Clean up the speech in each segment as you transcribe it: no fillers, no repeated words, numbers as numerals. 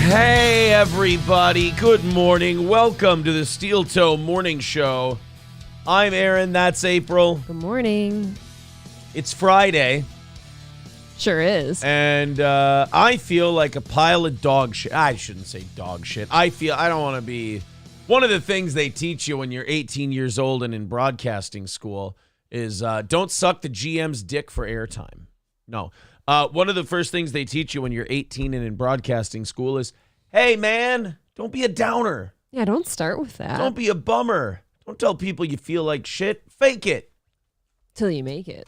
Hey, everybody. Good morning. Welcome to the Steel Toe Morning Show. I'm Aaron. That's April. Good morning. It's Friday. Sure is. And I feel like a pile of dog shit. I shouldn't say dog shit. I don't want to be... One of the things they teach you when you're 18 years old and in broadcasting school is don't suck the GM's dick for airtime. No. One of the first things they teach you when you're 18 and in broadcasting school is, hey, man, don't be a downer. Yeah, don't start with that. Don't be a bummer. Don't tell people you feel like shit. Fake it. Till you make it.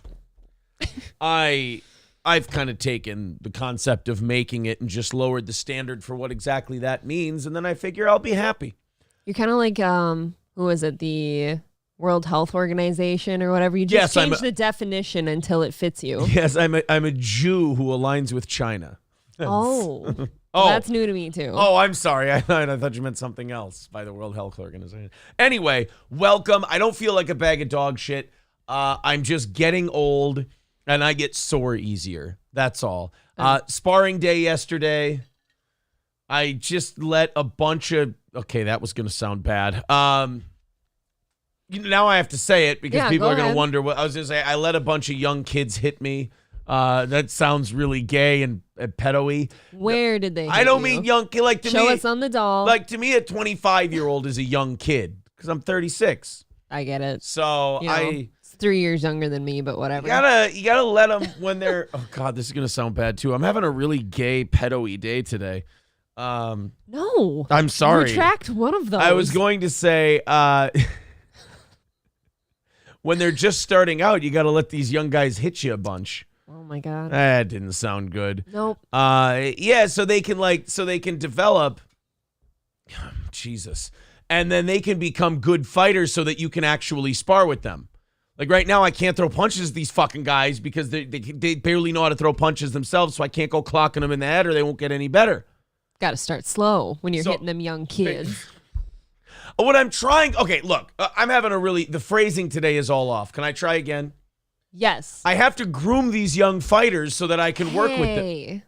I've kind of taken the concept of making it and just lowered the standard for what exactly that means, and then I figure I'll be happy. You're kind of like, who was it, the World Health Organization or whatever? You just change the definition until it fits you. Yes, I'm a Jew who aligns with China. Oh. That's new to me, too. Oh, I'm sorry. I thought you meant something else by the World Health Organization. Anyway, welcome. I don't feel like a bag of dog shit. I'm just getting old, and I get sore easier. That's all. Sparring day yesterday, I just let a bunch of... Okay, that was going to sound bad. Now I have to say it because people are going to wonder what I was going to say. I let a bunch of young kids hit me. That sounds really gay and pedo-y. Where did they hit I don't you? mean young kid. Like to Show me, us on the doll. Like to me, a 25-year-old is a young kid because I'm 36. I get it. So it's 3 years younger than me, but whatever. You gotta let them when they're. Oh God, this is gonna sound bad too. I'm having a really gay pedo-y day today. No, I'm sorry. Retract one of those. I was going to say. When they're just starting out, you got to let these young guys hit you a bunch. Oh my God. That didn't sound good. Nope. Yeah, so they can develop Jesus. And then they can become good fighters so that you can actually spar with them. Like right now I can't throw punches at these fucking guys because they barely know how to throw punches themselves, so I can't go clocking them in the head or they won't get any better. Got to start slow when you're hitting them young kids. What I'm trying... Okay, look. I'm having the phrasing today is all off. Can I try again? Yes. I have to groom these young fighters so that I can work with them.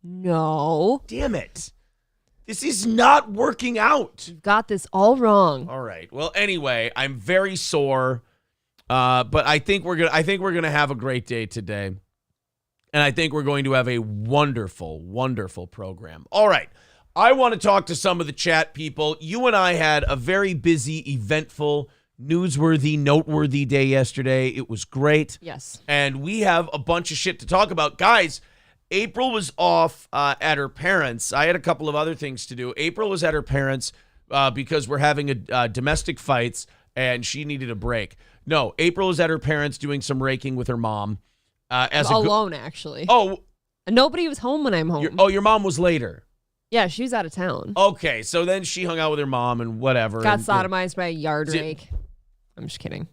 No. Damn it. This is not working out. You've got this all wrong. All right. Well, anyway, I'm very sore. But I think we're gonna have a great day today. And I think we're going to have a wonderful, wonderful program. All right. I want to talk to some of the chat people. You and I had a very busy, eventful, newsworthy, noteworthy day yesterday. It was great. Yes. And we have a bunch of shit to talk about. Guys, April was off at her parents'. I had a couple of other things to do. April was at her parents' because we're having domestic fights, and she needed a break. No, April was at her parents' doing some raking with her mom. Alone, actually. Oh. Nobody was home when I'm home. Your mom was later. Yeah, she was out of town. Okay, so then she hung out with her mom and whatever. Got sodomized by a yard rake. I'm just kidding.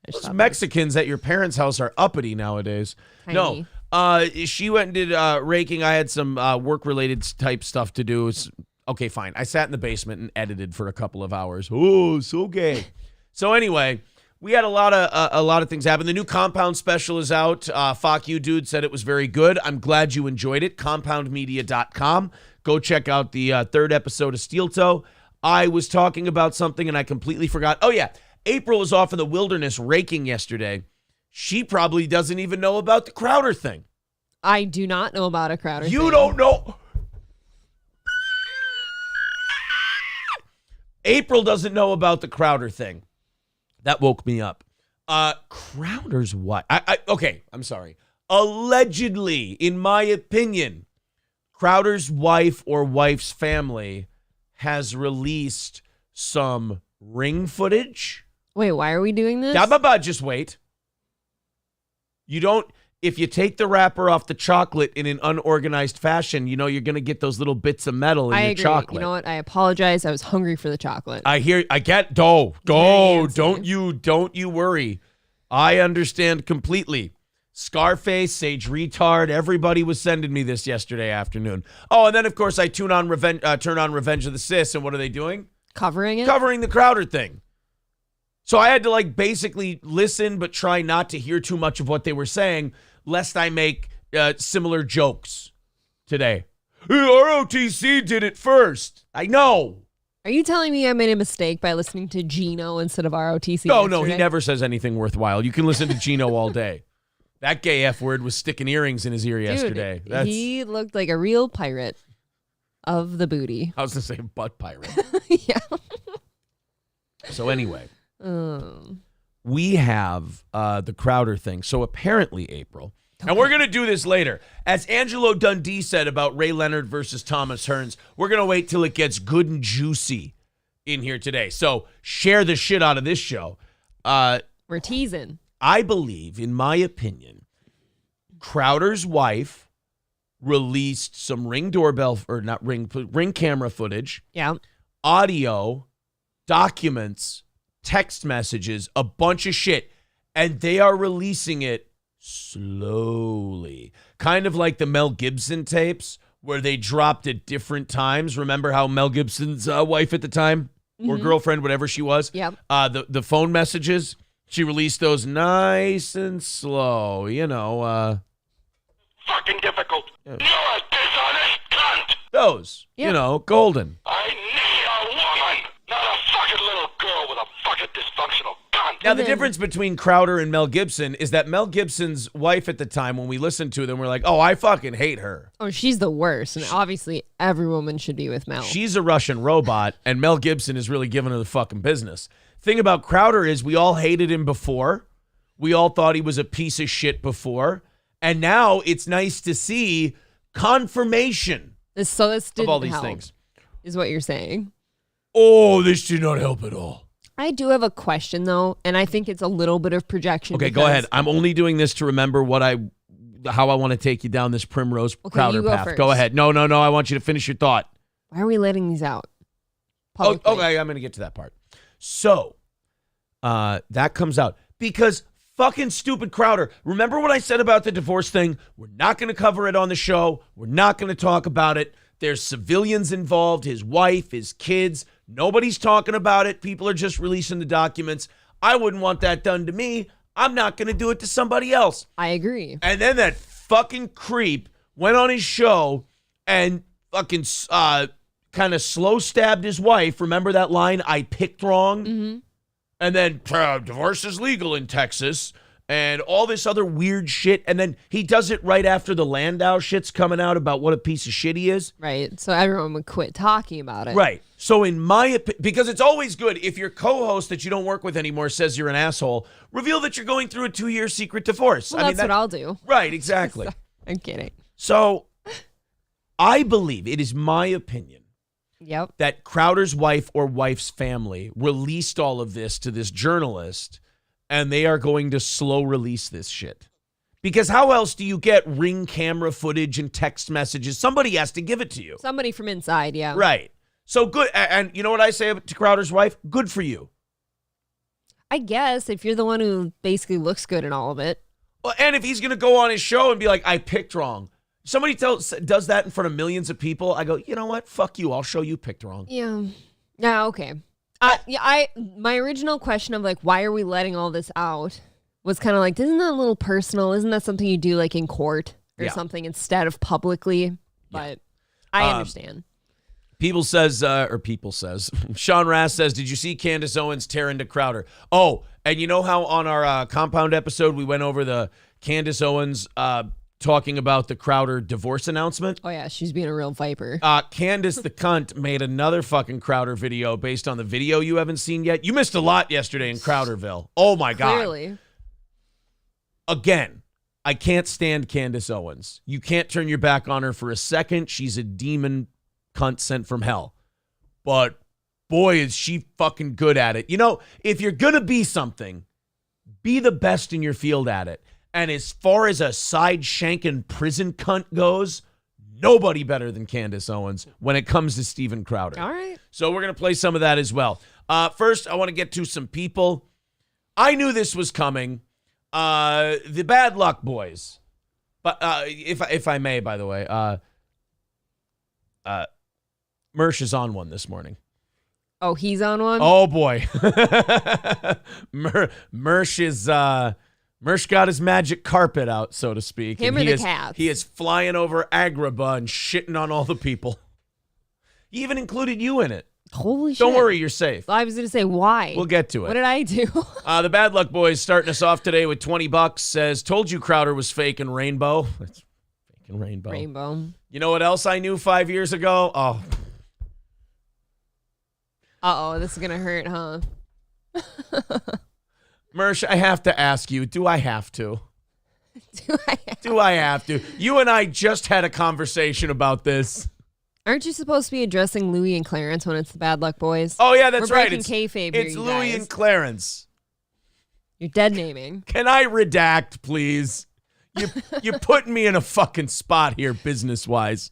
Those Mexicans at your parents' house are uppity nowadays. Tiny. No, she went and did raking. I had some work-related type stuff to do. Okay, fine. I sat in the basement and edited for a couple of hours. Oh, so gay. So anyway, we had a lot of things happen. The new Compound special is out. Fuck You Dude said it was very good. I'm glad you enjoyed it. Compoundmedia.com. Go check out the third episode of Steel Toe. I was talking about something and I completely forgot. Oh, yeah. April was off in the wilderness raking yesterday. She probably doesn't even know about the Crowder thing. I do not know about a Crowder thing. You don't know. April doesn't know about the Crowder thing. That woke me up. Crowder's what? Okay, I'm sorry. Allegedly, in my opinion, Crowder's wife or wife's family has released some ring footage. Wait, why are we doing this? Just wait. You don't, if you take the wrapper off the chocolate in an unorganized fashion, you know you're going to get those little bits of metal in your chocolate. You know what? I apologize. I was hungry for the chocolate. Don't you worry. I understand completely. Scarface, Sage Retard, everybody was sending me this yesterday afternoon. Oh, and then, of course, I turn on Revenge of the Sis, and what are they doing? Covering it? Covering the Crowder thing. So I had to, basically listen but try not to hear too much of what they were saying, lest I make similar jokes today. ROTC did it first. I know. Are you telling me I made a mistake by listening to Gino instead of ROTC? No, he never says anything worthwhile. You can listen to Gino all day. That gay F word was sticking earrings in his ear yesterday. He looked like a real pirate of the booty. I was going to say butt pirate. Yeah. So anyway, we have the Crowder thing. So apparently, April, and we're going to do this later. As Angelo Dundee said about Ray Leonard versus Thomas Hearns, we're going to wait till it gets good and juicy in here today. So share the shit out of this show. We're teasing. I believe, in my opinion, Crowder's wife released some Ring camera footage. Yeah. Audio, documents, text messages, a bunch of shit. And they are releasing it slowly. Kind of like the Mel Gibson tapes where they dropped at different times. Remember how Mel Gibson's wife at the time, or girlfriend, whatever she was? Yep. The phone messages, she released those nice and slow, Fucking difficult. You're a dishonest cunt. Those, golden. I need a woman, not a fucking little girl with a fucking dysfunctional cunt. Now, the difference between Crowder and Mel Gibson is that Mel Gibson's wife at the time, when we listened to them, we're like, oh, I fucking hate her. Oh, she's the worst. And obviously, every woman should be with Mel. She's a Russian robot, and Mel Gibson is really giving her the fucking business. Thing about Crowder is we all hated him before. We all thought he was a piece of shit before. And now it's nice to see confirmation this of all these things. Is what you're saying. Oh, this did not help at all. I do have a question, though, and I think it's a little bit of projection. Okay, go ahead. I'm only doing this to remember how I want to take you down this Primrose Crowder path. First. Go ahead. No. I want you to finish your thought. Why are we letting these out? Okay, I'm going to get to that part. So, that comes out because fucking stupid Crowder. Remember what I said about the divorce thing? We're not going to cover it on the show. We're not going to talk about it. There's civilians involved, his wife, his kids. Nobody's talking about it. People are just releasing the documents. I wouldn't want that done to me. I'm not going to do it to somebody else. I agree. And then that fucking creep went on his show and fucking kind of slow stabbed his wife. Remember that line, I picked wrong? Mm-hmm. And then divorce is legal in Texas and all this other weird shit. And then he does it right after the Landau shit's coming out about what a piece of shit he is. Right. So everyone would quit talking about it. Right. So in my opinion, because it's always good if your co-host that you don't work with anymore says you're an asshole, reveal that you're going through a 2-year secret divorce. Well, that's what I'll do. Right. Exactly. I'm kidding. So I believe, it is my opinion, that Crowder's wife or wife's family released all of this to this journalist, and they are going to slow release this shit. Because how else do you get Ring camera footage and text messages? Somebody has to give it to you. Somebody from inside, yeah. Right. So good. And you know what I say to Crowder's wife? Good for you. I guess if you're the one who basically looks good in all of it. Well, and if he's going to go on his show and be like, I picked wrong. Somebody does that in front of millions of people. I go, you know what? Fuck you. I'll show you picked wrong. Yeah. Yeah. Okay. My original question of like, why are we letting all this out was kind of like, isn't that a little personal? Isn't that something you do like in court or something instead of publicly? But I understand. People says, Sean Rass says, did you see Candace Owens tear into Crowder? Oh, and you know how on our Compound episode, we went over the Candace Owens talking about the Crowder divorce announcement? Oh, yeah. She's being a real viper. Candace the cunt made another fucking Crowder video based on the video you haven't seen yet. You missed a lot yesterday in Crowderville. Oh, my God. Clearly. Again, I can't stand Candace Owens. You can't turn your back on her for a second. She's a demon cunt sent from hell. But, boy, is she fucking good at it. You know, if you're going to be something, be the best in your field at it. And as far as a side shanking prison cunt goes, nobody better than Candace Owens when it comes to Steven Crowder. All right. So we're going to play some of that as well. First, I want to get to some people. I knew this was coming. The Bad Luck Boys. But if I may, by the way, Mersh is on one this morning. Oh, he's on one? Oh, boy. Mersh Mersh got his magic carpet out, so to speak. Him and or the cats? He is flying over Agrabah and shitting on all the people. He even included you in it. Holy shit. Don't worry, you're safe. I was going to say, why? We'll get to it. What did I do? The Bad Luck Boys starting us off today with $20. Says, told you Crowder was fake and rainbow. That's fake and rainbow. Rainbow. You know what else I knew 5 years ago? Oh. Uh-oh, this is going to hurt, huh? Mersh, I have to ask you, do I have to? Do I have to? You and I just had a conversation about this. Aren't you supposed to be addressing Louie and Clarence when it's the Bad Luck Boys? Oh, yeah, that's We're right. breaking kayfabe here, it's you Louie guys. and Clarence. You're dead naming. Can I redact, please? You're putting me in a fucking spot here, business-wise.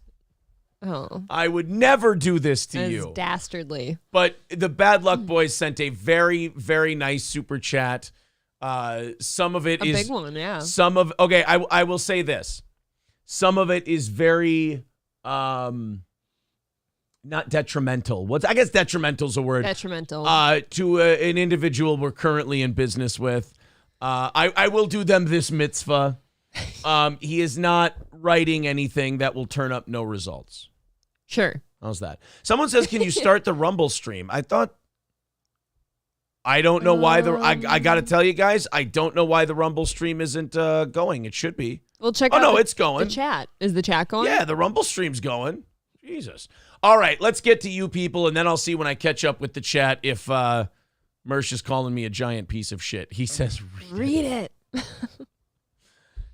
Oh. I would never do this to That is you. dastardly. But the Bad Luck Boys sent a very, very nice super chat. Some of it A is big one, yeah. Okay, I will say this. Some of it is very not detrimental. I guess detrimental is a word. Detrimental. To an individual we're currently in business with. I will do them this mitzvah. He is not writing anything that will turn up no results. Sure. How's that? Someone says, can you start the Rumble stream? I don't know why I got to tell you guys, I don't know why the Rumble stream isn't going. It should be. Well, check Oh, out no, it's going. the chat. Is the chat going? Yeah, the Rumble stream's going. Jesus. All right, let's get to you people, and then I'll see when I catch up with the chat if Mersh is calling me a giant piece of shit. He says, Read it.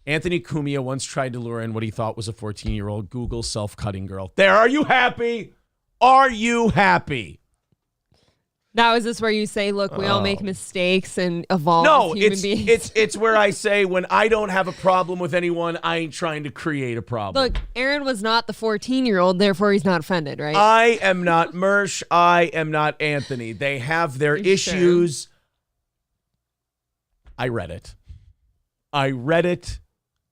Anthony Cumia once tried to lure in what he thought was a 14-year-old Google self-cutting girl. There, are you happy? Are you happy? Now, is this where you say, look, we all make mistakes and evolve No, as human beings? it's where I say when I don't have a problem with anyone, I ain't trying to create a problem. Look, Aaron was not the 14-year-old, therefore he's not offended, right? I am not Mersh. I am not Anthony. They have their issues. Sure. I read it.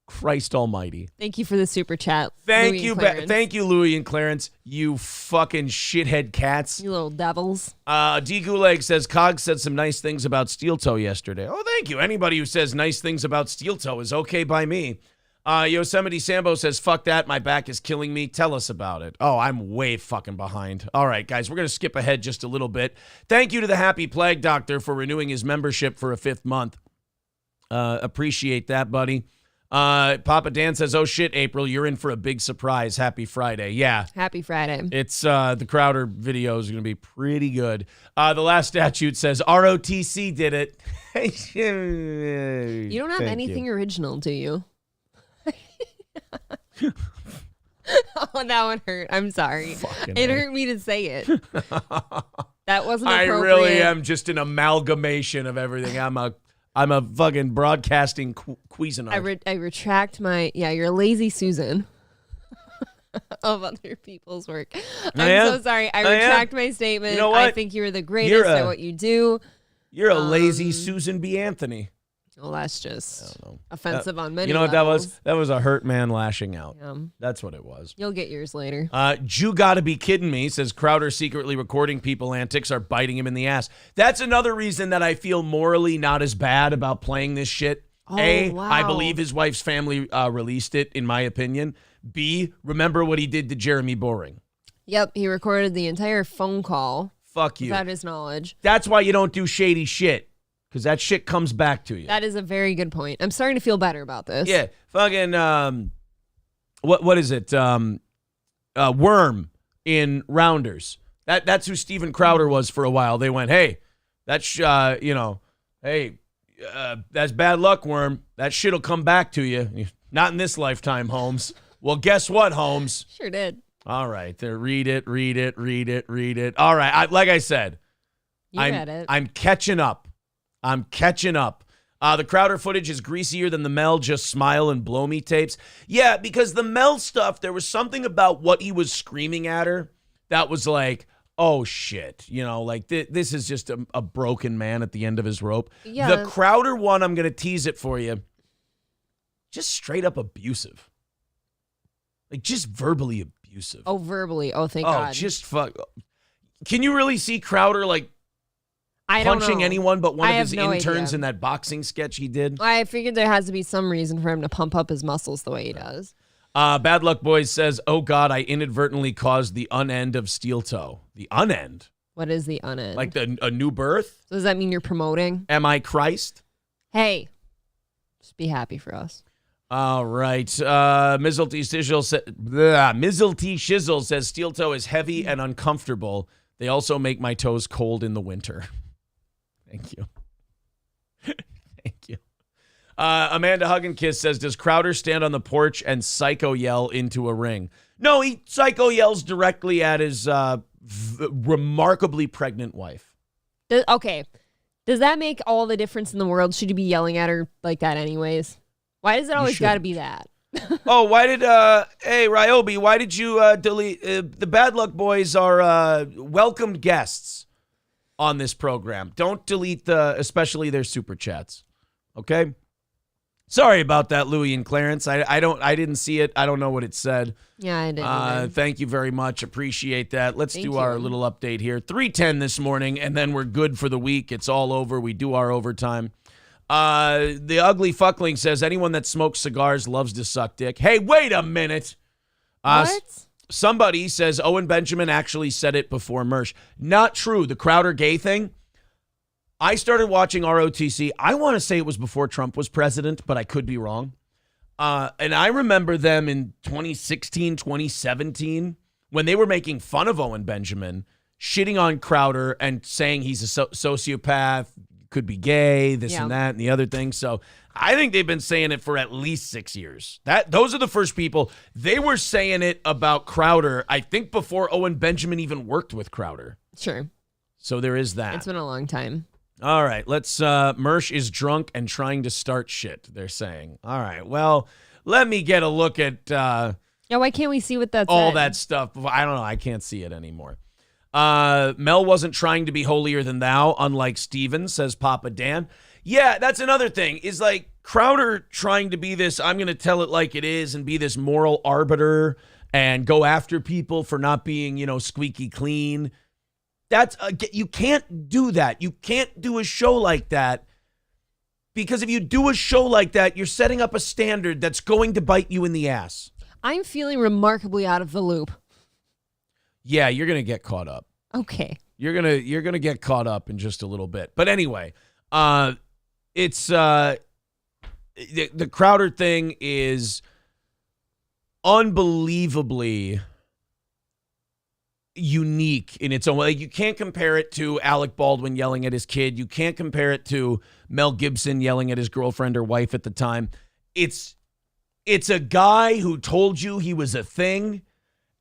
Christ almighty. Thank you for the super chat. Thank Louie you, and Clarence. thank you, Louie and Clarence. You fucking shithead cats. You little devils. D Gulag says Cog said some nice things about Steel Toe yesterday. Oh, thank you. Anybody who says nice things about Steel Toe is okay by me. Yosemite Sambo says, fuck that. My back is killing me. Tell us about it. Oh, I'm way fucking behind. All right, guys, we're going to skip ahead just a little bit. Thank you to the Happy Plague Doctor for renewing his membership for a 5th month. Appreciate that, buddy. Papa Dan says, oh shit, April, you're in for a big surprise. Happy Friday. Yeah. Happy Friday. It's the Crowder video is going to be pretty good. The last statute says ROTC did it. You don't have anything original, do you? Oh, that one hurt. I'm sorry. It hurt me to say it. That wasn't appropriate. I really am just an amalgamation of everything. I'm a fucking broadcasting Cuisinart. I retract my, you're a lazy Susan of other people's work. I'm so sorry. I retract my statement. You know what? I think you're the greatest at what you do. You're a lazy Susan B. Anthony. Well, that's just offensive on many You know what levels. that was? That was a hurt man lashing out. Yeah. That's what it was. You'll get yours later. You gotta be kidding me, says Crowder secretly recording people antics are biting him in the ass. That's another reason that I feel morally not as bad about playing this shit. Oh, wow. I believe his wife's family released it, in my opinion. B, remember what he did to Jeremy Boring. Yep, he recorded the entire phone call. Fuck you. Without his knowledge. That's why you don't do shady shit. Because that shit comes back to you. That is a very good point. I'm starting to feel better about this. Yeah, fucking what is it? Worm in Rounders. That's who Steven Crowder was for a while. They went, hey, that's that's bad luck, Worm. That shit'll come back to you. Not in this lifetime, Holmes. Well, guess what, Holmes? Sure did. All right, there. Read it. All right, like I said, Read it. I'm catching up. The Crowder footage is greasier than the Mel Just Smile and Blow Me tapes. Yeah, because the Mel stuff, there was something about what he was screaming at her that was like, oh, shit. Like this is just a broken man at the end of his rope. Yeah. The Crowder one, I'm going to tease it for you. Just straight up abusive. Like, just verbally abusive. Oh, verbally. Oh, thank God. Just fuck. Can you really see Crowder, like, I don't punching know. anyone but one I of have his no interns idea. in that boxing sketch he did? I figured there has to be some reason for him to pump up his muscles the way he does. Bad Luck Boys says, oh, God, I inadvertently caused the unend of steel toe. The unend? What is the unend? Like a new birth? So does that mean you're promoting? Am I Christ? Hey, just be happy for us. All right. Mizzle T. Shizzle says, steel toe is heavy and uncomfortable. They also make my toes cold in the winter. Thank you. Thank you. Amanda Hug and Kiss says, does Crowder stand on the porch and psycho yell into a ring? No, he psycho yells directly at his remarkably pregnant wife. Okay. Does that make all the difference in the world? Should you be yelling at her like that anyways? Why does it always got to be that? Oh, why did, hey, Ryobi, why did you delete, the Bad Luck Boys are welcomed guests on this program. Don't delete especially their super chats. Okay? Sorry about that, Louie and Clarence. I didn't see it. I don't know what it said. Yeah, I didn't. Thank you very much. Appreciate that. Let's Thank do you. our little update here. 3:10 this morning, and then we're good for the week. It's all over. We do our overtime. The Ugly Fuckling says, anyone that smokes cigars loves to suck dick. Hey, wait a minute. What? Somebody says Owen Benjamin actually said it before Mersh. Not true. The Crowder gay thing. I started watching ROTC. I want to say it was before Trump was president, but I could be wrong. And I remember them in 2016, 2017, when they were making fun of Owen Benjamin, shitting on Crowder and saying he's a sociopath, could be gay, this and that, and the other thing. So I think they've been saying it for at least 6 years. Those are the first people. They were saying it about Crowder, I think, before Owen Benjamin even worked with Crowder. Sure. So there is that. It's been a long time. All right, let's, Mersh is drunk and trying to start shit, they're saying. All right, well, let me get a look at Yeah, why can't we see what that's all that stuff. I don't know, I can't see it anymore. Mel wasn't trying to be holier than thou, unlike Steven, says Papa Dan. Yeah, that's another thing, is like Crowder trying to be this, I'm going to tell it like it is and be this moral arbiter and go after people for not being, squeaky clean. That's you can't do that. You can't do a show like that, because if you do a show like that, you're setting up a standard that's going to bite you in the ass. I'm feeling remarkably out of the loop. Yeah, you're going to get caught up. Okay. You're going to get caught up in just a little bit. But anyway, it's the Crowder thing is unbelievably unique in its own way. Like, you can't compare it to Alec Baldwin yelling at his kid. You can't compare it to Mel Gibson yelling at his girlfriend or wife at the time. It's a guy who told you he was a thing,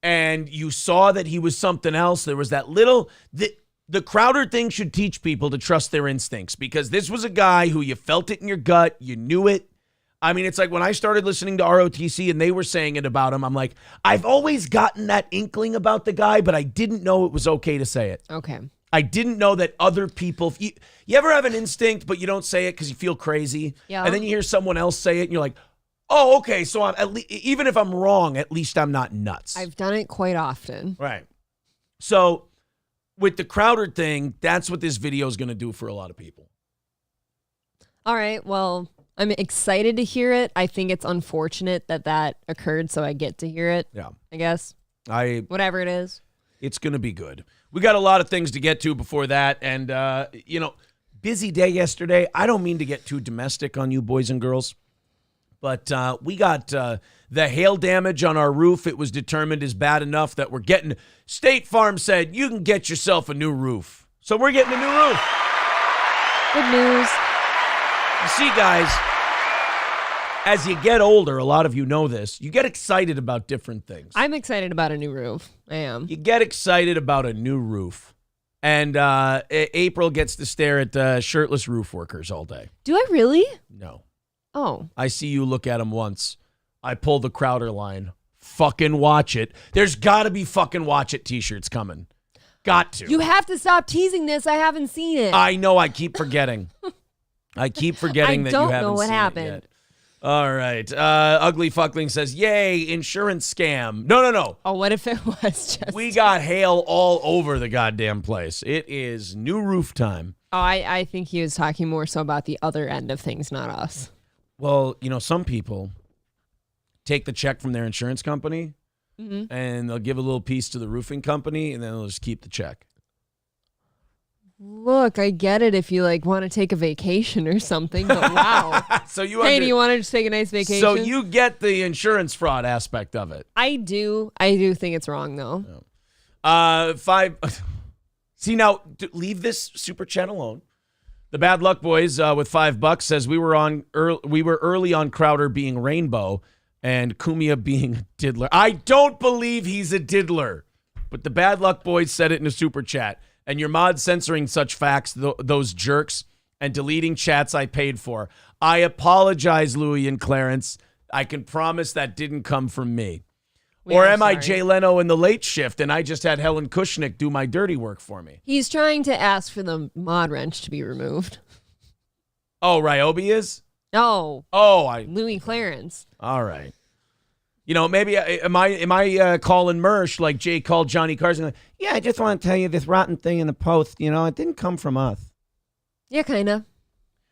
and you saw that he was something else. There was that little... The Crowder thing should teach people to trust their instincts, because this was a guy who you felt it in your gut. You knew it. I mean, it's like when I started listening to ROTC and they were saying it about him, I'm like, I've always gotten that inkling about the guy, but I didn't know it was okay to say it. Okay. I didn't know that other people... You ever have an instinct, but you don't say it because you feel crazy? Yeah. And then you hear someone else say it, and you're like, oh, okay, so even if I'm wrong, at least I'm not nuts. I've done it quite often. Right. So with the Crowder thing, that's what this video is going to do for a lot of people. All right. Well, I'm excited to hear it. I think it's unfortunate that occurred, so I get to hear it. Yeah. I guess. Whatever it is. It's going to be good. We got a lot of things to get to before that. And, busy day yesterday. I don't mean to get too domestic on you boys and girls, but we got the hail damage on our roof. It was determined is bad enough that we're getting... State Farm said, you can get yourself a new roof. So we're getting a new roof. Good news. You see, guys, as you get older, a lot of you know this, you get excited about different things. I'm excited about a new roof. I am. You get excited about a new roof. And April gets to stare at shirtless roof workers all day. Do I really? No. Oh. I see you look at them once. I pull the Crowder line. Fucking watch it. There's got to be fucking watch it t-shirts coming. Got to. You have to stop teasing this. I haven't seen it. I know. I keep forgetting. That you haven't seen it yet. I don't know what happened. All right. Ugly Fuckling says, yay, insurance scam. No. Oh, what if it was just... We got hail all over the goddamn place. It is new roof time. Oh, I think he was talking more so about the other end of things, not us. Well, some people take the check from their insurance company and they'll give a little piece to the roofing company and then they'll just keep the check. Look, I get it if you want to take a vacation or something, but wow. So do you want to just take a nice vacation? So you get the insurance fraud aspect of it. I do think it's wrong though. Five. See, now leave this super chat alone. The Bad Luck Boys with $5 says we were early on Crowder being Rainbow and Kumia being a diddler. I don't believe he's a diddler, but the Bad Luck Boys said it in a super chat. And your mod censoring such facts, those jerks, and deleting chats I paid for. I apologize, Louie and Clarence. I can promise that didn't come from me. Or am I Jay Leno in the late shift and I just had Helen Kushnick do my dirty work for me? He's trying to ask for the mod wrench to be removed. Oh, Ryobi is? No. Oh, Louie Clarence. All right. Maybe am I calling Mersh like Jay called Johnny Carson? Like, yeah, I just want to tell you this rotten thing in the post. It didn't come from us. Yeah, kind of.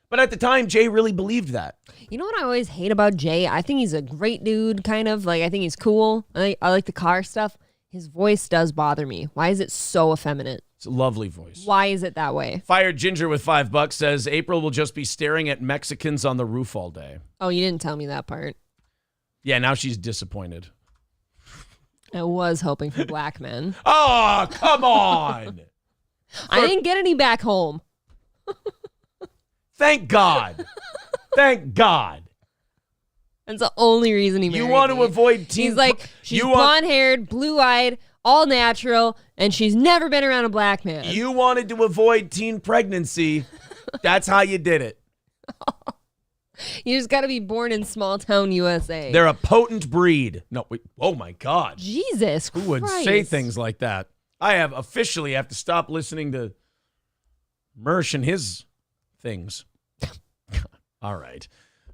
But at the time, Jay really believed that. You know what I always hate about Jay? I think he's a great dude, kind of. I think he's cool. I like the car stuff. His voice does bother me. Why is it so effeminate? It's a lovely voice. Why is it that way? Fired Ginger with $5 says April will just be staring at Mexicans on the roof all day. Oh, you didn't tell me that part. Yeah, now she's disappointed. I was hoping for black men. Oh, come on. I didn't get any back home. Thank God. Thank God. That's the only reason he married You want me. to avoid teen... He's like, she's blonde-haired, blue-eyed, all natural, and she's never been around a black man. You wanted to avoid teen pregnancy. That's how you did it. You just got to be born in small-town USA. They're a potent breed. No, wait. Oh, my God. Jesus Christ. Who would say things like that? I have to stop listening to Mersh and his things. All right.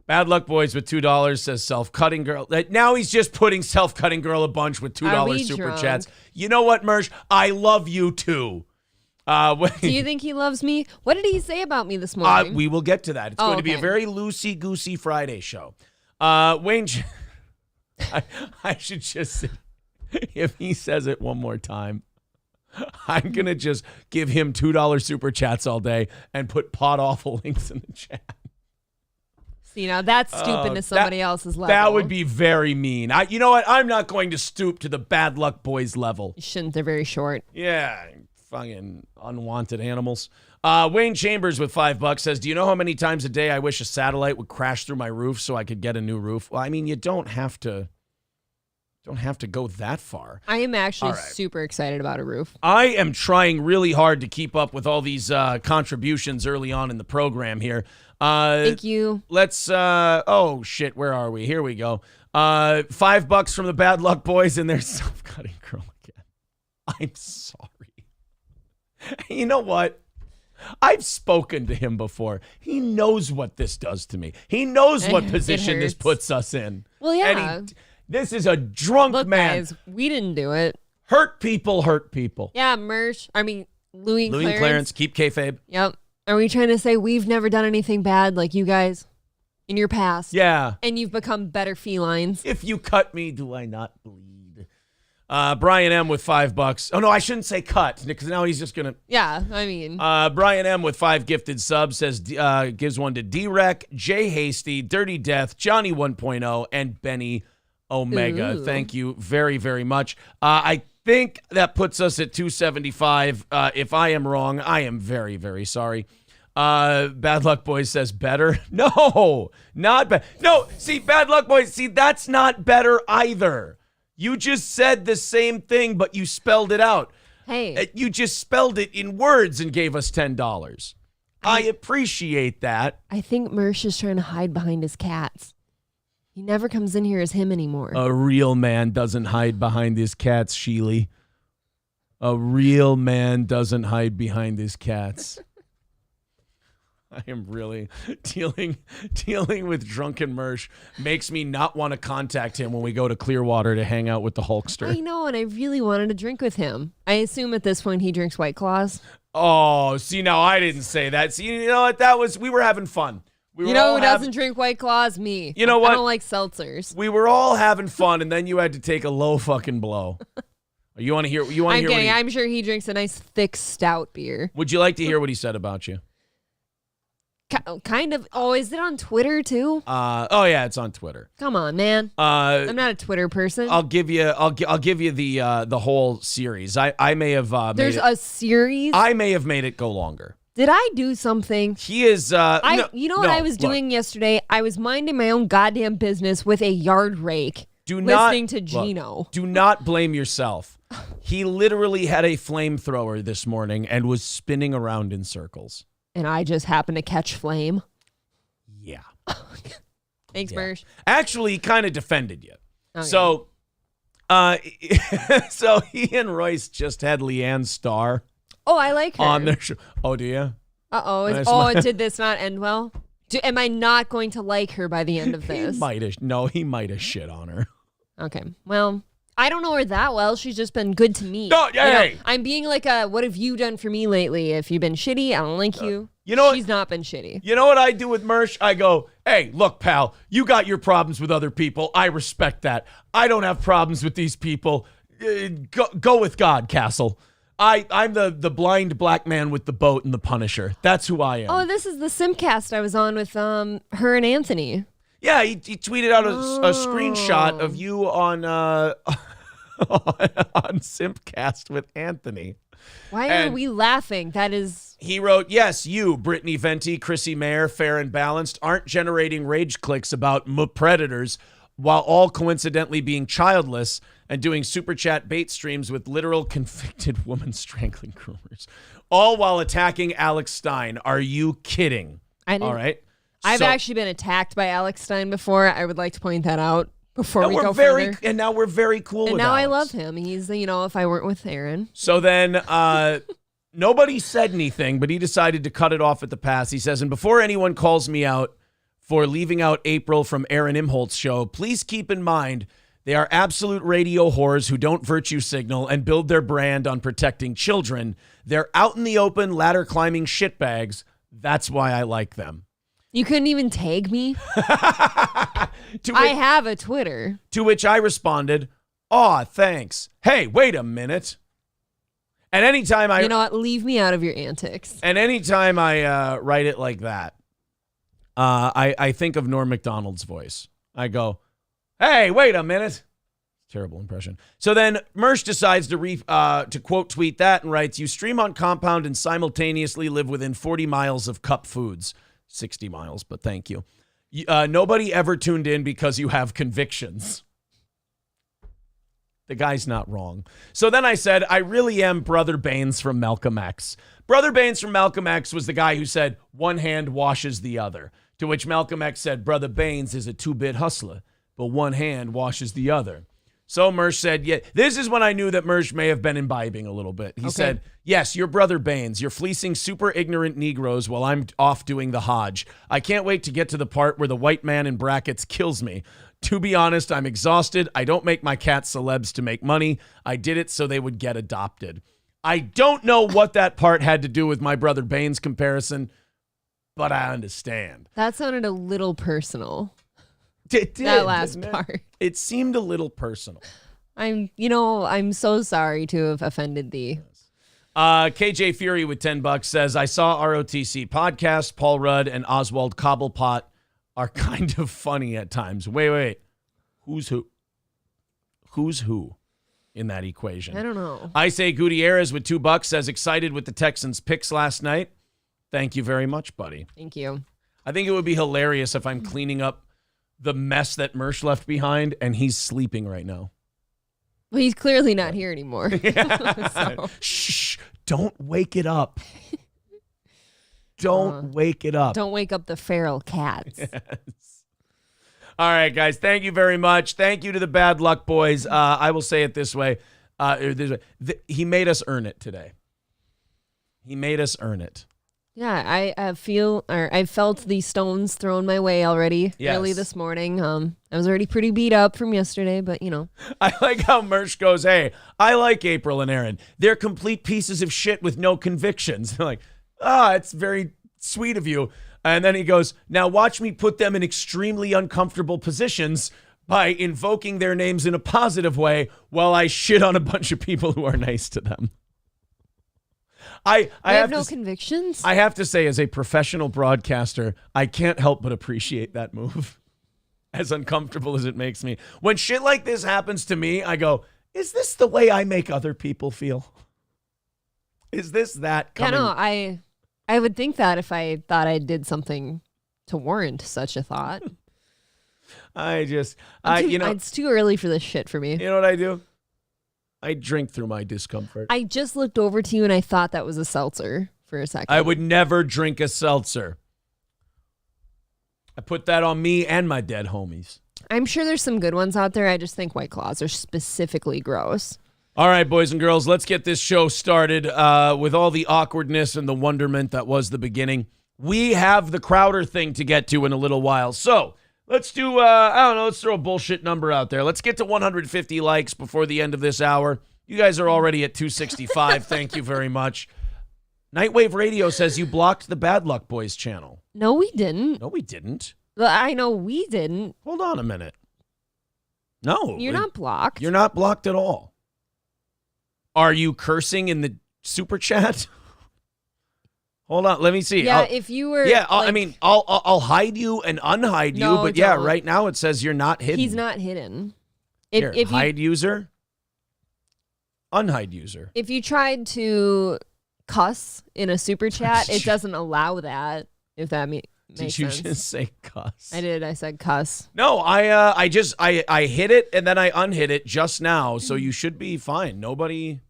Bad Luck Boys with $2 says self-cutting girl. Now he's just putting self-cutting girl a bunch with $2 super drunk? chats. You know what, Mersh? I love you too. Do you think he loves me? What did he say about me this morning? We will get to that. It's going to be a very loosey-goosey Friday show. Wayne, I should just say, if he says it one more time, I'm going to just give him $2 super chats all day and put pot awful links in the chat. See, now that's stooping to somebody else's level. That would be very mean. You know what? I'm not going to stoop to the Bad Luck Boys level. You shouldn't. They're very short. Yeah, fucking unwanted animals. Wayne Chambers with $5 says, do you know how many times a day I wish a satellite would crash through my roof so I could get a new roof? Well, I mean, you don't have to go that far. I am actually super excited about a roof. I am trying really hard to keep up with all these contributions early on in the program here. Thank you. Let's, oh shit, where are we? Here we go. $5 from the Bad Luck Boys and their self-cutting girl again. I'm sorry. You know what? I've spoken to him before. He knows what this does to me. He knows what position this puts us in. Well, yeah. This is a drunk man. Guys, we didn't do it. Hurt people hurt people. Yeah, Louie and Clarence, keep kayfabe. Yep. Are we trying to say we've never done anything bad like you guys in your past? Yeah. And you've become better felines? If you cut me, do I not bleed? Brian M with $5. Oh, no, I shouldn't say cut because now he's just going to. Yeah, I mean. Brian M with 5 gifted subs says, gives one to D-Rec, Jay Hasty, Dirty Death, Johnny 1.0, and Benny Omega. Ooh. Thank you very, very much. I think that puts us at 275. If I am wrong, I am very, very sorry. Bad Luck Boys says better. No, not bad. No, see, Bad Luck Boys, see, that's not better either. You just said the same thing, but you spelled it out. Hey. You just spelled it in words and gave us $10. I appreciate that. I think Mersh is trying to hide behind his cats. He never comes in here as him anymore. A real man doesn't hide behind his cats, Sheely. A real man doesn't hide behind his cats. I am really dealing with drunken Mersh makes me not want to contact him when we go to Clearwater to hang out with the Hulkster. I know, and I really wanted to drink with him. I assume at this point he drinks White Claws. Oh, see, now I didn't say that. See, you know what? We were having fun. You know who doesn't drink White Claws? Me. You know what? I don't like seltzers. We were all having fun, and then you had to take a low fucking blow. You want to hear? I'm kidding. I'm sure he drinks a nice thick stout beer. Would you like to hear what he said about you? Kind of. Oh, is it on Twitter too? Oh yeah, it's on Twitter. Come on, man. I'm not a Twitter person. I'll give you the whole series. I may have There's a series. I may have made it go longer. Did I do something? He is. You know what I was doing yesterday? I was minding my own goddamn business with a yard rake. Listening to Gino. Do not blame yourself. He literally had a flamethrower this morning and was spinning around in circles. And I just happened to catch flame. Yeah. Thanks, Mersh. Actually, he kind of defended you. Okay. So he and Royce just had Leanne Starr. Oh, I like her. On their show. Oh, do you? Uh-oh. Did this not end well? Am I not going to like her by the end of this? He might have shit on her. Okay. Well, I don't know her that well. She's just been good to me. No, hey. I'm being like what have you done for me lately? If you've been shitty, I don't like you. She's not been shitty. You know what I do with Mersh? I go, hey, look, pal, you got your problems with other people. I respect that. I don't have problems with these people. Go with God, Castle. I'm the blind black man with the boat and the Punisher. That's who I am. Oh, this is the Simcast I was on with her and Anthony. Yeah, he tweeted out a screenshot of you on Simpcast with Anthony. Why are we laughing? That is... He wrote, yes, you, Brittany Venti, Chrissy Mayer, Fair and Balanced, aren't generating rage clicks about predators while all coincidentally being childless and doing super chat bait streams with literal convicted woman strangling groomers, all while attacking Alex Stein. Are you kidding? All right. I've actually been attacked by Alex Stein before. I would like to point that out before we go further. And now we're very cool with now Alex. I love him. He's, if I weren't with Aaron. So then nobody said anything, but he decided to cut it off at the pass. He says, and before anyone calls me out for leaving out April from Aaron Imholt's show, please keep in mind they are absolute radio whores who don't virtue signal and build their brand on protecting children. They're out in the open, ladder climbing shitbags. That's why I like them. You couldn't even tag me? I have a Twitter. To which I responded, aw, thanks. Hey, wait a minute. And anytime You know what? Leave me out of your antics. And anytime I write it like that, I think of Norm Macdonald's voice. I go, hey, wait a minute. Terrible impression. So then Mersh decides to quote tweet that and writes, you stream on Compound and simultaneously live within 40 miles of Cup Foods. 60 miles, but thank you. Nobody ever tuned in because you have convictions. The guy's not wrong. So then I said, I really am Brother Baines from Malcolm X. Brother Baines from Malcolm X was the guy who said, one hand washes the other. To which Malcolm X said, Brother Baines is a two-bit hustler, but one hand washes the other. So Mersh said, yeah, this is when I knew that Mersh may have been imbibing a little bit. He said, yes, you're Brother Baines. You're fleecing super ignorant Negroes while I'm off doing the Hajj. I can't wait to get to the part where the white man in brackets kills me. To be honest, I'm exhausted. I don't make my cats celebs to make money. I did it so they would get adopted. I don't know what that part had to do with my Brother Baines comparison, but I understand. That sounded a little personal. It did, that last part. It seemed a little personal. I'm so sorry to have offended thee. KJ Fury with $10 says, I saw ROTC podcast. Paul Rudd and Oswald Cobblepot are kind of funny at times. Wait. Who's who? Who's who in that equation? I don't know. I say Gutierrez with $2 says, excited with the Texans picks last night. Thank you very much, buddy. Thank you. I think it would be hilarious if I'm cleaning up the mess that Mersh left behind, and he's sleeping right now. Well, he's clearly not here anymore. So. Shh! Don't wake it up. Don't wake it up. Don't wake up the feral cats. Yes. All right, guys. Thank you very much. Thank you to the Bad Luck Boys. I will say it this way. He made us earn it today. He made us earn it. Yeah, I felt the stones thrown my way already early Yes. this morning. I was already pretty beat up from yesterday, but I like how Mersh goes, hey, I like April and Aaron. They're complete pieces of shit with no convictions. They're like, it's very sweet of you. And then he goes, now watch me put them in extremely uncomfortable positions by invoking their names in a positive way while I shit on a bunch of people who are nice to them. I have no convictions. I have to say, as a professional broadcaster, I can't help but appreciate that move. As uncomfortable as it makes me. When shit like this happens to me, I go, is this the way I make other people feel? Is this that coming? Yeah, no, I would think that if I thought I did something to warrant such a thought. It's too early for this shit for me. You know what I do? I drink through my discomfort. I just looked over to you and I thought that was a seltzer for a second. I would never drink a seltzer. I put that on me and my dead homies. I'm sure there's some good ones out there. I just think White Claws are specifically gross. All right, boys and girls, let's get this show started with all the awkwardness and the wonderment that was the beginning. We have the Crowder thing to get to in a little while. So let's do, let's throw a bullshit number out there. Let's get to 150 likes before the end of this hour. You guys are already at 265. Thank you very much. Nightwave Radio says you blocked the Bad Luck Boys channel. No, we didn't. No, we didn't. Well, I know we didn't. Hold on a minute. No. You're not blocked. You're not blocked at all. Are you cursing in the super chat? Hold on, let me see. Yeah, if you were. Yeah, I'll hide you and unhide you, but yeah, right now it says you're not hidden. He's not hidden. If hide user, unhide user. If you tried to cuss in a super chat, it doesn't allow that. If that makes sense. Did you just say cuss? I did. I said cuss. No, I hit it and then I unhit it just now, so you should be fine. Nobody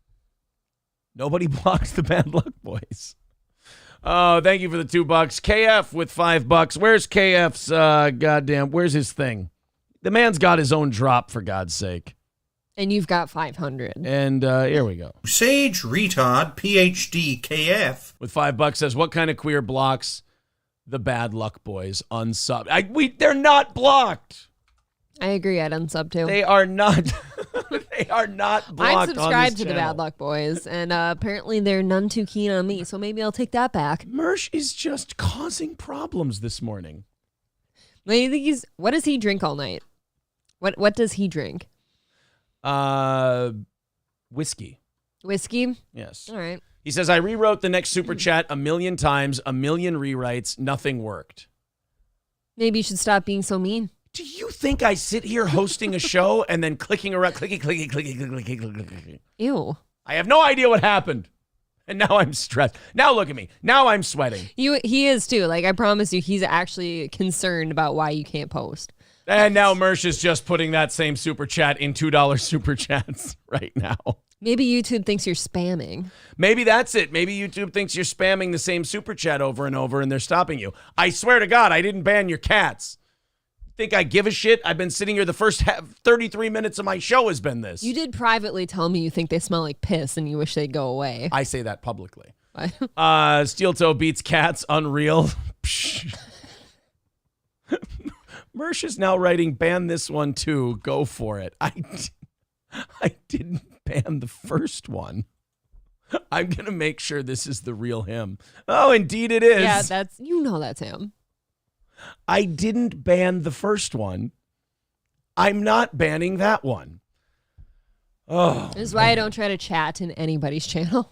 blocked the Bad Luck Boys. Oh, thank you for the $2. KF with $5. Where's KF's where's his thing? The man's got his own drop, for God's sake. And you've got 500. And here we go. Sage Retard PhD KF with $5 says, what kind of queer blocks the Bad Luck Boys unsub? They're not blocked. I agree. I'd unsub too. They are not. They are not blocked. I'm subscribed to channel. the Bad Luck Boys, and apparently they're none too keen on me. So maybe I'll take that back. Mersh is just causing problems this morning. What do you think what does he drink all night? What does he drink? Whiskey. Whiskey? Yes. All right. He says, I rewrote the next super chat 1,000,000 times, 1,000,000 rewrites, nothing worked. Maybe you should stop being so mean. Do you think I sit here hosting a show and then clicking around, clicky? Ew. I have no idea what happened. And now I'm stressed. Now look at me. Now I'm sweating. He is too. Like, I promise you, he's actually concerned about why you can't post. And now Mersh is just putting that same super chat in $2 super chats right now. Maybe YouTube thinks you're spamming. Maybe that's it. Maybe YouTube thinks you're spamming the same super chat over and over and they're stopping you. I swear to God, I didn't ban your cats. Think I give a shit? I've been sitting here the first 33 minutes of my show has been this. You did privately tell me you think they smell like piss and you wish they'd go away. I say that publicly. What? Steel Toe beats cats. Unreal. Mersh is now writing, ban this one too. Go for it. I didn't ban the first one. I'm going to make sure this is the real him. Oh, indeed it is. Yeah, that's him. I didn't ban the first one. I'm not banning that one. Oh. This is why I don't try to chat in anybody's channel.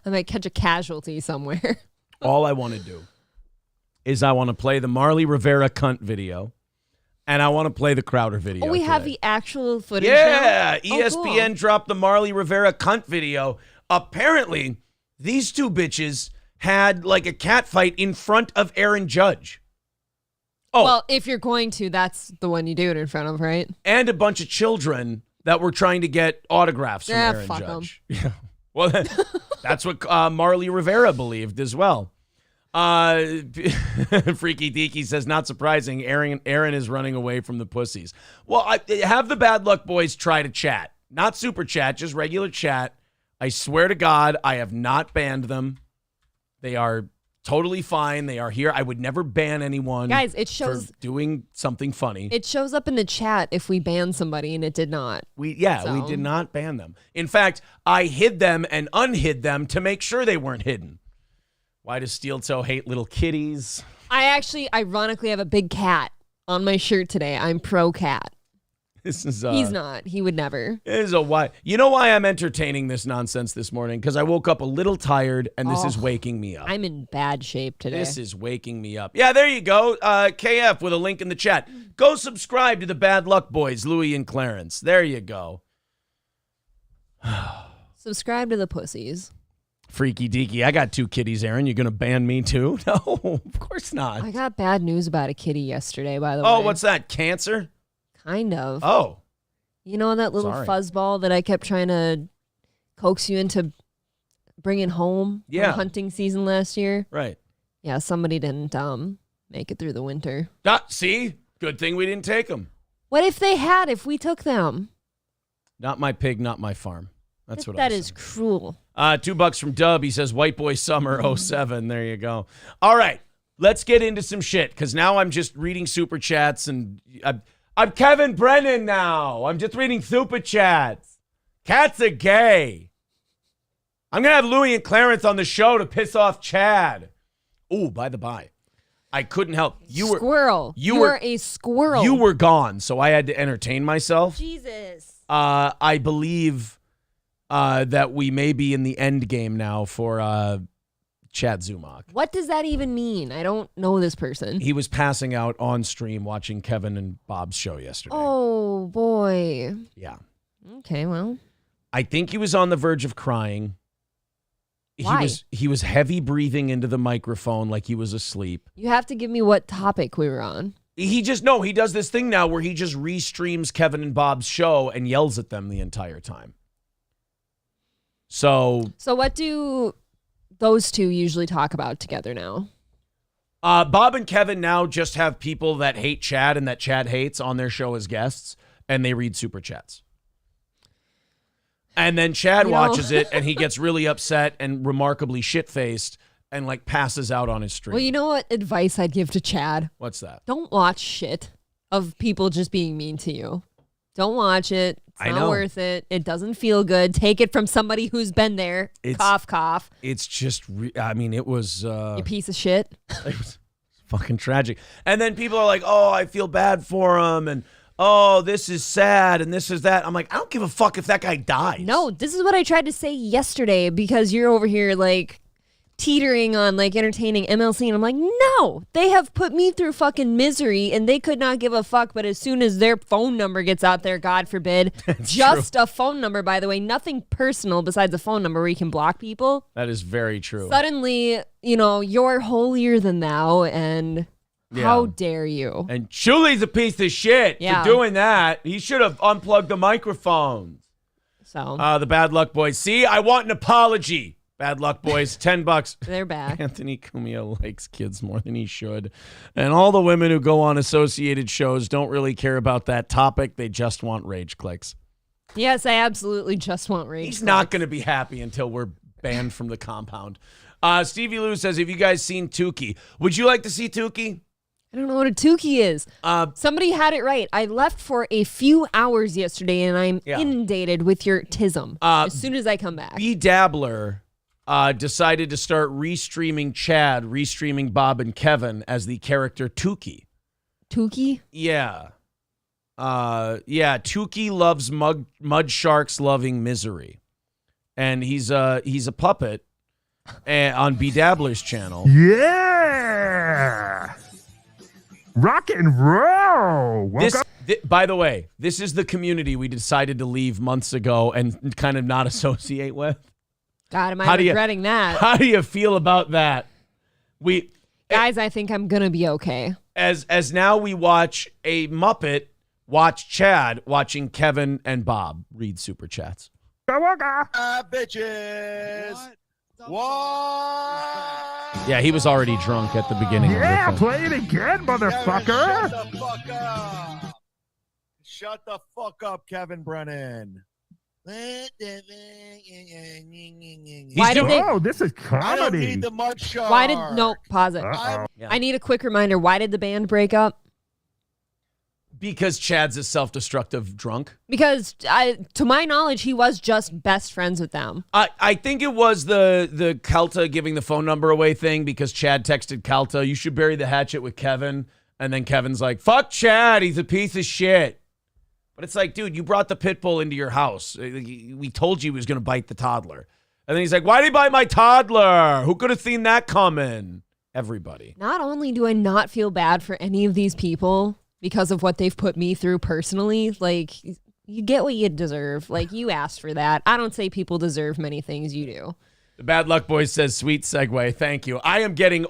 I might catch a casualty somewhere. All I want to do is I want to play the Marley Rivera cunt video, and I want to play the Crowder video. Oh, we have today. the actual footage Yeah, now? ESPN cool. dropped the Marley Rivera cunt video. Apparently, these two bitches had like a cat fight in front of Aaron Judge. Oh, well, if you're going to, that's the one you do it in front of, right? And a bunch of children that were trying to get autographs from Aaron fuck Judge. Yeah. Well, that's what Marley Rivera believed as well. Freaky Deaky says, not surprising, Aaron is running away from the pussies. Well, have the Bad Luck Boys try to chat. Not super chat, just regular chat. I swear to God, I have not banned them. They are totally fine. They are here. I would never ban anyone. Guys, it shows for doing something funny. It shows up in the chat if we ban somebody, and it did not. We did not ban them. In fact, I hid them and unhid them to make sure they weren't hidden. Why does Steel Toe hate little kitties? I actually, ironically, have a big cat on my shirt today. I'm pro cat. This is He's not. He would never. This is a why. You know why I'm entertaining this nonsense this morning? Because I woke up a little tired, and this is waking me up. I'm in bad shape today. This is waking me up. Yeah, there you go. KF with a link in the chat. Go subscribe to the Bad Luck Boys, Louie and Clarence. There you go. Subscribe to the pussies. Freaky deaky. I got 2 kitties, Aaron. You going to ban me too? No, of course not. I got bad news about a kitty yesterday, by the way. Oh, what's that? Cancer? Kind of. Oh. You know that little fuzzball that I kept trying to coax you into bringing home from hunting season last year? Right. Yeah, somebody didn't make it through the winter. See? Good thing we didn't take them. What if they had, if we took them? Not my pig, not my farm. That's what that I'm is saying. cruel. $2 from Dub. He says, White Boy Summer 07. There you go. All right. Let's get into some shit, because now I'm just reading super chats, and I'm Kevin Brennan now. I'm just reading super chats. Cats are gay. I'm going to have Louie and Clarence on the show to piss off Chad. Ooh, by the by, I couldn't help. Squirrel. You were a squirrel. You were gone, so I had to entertain myself. Jesus. I believe that we may be in the end game now for Chad Zumach. What does that even mean? I don't know this person. He was passing out on stream watching Kevin and Bob's show yesterday. Oh, boy. Yeah. Okay, well. I think he was on the verge of crying. Why? He was heavy breathing into the microphone like he was asleep. You have to give me what topic we were on. He does this thing now where he just restreams Kevin and Bob's show and yells at them the entire time. So what do those two usually talk about together now? Bob and Kevin now just have people that hate Chad and that Chad hates on their show as guests, and they read super chats. And then Chad watches it, and he gets really upset and remarkably shit-faced and, like, passes out on his stream. Well, you know what advice I'd give to Chad? What's that? Don't watch shit of people just being mean to you. Don't watch it. It's not worth it. It doesn't feel good. Take it from somebody who's been there. Cough, cough. It's just, it was... you piece of shit. It was fucking tragic. And then people are like, oh, I feel bad for him, and... oh, this is sad, and this is that. I'm like, I don't give a fuck if that guy dies. No, this is what I tried to say yesterday, because you're over here, like, teetering on, like, entertaining MLC, and I'm like, no, they have put me through fucking misery, and they could not give a fuck, but as soon as their phone number gets out there, God forbid, just a phone number, by the way, nothing personal besides a phone number where you can block people. That is very true. Suddenly, you're holier than thou, and... yeah. How dare you? And Chuli's a piece of shit for doing that. He should have unplugged the microphones. So the Bad Luck Boys. See, I want an apology. Bad Luck Boys, $10. They're back. Anthony Cumia likes kids more than he should. And all the women who go on associated shows don't really care about that topic. They just want rage clicks. Yes, I absolutely just want rage He's clicks. not going to be happy until we're banned from the compound. Stevie Lou says, have you guys seen Tukey? Would you like to see Tukey? I don't know what a Tukey is. Somebody had it right. I left for a few hours yesterday, and I'm inundated with your tism as soon as I come back. B Dabbler decided to start restreaming Chad, restreaming Bob and Kevin as the character Tukey. Tukey? Yeah. Tukey loves mud sharks loving misery. And he's a puppet on B Dabbler's channel. Yeah! Rock and roll. By the way, this is the community we decided to leave months ago and kind of not associate with. God, am I regretting that? How do you feel about that? Guys, I think I'm going to be okay. As now we watch a Muppet watch Chad watching Kevin and Bob read super chats. Bitches. What? Yeah, he was already drunk at the beginning. Yeah, of the play it again, motherfucker. Shut the fuck up, Kevin Brennan. He's Why did doing- they? Oh, this is I don't comedy. need the mud shark. Why did no pause it? Uh-oh. Yeah. I need a quick reminder. Why did the band break up? Because Chad's a self-destructive drunk. Because to my knowledge, he was just best friends with them. I think it was the Calta giving the phone number away thing because Chad texted Calta, you should bury the hatchet with Kevin. And then Kevin's like, fuck Chad, he's a piece of shit. But it's like, dude, you brought the pit bull into your house. We told you he was going to bite the toddler. And then he's like, why did he bite my toddler? Who could have seen that coming? Everybody. Not only do I not feel bad for any of these people because of what they've put me through personally, like, you get what you deserve. Like, you asked for that. I don't say people deserve many things. You do. The Bad Luck Boys says, sweet segue. Thank you. I am getting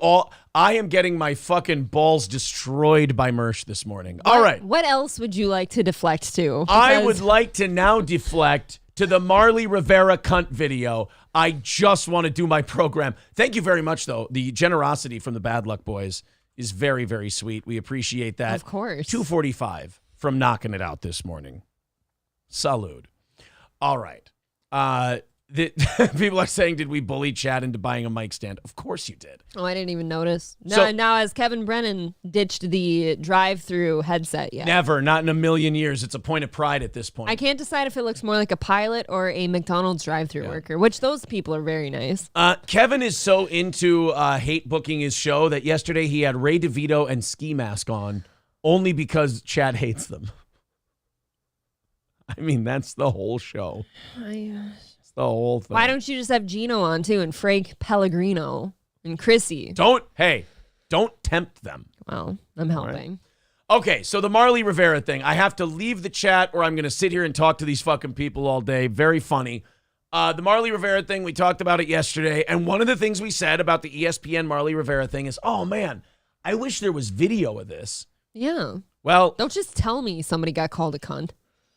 my fucking balls destroyed by Mersh this morning. All right. What else would you like to deflect to? I Because- would like to now deflect to the Marley Rivera cunt video. I just want to do my program. Thank you very much, though. The generosity from the Bad Luck Boys is very, very sweet. We appreciate that. Of course. 2:45 from knocking it out this morning. Salud. All right. People are saying, did we bully Chad into buying a mic stand? Of course you did. Oh, I didn't even notice. So- Now, has Kevin Brennan ditched the drive-through headset yet? Never, not in a million years. It's a point of pride at this point. I can't decide if it looks more like a pilot or a McDonald's drive-through worker, which those people are very nice. Kevin is so into hate booking his show that yesterday he had Ray DeVito and Ski Mask on only because Chad hates them. I mean, that's the whole show. It's the whole thing. Why don't you just have Gino on too, and Frank Pellegrino and Chrissy? Don't tempt them. Well, I'm helping. Okay, so the Marley Rivera thing. I have to leave the chat or I'm going to sit here and talk to these fucking people all day. Very funny. The Marley Rivera thing, we talked about it yesterday. And one of the things we said about the ESPN Marley Rivera thing is, oh, man, I wish there was video of this. Yeah. Well, Don't just tell me somebody got called a cunt.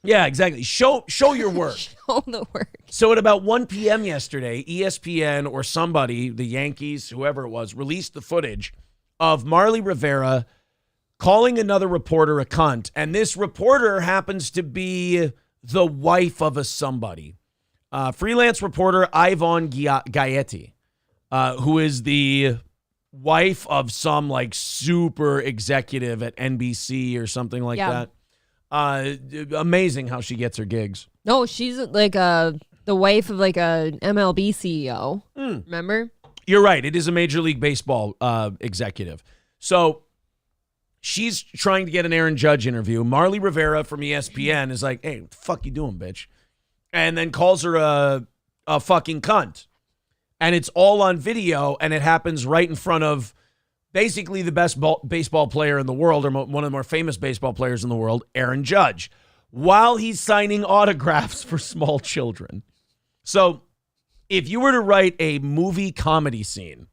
yeah, exactly. Show your work. Show the work. So at about 1 p.m. yesterday, ESPN or somebody, the Yankees, whoever it was, released the footage of Marley Rivera calling another reporter a cunt. And this reporter happens to be the wife of a somebody. Freelance reporter Yvonne Gaetti, who is the wife of some like super executive at NBC or something like that. Amazing how she gets her gigs. No, she's like the wife of like a MLB CEO. Remember? You're right. It is a Major League Baseball executive. So she's trying to get an Aaron Judge interview. Marley Rivera from ESPN is like, hey, what the fuck you doing, bitch? And then calls her a fucking cunt. And it's all on video, and it happens right in front of basically the best baseball player in the world, or one of the more famous baseball players in the world, Aaron Judge, while he's signing autographs for small children. So if you were to write a movie comedy scene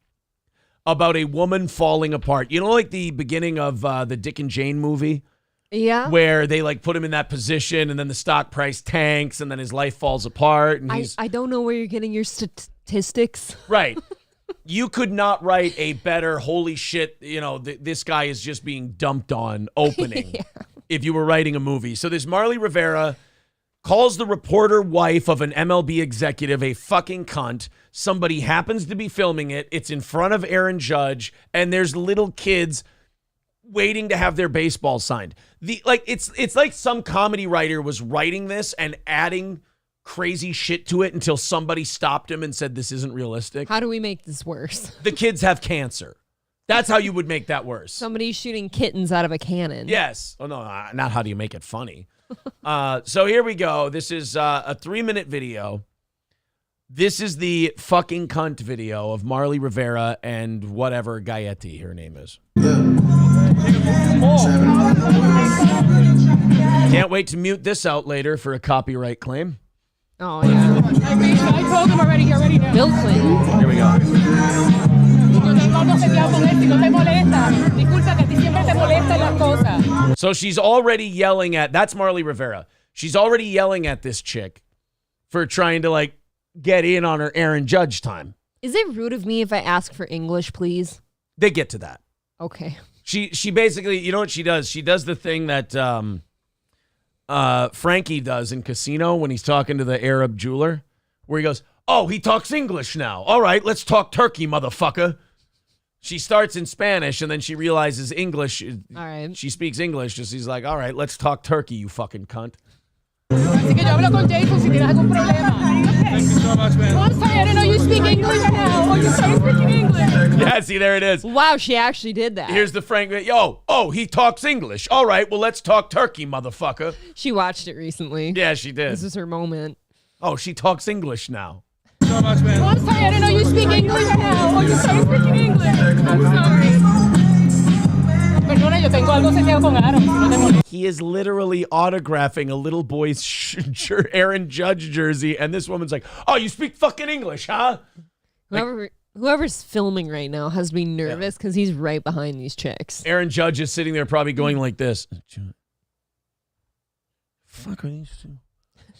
about a woman falling apart, you know, like the beginning of the Dick and Jane movie, Yeah. where they like put him in that position and then the stock price tanks and then his life falls apart. And he's I don't know where you're getting your statistics. right. You could not write a better, holy shit, you know, this guy is just being dumped on opening if you were writing a movie. So this Marley Rivera calls the reporter wife of an MLB executive a fucking cunt. Somebody happens to be filming it. It's in front of Aaron Judge, and there's little kids waiting to have their baseball signed. It's like some comedy writer was writing this and adding crazy shit to it until somebody stopped him and said, this isn't realistic. How do we make this worse? The kids have cancer. That's how you would make that worse. Somebody's shooting kittens out of a cannon. Yes. Oh, no, not how do you make it funny. So here we go. This is a 3-minute video. This is the fucking cunt video of Marley Rivera and whatever Gaetti, her name is. Can't wait to mute this out later for a copyright claim. Oh, yeah. I told him already, he already knows. Bill Clinton. Here we go. So she's already yelling at, that's Marley Rivera. She's already yelling at this chick for trying to like get in on her Aaron Judge time. Is it rude of me if I ask for English, please? They get to that. Okay. She basically, you know what she does? She does the thing that Frankie does in Casino when he's talking to the Arab jeweler, where he goes, "Oh, he talks English now. All right, let's talk turkey, motherfucker." She starts in Spanish, and then she realizes English. All right. She speaks English, so she's like, "All right, let's talk turkey, you fucking cunt." Así que yo hablo con Jason si tienes algún problema. Thank you so much, man. I'm sorry, I didn't know you speak English now. Oh, you started speaking English. Yeah, see, there it is. Wow, she actually did that. Here's the Frank. He talks English. All right, well, let's talk turkey, motherfucker. She watched it recently. Yeah, she did. This is her moment. Oh, she talks English now. So much, man. I'm sorry, I didn't know you speak English now. Oh, you started speaking English. I'm sorry. Perdona, yo tengo algo seteado con Aaron. No te molestes. He is literally autographing a little boy's Aaron Judge jersey, and this woman's like, "Oh, you speak fucking English, huh?" Whoever's filming right now has to be nervous because he's right behind these chicks. Aaron Judge is sitting there probably going like this. Fuck are these two?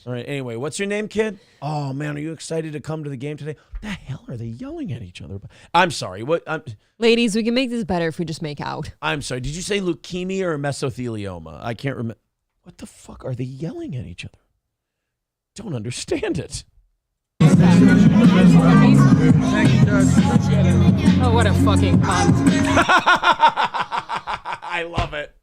All right, anyway, what's your name, kid? Oh, man, are you excited to come to the game today? What the hell are they yelling at each other about? I'm sorry. What? Ladies, we can make this better if we just make out. I'm sorry. Did you say leukemia or mesothelioma? I can't remember. What the fuck are they yelling at each other? Don't understand it. Oh, what a fucking cunt. I love it.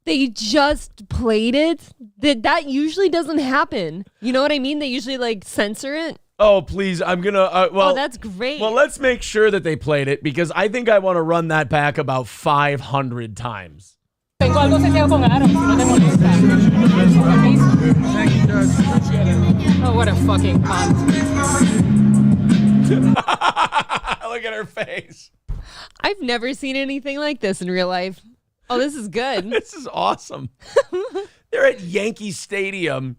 They just played it. That usually doesn't happen. You know what I mean? They usually like censor it. Oh, please. I'm going to, oh, that's great. Well, let's make sure that they played it because I think I want to run that back about 500 times. Tengo algo seteado con Aaron. No te molestes. Oh, what a fucking cunt. Look at her face. I've never seen anything like this in real life. Oh, this is good. This is awesome. They're at Yankee Stadium.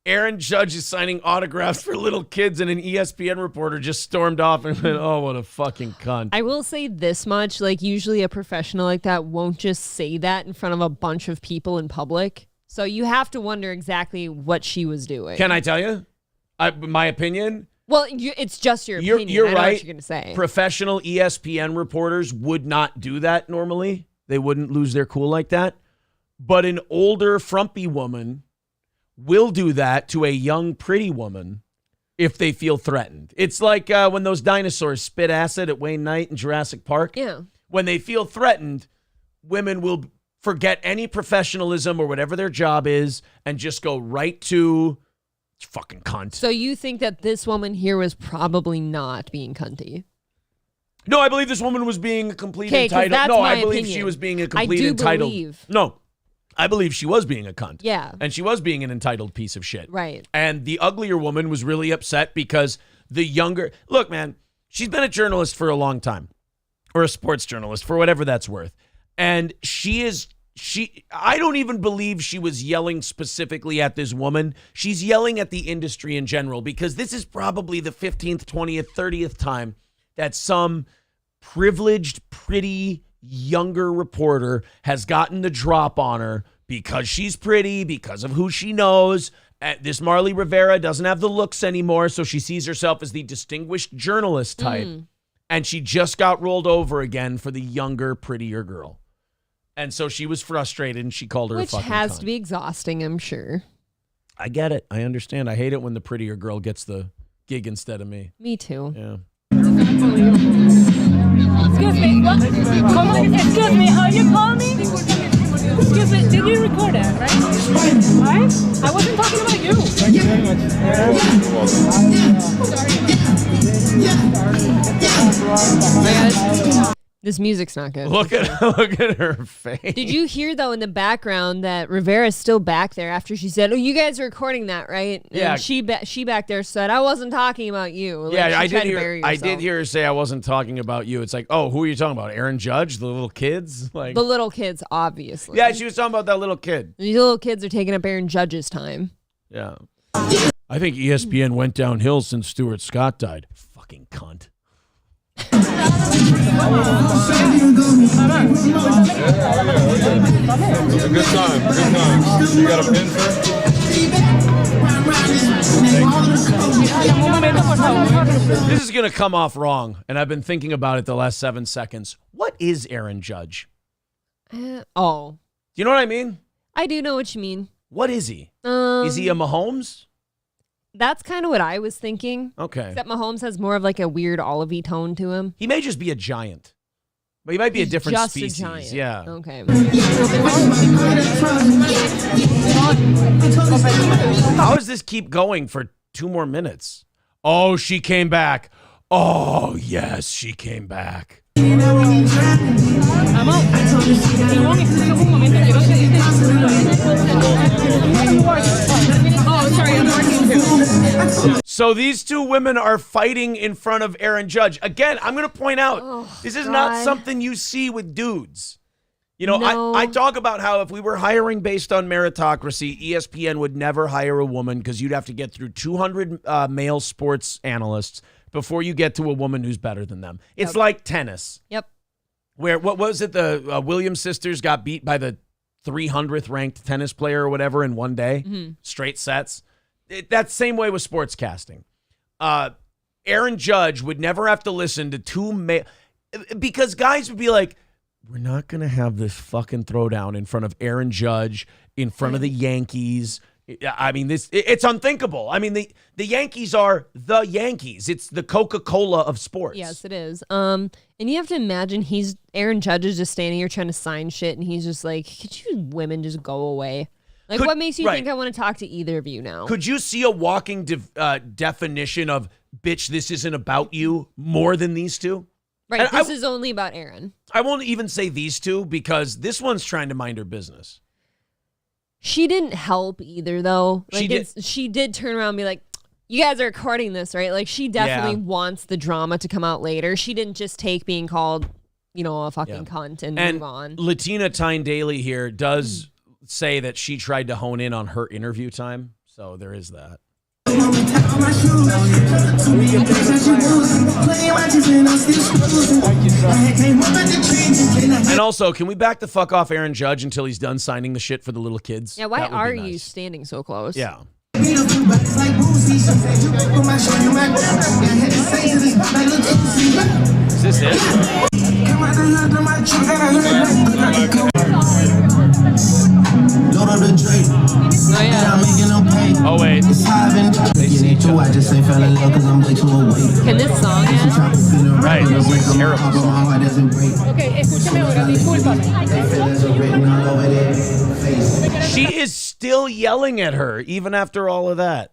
Aaron Judge is signing autographs for little kids, and an ESPN reporter just stormed off and went, "Oh, what a fucking cunt." I will say this much, like usually a professional like that won't just say that in front of a bunch of people in public. So you have to wonder exactly what she was doing. Can I tell you? My opinion? Well, it's just your opinion. You're I know right. what you're going to say. Professional ESPN reporters would not do that normally. They wouldn't lose their cool like that. But an older, frumpy woman will do that to a young, pretty woman if they feel threatened. It's like when those dinosaurs spit acid at Wayne Knight in Jurassic Park. Yeah. When they feel threatened, women will forget any professionalism or whatever their job is and just go right to fucking cunt. So you think that this woman here was probably not being cunty? No, I believe this woman was being a complete 'Kay, 'cause entitled. that's No, my I believe opinion. she was being a I complete do entitled. believe. No, I believe she was being a cunt. Yeah. And she was being an entitled piece of shit. Right. And the uglier woman was really upset because the younger... Look, man, she's been a journalist for a long time. Or a sports journalist, for whatever that's worth. And I don't even believe she was yelling specifically at this woman. She's yelling at the industry in general because this is probably the 15th, 20th, 30th time that some privileged, pretty, younger reporter has gotten the drop on her because she's pretty, because of who she knows. This Marley Rivera doesn't have the looks anymore, so she sees herself as the distinguished journalist type. And she just got rolled over again for the younger, prettier girl. And so she was frustrated, and she called her a fucking cunt. Which has to be exhausting, I'm sure. I get it. I understand. I hate it when the prettier girl gets the gig instead of me. Me too. Yeah. Excuse me, what? Excuse me, how you call me? Excuse me, did you record that, right? Right? I wasn't talking about you. Thank you very much. This music's not good. Look at her face. Did you hear, though, in the background that Rivera's still back there after she said, "Oh, you guys are recording that, right?" And Yeah. she back there said, "I wasn't talking about you." Like, Yeah, she I tried did to hear. bury I herself. did hear her say I wasn't talking about you. It's like, oh, who are you talking about? Aaron Judge, the little kids, like. The little kids, obviously. Yeah, she was talking about that little kid. These little kids are taking up Aaron Judge's time. Yeah. I think ESPN went downhill since Stuart Scott died. Fucking cunt. Good time. You got a pin, sir? This is going to come off wrong, and I've been thinking about it the last 7 seconds. What is Aaron Judge? Oh, Do you know what I mean? I do know what you mean. What is he? Is he a Mahomes? That's kind of what I was thinking. Okay. Except Mahomes has more of like a weird olivey tone to him. He may just be a giant. But he might be a different just species. A giant. Yeah. Okay. How does this keep going for 2 more minutes? Oh, she came back. Oh, yes, she came back. Oh, sorry, I'm working too. So these 2 women are fighting in front of Aaron Judge. Again, I'm going to point out, this is not God. something you see with dudes. You know, No. I talk about how if we were hiring based on meritocracy, ESPN would never hire a woman because you'd have to get through 200 male sports analysts before you get to a woman who's better than them. It's like tennis. Yep. Where, what was it? The Williams sisters got beat by the 300th ranked tennis player or whatever in one day, straight sets. That's the same way with sportscasting. Aaron Judge would never have to listen to 2 because guys would be like, we're not going to have this fucking throwdown in front of Aaron Judge, in front of the Yankees. I mean, it's unthinkable. I mean, the Yankees are the Yankees. It's the Coca-Cola of sports. Yes, it is. And you have to imagine Aaron Judge is just standing here trying to sign shit, and he's just like, could you women just go away? Like, what makes you think I want to talk to either of you now? Could you see a walking definition of, bitch, this isn't about you more than these 2? Right, And this is only about Aaron. I won't even say these 2 because this one's trying to mind her business. She didn't help either, though. Like, she did turn around and be like, you guys are recording this, right? Like, she definitely wants the drama to come out later. She didn't just take being called, a fucking cunt and move on. Latina Tyne Daly here does say that she tried to hone in on her interview time. So there is that. And also, can we back the fuck off Aaron Judge until he's done signing the shit for the little kids? Yeah, why That would be are nice. you standing so close? Yeah. Is this it? Oh, wait. They see each other. Can this song end? Right, this is a terrible song. Okay, escúchame ahora, discúlpame. She is still yelling at her, even after all of that.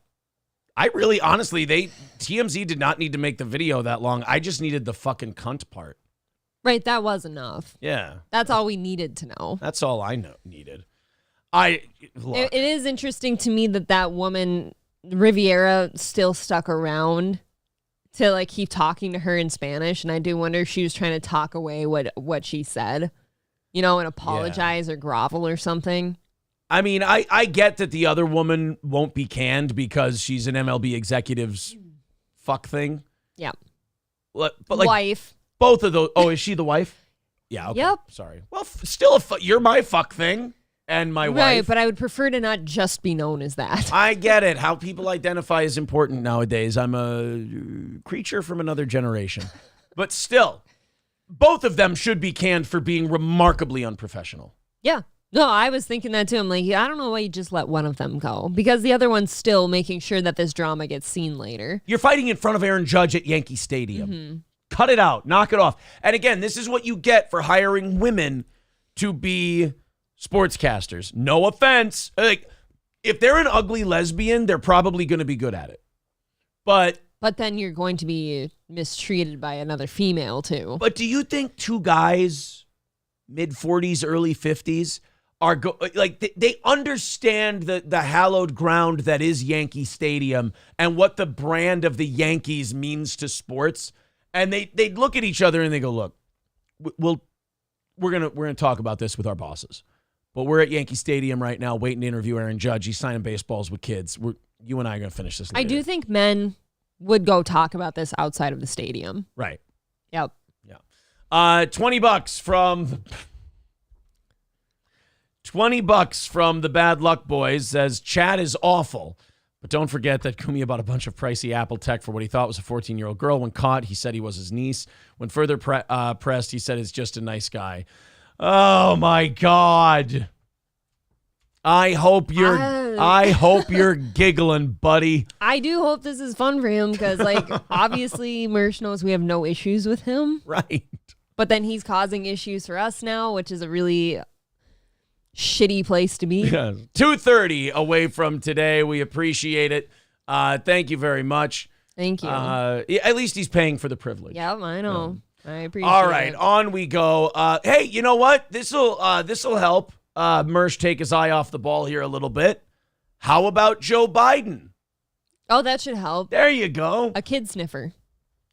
I really, honestly, TMZ did not need to make the video that long. I just needed the fucking cunt part. Right, that was enough. Yeah. That's all we needed to know. That's all I needed. Look. It is interesting to me that woman, Riviera, still stuck around to like keep talking to her in Spanish. And I do wonder if she was trying to talk away what she said, and apologize or grovel or something. I mean, I get that the other woman won't be canned because she's an MLB executive's fuck thing. Yeah. But like wife. Both of those. Oh, is she the wife? Yeah. Okay. Yep. Sorry. Well, still you're my fuck thing and my wife. Right, but I would prefer to not just be known as that. I get it. How people identify is important nowadays. I'm a creature from another generation. But still, both of them should be canned for being remarkably unprofessional. Yeah. No, I was thinking that too. I'm like, I don't know why you just let one of them go because the other one's still making sure that this drama gets seen later. You're fighting in front of Aaron Judge at Yankee Stadium. Mm-hmm. Cut it out. Knock it off. And again, this is what you get for hiring women to be sportscasters. No offense. Like, if they're an ugly lesbian, they're probably going to be good at it. But then you're going to be mistreated by another female too. But do you think 2 guys, mid-40s, early 50s, are they understand the hallowed ground that is Yankee Stadium and what the brand of the Yankees means to sports? And they look at each other and they go, look, we're gonna talk about this with our bosses, but we're at Yankee Stadium right now waiting to interview Aaron Judge. He's signing baseballs with kids. You and I are gonna finish this later. I do think men would go talk about this outside of the stadium. Right. Yep. Yeah. $20 from the Bad Luck Boys says Chad is awful. But don't forget that Kumi bought a bunch of pricey Apple tech for what he thought was a 14-year-old girl. When caught, he said he was his niece. When further pressed, he said he's just a nice guy. Oh, my God. I hope you're giggling, buddy. I do hope this is fun for him because, like, obviously, Mersh knows we have no issues with him. Right. But then he's causing issues for us now, which is a really shitty place to be. Yeah. 2:30 away from today. We appreciate it. Thank you very much. Thank you. At least he's paying for the privilege. Yeah, I know. I appreciate All right, it. on we go. Hey, you know what? This'll help Mersh take his eye off the ball here a little bit. How about Joe Biden? Oh, that should help. There you go. A kid sniffer.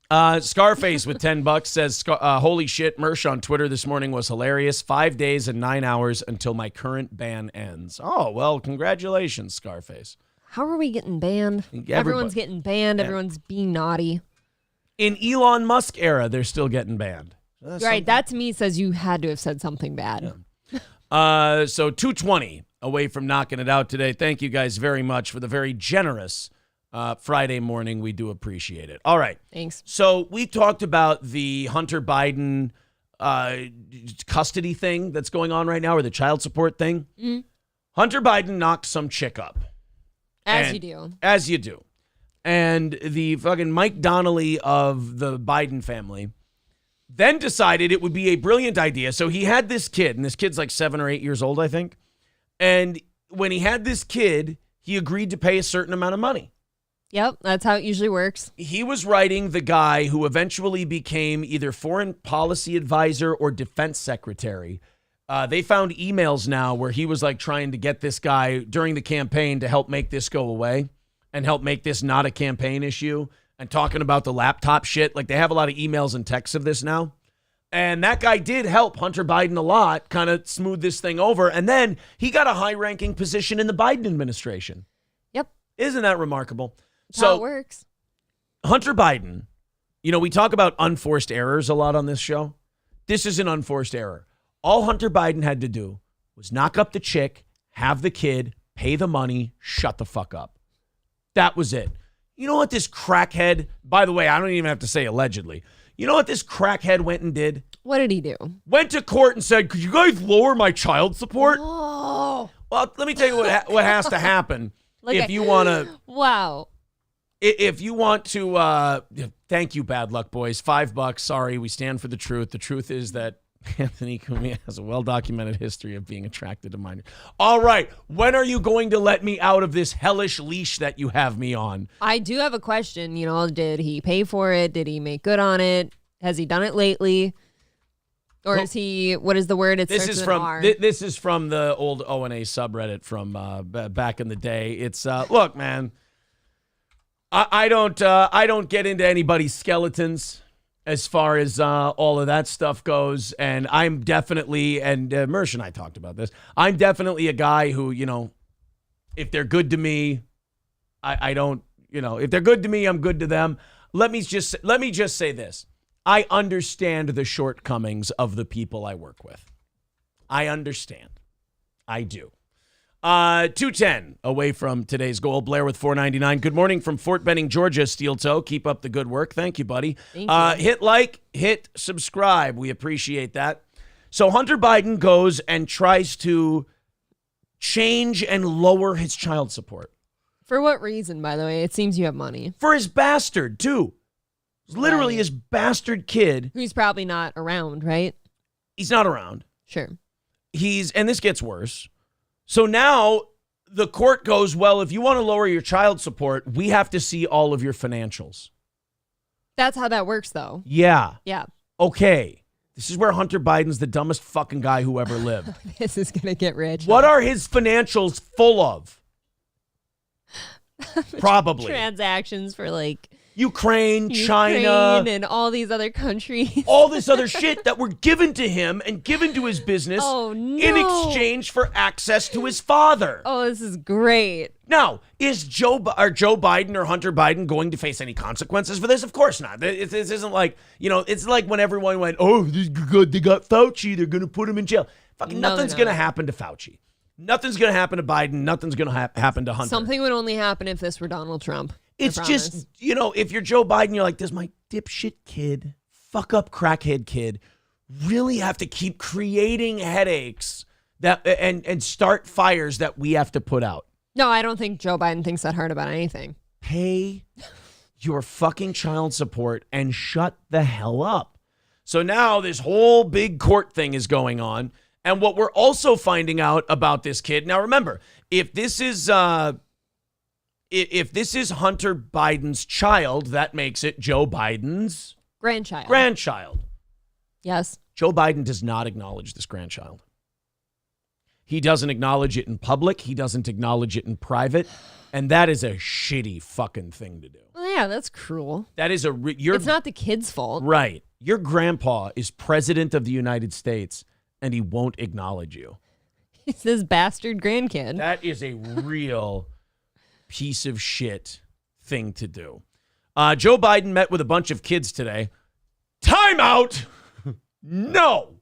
Scarface with $10 says, holy shit, Mersh on Twitter this morning was hilarious. 5 days and 9 hours until my current ban ends. Oh, well, congratulations, Scarface. How are we getting banned? Everyone's getting banned. Everyone's being naughty. In Elon Musk era, they're still getting banned. Right. That to me says you had to have said something bad. Yeah. So 2:20 away from knocking it out today. Thank you guys very much for the very generous Friday morning. We do appreciate it. All right. Thanks. So we talked about the Hunter Biden custody thing that's going on right now, or the child support thing. Mm-hmm. Hunter Biden knocked some chick up. As you do. As you do. And the fucking Mike Donnelly of the Biden family then decided it would be a brilliant idea. So he had this kid, and this kid's like 7 or 8 years old, I think. And when he had this kid, he agreed to pay a certain amount of money. Yep, that's how it usually works. He was writing the guy who eventually became either foreign policy advisor or defense secretary. They found emails now where he was like trying to get this guy during the campaign to help make this go away and help make this not a campaign issue, and talking about the laptop shit. Like, they have a lot of emails and texts of this now. And that guy did help Hunter Biden a lot, kind of smooth this thing over. And then he got a high-ranking position in the Biden administration. Yep. Isn't that remarkable? That's how it works. Hunter Biden, you know, we talk about unforced errors a lot on this show. This is an unforced error. All Hunter Biden had to do was knock up the chick, have the kid, pay the money, shut the fuck up. That was it. You know what this crackhead, by the way, I don't even have to say allegedly. You know what this crackhead went and did? What did he do? Went to court and said, could you guys lower my child support? Oh. Well, let me tell you what has to happen if you want to. Wow. If you want to, thank you, Bad Luck Boys. $5. Sorry, we stand for the truth. The truth is that Anthony Cumia has a well-documented history of being attracted to minors. All right. When are you going to let me out of this hellish leash that you have me on? I do have a question. You know, did he pay for it? Did he make good on it? Has he done it lately? Or is he, what is the word? This is from the old O&A subreddit from back in the day. It's, look, man, I don't get into anybody's skeletons as far as all of that stuff goes. And I'm definitely, and Mersh and I talked about this, I'm definitely a guy who, you know, if they're good to me, I don't, you know, if they're good to me, I'm good to them. Let me just say this. I understand the shortcomings of the people I work with. I understand. I do. 210 away from today's goal. Blair with 499. Good morning from Fort Benning, Georgia. Steel Toe. Keep up the good work. Thank you, buddy. Thank you. Hit like, hit subscribe. We appreciate that. So Hunter Biden goes and tries to change and lower his child support. For what reason, by the way? It seems you have money. For his bastard, too. Literally his bastard kid. Who's probably not around, right? He's not around. Sure. And this gets worse. So now the court goes, well, if you want to lower your child support, we have to see all of your financials. That's how that works, though. Yeah. Yeah. Okay. This is where Hunter Biden's the dumbest fucking guy who ever lived. This is going to get rich. What are his financials full of? Probably. Transactions for like Ukraine, China, and all these other countries. all this other shit that were given to him and given to his business in exchange for access to his father. Oh, this is great. Now, is Joe Biden or Hunter Biden going to face any consequences for this? Of course not. This isn't like, you know, it's like when everyone went, oh, they got Fauci, they're going to put him in jail. Fucking nothing's going to happen to Fauci. Nothing's going to happen to Biden. Nothing's going to happen to Hunter. Something would only happen if this were Donald Trump. It's just, you know, if you're Joe Biden, you're like, does my dipshit kid, fuck up crackhead kid, really have to keep creating headaches and start fires that we have to put out. No, I don't think Joe Biden thinks that hard about anything. Pay your fucking child support and shut the hell up. So now this whole big court thing is going on. And what we're also finding out about this kid. Now, remember, if this is Hunter Biden's child, that makes it Joe Biden's grandchild. Yes. Joe Biden does not acknowledge this grandchild. He doesn't acknowledge it in public. He doesn't acknowledge it in private. And that is a shitty fucking thing to do. Well, yeah, that's cruel. That is it's not the kid's fault. Right. Your grandpa is president of the United States, and he won't acknowledge you. It's this bastard grandkid. That is a real piece of shit thing to do. Joe Biden met with a bunch of kids today. Time out! No!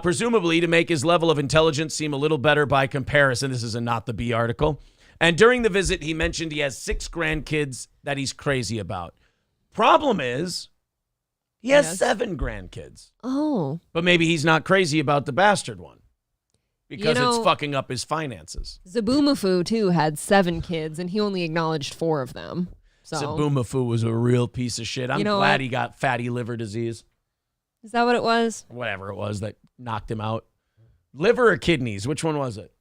Presumably to make his level of intelligence seem a little better by comparison. This is a Not the Bee article. And during the visit, he mentioned he has 6 grandkids that he's crazy about. Problem is, he has 7 grandkids. Oh. But maybe he's not crazy about the bastard one because it's fucking up his finances. Zaboomafoo, too, had 7 kids, and he only acknowledged 4 of them. So. Zaboomafoo was a real piece of shit. I'm glad he got fatty liver disease. Is that what it was? Whatever it was that knocked him out. Liver or kidneys? Which one was it?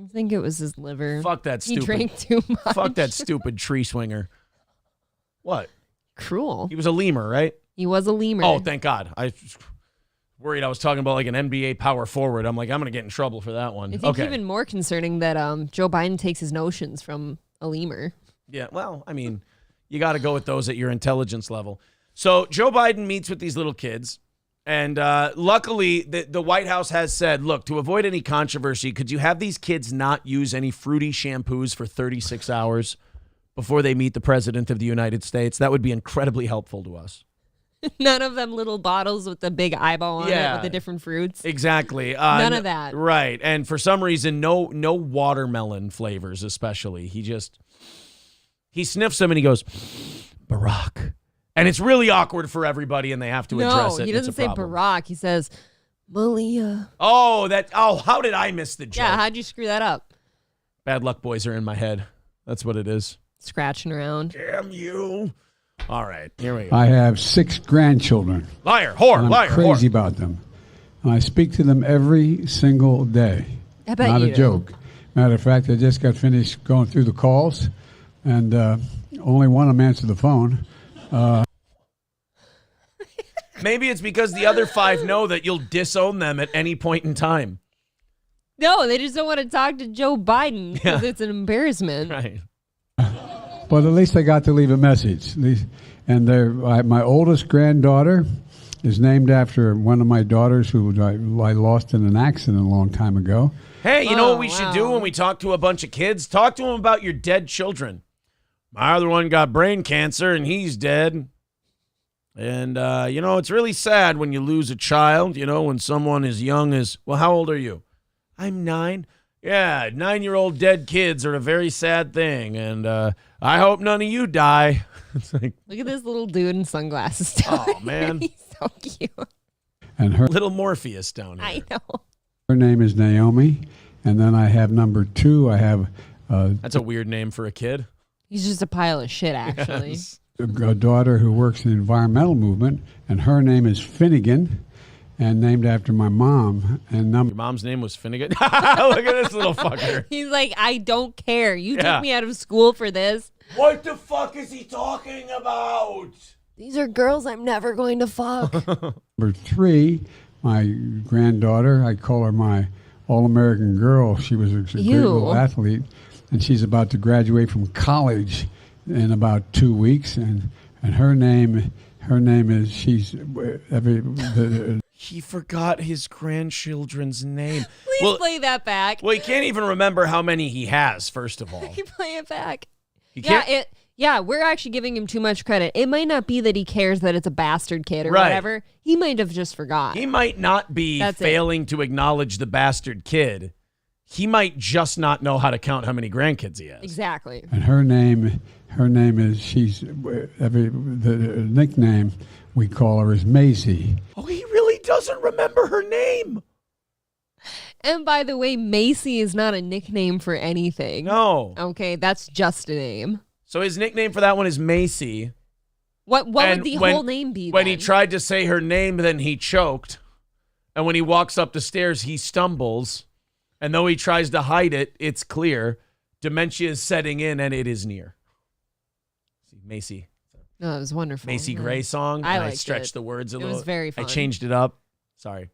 I think it was his liver. Fuck that stupid. He drank too much. Fuck that stupid tree swinger. What? Cruel. He was a lemur, right? He was a lemur. Oh, thank God. I was worried I was talking about like an NBA power forward. I'm like, I'm going to get in trouble for that one. I think even more concerning that Joe Biden takes his notions from a lemur. Yeah, well, I mean, you got to go with those at your intelligence level. So Joe Biden meets with these little kids. And luckily, the White House has said, look, to avoid any controversy, could you have these kids not use any fruity shampoos for 36 hours before they meet the president of the United States? That would be incredibly helpful to us. None of them little bottles with the big eyeball on it with the different fruits. Exactly. None of that. Right. And for some reason, no watermelon flavors, especially. He sniffs them and he goes, Barack. And it's really awkward for everybody, and they have to address it. No, he doesn't say Barack. He says Malia. Oh, how did I miss the joke? Yeah, how'd you screw that up? Bad luck boys are in my head. That's what it is. Scratching around. Damn you. All right, here we go. I have 6 grandchildren. Liar, whore, I'm liar, crazy whore. about them. I speak to them every single day. I bet Not you a do. joke. Matter of fact, I just got finished going through the calls, and only one of them answered the phone. Maybe it's because the other 5 know that you'll disown them at any point in time. No, they just don't want to talk to Joe Biden because it's an embarrassment. Right. But at least I got to leave a message. And my oldest granddaughter is named after one of my daughters who I lost in an accident a long time ago. Hey, you know what we should do when we talk to a bunch of kids? Talk to them about your dead children. My other one got brain cancer, and he's dead. And, it's really sad when you lose a child, when someone as young as, well, how old are you? I'm 9. Yeah, 9-year-old dead kids are a very sad thing. And I hope none of you die. It's like, look at this little dude in sunglasses down oh, man. He's so cute. And her little Morpheus down here. I know. Her name is Naomi. And then I have number 2. I have That's a weird name for a kid. He's just a pile of shit, actually. Yes. a daughter who works in the environmental movement, and her name is Finnegan, and named after my mom. And Your mom's name was Finnegan? Look at this little fucker. He's like, I don't care. You took me out of school for this. What the fuck is he talking about? These are girls I'm never going to fuck. Number 3, my granddaughter, I call her my all-American girl. She was a great little athlete, and she's about to graduate from college in about 2 weeks, and her name is He forgot his grandchildren's name. Please play that back. Well, he can't even remember how many he has, first of all. Can you play it back? He can't. We're actually giving him too much credit. It might not be that he cares that it's a bastard kid or whatever. He might have just forgot. He might not be failing to acknowledge the bastard kid. He might just not know how to count how many grandkids he has. Exactly. And her name is the nickname we call her is Maisie. Oh, he really doesn't remember her name. And by the way, Macy is not a nickname for anything. No. Okay, that's just a name. So his nickname for that one is Macy. What would the whole name be When then? he tried to say her name, then he choked. And when he walks up the stairs, he stumbles. And though he tries to hide it, it's clear. Dementia is setting in, and it is near. See, Macy. No, it was wonderful. Macy Gray song. I and liked I stretched it. the words a It little. was very fun. I changed it up. Sorry.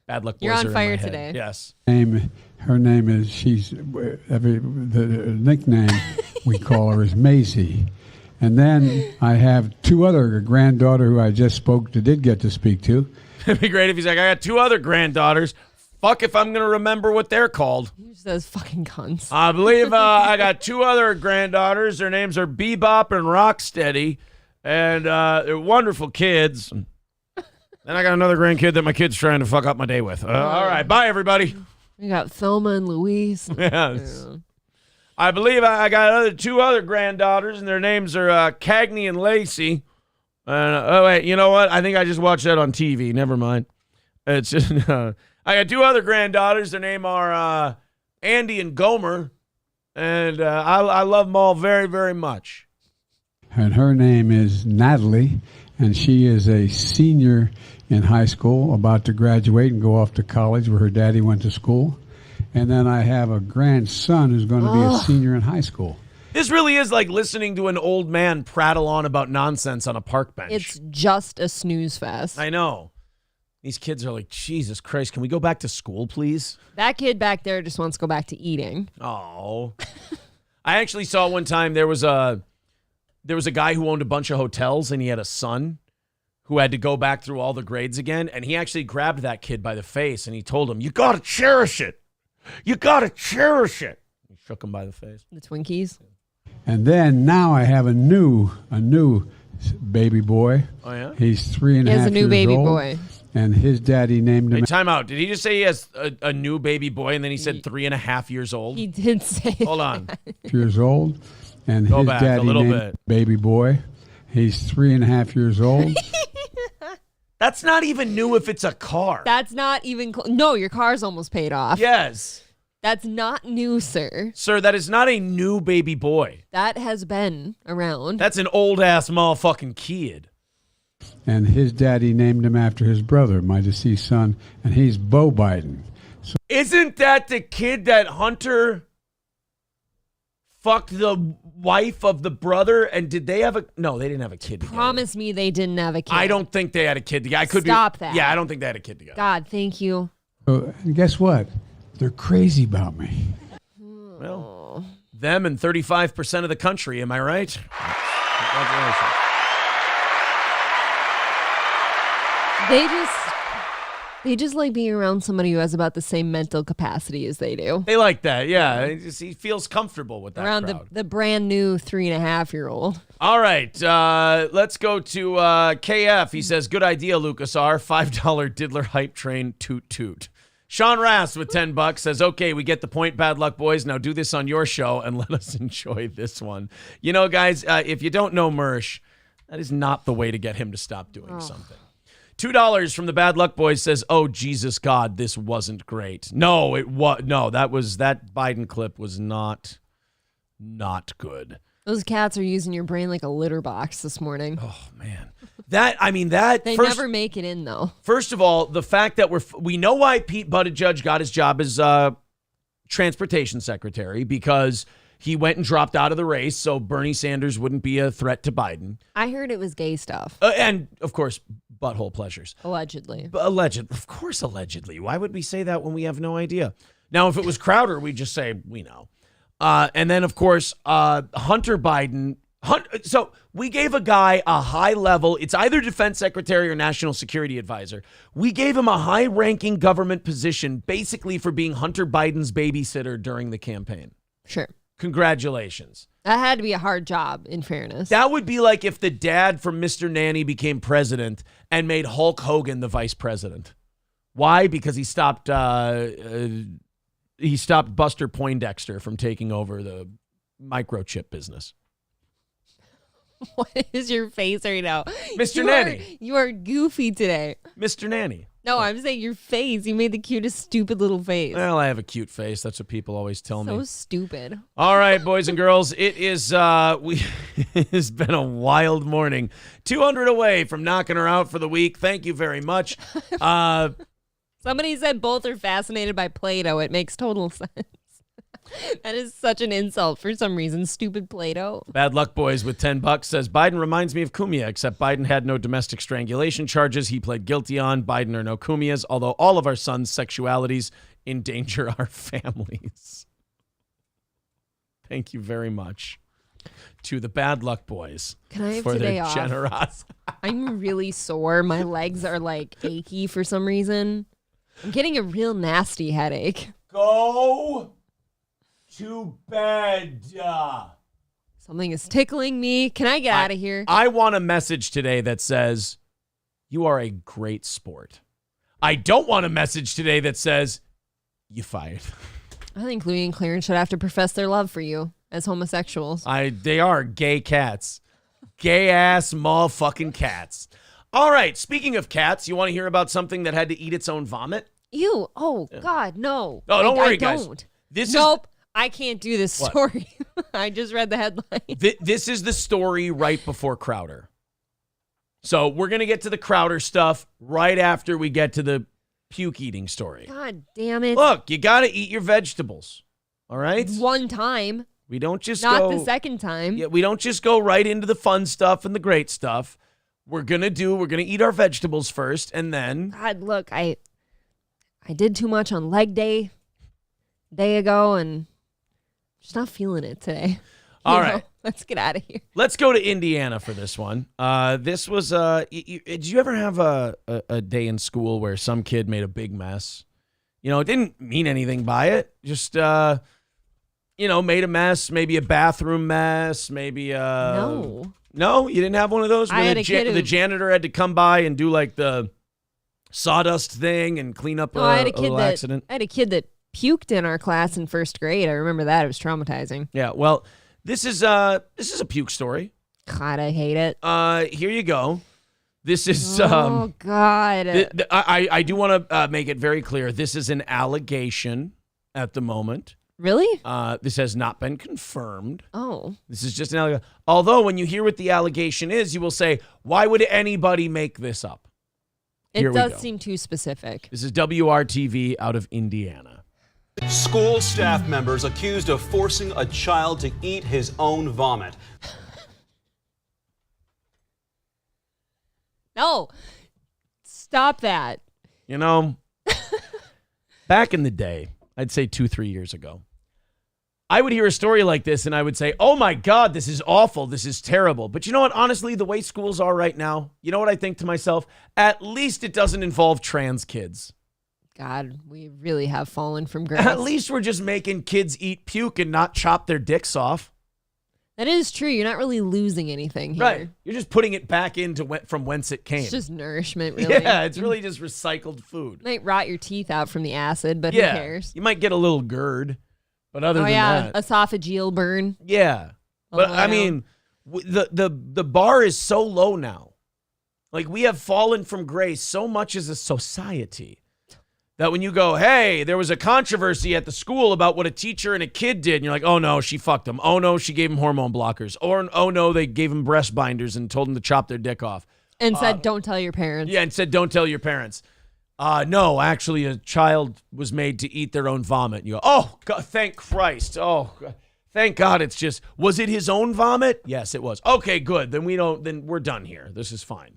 Bad luck boys You're on are in fire my head. today. Yes. Her name is, the nickname we call her is Maisie. And then I have two other, a granddaughter who I just did get to speak to. It'd be great if he's like, I got two other granddaughters. Fuck if I'm going to remember what they're called. He just says fucking cunts. I believe I got two other granddaughters. Their names are Bebop and Rocksteady. And they're wonderful kids. Then I got another grandkid that my kid's trying to fuck up my day with. All right. Bye, everybody. We got Thelma and Louise. Yes. Yeah. I believe I got two other granddaughters, and their names are Cagney and Lacey. Oh, wait. You know what? I think I just watched that on TV. Never mind. It's just... I got two other granddaughters. Their name are Andy and Gomer, and I love them all very, very much. And her name is Natalie, and she is a senior in high school, about to graduate and go off to college where her daddy went to school. And then I have a grandson who's going to be a senior in high school. This really is like listening to an old man prattle on about nonsense on a park bench. It's just a snooze fest. I know. These kids are like, Jesus Christ, can we go back to school, please? That kid back there just wants to go back to eating. Oh. I actually saw one time there was a guy who owned a bunch of hotels, and he had a son who had to go back through all the grades again, and he actually grabbed that kid by the face, and he told him, you got to cherish it. You got to cherish it. He shook him by the face. The Twinkies. And then now I have a new baby boy. Oh, yeah? He's 3.5 years old. He has a new baby boy. And his daddy named him. Hey, time out. Did he just say he has a new baby boy, and then he said 3.5 years old? He did say Hold on. years old. And Go his back a daddy little named bit. baby boy. He's 3.5 years old. That's not even new if it's a car. That's not even no, your car's almost paid off. Yes. That's not new, sir. Sir, that is not a new baby boy. That has been around. That's an old-ass motherfucking kid. And his daddy named him after his brother, my deceased son, and he's Bo Biden. So Isn't that the kid that Hunter fucked the wife of the brother? And did they have no, they didn't have a kid together. Promise me they didn't have a kid. I don't think they had a kid together. I could Stop that. Yeah, I don't think they had a kid together. God, thank you. and guess what? They're crazy about me. Well, them and 35% of the country, am I right? Congratulations. They just like being around somebody who has about the same mental capacity as they do. They like that, yeah. He feels comfortable with that Around crowd. the brand new 3.5-year-old. All right, let's go to KF. He says, good idea, Lucas R. $5 diddler hype train, toot toot. Sean Rass with $10 says, okay, we get the point, bad luck, boys. Now do this on your show and let us enjoy this one. You know, guys, if you don't know Mersh, that is not the way to get him to stop doing something. $2 from the Bad Luck Boys says, oh, Jesus God, this wasn't great. No, it was. No, that Biden clip was not good. Those cats are using your brain like a litter box this morning. Oh, man. They never make it in, though. First of all, the fact that we know why Pete Buttigieg got his job as transportation secretary, because he went and dropped out of the race so Bernie Sanders wouldn't be a threat to Biden. I heard it was gay stuff. And, of course, butthole pleasures. Allegedly. Of course, allegedly. Why would we say that when we have no idea? Now, if it was Crowder, we'd just say, we know. And then, of course, Hunter Biden. So we gave a guy a high level, it's either defense secretary or national security advisor. We gave him a high ranking government position basically for being Hunter Biden's babysitter during the campaign. Sure. Congratulations. That had to be a hard job, in fairness. That would be like if the dad from Mr. Nanny became president and made Hulk Hogan the vice president. Why? Because he stopped Buster Poindexter from taking over the microchip business. What is your face right now? Mr. Nanny. You are goofy today. Mr. Nanny. No, I'm saying your face. You made the cutest, stupid little face. Well, I have a cute face. That's what people always tell me. So stupid. All right, boys and girls, it is it has been a wild morning. 200 away from knocking her out for the week. Thank you very much. Somebody said both are fascinated by Play-Doh. It makes total sense. That is such an insult for some reason. Stupid Play-Doh. Bad Luck Boys with $10 says Biden reminds me of Cumia, except Biden had no domestic strangulation charges he pled guilty on. Biden are no Cumias, although all of our sons' sexualities endanger our families. Thank you very much to the Bad Luck Boys Can I have for today their off? generosity. I'm really sore. My legs are like achy for some reason. I'm getting a real nasty headache. Go to bed. Something is tickling me. Can I get out of here? I want a message today that says, you are a great sport. I don't want a message today that says, you fired. I think Louie and Clarence should have to profess their love for you as homosexuals. They are gay cats. Gay ass motherfucking cats. All right, speaking of cats, you want to hear about something that had to eat its own vomit? Ew. Oh, God, no. No, don't worry, I guys. don't. This Nope. I can't do this What? story. I just read the headline. This is the story right before Crowder. So we're going to get to the Crowder stuff right after we get to the puke eating story. God damn it. Look, you got to eat your vegetables. All right? One time, We don't just not go... the second time. Yeah, we don't just go right into the fun stuff and the great stuff. We're going to eat our vegetables first, and then... God, look, I did too much on leg day a day ago, and just not feeling it today. All You right. know? Let's get out of here. Let's go to Indiana for this one. This was... did you ever have a day in school where some kid made a big mess? You know, it didn't mean anything by it. Just, made a mess, maybe a bathroom mess, maybe... No. No? You didn't have one of those? I Where had a kid who- the janitor had to come by and do, like, the sawdust thing and clean up No, I had a a kid little that accident? I had a kid that puked in our class in first grade. I remember that. It was traumatizing. Yeah, well, this is a puke story. God, I hate it. Here you go. This is Oh God. I do want to make it very clear. This is an allegation at the moment. Really? This has not been confirmed. Oh. This is just an allegation. Although when you hear what the allegation is, you will say, "Why would anybody make this up?" Here It we does go. seem too specific. This is WRTV out of Indiana. School staff members accused of forcing a child to eat his own vomit. No. Stop that. You know, back in the day, I'd say 2-3 years ago, I would hear a story like this and I would say, oh my God, this is awful. This is terrible. But you know what? Honestly, the way schools are right now, you know what I think to myself? At least it doesn't involve trans kids. God, we really have fallen from grace. At least we're just making kids eat puke and not chop their dicks off. That is true. You're not really losing anything here. Right. You're just putting it back into from whence it came. It's just nourishment, really. Yeah, it's really just recycled food. Might rot your teeth out from the acid, but Yeah. who cares? You might get a little GERD, but other Oh than yeah, that. esophageal burn. Yeah. But Oh, I wow. mean, the bar is so low now. Like we have fallen from grace so much as a society that when you go, hey, there was a controversy at the school about what a teacher and a kid did, and you're like, oh no, she fucked him. Oh no, she gave him hormone blockers. Or oh no, they gave him breast binders and told him to chop their dick off. And said, don't tell your parents. Yeah, and said, don't tell your parents. No, actually, a child was made to eat their own vomit. And you go, oh, God, thank Christ. Oh, God. Thank God it's just, was it his own vomit? Yes, it was. Okay, good. Then we're done here. This is fine.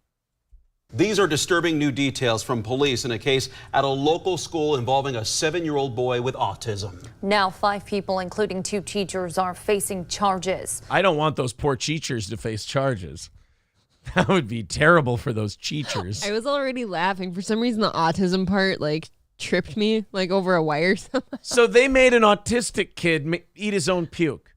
These are disturbing new details from police in a case at a local school involving a 7-year-old boy with autism. Now 5 people, including 2 teachers, are facing charges. I don't want those poor teachers to face charges. That would be terrible for those teachers. I was already laughing. For some reason, the autism part, tripped me, over a wire somehow. So they made an autistic kid eat his own puke.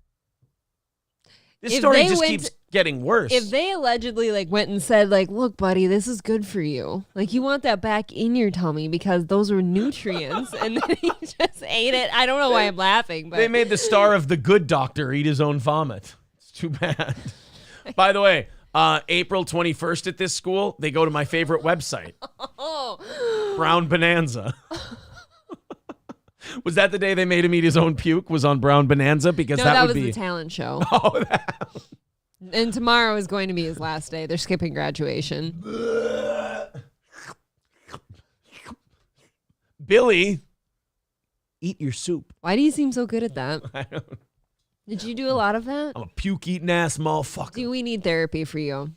This If story they just went- keeps getting worse. If they allegedly, went and said, look, buddy, this is good for you. You want that back in your tummy because those were nutrients. And then he just ate it. I don't know why I'm laughing, but They made the star of The Good Doctor eat his own vomit. It's too bad. By the way, April 21st at this school, they go to my favorite website, Brown Bonanza. Was that the day they made him eat his own puke? Was on Brown Bonanza? Because no, that that would was be the talent show. Oh, and tomorrow is going to be his last day. They're skipping graduation. Billy, eat your soup. Why do you seem so good at that? I don't. Did you do a lot of that? I'm a puke eating ass motherfucker. Do we need therapy for you?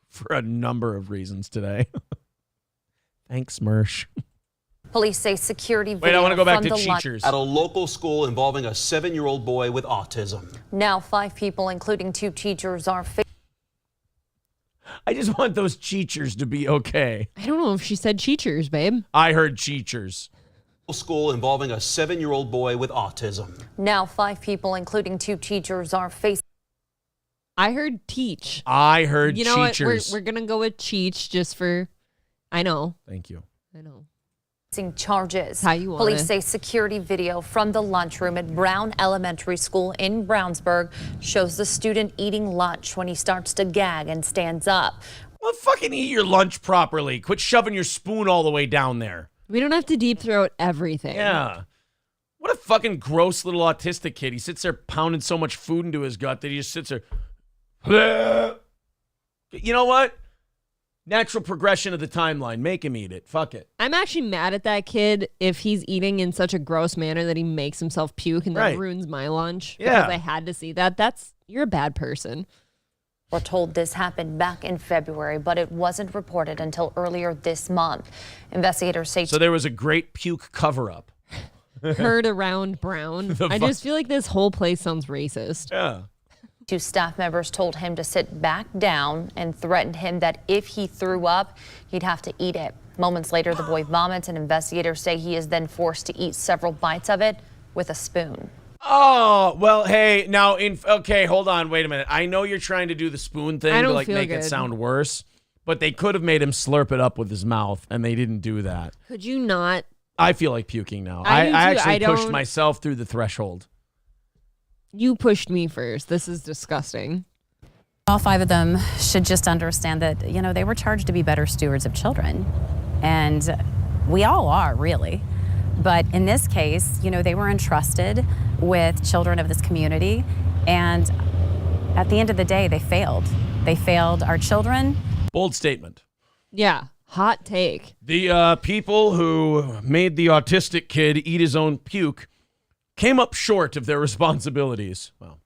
For a number of reasons today. Thanks, Mersh. Police say security video Wait, I want to go back from to the teachers. At a local school involving a 7-year-old boy with autism. Now 5 people, including 2 teachers, are I just want those teachers to be okay. I don't know if she said teachers, babe. I heard teachers. School involving a 7-year-old boy with autism. Now 5 people, including 2 teachers, are facing. I heard teach. I heard You know teachers. what? We're going to go with teach just for, I know. Thank you. I know. Charges. How you want Police it. say security video from the lunchroom at Brown Elementary School in Brownsburg shows the student eating lunch when he starts to gag and stands up. Well, fucking eat your lunch properly. Quit shoving your spoon all the way down there. We don't have to deep throat everything. Yeah. What a fucking gross little autistic kid. He sits there pounding so much food into his gut that he just sits there. You know what? Natural progression of the timeline. Make him eat it. Fuck it. I'm actually mad at that kid if he's eating in such a gross manner that he makes himself puke and that ruins my lunch. Yeah. Because I had to see that. You're a bad person. We're told this happened back in February, but it wasn't reported until earlier this month. Investigators say So there was a great puke cover-up. Heard around Brown. I just feel like this whole place sounds racist. Yeah. 2 staff members told him to sit back down and threatened him that if he threw up, he'd have to eat it. Moments later, the boy vomits, and investigators say he is then forced to eat several bites of it with a spoon. Oh, well, hey, now, okay, hold on, wait a minute. I know you're trying to do the spoon thing to, like, make it sound worse, but they could have made him slurp it up with his mouth, and they didn't do that. Could you not? I feel like puking now. I do too. actually pushed myself through the threshold. You pushed me first. This is disgusting. All 5 of them should just understand that, they were charged to be better stewards of children. And we all are, really. But in this case, they were entrusted with children of this community. And at the end of the day, they failed. They failed our children. Bold statement. Yeah. Hot take. The people who made the autistic kid eat his own puke came up short of their responsibilities. Well,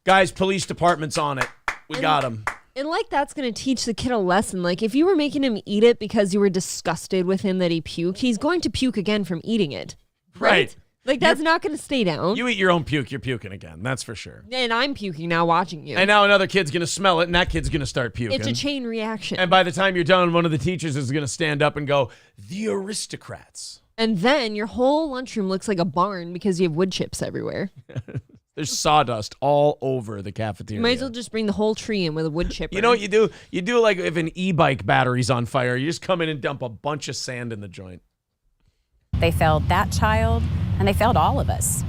guys, police department's on it. We got him. And like that's going to teach the kid a lesson. Like if you were making him eat it because you were disgusted with him that he puked, he's going to puke again from eating it. Right. Like that's not going to stay down. You eat your own puke, you're puking again. That's for sure. And I'm puking now watching you. And now another kid's going to smell it, and that kid's going to start puking. It's a chain reaction. And by the time you're done, one of the teachers is going to stand up and go, "The aristocrats." And then your whole lunchroom looks like a barn because you have wood chips everywhere. There's sawdust all over the cafeteria. You might as well just bring the whole tree in with a wood chipper. You know what you do? You do like if an e-bike battery's on fire, you just come in and dump a bunch of sand in the joint. They failed that child, and they failed all of us.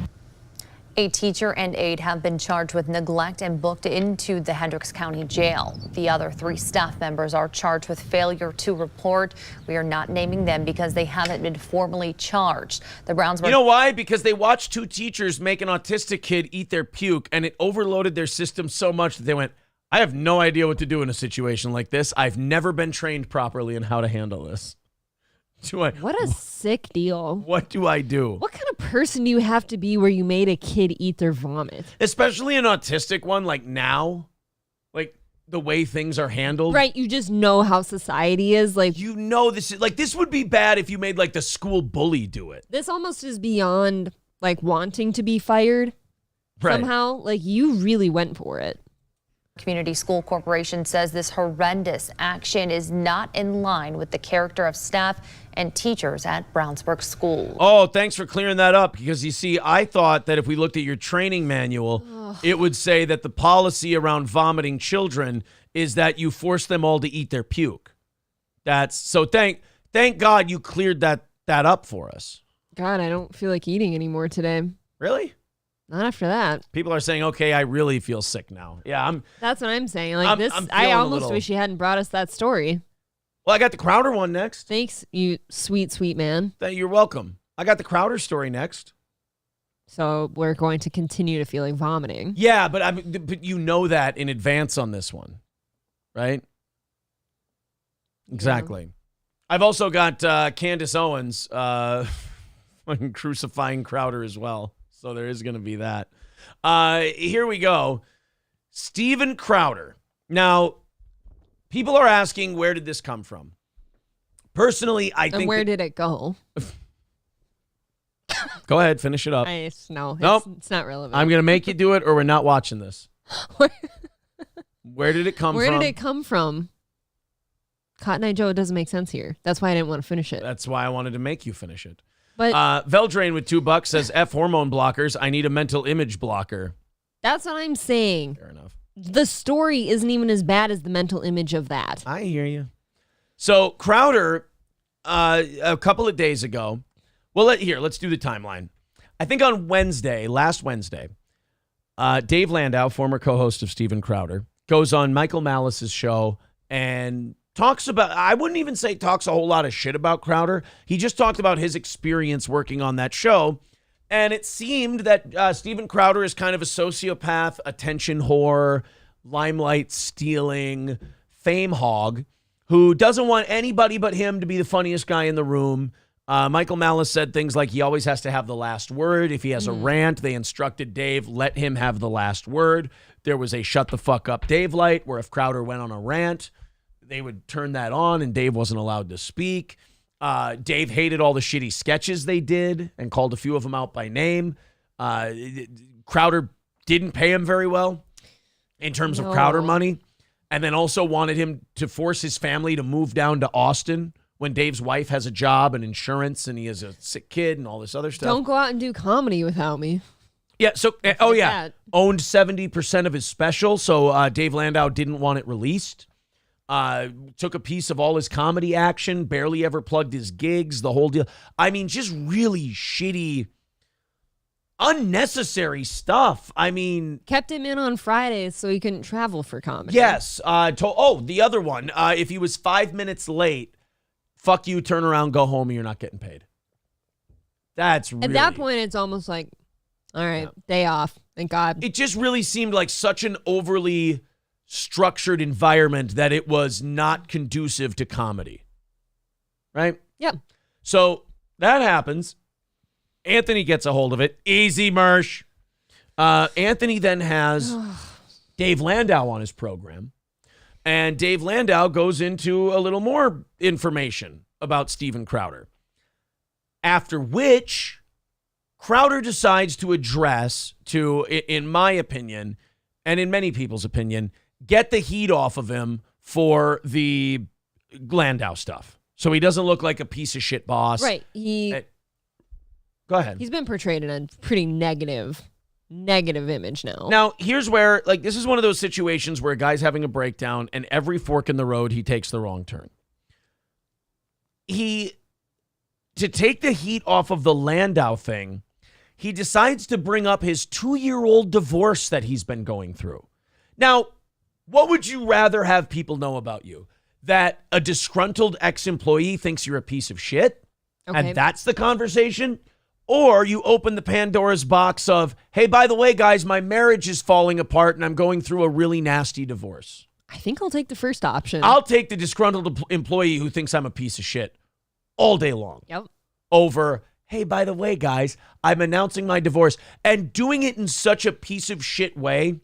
A teacher and aide have been charged with neglect and booked into the Hendricks County Jail. The other 3 staff members are charged with failure to report. We are not naming them because they haven't been formally charged. The Brownsburg. You know why? Because they watched 2 teachers make an autistic kid eat their puke, and it overloaded their system so much that they went, I have no idea what to do in a situation like this. I've never been trained properly in how to handle this. What a sick deal. What do I do? What kind of person do you have to be where you made a kid eat their vomit? Especially an autistic one, like now, like the way things are handled. Right, you just know how society is. Like you know this is like this would be bad if you made like the school bully do it. This almost is beyond like wanting to be fired somehow. Like you really went for it. Community School Corporation says this horrendous action is not in line with the character of staff and teachers at Brownsburg School. Oh, thanks for clearing that up, because you see, I thought that if we looked at your training manual, it would say that the policy around vomiting children is that you force them all to eat their puke. That's so thank God you cleared that up for us. God, I don't feel like eating anymore today. Really? Not after that. People are saying, okay, I really feel sick now. Yeah, That's what I'm saying. Like I'm I feeling a almost little- wish you hadn't brought us that story. Well, I got the Crowder one next. Thanks, you sweet, sweet man. You're welcome. I got the Crowder story next. So we're going to continue to feel like vomiting. Yeah, but you know that in advance on this one, right? Exactly. I've also got Candace Owens crucifying Crowder as well. So there is going to be that. Here we go. Steven Crowder. Now, people are asking, where did this come from? Personally, I think... And where did it go? Go ahead, finish it up. Nope. It's not relevant. I'm going to make you do it or we're not watching this. Where did it come from? Where did it come from? Cotton Eye Joe, doesn't make sense here. That's why I didn't want to finish it. That's why I wanted to make you finish it. But Veldrain with $2 says, F hormone blockers. I need a mental image blocker. that's what I'm saying. Fair enough. The story isn't even as bad as the mental image of that. I hear you. So Crowder, a couple of days ago, let's do the timeline. I think on last Wednesday, Dave Landau, former co-host of Steven Crowder, goes on Michael Malice's show and talks about, I wouldn't even say talks a whole lot of shit about Crowder. He just talked about his experience working on that show. And it seemed that Steven Crowder is kind of a sociopath, attention whore, limelight stealing, fame hog, who doesn't want anybody but him to be the funniest guy in the room. Michael Malice said things like he always has to have the last word. If he has a rant, they instructed Dave, let him have the last word. There was a shut the fuck up Dave light where if Crowder went on a rant, they would turn that on and Dave wasn't allowed to speak. Dave hated all the shitty sketches they did and called a few of them out by name. Crowder didn't pay him very well in terms of Crowder money, and then also wanted him to force his family to move down to Austin when Dave's wife has a job and insurance and he has a sick kid and all this other stuff. Don't go out and do comedy without me. Yeah, so, owned 70% of his special, so Dave Landau didn't want it released. Took a piece of all his comedy action, barely ever plugged his gigs, the whole deal. I mean, just really shitty, unnecessary stuff. I mean... Kept him in on Fridays so he couldn't travel for comedy. Yes. The other one, if he was 5 minutes late, fuck you, turn around, go home, and you're not getting paid. That's really... At that point, it's almost like, all right, day off, thank God. It just really seemed like such an overly structured environment that it was not conducive to comedy. Right? Yep. So that happens. Anthony gets a hold of it. Easy, Mersh. Anthony then has Dave Landau on his program. And Dave Landau goes into a little more information about Steven Crowder. After which, Crowder decides to address, in my opinion, and in many people's opinion, get the heat off of him for the Landau stuff. So he doesn't look like a piece of shit boss. Right. Go ahead. He's been portrayed in a pretty negative image now. Now, here's where, this is one of those situations where a guy's having a breakdown and every fork in the road, he takes the wrong turn. To take the heat off of the Landau thing, he decides to bring up his 2-year-old divorce that he's been going through. Now, what would you rather have people know about you? That a disgruntled ex-employee thinks you're a piece of shit? Okay. And that's the conversation? Or you open the Pandora's box of, hey, by the way, guys, my marriage is falling apart and I'm going through a really nasty divorce. I think I'll take the first option. I'll take the disgruntled employee who thinks I'm a piece of shit all day long. Yep. Over, hey, by the way, guys, I'm announcing my divorce, and doing it in such a piece of shit way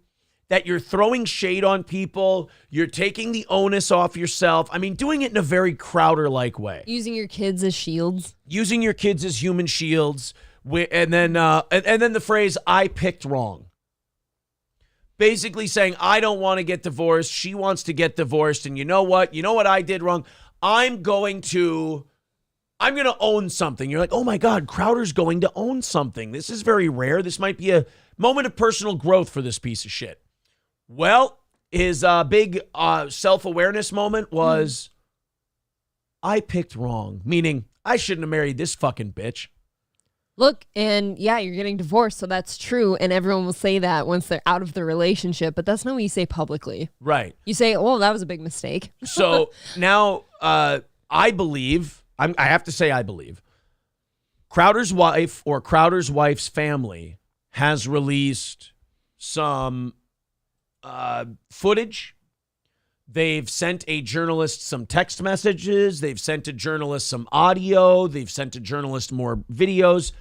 that you're throwing shade on people, you're taking the onus off yourself. I mean, doing it in a very Crowder-like way. Using your kids as shields. Using your kids as human shields, and then the phrase, I picked wrong. Basically saying, I don't want to get divorced, she wants to get divorced, and you know what? You know what I did wrong? I'm going to own something. You're like, oh my God, Crowder's going to own something. This is very rare. This might be a moment of personal growth for this piece of shit. Well, his big self-awareness moment was, I picked wrong. Meaning, I shouldn't have married this fucking bitch. Look, and yeah, you're getting divorced, so that's true. And everyone will say that once they're out of the relationship, but that's not what you say publicly. Right. You say, oh, that was a big mistake. So now I believe, I have to say I believe, Crowder's wife or Crowder's wife's family has released some footage. They've sent a journalist some text messages. They've sent a journalist some audio. They've sent a journalist more videos.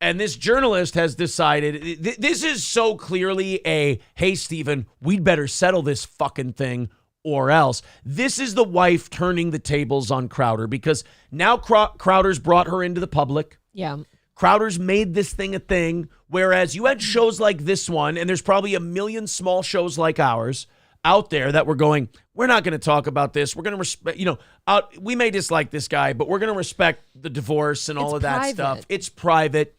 And this journalist has decided, this is so clearly a, hey, Steven, we'd better settle this fucking thing or else. This is the wife turning the tables on Crowder because now Crowder's brought her into the public. Yeah. Crowder's made this thing a thing, whereas you had shows like this one, and there's probably a million small shows like ours out there that were going, we're not going to talk about this. We're going to respect, we may dislike this guy, but we're going to respect the divorce and all of that stuff. It's private.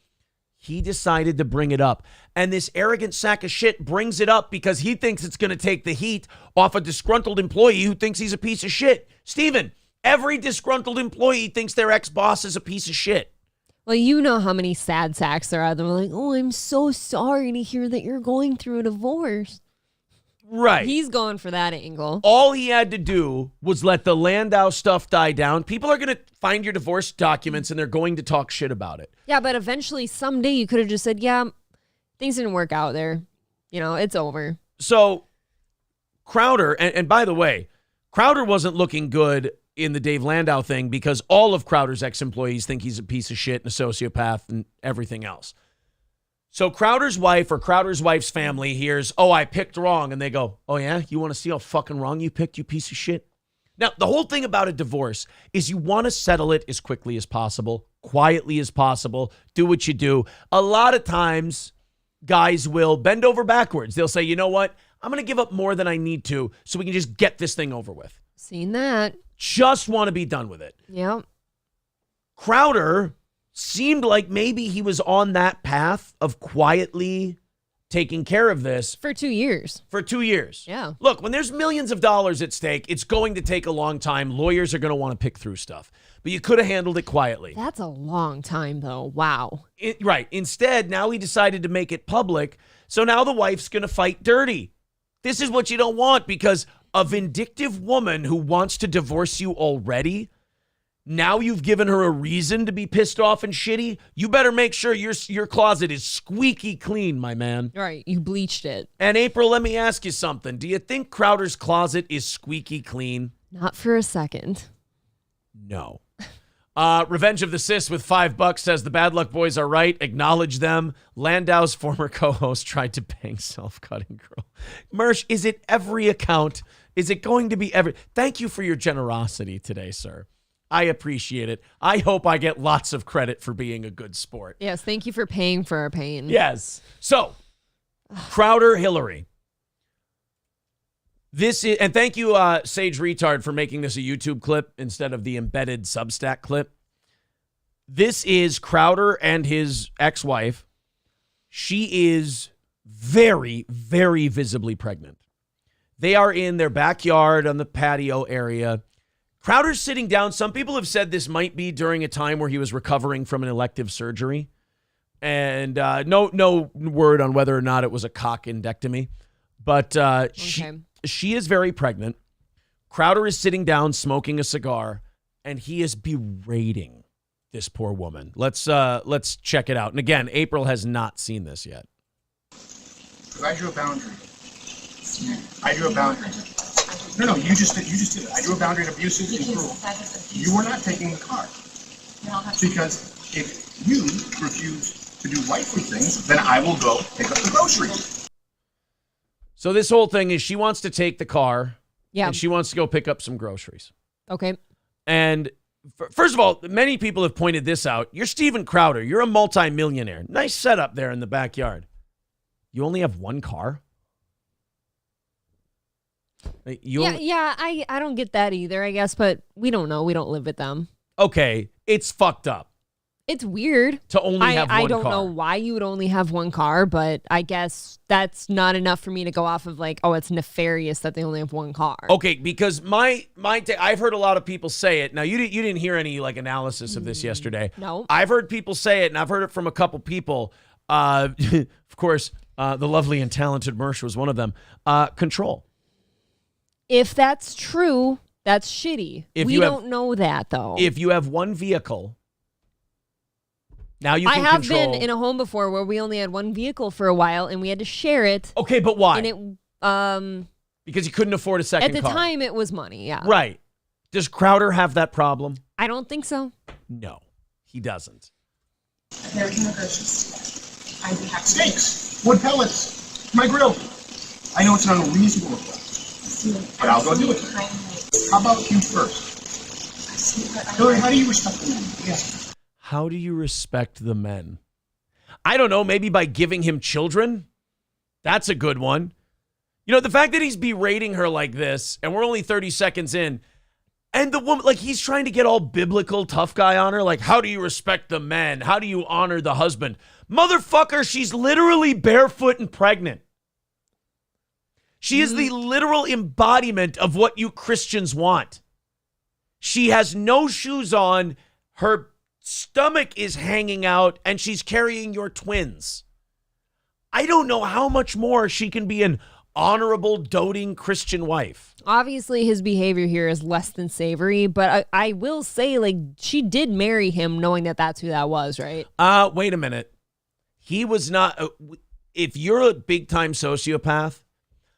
He decided to bring it up. And this arrogant sack of shit brings it up because he thinks it's going to take the heat off a disgruntled employee who thinks he's a piece of shit. Steven, every disgruntled employee thinks their ex-boss is a piece of shit. Well, you know how many sad sacks there are. They're like, oh, I'm so sorry to hear that you're going through a divorce. Right. He's going for that angle. All he had to do was let the Landau stuff die down. People are going to find your divorce documents and they're going to talk shit about it. Yeah, but eventually someday you could have just said, yeah, things didn't work out there. It's over. So Crowder, and by the way, Crowder wasn't looking good in the Dave Landau thing because all of Crowder's ex-employees think he's a piece of shit and a sociopath and everything else. So Crowder's wife or Crowder's wife's family hears, oh, I picked wrong. And they go, oh, yeah? You want to see how fucking wrong you picked, you piece of shit? Now, the whole thing about a divorce is you want to settle it as quickly as possible, quietly as possible, do what you do. A lot of times, guys will bend over backwards. They'll say, you know what? I'm going to give up more than I need to so we can just get this thing over with. Seen that. Just want to be done with it. Yeah. Crowder seemed like maybe he was on that path of quietly taking care of this. For 2 years. For 2 years. Yeah. Look, when there's millions of dollars at stake, it's going to take a long time. Lawyers are going to want to pick through stuff. But you could have handled it quietly. That's a long time, though. Wow. Right. Instead, now he decided to make it public. So now the wife's going to fight dirty. This is what you don't want because a vindictive woman who wants to divorce you already, now you've given her a reason to be pissed off and shitty. You better make sure your closet is squeaky clean, my man. Right, you bleached it. And April, let me ask you something. Do you think Crowder's closet is squeaky clean? Not for a second. No. Revenge of the Sis with $5 says the Bad Luck Boys are right. Acknowledge them. Landau's former co-host tried to bang self-cutting girl. Mersh, is it every account? Is it going to be every? Thank you for your generosity today, sir. I appreciate it. I hope I get lots of credit for being a good sport. Yes, thank you for paying for our pain. Yes. So, Crowder, Hillary. This is, and thank you, Sage Retard, for making this a YouTube clip instead of the embedded Substack clip. This is Crowder and his ex-wife. She is very, very visibly pregnant. They are in their backyard on the patio area. Crowder's sitting down. Some people have said this might be during a time where he was recovering from an elective surgery. And no word on whether or not it was a cockendectomy. But she is very pregnant. Crowder is sitting down smoking a cigar, and he is berating this poor woman. Let's check it out. And again, April has not seen this yet. I drew a boundary. I drew a boundary. No, you just did it. I drew a boundary in abusive and cruel. You were not taking the car. Because if you refuse to do wifely things, then I will go pick up the groceries. So this whole thing is she wants to take the car. Yeah. And she wants to go pick up some groceries. Okay. And first of all, many people have pointed this out. You're Steven Crowder. You're a multimillionaire. Nice setup there in the backyard. You only have one car? I don't get that either, I guess, but we don't know. We don't live with them. Okay, it's fucked up. It's weird to only have one car. I don't know why you would only have one car, but I guess that's not enough for me to go off of like, oh, it's nefarious that they only have one car. Okay, because I've heard a lot of people say it. Now, you didn't hear any like analysis of this yesterday. No. I've heard people say it, and I've heard it from a couple people. Of course, the lovely and talented Mersh was one of them. Control. If that's true, that's shitty. We don't know that, though. If you have one vehicle, now you can I have control. been in a home before where we only had one vehicle for a while, and we had to share it. Okay, but why? And it because you couldn't afford a second car. At the time, it was money, yeah. Right. Does Crowder have that problem? I don't think so. No, he doesn't. Never came to grocery store. I'd be happy. Steaks, wood pellets, my grill. I know it's an unreasonable request, but I'll go do it. How about you first? Hillary, how do you respect the men? Yes. How do you respect the men? I don't know, maybe by giving him children? That's a good one. You know, the fact that he's berating her like this, and we're only 30 seconds in, and the woman, like, he's trying to get all biblical tough guy on her, like, how do you respect the men? How do you honor the husband? Motherfucker, she's literally barefoot and pregnant. She is the literal embodiment of what you Christians want. She has no shoes on, her stomach is hanging out, and she's carrying your twins. I don't know how much more she can be an honorable, doting Christian wife. Obviously, his behavior here is less than savory, but I will say, like, she did marry him knowing that that's who that was, right? Wait a minute. He was not... if you're a big-time sociopath,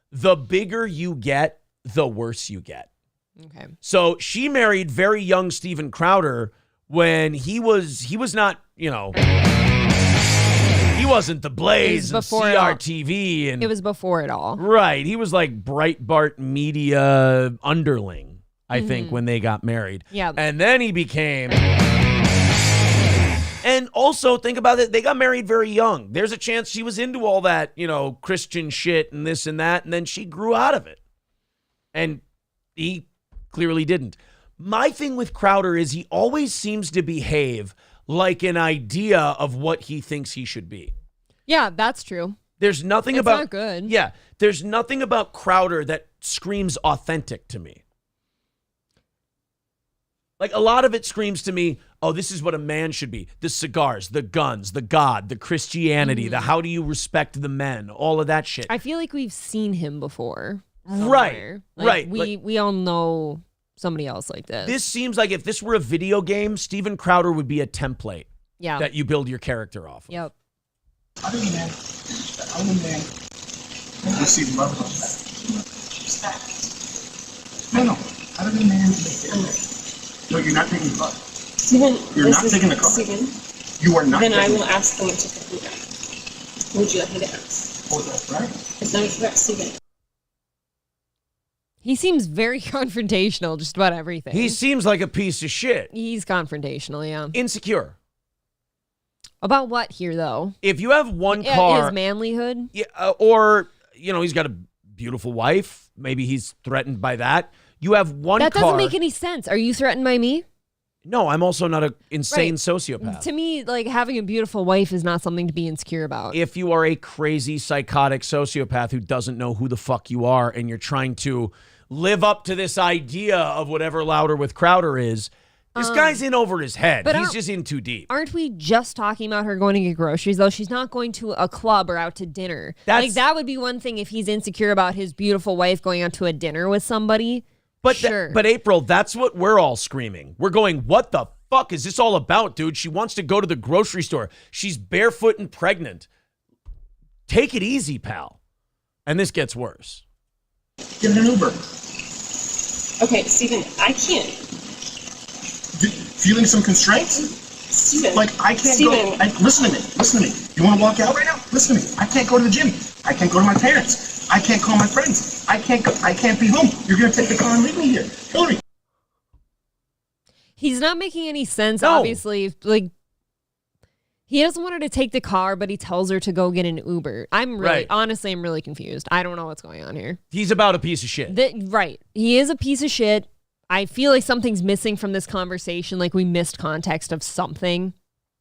the bigger you get, the worse you get. Okay. So she married very young Steven Crowder when he was not, you know, he wasn't the Blaze and CRTV. And it was before it all. Right. He was like Breitbart media underling, I think, when they got married. Yeah. And then he became... And also, think about it, they got married very young. There's a chance she was into all that, you know, Christian shit and this and that, and then she grew out of it. And he clearly didn't. My thing with Crowder is he always seems to behave like an idea of what he thinks he should be. Yeah, that's true. There's nothing it's about... not good. Yeah, there's nothing about Crowder that screams authentic to me. Like, a lot of it screams to me, oh, this is what a man should be. The cigars, the guns, the God, the Christianity, the how do you respect the men, all of that shit. I feel like we've seen him before. Right, right. We all know somebody else like this. This seems like if this were a video game, Steven Crowder would be a template that you build your character off of. Yep. Other than man, receive love and respect. No. Other than man, no, you're not taking the car. Steven, you're not taking the car. Steven, you are not. Then I will ask someone to pick me up. Would you like me to ask? Oh, that's right. It's not about Steven. He seems very confrontational, just about everything. He seems like a piece of shit. He's confrontational, yeah. Insecure. About what here, though? If you have one car... His manlyhood? Yeah, or, you know, he's got a beautiful wife. Maybe he's threatened by that. You have one car... That doesn't make any sense. Are you threatened by me? No, I'm also not an insane sociopath. To me, like, having a beautiful wife is not something to be insecure about. If you are a crazy, psychotic sociopath who doesn't know who the fuck you are and you're trying to live up to this idea of whatever Louder with Crowder is, this guy's in over his head. But he's just in too deep. Aren't we just talking about her going to get groceries, though? She's not going to a club or out to dinner. Like, that would be one thing if he's insecure about his beautiful wife going out to a dinner with somebody. But sure. But April, that's what we're all screaming. We're going, what the fuck is this all about, dude? She wants to go to the grocery store. She's barefoot and pregnant. Take it easy, pal. And this gets worse. Get an Uber. Okay, Steven, I can't. Feeling some constraints? Steven. Like, I can't go. Listen to me. You want to walk out right now? Listen to me. I can't go to the gym. I can't go to my parents. I can't call my friends. I can't be home. You're going to take the car and leave me here. Hillary. He's not making any sense, obviously. Like, he doesn't want her to take the car, but he tells her to go get an Uber. Honestly, I'm really confused. I don't know what's going on here. He's about a piece of shit. Right. He is a piece of shit. I feel like something's missing from this conversation. Like, we missed context of something.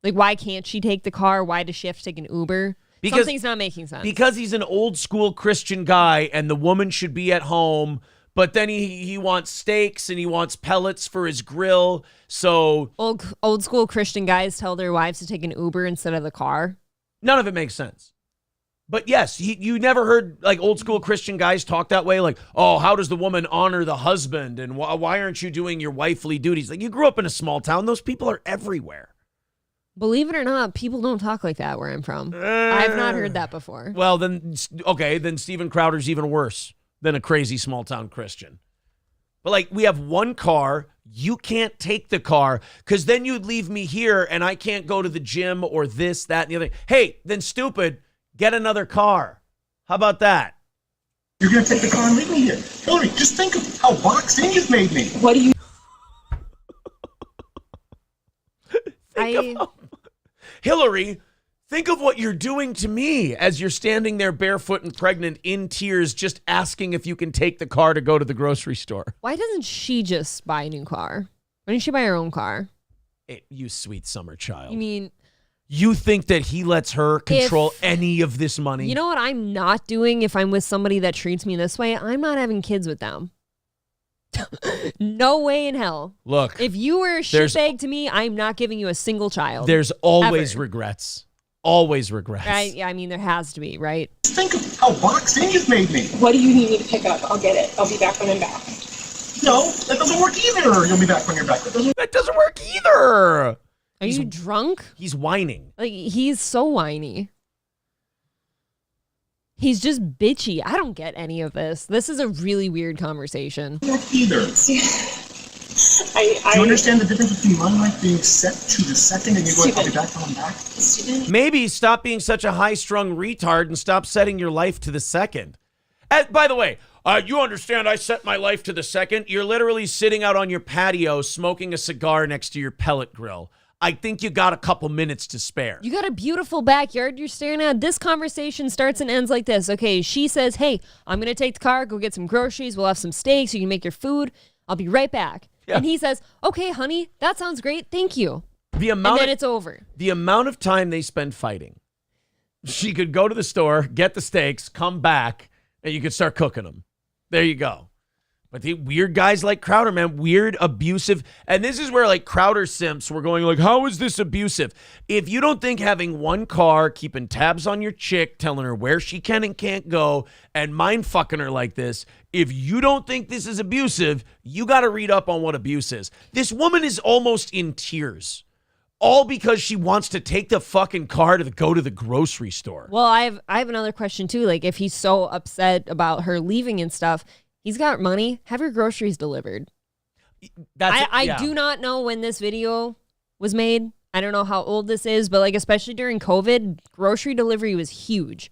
Like, why can't she take the car? Why does she have to take an Uber? Something's not making sense. Because he's an old school Christian guy and the woman should be at home, but then he wants steaks and he wants pellets for his grill. So old school Christian guys tell their wives to take an Uber instead of the car. None of it makes sense. But yes, you never heard like old school Christian guys talk that way. Like, oh, how does the woman honor the husband? And why aren't you doing your wifely duties? Like, you grew up in a small town. Those people are everywhere. Believe it or not, people don't talk like that where I'm from. I've not heard that before. Well, then Steven Crowder's even worse than a crazy small town Christian. But like, we have one car. You can't take the car because then you'd leave me here and I can't go to the gym or this, that, and the other. Hey, then stupid, get another car. How about that? You're going to take the car and leave me here. Hillary, just think of how boxed in you've made me. What do you... Hillary, think of what you're doing to me as you're standing there barefoot and pregnant in tears, just asking if you can take the car to go to the grocery store. Why doesn't she just buy a new car? Why didn't she buy her own car? You sweet summer child. You mean... You think that he lets her control any of this money? You know what I'm not doing if I'm with somebody that treats me this way? I'm not having kids with them. No way in hell. Look, if you were a shitbag to me, I'm not giving you a single child. There's always regrets. Always regrets. Right? Yeah, I mean, there has to be, right? Think of how boxed in you've made me. What do you need me to pick up? I'll get it. I'll be back when I'm back. No, that doesn't work either. You'll be back when you're back. That doesn't work either. Are you drunk? He's whining. Like, he's so whiny. He's just bitchy. I don't get any of this. This is a really weird conversation. Either. Do you understand the difference between my life being set to the second and you going, I'll be back when I'm back? Maybe stop being such a high-strung retard and stop setting your life to the second. By the way, you understand I set my life to the second? You're literally sitting out on your patio smoking a cigar next to your pellet grill. I think you got a couple minutes to spare. You got a beautiful backyard you're staring at. This conversation starts and ends like this. Okay, she says, hey, I'm going to take the car, go get some groceries. We'll have some steaks. You can make your food. I'll be right back. Yeah. And he says, okay, honey, that sounds great. Thank you. And then it's over. The amount of time they spend fighting. She could go to the store, get the steaks, come back, and you could start cooking them. There you go. But the weird guys like Crowder, man, weird, abusive. And this is where like Crowder simps were going like, how is this abusive? If you don't think having one car, keeping tabs on your chick, telling her where she can and can't go, and mind fucking her like this, if you don't think this is abusive, you got to read up on what abuse is. This woman is almost in tears. All because she wants to take the fucking car to go to the grocery store. Well, I have another question too. Like, if he's so upset about her leaving and stuff, he's got money. Have your groceries delivered. I do not know when this video was made. I don't know how old this is, but like especially during COVID, grocery delivery was huge.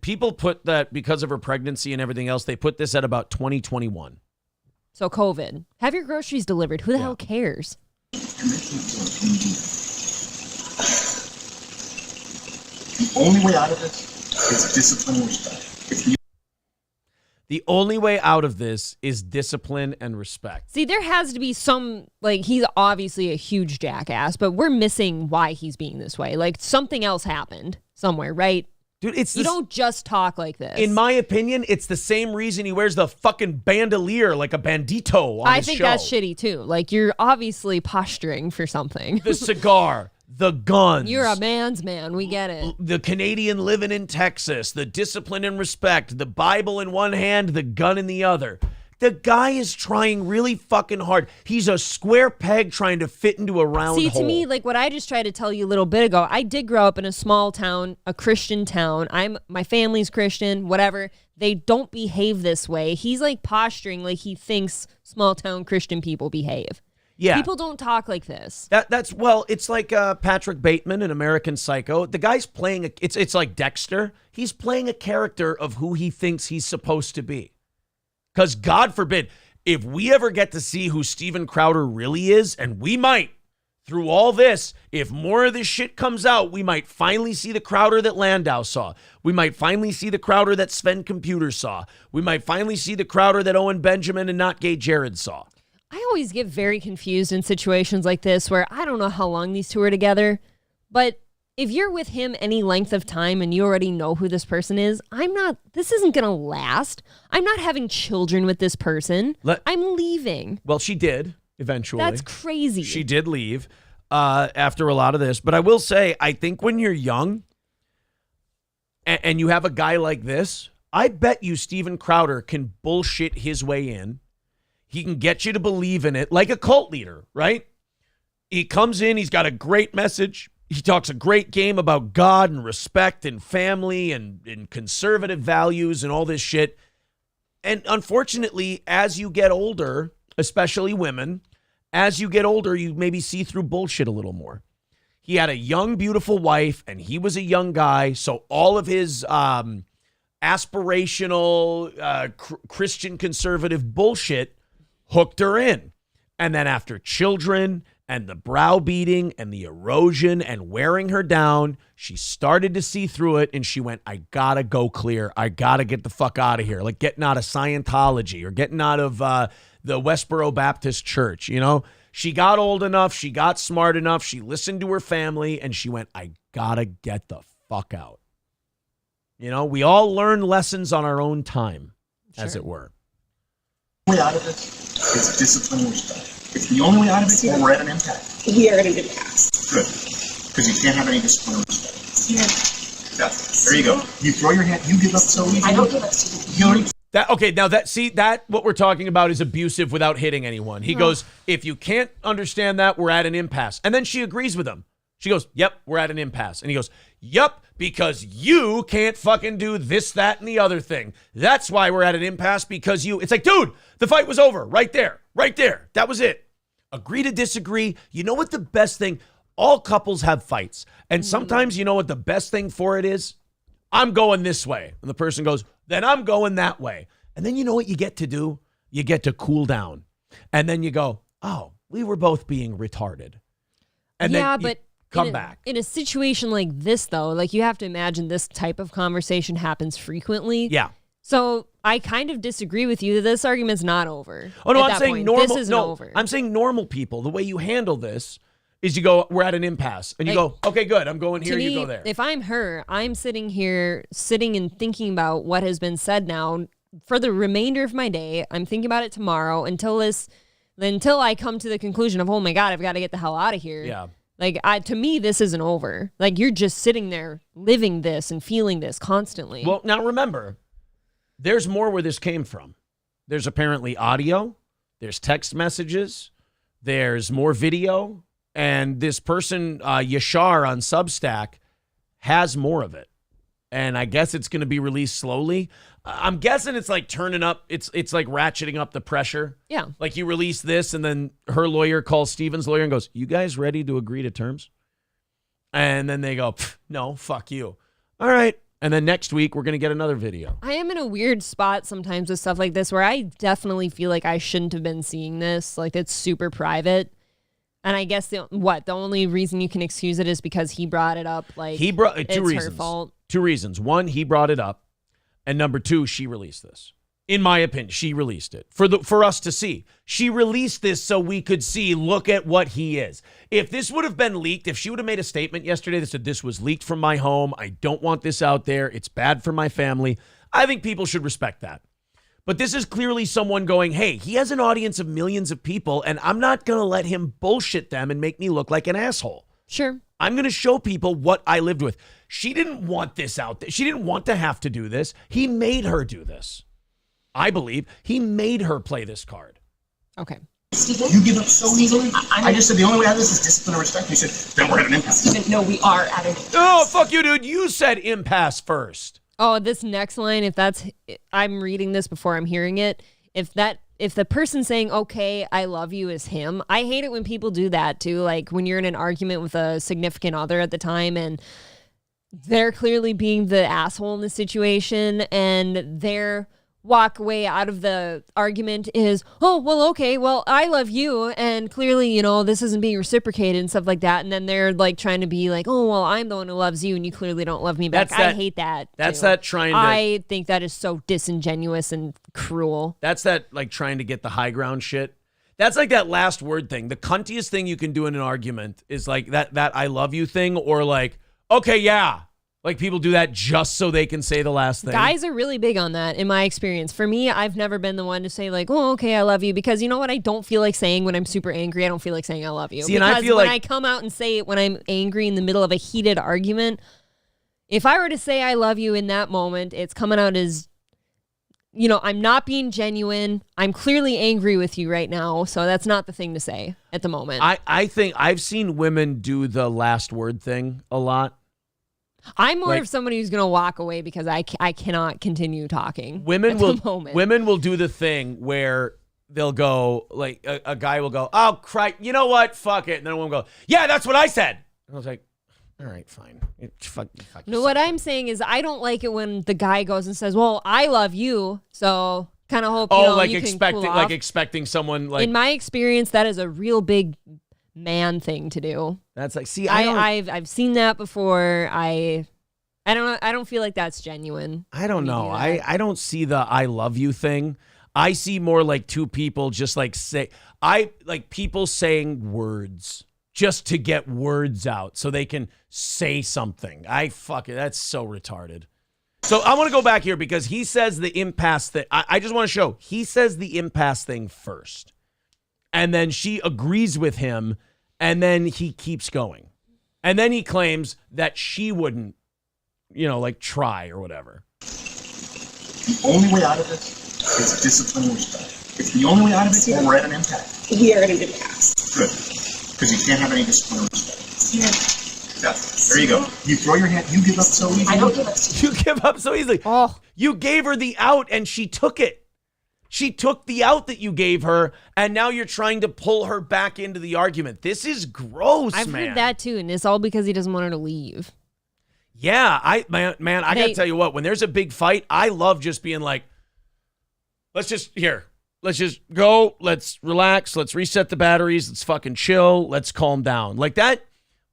People put that because of her pregnancy and everything else. They put this at about 2021. So COVID. Have your groceries delivered. Who the hell cares? The only way out of this is discipline and respect. The only way out of this is discipline and respect. See, there has to be some, like, he's obviously a huge jackass, but we're missing why he's being this way. Like, something else happened somewhere, right? Dude, you don't just talk like this. In my opinion, it's the same reason he wears the fucking bandolier like a bandito on his show. I think that's shitty, too. Like, you're obviously posturing for something. The cigar. The guns. You're a man's man. We get it. The Canadian living in Texas. The discipline and respect. The Bible in one hand, the gun in the other. The guy is trying really fucking hard. He's a square peg trying to fit into a round hole. See, to me, like what I just tried to tell you a little bit ago, I did grow up in a small town, a Christian town. My family's Christian, whatever. They don't behave this way. He's like posturing like he thinks small town Christian people behave. Yeah. People don't talk like this. It's like Patrick Bateman in American Psycho. The guy's playing, it's like Dexter. He's playing a character of who he thinks he's supposed to be. Because God forbid, if we ever get to see who Steven Crowder really is, and we might, through all this, if more of this shit comes out, we might finally see the Crowder that Landau saw. We might finally see the Crowder that Sven Computer saw. We might finally see the Crowder that Owen Benjamin and Not Gay Jared saw. I always get very confused in situations like this where I don't know how long these two are together, but if you're with him any length of time and you already know who this person is, this isn't going to last. I'm not having children with this person. I'm leaving. Well, she did eventually. That's crazy. She did leave after a lot of this. But I will say, I think when you're young and you have a guy like this, I bet you Steven Crowder can bullshit his way in. He can get you to believe in it like a cult leader, right? He comes in, he's got a great message. He talks a great game about God and respect and family and conservative values and all this shit. And unfortunately, as you get older, especially women, as you get older, you maybe see through bullshit a little more. He had a young, beautiful wife, and he was a young guy. So all of his aspirational Christian conservative bullshit hooked her in. And then after children and the browbeating and the erosion and wearing her down, she started to see through it, and she went, I gotta go clear. I gotta get the fuck out of here. Like getting out of Scientology or getting out of the Westboro Baptist Church, you know? She got old enough, she got smart enough, she listened to her family, and she went, I gotta get the fuck out. You know, we all learn lessons on our own time, as it were. Way out of this is discipline and respect. It's the only way out of it, or we're at an impasse. We are at an impasse. Good. Because you can't have any discipline or respect. Yeah. There you go. You throw your hand, you give up so easily. I don't give up so easily. What we're talking about is abusive without hitting anyone. He goes, if you can't understand that, we're at an impasse. And then she agrees with him. She goes, yep, we're at an impasse. And he goes, yep, because you can't fucking do this, that, and the other thing. That's why we're at an impasse, because you. It's like, dude, the fight was over right there. Right there. That was it. Agree to disagree. You know what the best thing? All couples have fights. And sometimes you know what the best thing for it is? I'm going this way. And the person goes, then I'm going that way. And then you know what you get to do? You get to cool down. And then you go, oh, we were both being retarded. And then you come back. In a situation like this, though, like you have to imagine this type of conversation happens frequently. Yeah. So I kind of disagree with you that this argument's not over. Oh, no, I'm saying point. normal. This isn't over. I'm saying normal people. The way you handle this is you go, we're at an impasse. And you go, okay, good. I'm going here. You go there. If I'm her, I'm sitting and thinking about what has been said now for the remainder of my day. I'm thinking about it tomorrow until I come to the conclusion of, oh my God, I've got to get the hell out of here. Yeah. Like, to me, this isn't over. Like, you're just sitting there living this and feeling this constantly. Well, now remember, there's more where this came from. There's apparently audio. There's text messages. There's more video. And this person, Yashar on Substack, has more of it. And I guess it's going to be released slowly. I'm guessing it's like turning up. It's like ratcheting up the pressure. Yeah. Like you release this and then her lawyer calls Steven's lawyer and goes, you guys ready to agree to terms? And then they go, no, fuck you. All right. And then next week, we're going to get another video. I am in a weird spot sometimes with stuff like this where I definitely feel like I shouldn't have been seeing this. Like, it's super private. And I guess the only reason you can excuse it is because he brought it up. Like, it's her fault. 2 reasons. 1, he brought it up. And number 2, she released this. In my opinion, she released it for us to see. She released this so we could see, look at what he is. If this would have been leaked, if she would have made a statement yesterday that said this was leaked from my home, I don't want this out there, it's bad for my family, I think people should respect that. But this is clearly someone going, hey, he has an audience of millions of people, and I'm not going to let him bullshit them and make me look like an asshole. Sure. I'm going to show people what I lived with. She didn't want this out there. She didn't want to have to do this. He made her do this. I believe he made her play this card. Okay. Steven? You give up so easily? I just said the only way out of this is discipline and respect. You said, then we're at an impasse. Steven, no, we are at an impasse. Oh, fuck you, dude. You said impasse first. Oh, this next line, I'm reading this before I'm hearing it. If the person saying, okay, I love you is him, I hate it when people do that too. Like when you're in an argument with a significant other at the time and they're clearly being the asshole in the situation and their walk away out of the argument is, oh, well, okay, well, I love you. And clearly, this isn't being reciprocated and stuff like that. And then they're like trying to be like, oh, well, I'm the one who loves you and you clearly don't love me back. I hate that. That's too. that trying to. I think that is so disingenuous and cruel. That's that like trying to get the high ground shit. That's like that last word thing. The cuntiest thing you can do in an argument is like that I love you thing, or like, okay, yeah. Like people do that just so they can say the last thing. Guys are really big on that in my experience. For me, I've never been the one to say like, oh, okay, I love you. Because you know what I don't feel like saying when I'm super angry? I don't feel like saying I love you. See, because and I feel when like I come out and say it when I'm angry in the middle of a heated argument, if I were to say I love you in that moment, it's coming out as, you know, I'm not being genuine. I'm clearly angry with you right now. So that's not the thing to say at the moment. I think I've seen women do the last word thing a lot. I'm more of somebody who's going to walk away because I cannot continue talking. Women will do the thing where they'll go, like, a guy will go, oh, crap, you know what? Fuck it. And then a woman will go, yeah, that's what I said. And I was like, all right, fine. Fuck no, what I'm saying is I don't like it when the guy goes and says, well, I love you, so kind of hope you expecting, can cool like off. expecting someone like. In my experience, that is a real big man thing to do. That's like, see, I've seen that before. I don't feel like that's genuine. I don't know. I don't see the I love you thing. I see more like two people just like people saying words just to get words out so they can say something. That's so retarded. So I want to go back here because he says the impasse thing. I just want to show he says the impasse thing first. And then she agrees with him. And then he keeps going. And then he claims that she wouldn't, like try or whatever. The only way out of it is discipline and respect. It's the only way out of it, or we're at an impasse. We are at an impasse. Good. Because you can't have any discipline or respect. Yeah. There you go. You throw your hand, you give up so easily. I don't give up. You give up so easily. Oh. You gave her the out and she took it. She took the out that you gave her, and now you're trying to pull her back into the argument. This is gross, I've man. heard that too, and it's all because he doesn't want her to leave. Yeah, I gotta tell you what, when there's a big fight, I love just being like, let's just go, let's relax, let's reset the batteries, let's fucking chill, let's calm down. Like that,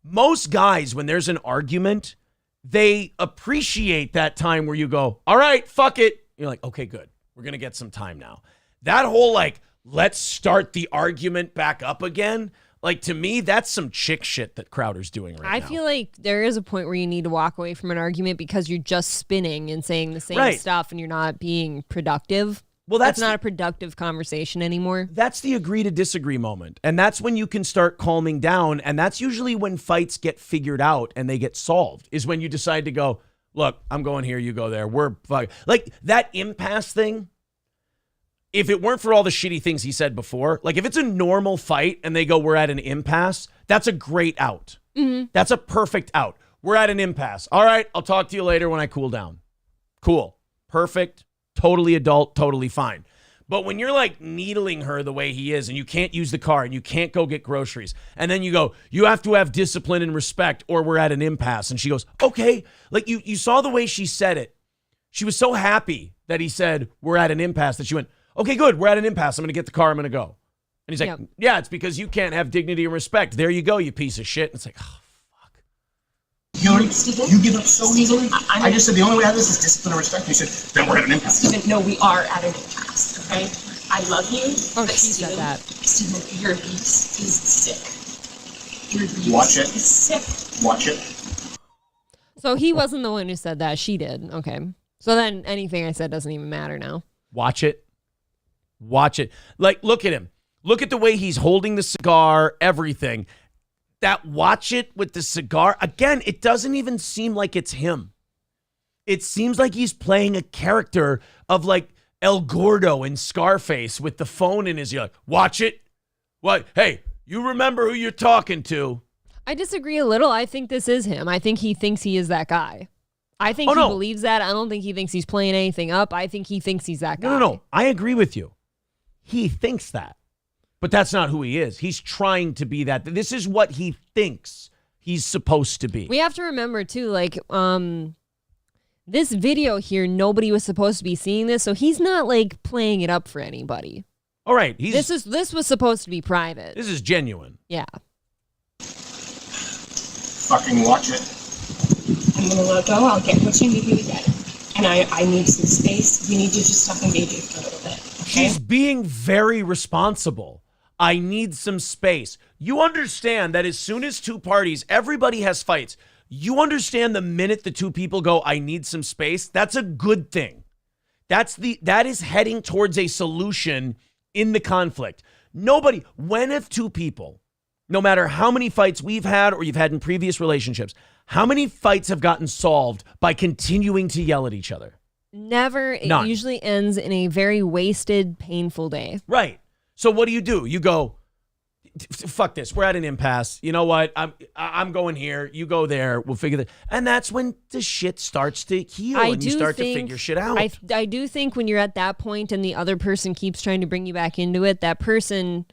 most guys, when there's an argument, they appreciate that time where you go, all right, fuck it. You're like, okay, good. We're going to get some time now. That whole like, let's start the argument back up again. Like to me, that's some chick shit that Crowder's doing right now. I feel like there is a point where you need to walk away from an argument because you're just spinning and saying the same stuff and you're not being productive. Well, that's not a productive conversation anymore. That's the agree to disagree moment. And that's when you can start calming down. And that's usually when fights get figured out and they get solved, is when you decide to go, look, I'm going here, you go there. We're like that impasse thing. If it weren't for all the shitty things he said before, like if it's a normal fight and they go, we're at an impasse, that's a great out. Mm-hmm. That's a perfect out. We're at an impasse. All right, I'll talk to you later when I cool down. Cool. Perfect. Totally adult. Totally fine. But when you're like needling her the way he is and you can't use the car and you can't go get groceries and then you go, you have to have discipline and respect or we're at an impasse. And she goes, okay. Like you saw the way she said it. She was so happy that he said, we're at an impasse that she went, okay, good. We're at an impasse. I'm going to get the car. I'm going to go. And he's like, yeah, it's because you can't have dignity and respect. There you go, you piece of shit. And it's like, oh, fuck. You give up so easily? I just said the only way out of this is discipline and respect. You said, then we're at an impasse. Stephen, no, we are at an impasse, okay? I love you. Oh, she said that. Stephen, your abuse is sick. Your abuse Watch it. is sick. Watch it. So he wasn't the one who said that. She did. Okay. So then anything I said doesn't even matter now. Watch it. Watch it. Like, look at him. Look at the way he's holding the cigar, everything. That watch it with the cigar. Again, it doesn't even seem like it's him. It seems like he's playing a character of like El Gordo in Scarface with the phone in his ear. Like, watch it. What? Hey, you remember who you're talking to. I disagree a little. I think this is him. I think he thinks he is that guy. I think he believes that. I don't think he thinks he's playing anything up. I think he thinks he's that guy. No. I agree with you. He thinks that. But that's not who he is. He's trying to be that. This is what he thinks he's supposed to be. We have to remember, too, like, this video here, nobody was supposed to be seeing this, so he's not, like, playing it up for anybody. All right. This was supposed to be private. This is genuine. Yeah. Fucking watch it. I'm going to let go. I'll get what you need me to get. And I need some space. We need to just stop engaging for a little bit. Okay? She's being very responsible. I need some space. You understand that as soon as two parties, everybody has fights. You understand the minute the two people go, I need some space, that's a good thing. That is heading towards a solution in the conflict. When have two people, no matter how many fights we've had or you've had in previous relationships, how many fights have gotten solved by continuing to yell at each other? Never. None. It usually ends in a very wasted, painful day. Right. So what do? You go, fuck this. We're at an impasse. You know what? I'm going here. You go there. We'll figure that. And that's when the shit starts to heal and you start to figure shit out. I do think when you're at that point and the other person keeps trying to bring you back into it, that person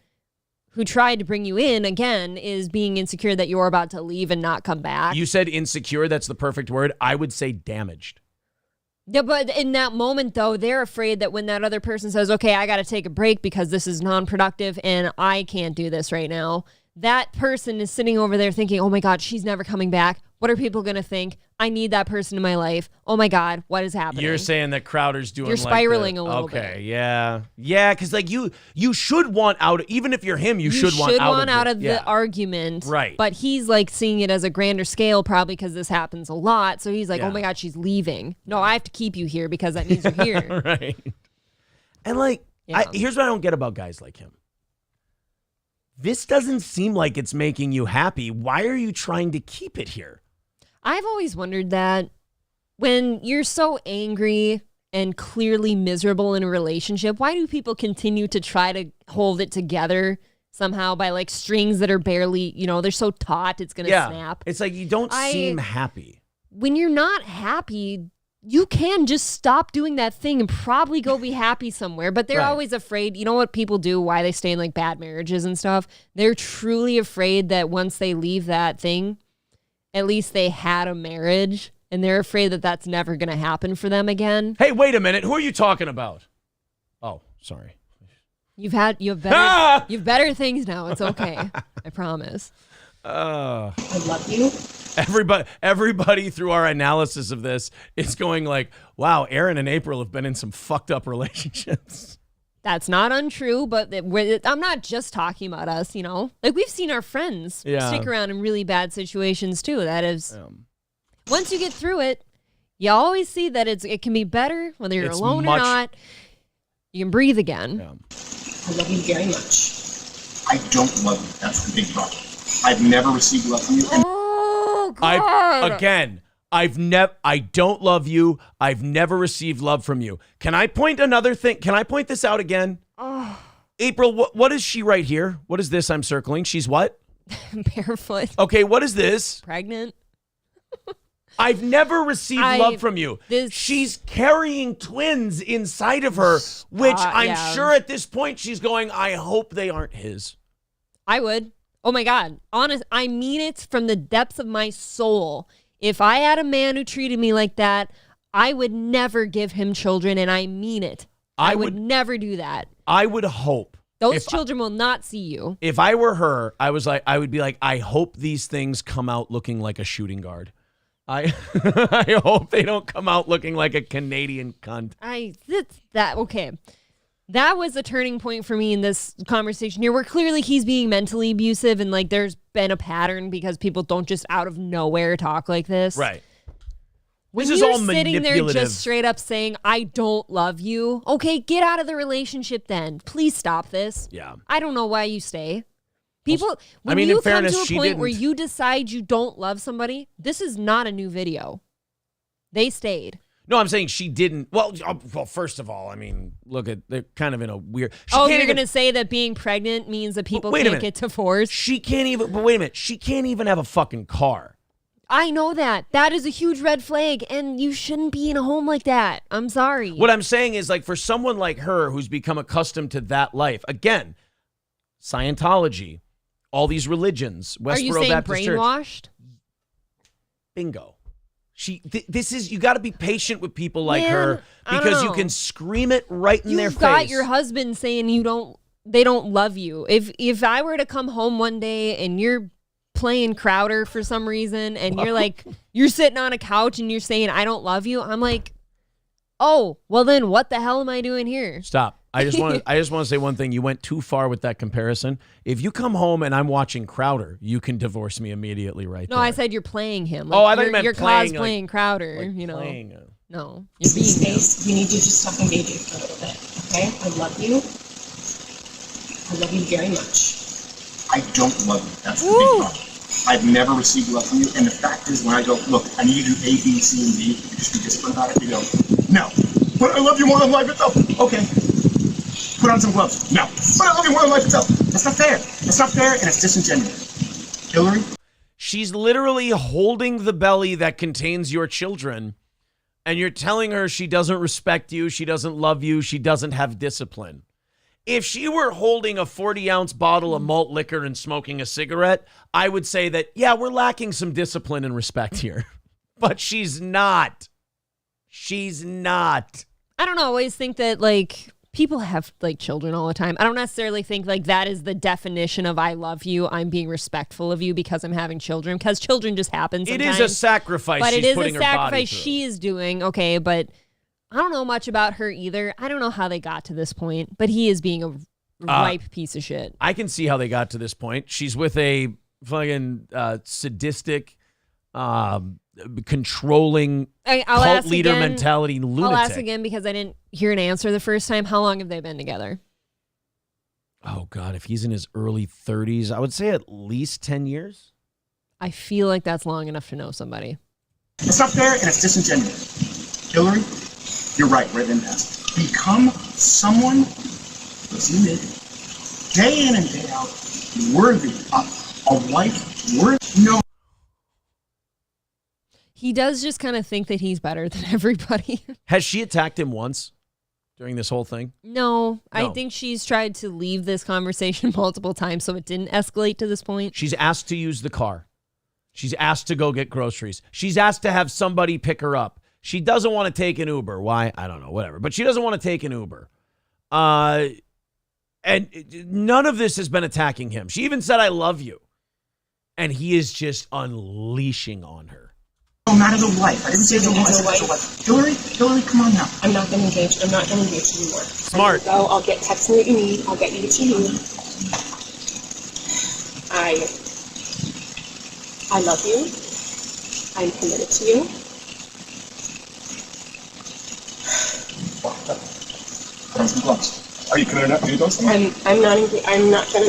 who tried to bring you in again is being insecure that you're about to leave and not come back. You said insecure. That's the perfect word. I would say damaged. Yeah, but in that moment, though, they're afraid that when that other person says, okay, I got to take a break because this is non-productive and I can't do this right now, that person is sitting over there thinking, oh my God, she's never coming back. What are people going to think? I need that person in my life. Oh my God, what is happening? You're saying that Crowder's doing You're spiraling a little bit. Okay, yeah. Yeah, because like you should want out, even if you're him, you should want out of the argument. Right. But he's like seeing it as a grander scale probably because this happens a lot. So he's like, oh my God, she's leaving. No, I have to keep you here because that means you're here. Right. And like, here's what I don't get about guys like him. This doesn't seem like it's making you happy. Why are you trying to keep it here? I've always wondered that when you're so angry and clearly miserable in a relationship, why do people continue to try to hold it together somehow by like strings that are barely, they're so taut it's going to snap? It's like you don't seem happy. When you're not happy, you can just stop doing that thing and probably go be happy somewhere. But they're always afraid. You know what people do, why they stay in like bad marriages and stuff? They're truly afraid that once they leave that thing, at least they had a marriage, and they're afraid that that's never going to happen for them again. Hey, wait a minute. Who are you talking about? Oh, sorry. You've better things now. It's okay. I promise. I love you. Everybody through our analysis of this is going like, wow, Aaron and April have been in some fucked up relationships. That's not untrue, but I'm not just talking about us, Like, we've seen our friends stick around in really bad situations, too. That is, once you get through it, you always see that it can be better, whether you're alone or not. You can breathe again. Yeah. I love you very much. I don't love you. That's the big problem. I've never received love from you. Oh, God. I don't love you. I've never received love from you. Can I point another thing? Can I point this out again? Oh. April, what is she right here? What is this I'm circling? She's what? Barefoot. Okay, what is this? Pregnant. I've never received love from you. She's carrying twins inside of her, which I'm sure at this point she's going, I hope they aren't his. I would. Oh my God. Honest, I mean it from the depths of my soul. If I had a man who treated me like that, I would never give him children, and I mean it. I would never do that. I would hope. Those children will not see you. If I were her, I would be like, I hope these things come out looking like a shooting guard. I hope they don't come out looking like a Canadian cunt. Okay. That was a turning point for me in this conversation here, where clearly he's being mentally abusive and like there's been a pattern because people don't just out of nowhere talk like this. Right. When this is you're all sitting there just straight up saying, I don't love you, okay, get out of the relationship then. Please stop this. Yeah. I don't know why you stay. People, when in you fairness, come to a point where you decide you don't love somebody, this is not a new video. They stayed. No, I'm saying she didn't. Well, first of all, I mean, look at, they're kind of in a weird. You're going to say that being pregnant means that people can't get divorced? She can't even, but wait a minute. She can't even have a fucking car. I know that. That is a huge red flag, and you shouldn't be in a home like that. I'm sorry. What I'm saying is, like, for someone like her who's become accustomed to that life, again, Scientology, all these religions, Westboro Are you saying Baptist brainwashed? Church. Bingo. This is, you got to be patient with people like her because you can scream it right in their face. You've got your husband saying they don't love you. If I were to come home one day and you're playing Crowder for some reason and you're like, you're sitting on a couch and you're saying, I don't love you. I'm like, oh, well then what the hell am I doing here? Stop. I just want to say one thing. You went too far with that comparison. If you come home and I'm watching Crowder, you can divorce me immediately right there. No, I said you're playing him. Like, I thought you meant you're playing, cosplaying Crowder. like you know. Playing, no, you're being space. We need to just stop engaging for a little bit. Okay? I love you. I love you very much. I don't love you. That's the big problem. I've never received love from you, and the fact is, when I go, look, I need you to do A, B, C, and D, you just be disciplined about it, you go, no. But I love you more than life itself. Okay. Put on some gloves. No. But I love you more than life itself. That's not fair. That's not fair, and it's disingenuous. Hillary? She's literally holding the belly that contains your children, and you're telling her she doesn't respect you, she doesn't love you, she doesn't have discipline. If she were holding a 40-ounce bottle of malt liquor and smoking a cigarette, I would say that, yeah, we're lacking some discipline and respect here. But she's not. She's not. I don't know. I always think that, like, people have, like, children all the time. I don't necessarily think, like, that is the definition of I love you. I'm being respectful of you because I'm having children. Because children just happen sometimes. It is a sacrifice but she's it is putting a her body sacrifice through. she is doing. Okay, but I don't know much about her either. I don't know how they got to this point. But he is being a ripe piece of shit. I can see how they got to this point. She's with a fucking sadistic, controlling cult leader mentality lunatic. I'll ask again because I didn't hear an answer the first time. How long have they been together? Oh, God. If he's in his early 30s, I would say at least 10 years. I feel like that's long enough to know somebody. It's not fair, and it's disingenuous. Hillary, you're right. We're at an impasse. Become someone that's you day in and day out, worthy of a life worth no. He does just kind of think that he's better than everybody. Has she attacked him once during this whole thing? No, I think she's tried to leave this conversation multiple times so it didn't escalate to this point. She's asked to use the car. She's asked to go get groceries. She's asked to have somebody pick her up. She doesn't want to take an Uber. Why? I don't know, whatever. But she doesn't want to take an Uber. And none of this has been attacking him. She even said, I love you. And he is just unleashing on her. No matter the wife. I didn't say the wife. Hillary, come on now. I'm not going to engage. I'm not going to engage anymore. Smart. Go. I'll get text me what you need. I'll get you what you need. I love you. I'm committed to you. Put on some gloves. Are you committed enough to do those things? I'm not going to.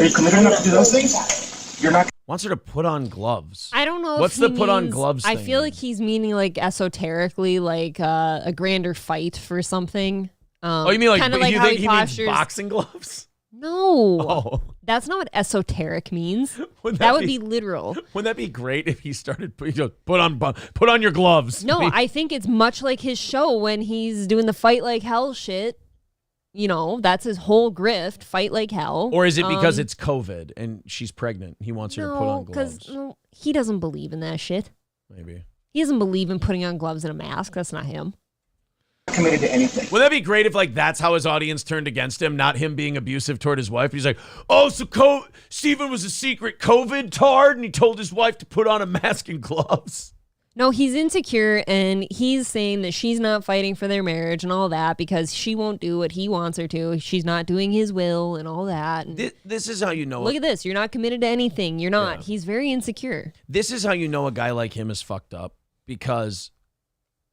Are you committed enough to do those things? You're not. Wants her to put on gloves. I don't know. What's if he the put on means- gloves I thing feel mean? like he's meaning like esoterically, like a grander fight for something. Oh, you mean like, kinda you how think he means postures. boxing gloves? No. Oh. That's not what esoteric means. Wouldn't that that would be- be literal. Wouldn't that be great if he started put on your gloves? No, I think it's much like his show when he's doing the fight like hell shit. You know, that's his whole grift, fight like hell. Or is it because it's COVID and she's pregnant? He wants her to put on gloves. because he doesn't believe in that shit. Maybe. He doesn't believe in putting on gloves and a mask. That's not him. Committed to anything. Would that be great if like that's how his audience turned against him, not him being abusive toward his wife? He's like, oh, so Stephen was a secret COVID tard and he told his wife to put on a mask and gloves. No, he's insecure and he's saying that she's not fighting for their marriage and all that because she won't do what he wants her to. She's not doing his will and all that. And This is how you know. look at this. You're not committed to anything. You're not. Yeah. He's very insecure. This is how you know a guy like him is fucked up, because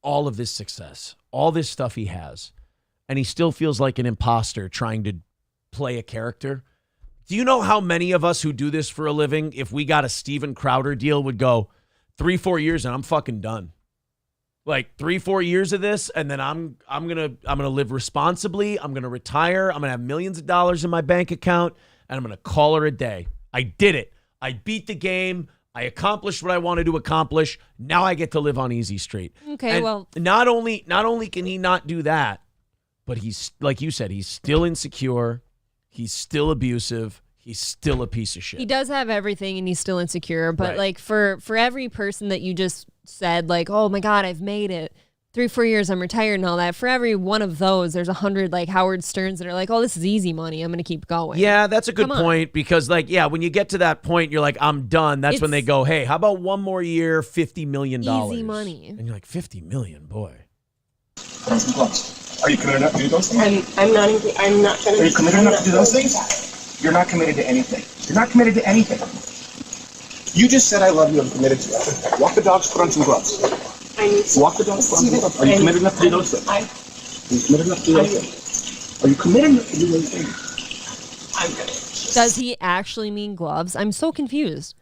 all of this success, all this stuff he has, and he still feels like an imposter trying to play a character. Do you know how many of us who do this for a living, if we got a Steven Crowder deal, would go 3-4 years and I'm fucking done. Like 3-4 years of this, and then I'm gonna live responsibly. I'm gonna retire. I'm gonna have millions of dollars in my bank account, and I'm gonna call her a day. I did it. I beat the game. I accomplished what I wanted to accomplish. Now I get to live on easy street. Okay, And well, not only can he not do that, but he's, like you said, he's still insecure. He's still abusive. He's still a piece of shit. he does have everything and he's still insecure. But Right. like for every person that you just said, like, oh my God, I've made it. 3-4 years, I'm retired and all that. For every one of those, there's 100 like Howard Sterns that are like, oh, this is easy money. I'm going to keep going. Yeah, that's a good Come on. point, because like, yeah, when you get to that point, you're like, I'm done. That's when they It's- go, hey, how about one more year, $50 million? Easy money. And you're like, $50 million, boy. Put on some gloves. Are you committed enough to do those things? I'm not trying to. Are you committed enough to do those things? You're not committed to anything. You're not committed to anything. You just said I love you. I'm committed to it. Walk the dogs. Put on some gloves. Walk the dogs. Put on some gloves. Are you committed enough to do those things? Are you committed enough to do those things? Are you committed enough to do those things? I'm good. Does he actually mean gloves? I'm so confused.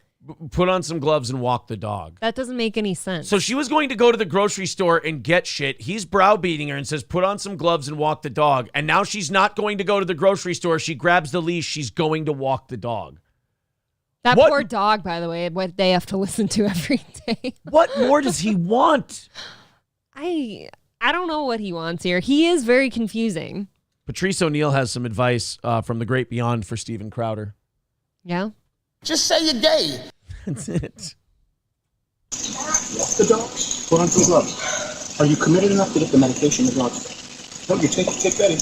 Put on some gloves and walk the dog. That doesn't make any sense. So she was going to go to the grocery store and get shit. He's browbeating her and says, put on some gloves and walk the dog. And now she's not going to go to the grocery store. She grabs the leash. She's going to walk the dog. That poor dog, by the way, what they have to listen to every day. What more does he want? I don't know what he wants here. He is very confusing. Patrice O'Neill has some advice from the great beyond for Steven Crowder. Yeah? Just say you're gay. That's it. Walk the dogs. Put on some gloves. Are you committed enough to get the medication the dogs? No, you take that in.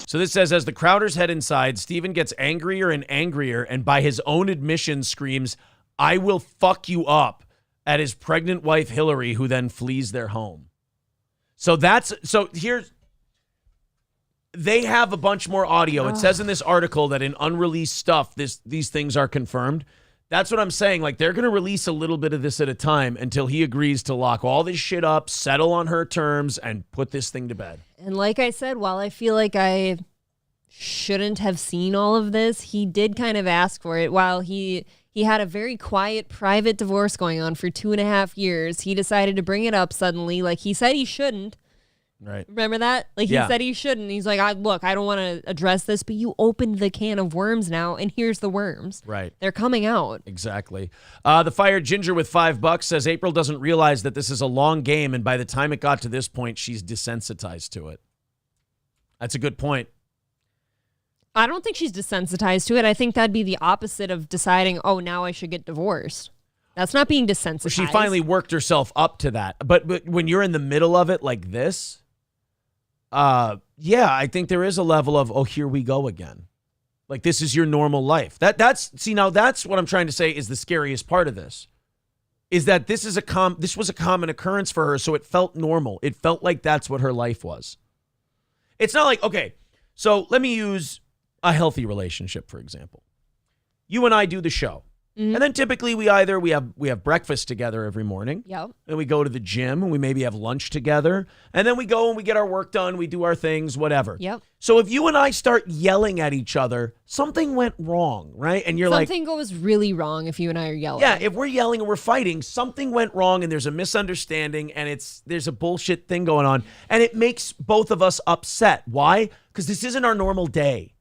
So this says, as the Crowders head inside, Steven gets angrier and angrier and by his own admission screams, I will fuck you up at his pregnant wife, Hillary, who then flees their home. So here's, they have a bunch more audio. It says in this article that in unreleased stuff, these things are confirmed. That's what I'm saying. Like, they're going to release a little bit of this at a time until he agrees to lock all this shit up, settle on her terms, and put this thing to bed. And like I said, while I feel like I shouldn't have seen all of this, he did kind of ask for it. While he had a very quiet, private divorce going on for 2.5 years, he decided to bring it up suddenly. Like, he said he shouldn't. Right. Remember that? Like, he said he shouldn't. He's like, I don't want to address this, but you opened the can of worms now, and here's the worms. Right. They're coming out. Exactly. The fired Ginger with $5 says April doesn't realize that this is a long game, and by the time it got to this point, she's desensitized to it. That's a good point. I don't think she's desensitized to it. I think that'd be the opposite of deciding, oh, now I should get divorced. That's not being desensitized. Well, she finally worked herself up to that. But when you're in the middle of it like this, yeah, I think there is a level of, oh, here we go again. Like, this is your normal life. That's what I'm trying to say is the scariest part of this. Is that this was a common occurrence for her, so it felt normal. It felt like that's what her life was. It's not like, okay, so let me use a healthy relationship, for example. You and I do the show. Mm-hmm. And then typically we have breakfast together every morning. Yep. And we go to the gym and we maybe have lunch together. And then we go and we get our work done. We do our things, whatever. Yep. So if you and I start yelling at each other, something went wrong, right? And you're something goes really wrong if you and I are yelling. Yeah, if we're yelling and we're fighting, something went wrong and there's a misunderstanding and there's a bullshit thing going on. And it makes both of us upset. Why? Because this isn't our normal day.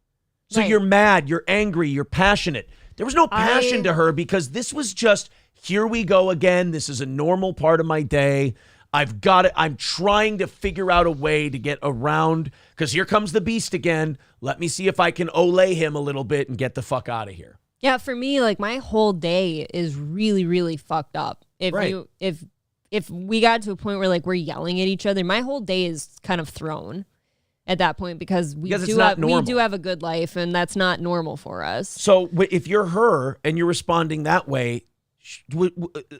So You're mad, you're angry, you're passionate. There was no passion to her because this was just, here we go again. This is a normal part of my day. I've got it. I'm trying to figure out a way to get around because here comes the beast again. Let me see if I can olay him a little bit and get the fuck out of here. Yeah, for me, like, my whole day is really, really fucked up. If we got to a point where, like, we're yelling at each other, my whole day is kind of thrown at that point because we do have a good life and that's not normal for us. So if you're her and you're responding that way,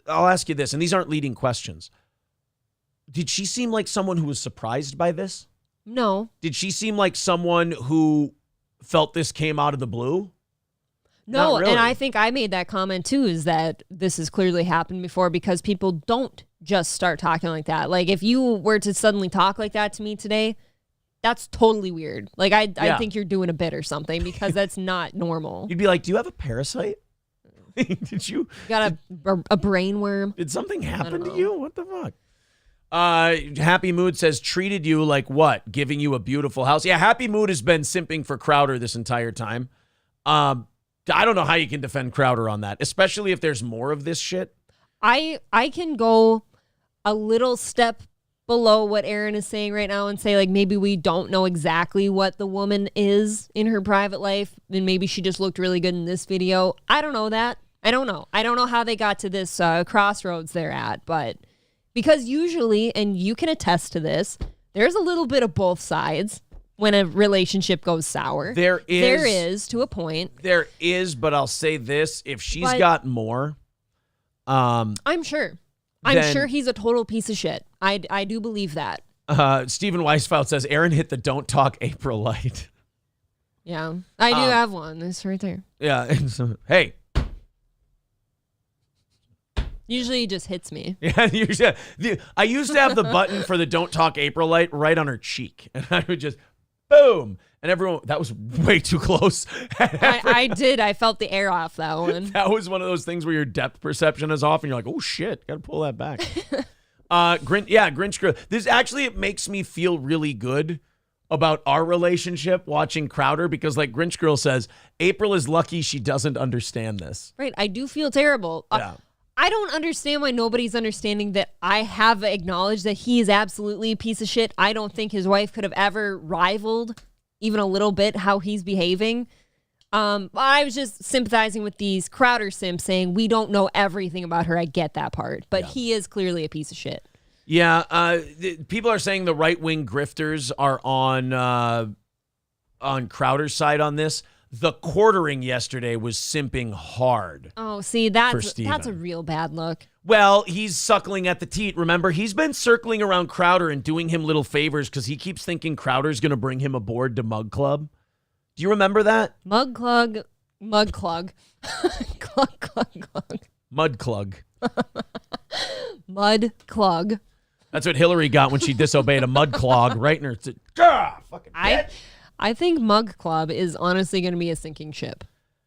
I'll ask you this, and these aren't leading questions. Did she seem like someone who was surprised by this? No. Did she seem like someone who felt this came out of the blue? No, Not really. And I think I made that comment too, is that this has clearly happened before because people don't just start talking like that. Like, if you were to suddenly talk like that to me today, that's totally weird. Like, I think you're doing a bit or something because that's not normal. You'd be like, do you have a parasite? Did you got a brain worm? Did something happen to you? What the fuck? Happy Mood says, treated you like what? Giving you a beautiful house. Yeah, Happy Mood has been simping for Crowder this entire time. I don't know how you can defend Crowder on that, especially if there's more of this shit. I can go a little step below what Aaron is saying right now and say, like, maybe we don't know exactly what the woman is in her private life, and maybe she just looked really good in this video. I don't know that. I don't know how they got to this crossroads they're at, but because usually, and you can attest to this, there's a little bit of both sides when a relationship goes sour. There is to a point. There is, but I'll say this, if she's got more, I'm sure. I'm sure he's a total piece of shit. I do believe that. Stephen Weisfeld says, Aaron hit the don't talk April light. Yeah, I do have one. It's right there. Yeah. So, hey. Usually he just hits me. Yeah, I used to have the button for the don't talk April light right on her cheek. And I would just, boom. And everyone, that was way too close. I did. I felt the air off that one. That was one of those things where your depth perception is off and you're like, oh shit, got to pull that back. Grinch Girl. This actually, it makes me feel really good about our relationship watching Crowder because like Grinch Girl says, April is lucky she doesn't understand this. Right. I do feel terrible. Yeah. I don't understand why nobody's understanding that I have acknowledged that he is absolutely a piece of shit. I don't think his wife could have ever rivaled even a little bit how he's behaving. I was just sympathizing with these Crowder simps saying we don't know everything about her. I get that part, but he is clearly a piece of shit. Yeah, people are saying the right-wing grifters are on Crowder's side on this. The quartering yesterday was simping hard. Oh, see, that's a real bad look. Well, he's suckling at the teat. Remember, he's been circling around Crowder and doing him little favors because he keeps thinking Crowder's going to bring him aboard to Mug Club. Do you remember that? Mud Clug. Clug, clug. Mud Clug. Mud Clug. That's what Hillary got when she disobeyed a mud clog right in her. Fucking bitch. I think Mug Club is honestly going to be a sinking ship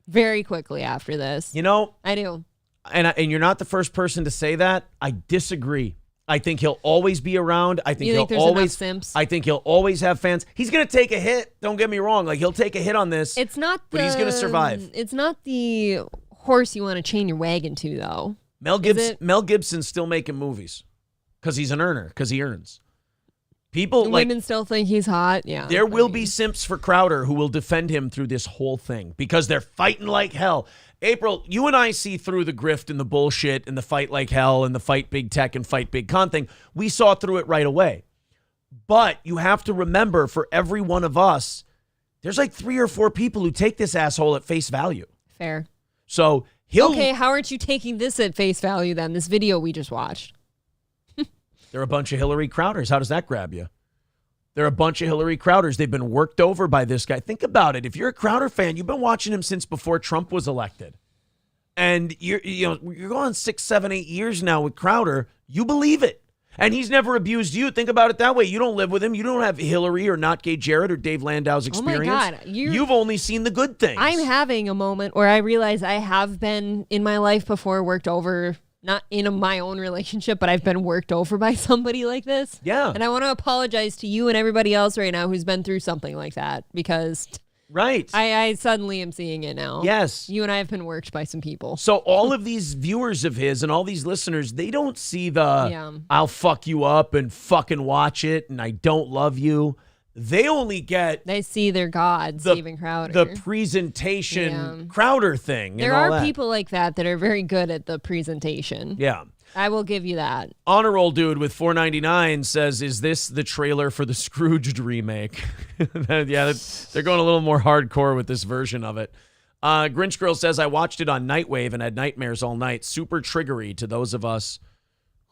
very quickly after this. You know, I do. And you're not the first person to say that. I disagree. I think he'll always be around. I think there's he'll always enough simps? I think he'll always have fans. He's going to take a hit. Don't get me wrong. Like he'll take a hit on this. It's not but he's going to survive. It's not the horse you want to chain your wagon to though. Mel Gibson's still making movies cuz he's an earner, cuz he earns. People women still think he's hot. Yeah. There will be simps for Crowder who will defend him through this whole thing because they're fighting like hell. April, you and I see through the grift and the bullshit and the fight like hell and the fight big tech and fight big con thing. We saw through it right away. But you have to remember, for every one of us, there's like 3 or 4 people who take this asshole at face value. Fair. So Okay, how aren't you taking this at face value then? This video we just watched. They're a bunch of Hillary Crowders. How does that grab you? They're a bunch of Hillary Crowders. They've been worked over by this guy. Think about it. If you're a Crowder fan, you've been watching him since before Trump was elected. And you're going 6, 7, 8 years now with Crowder. You believe it. And he's never abused you. Think about it that way. You don't live with him. You don't have Hillary or Not Gay Jared or Dave Landau's experience. Oh my God. You've only seen the good things. I'm having a moment where I realize I have been in my life before worked over, not in my own relationship, but I've been worked over by somebody like this. Yeah. And I want to apologize to you and everybody else right now who's been through something like that because right. I suddenly am seeing it now. Yes. You and I have been worked by some people. So all of these viewers of his and all these listeners, they don't see the I'll fuck you up and fucking watch it and I don't love you. They only get... They see their God, Steven Crowder. The presentation Crowder thing. There are people like that are very good at the presentation. Yeah. I will give you that. Honor Roll Dude with $4.99 says, is this the trailer for the Scrooged remake? Yeah, they're going a little more hardcore with this version of it. Grinch Girl says, I watched it on Nightwave and had nightmares all night. Super triggery to those of us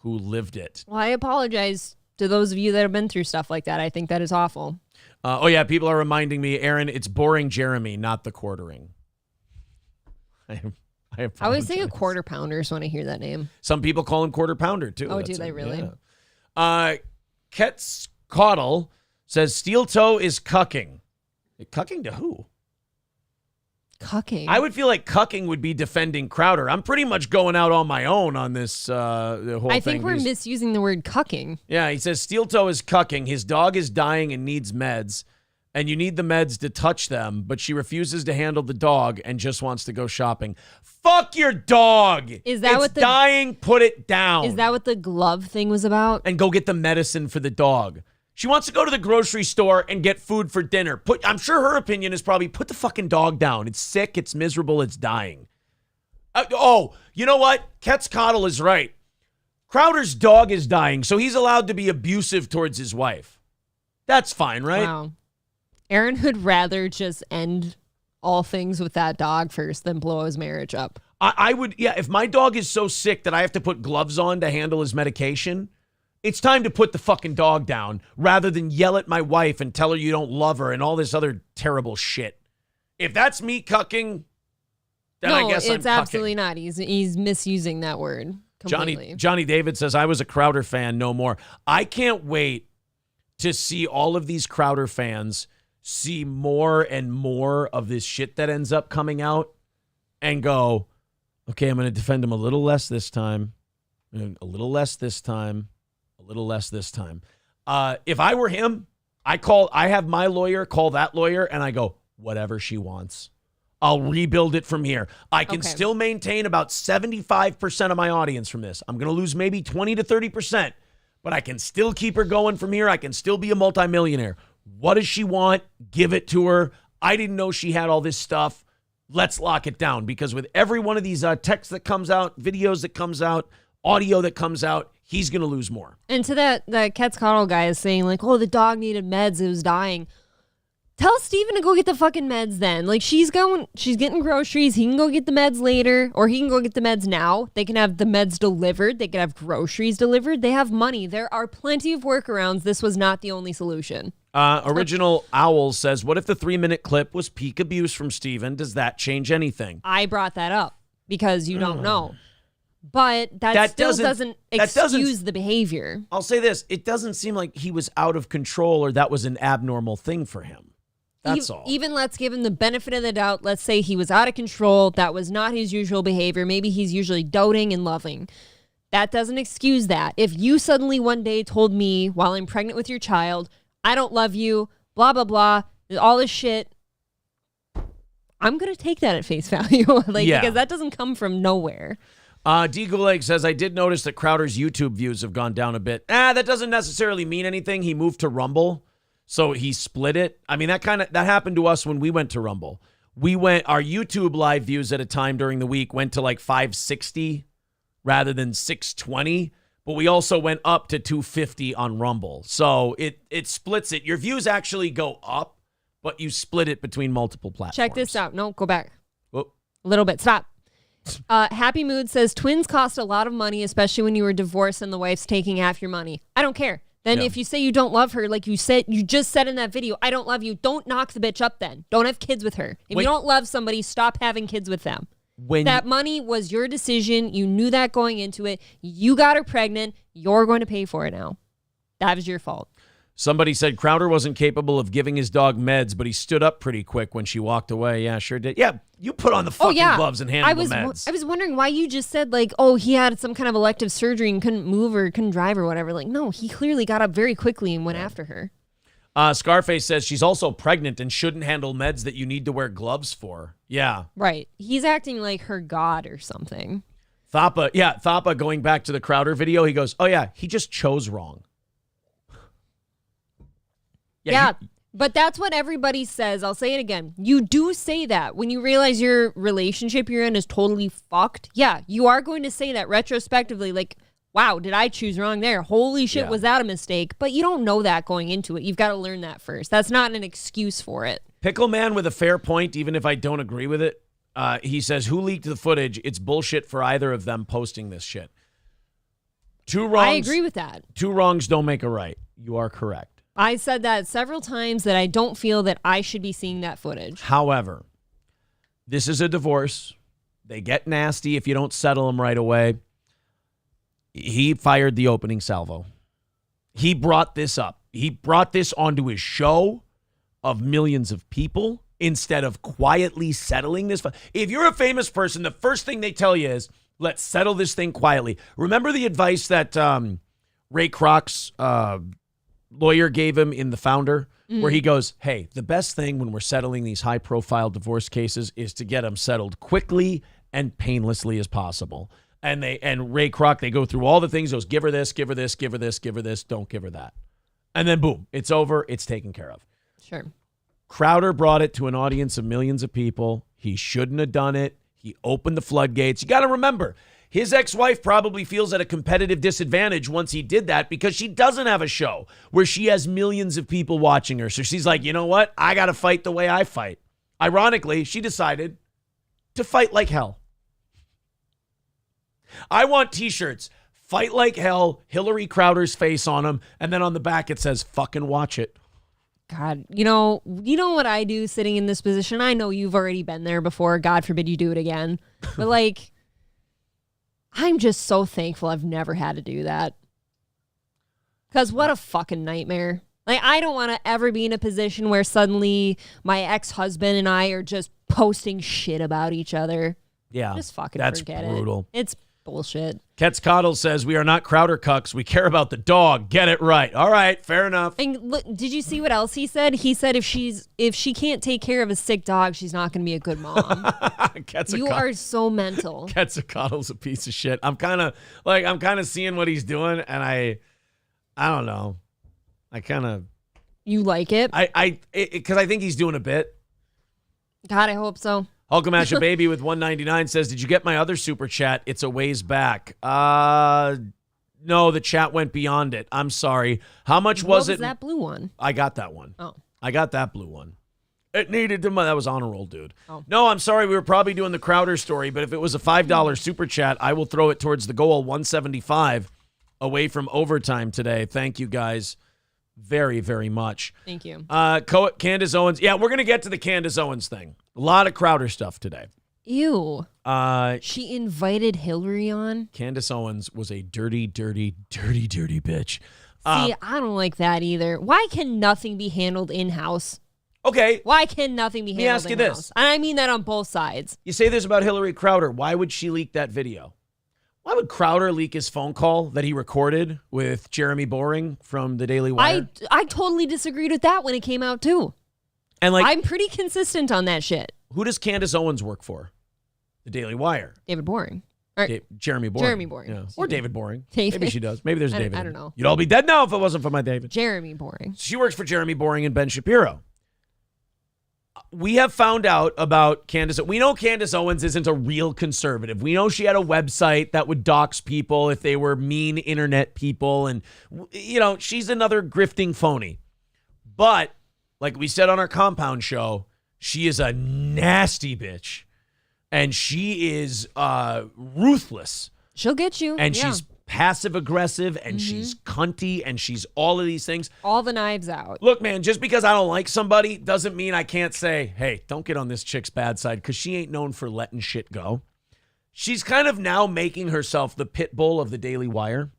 who lived it. Well, I apologize to those of you that have been through stuff like that. I think that is awful. Oh, yeah, people are reminding me, Aaron, it's Boring Jeremy, not the quartering. I always think of quarter pounders when I hear that name. Some people call him quarter pounder, too. Oh, do they really? Yeah. Ket's Caudle says, Steel Toe is cucking. Cucking to who? Cucking? I would feel like cucking would be defending Crowder. I'm pretty much going out on my own on this the whole thing. I think we're misusing the word cucking. Yeah, he says Steel Toe is cucking. His dog is dying and needs meds, and you need the meds to touch them, but she refuses to handle the dog and just wants to go shopping. Fuck your dog. Is that what the dying? Put it down. Is that what the glove thing was about? And go get the medicine for the dog. She wants to go to the grocery store and get food for dinner. I'm sure her opinion is probably put the fucking dog down. It's sick. It's miserable. It's dying. You know what? Ket's Coddle is right. Crowder's dog is dying, so he's allowed to be abusive towards his wife. That's fine, right? Wow. Aaron would rather just end all things with that dog first than blow his marriage up. I would, if my dog is so sick that I have to put gloves on to handle his medication, it's time to put the fucking dog down rather than yell at my wife and tell her you don't love her and all this other terrible shit. If that's me cucking, then I guess I'm cucking. No, it's absolutely not. He's misusing that word completely. Johnny David says, I was a Crowder fan, no more. I can't wait to see all of these Crowder fans see more and more of this shit that ends up coming out and go, okay, I'm going to defend him a little less this time, a little less this time, a little less this time. If I were him, I have my lawyer call that lawyer and I go, whatever she wants. I'll rebuild it from here. I can still maintain about 75% of my audience from this. I'm going to lose maybe 20 to 30%, but I can still keep her going from here. I can still be a multimillionaire. What does she want? Give it to her. I didn't know she had all this stuff. Let's lock it down, because with every one of these texts that comes out, videos that comes out, audio that comes out, he's going to lose more. And to that Cat's Coddle guy is saying like, oh, the dog needed meds. It was dying. Tell Steven to go get the fucking meds then. Like, she's getting groceries. He can go get the meds later, or he can go get the meds now. They can have the meds delivered. They can have groceries delivered. They have money. There are plenty of workarounds. This was not the only solution. Original Owl says, what if the 3-minute clip was peak abuse from Steven? Does that change anything? I brought that up because you don't know. But that still doesn't excuse the behavior. I'll say this. It doesn't seem like he was out of control or that was an abnormal thing for him. That's all. Even let's give him the benefit of the doubt. Let's say he was out of control. That was not his usual behavior. Maybe he's usually doting and loving. That doesn't excuse that. If you suddenly one day told me while I'm pregnant with your child, I don't love you, blah, blah, blah, all this shit, I'm going to take that at face value. Because that doesn't come from nowhere. D. Gulag says, I did notice that Crowder's YouTube views have gone down a bit. That doesn't necessarily mean anything. He moved to Rumble. So he split it. I mean, that happened to us when we went to Rumble. Our YouTube live views at a time during the week went to like 560 rather than 620, but we also went up to 250 on Rumble. So it splits it. Your views actually go up, but you split it between multiple platforms. Check this out. No, go back. Whoop. A little bit. Stop. Happy Mood says, twins cost a lot of money, especially when you were divorced and the wife's taking half your money. I don't care. Then if you say you don't love her, like you just said in that video, I don't love you, don't knock the bitch up then. Don't have kids with her. If you don't love somebody, stop having kids with them. That money was your decision. You knew that going into it. You got her pregnant. You're going to pay for it now. That was your fault. Somebody said Crowder wasn't capable of giving his dog meds, but he stood up pretty quick when she walked away. Yeah, sure did. Yeah, you put on the fucking gloves and handle the meds. I was wondering why you just said, like, oh, he had some kind of elective surgery and couldn't move or couldn't drive or whatever. Like, no, he clearly got up very quickly and went after her. Scarface says she's also pregnant and shouldn't handle meds that you need to wear gloves for. Yeah. Right. He's acting like her god or something. Thapa, going back to the Crowder video, he goes, oh, yeah, he just chose wrong. Yeah, but that's what everybody says. I'll say it again. You do say that when you realize your relationship you're in is totally fucked. Yeah, you are going to say that retrospectively, like, wow, did I choose wrong there? Holy shit, was that a mistake? But you don't know that going into it. You've got to learn that first. That's not an excuse for it. Pickle Man with a fair point, even if I don't agree with it. He says, who leaked the footage? It's bullshit for either of them posting this shit. Two wrongs. I agree with that. Two wrongs don't make a right. You are correct. I said that several times that I don't feel that I should be seeing that footage. However, this is a divorce. They get nasty if you don't settle them right away. He fired the opening salvo. He brought this up. He brought this onto his show of millions of people instead of quietly settling this. If you're a famous person, the first thing they tell you is, let's settle this thing quietly. Remember the advice that Ray Kroc's lawyer gave him in The Founder, where he goes, hey, the best thing when we're settling these high-profile divorce cases is to get them settled quickly and painlessly as possible. And Ray Kroc, they go through all the things, goes, give her this, give her this, give her this, give her this, don't give her that. And then boom, it's over, it's taken care of. Sure. Crowder brought it to an audience of millions of people. He shouldn't have done it. He opened the floodgates. You got to remember, his ex-wife probably feels at a competitive disadvantage once he did that because she doesn't have a show where she has millions of people watching her. So she's like, you know what? I got to fight the way I fight. Ironically, she decided to fight like hell. I want t-shirts. Fight like hell, Hillary Crowder's face on them, and then on the back it says, fucking watch it. God, you know what I do sitting in this position? I know you've already been there before. God forbid you do it again. But like, I'm just so thankful I've never had to do that. Because what a fucking nightmare. Like, I don't want to ever be in a position where suddenly my ex-husband and I are just posting shit about each other. Yeah. Just fucking that's forget brutal. it. It's bullshit. Quetzalcoatl says, we are not Crowder cucks. We care about the dog. Get it right. All right, fair enough. And look, did you see what else he said? He said if she can't take care of a sick dog, she's not going to be a good mom. You are so mental. Quetzalcoatl's a piece of shit. I'm kind of seeing what he's doing, and I don't know. You like it? Because I think he's doing a bit. God, I hope so. Hulkamash Baby with 199 says, did you get my other super chat? It's a ways back. No, the chat went beyond it. I'm sorry. How much was it? What was that blue one? I got that one. Oh. I got that blue one. It needed to. That was honor roll, dude. Oh. No, I'm sorry. We were probably doing the Crowder story, but if it was a $5 super chat, I will throw it towards the goal. 175 away from overtime today. Thank you guys very, very much. Thank you. Candace Owens. Yeah, we're going to get to the Candace Owens thing. A lot of Crowder stuff today. Ew. She invited Hillary on. Candace Owens was a dirty, dirty, dirty, dirty bitch. See, I don't like that either. Why can nothing be handled in-house? Okay. Why can nothing be handled in-house? Let me ask you this. And I mean that on both sides. You say this about Hillary Crowder. Why would she leak that video? Why would Crowder leak his phone call that he recorded with Jeremy Boring from the Daily Wire? I totally disagreed with that when it came out, too. And I'm pretty consistent on that shit. Who does Candace Owens work for? The Daily Wire. David Boring. Jeremy Boring. Jeremy Boring. Yeah. Or David Boring. David. Maybe she does. Maybe there's a David. I don't know. You'd all be dead now if it wasn't for my David. Jeremy Boring. She works for Jeremy Boring and Ben Shapiro. We have found out about Candace. We know Candace Owens isn't a real conservative. We know she had a website that would dox people if they were mean internet people. And, she's another grifting phony. But, like we said on our Compound show, she is a nasty bitch. And she is ruthless. She'll get you. And she's passive aggressive, and she's cunty, and she's all of these things. All the knives out. Look, man, just because I don't like somebody doesn't mean I can't say, hey, don't get on this chick's bad side, because she ain't known for letting shit go. She's kind of now making herself the pit bull of the Daily Wire,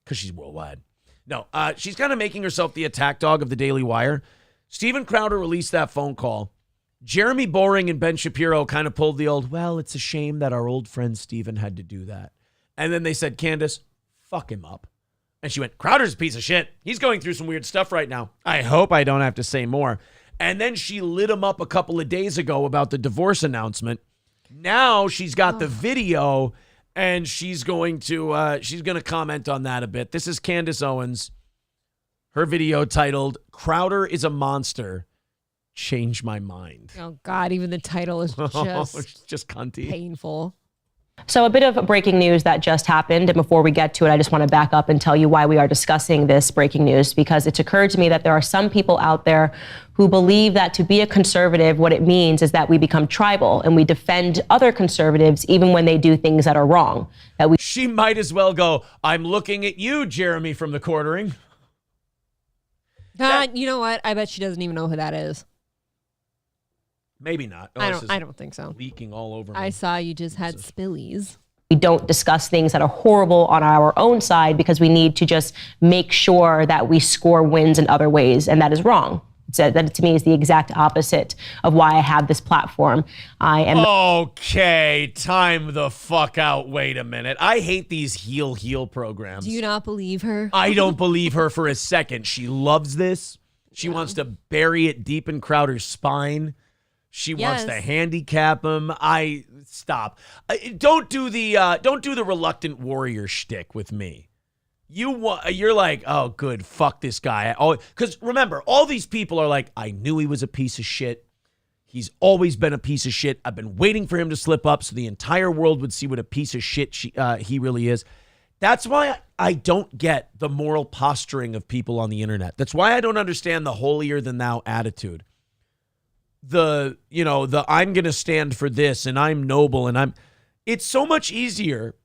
because she's worldwide. No, she's kind of making herself the attack dog of the Daily Wire. Steven Crowder released that phone call. Jeremy Boring and Ben Shapiro kind of pulled the old, well, it's a shame that our old friend Steven had to do that. And then they said, Candace, fuck him up. And she went, Crowder's a piece of shit. He's going through some weird stuff right now. I hope I don't have to say more. And then she lit him up a couple of days ago about the divorce announcement. Now she's got the video, and she's going to comment on that a bit. This is Candace Owens. Her video titled, Crowder is a Monster. Change my mind. Oh, God, even the title is just cunty. Painful. So a bit of breaking news that just happened. And before we get to it, I just want to back up and tell you why we are discussing this breaking news, because it's occurred to me that there are some people out there who believe that to be a conservative, what it means is that we become tribal and we defend other conservatives even when they do things that are wrong. She might as well go, I'm looking at you, Jeremy from the Quartering. You know what? I bet she doesn't even know who that is. Maybe not. I don't think so. Leaking all over me. I saw you just had spillies. We don't discuss things that are horrible on our own side because we need to just make sure that we score wins in other ways, and that is wrong. That to me is the exact opposite of why I have this platform. I am okay. Time the fuck out. Wait a minute. I hate these heel programs. Do you not believe her? I don't believe her for a second. She loves this. She wants to bury it deep in Crowder's spine. She wants to handicap him. Stop. Don't do the reluctant warrior shtick with me. You're like, oh, good, fuck this guy. Because remember, all these people are like, I knew he was a piece of shit. He's always been a piece of shit. I've been waiting for him to slip up so the entire world would see what a piece of shit he really is. That's why I don't get the moral posturing of people on the internet. That's why I don't understand the holier than thou attitude. The I'm going to stand for this and I'm noble and It's so much easier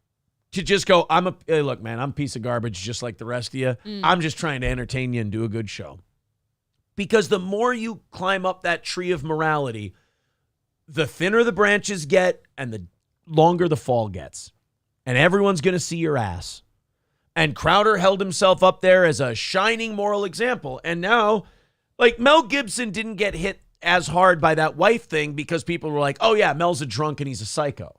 to just go, hey, look, man, I'm a piece of garbage just like the rest of you. I'm just trying to entertain you and do a good show. Because the more you climb up that tree of morality, the thinner the branches get and the longer the fall gets. And everyone's going to see your ass. And Crowder held himself up there as a shining moral example. And now, like, Mel Gibson didn't get hit as hard by that wife thing because people were like, oh, yeah, Mel's a drunk and he's a psycho.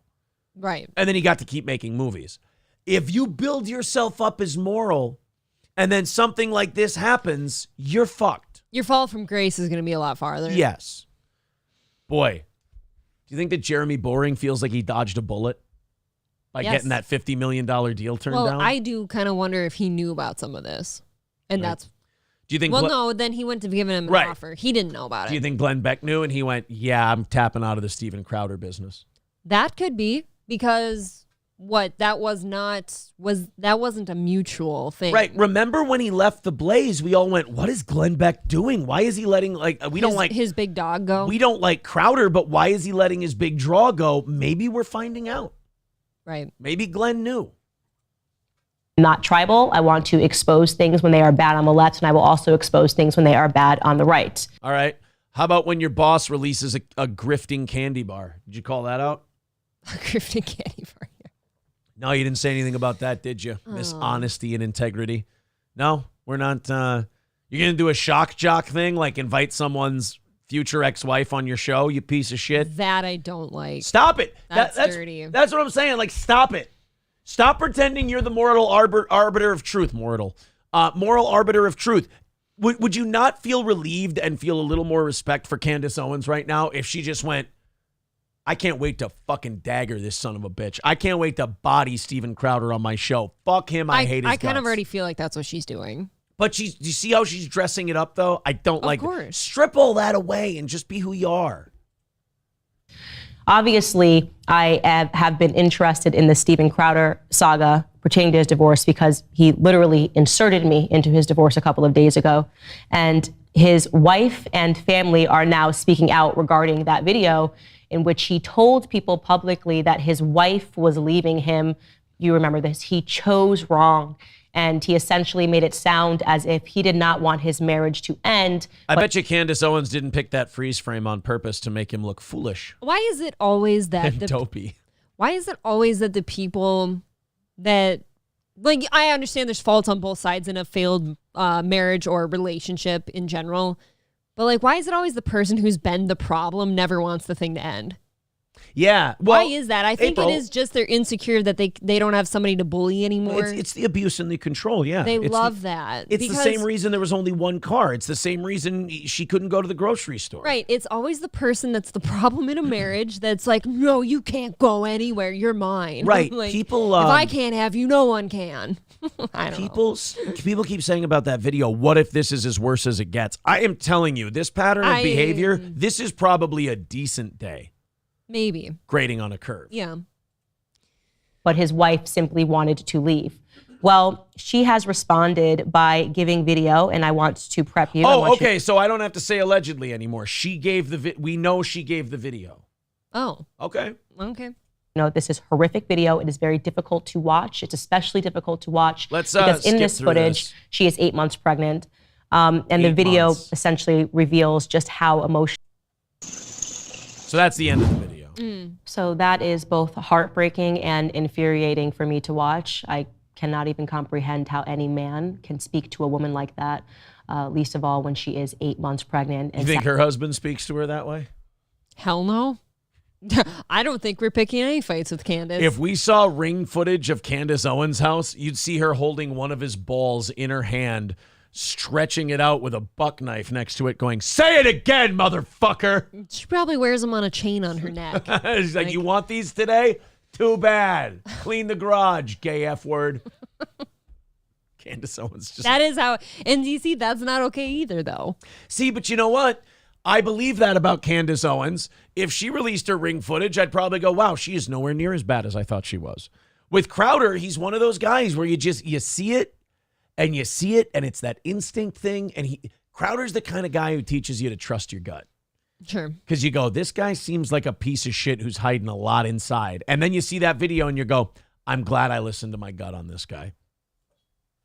Right. And then he got to keep making movies. If you build yourself up as moral and then something like this happens, you're fucked. Your fall from grace is going to be a lot farther. Yes. Boy, do you think that Jeremy Boring feels like he dodged a bullet by getting that $50 million deal turned down? Well, I do kind of wonder if he knew about some of this. And that's... Do you think? Well, no, then he went to give him an offer. He didn't know about it. Do you think Glenn Beck knew and he went, yeah, I'm tapping out of the Steven Crowder business? That could be because that wasn't a mutual thing. Right. Remember when he left the Blaze, we all went, what is Glenn Beck doing? Why is he letting don't like his big dog go? We don't like Crowder, but why is he letting his big draw go? Maybe we're finding out. Right. Maybe Glenn knew. Not tribal. I want to expose things when they are bad on the left, and I will also expose things when they are bad on the right. All right. How about when your boss releases a grifting candy bar? Did you call that out? A grifting candy bar. No, you didn't say anything about that, did you? Miss Honesty and Integrity. No, we're not. You're going to do a shock jock thing, like invite someone's future ex-wife on your show, you piece of shit? That I don't like. Stop it. That's dirty. That's what I'm saying. Like, stop it. Stop pretending you're the moral arbiter of truth. Moral arbiter of truth. Would you not feel relieved and feel a little more respect for Candace Owens right now if she just went, I can't wait to fucking dagger this son of a bitch. I can't wait to body Steven Crowder on my show. Fuck him. I hate his guts. I kind of already feel like that's what she's doing. But do you see how she's dressing it up, though? I don't like it. Of course. Strip all that away and just be who you are. Obviously, I have been interested in the Steven Crowder saga pertaining to his divorce because he literally inserted me into his divorce a couple of days ago. And his wife and family are now speaking out regarding that video in which he told people publicly that his wife was leaving him. You remember this. He chose wrong. And he essentially made it sound as if he did not want his marriage to end. I bet you Candace Owens didn't pick that freeze frame on purpose to make him look foolish. Why is it always that and dopey? Why is it always that the people that, like, I understand there's faults on both sides in a failed marriage or relationship in general, but like, why is it always the person who's been the problem never wants the thing to end? Yeah. Well, why is that? I think it is just they're insecure that they don't have somebody to bully anymore. It's the abuse and the control, yeah. They love that. It's the same reason there was only one car. It's the same reason she couldn't go to the grocery store. Right. It's always the person that's the problem in a marriage that's like, no, you can't go anywhere. You're mine. Right. Like, people. If I can't have you, no one can. I don't know. People keep saying about that video, what if this is as worse as it gets? I am telling you, this pattern of behavior, this is probably a decent day. Maybe. Grading on a curve. Yeah. But his wife simply wanted to leave. Well, she has responded by giving video, and I want to prep you. Oh, okay. So I don't have to say allegedly anymore. She gave we know she gave the video. Oh. Okay. Okay. No, this is horrific video. It is very difficult to watch. It's especially difficult to watch because in this footage, she is 8 months pregnant. And the video essentially reveals just how emotional. So that's the end of the video. So that is both heartbreaking and infuriating for me to watch. I cannot even comprehend how any man can speak to a woman like that, least of all when she is 8 months pregnant. You think her husband speaks to her that way? Hell no. I don't think we're picking any fights with Candace. If we saw ring footage of Candace Owens' house, you'd see her holding one of his balls in her hand, stretching it out with a buck knife next to it, going, say it again, motherfucker. She probably wears them on a chain on her neck. She's like, you want these today? Too bad. Clean the garage, gay F word. Candace Owens just... That is how... And you see, that's not okay either, though. See, but you know what? I believe that about Candace Owens. If she released her ring footage, I'd probably go, wow, she is nowhere near as bad as I thought she was. With Crowder, he's one of those guys where you see it, and it's that instinct thing. And Crowder's the kind of guy who teaches you to trust your gut. Sure. Because you go, this guy seems like a piece of shit who's hiding a lot inside. And then you see that video and you go, I'm glad I listened to my gut on this guy.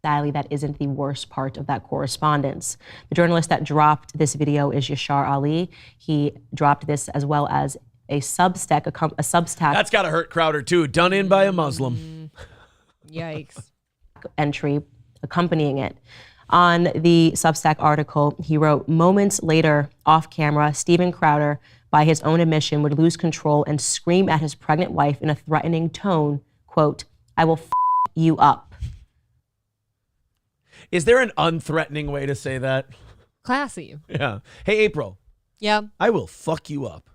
Sadly, that isn't the worst part of that correspondence. The journalist that dropped this video is Yashar Ali. He dropped this as well as a Substack. That's got to hurt Crowder, too. Done in by a Muslim. Yikes. Entry accompanying it. On the Substack article, he wrote, moments later, off camera, Steven Crowder, by his own admission, would lose control and scream at his pregnant wife in a threatening tone, quote, I will f you up. Is there an unthreatening way to say that? Classy. Yeah. Hey, April. Yeah. I will fuck you up.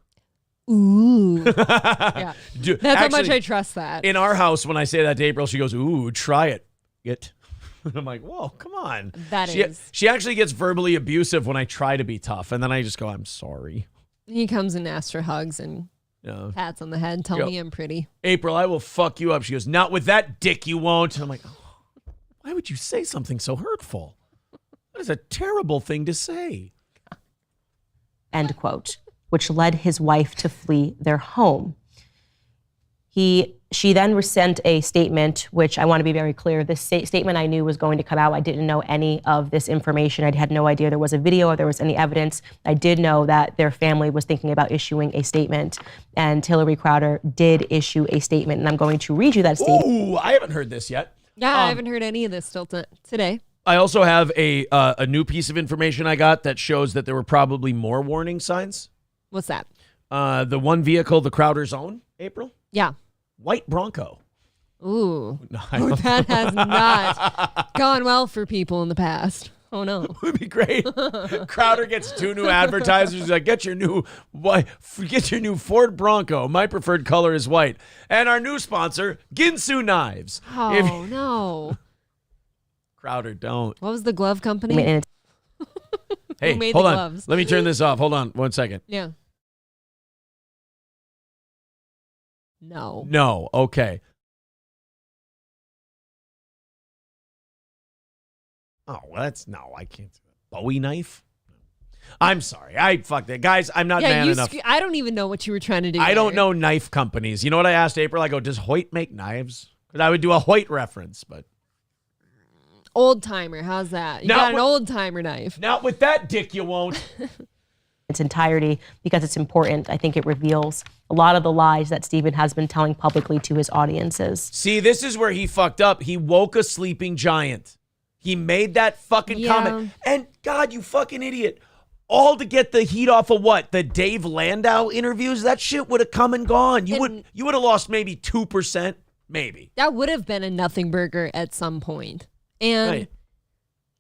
Ooh. Yeah. Dude, That's how actually, much I trust that. In our house, when I say that to April, she goes, ooh, try it. I'm like, whoa, come on. She actually gets verbally abusive when I try to be tough. And then I just go, I'm sorry. He comes and asks for hugs and pats on the head, tell me I'm pretty. April, I will fuck you up. She goes, not with that dick you won't. And I'm like, oh, why would you say something so hurtful? That is a terrible thing to say. End quote, which led his wife to flee their home. She then sent a statement, which I want to be very clear. This statement I knew was going to come out. I didn't know any of this information. I had no idea there was a video or there was any evidence. I did know that their family was thinking about issuing a statement, and Hillary Crowder did issue a statement, and I'm going to read you that statement. Ooh, I haven't heard this yet. Yeah, I haven't heard any of this still today. I also have a new piece of information I got that shows that there were probably more warning signs. What's that? The one vehicle the Crowders own, April? Yeah. White Bronco. Ooh. No, that has not gone well for people in the past. Oh, no. It would be great. Crowder gets 2 new advertisers. He's like, get your new Ford Bronco. My preferred color is white. And our new sponsor, Ginsu Knives. Oh, no. Crowder, don't. What was the glove company? Hey, Who made hold the on. gloves? Let me turn this off. Hold on 1 second. Yeah. No. No. Okay. Oh, well, I can't do it. Bowie knife? I'm sorry. I fucked it. Guys, I'm not man enough. I don't even know what you were trying to do. I don't know knife companies. You know what I asked April? I go, does Hoyt make knives? Because I would do a Hoyt reference, but. Old timer. How's that? You got an old timer knife. Not with that dick, you won't. Its entirety, because it's important. I think it reveals a lot of the lies that Steven has been telling publicly to his audiences. See, this is where he fucked up. He woke a sleeping giant. He made that fucking comment. And God, you fucking idiot. All to get the heat off of what? The Dave Landau interviews? That shit would have come and gone. You would have lost maybe 2%. Maybe. That would have been a nothing burger at some point. And right.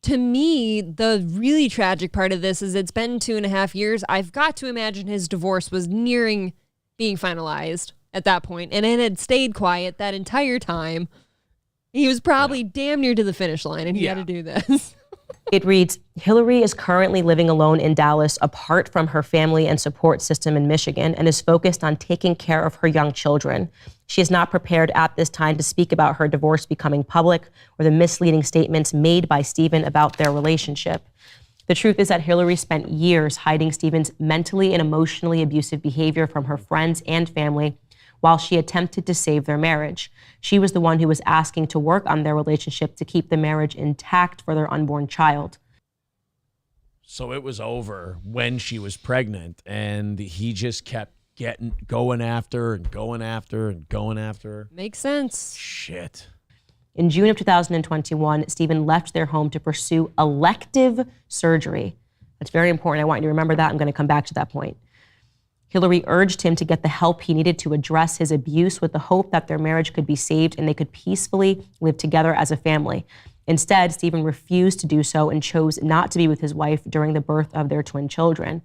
To me, the really tragic part of this is it's been 2.5 years. I've got to imagine his divorce was nearing being finalized at that point, and it had stayed quiet that entire time. He was probably damn near to the finish line, and he had to do this. It reads, Hillary is currently living alone in Dallas, apart from her family and support system in Michigan, and is focused on taking care of her young children. She is not prepared at this time to speak about her divorce becoming public or the misleading statements made by Steven about their relationship. The truth is that Hillary spent years hiding Steven's mentally and emotionally abusive behavior from her friends and family while she attempted to save their marriage. She was the one who was asking to work on their relationship to keep the marriage intact for their unborn child. So it was over when she was pregnant, and he just kept going after and going after and going after her. Makes sense. Shit. In June of 2021, Steven left their home to pursue elective surgery. That's very important. I want you to remember that. I'm going to come back to that point. Hillary urged him to get the help he needed to address his abuse with the hope that their marriage could be saved and they could peacefully live together as a family. Instead, Steven refused to do so and chose not to be with his wife during the birth of their twin children.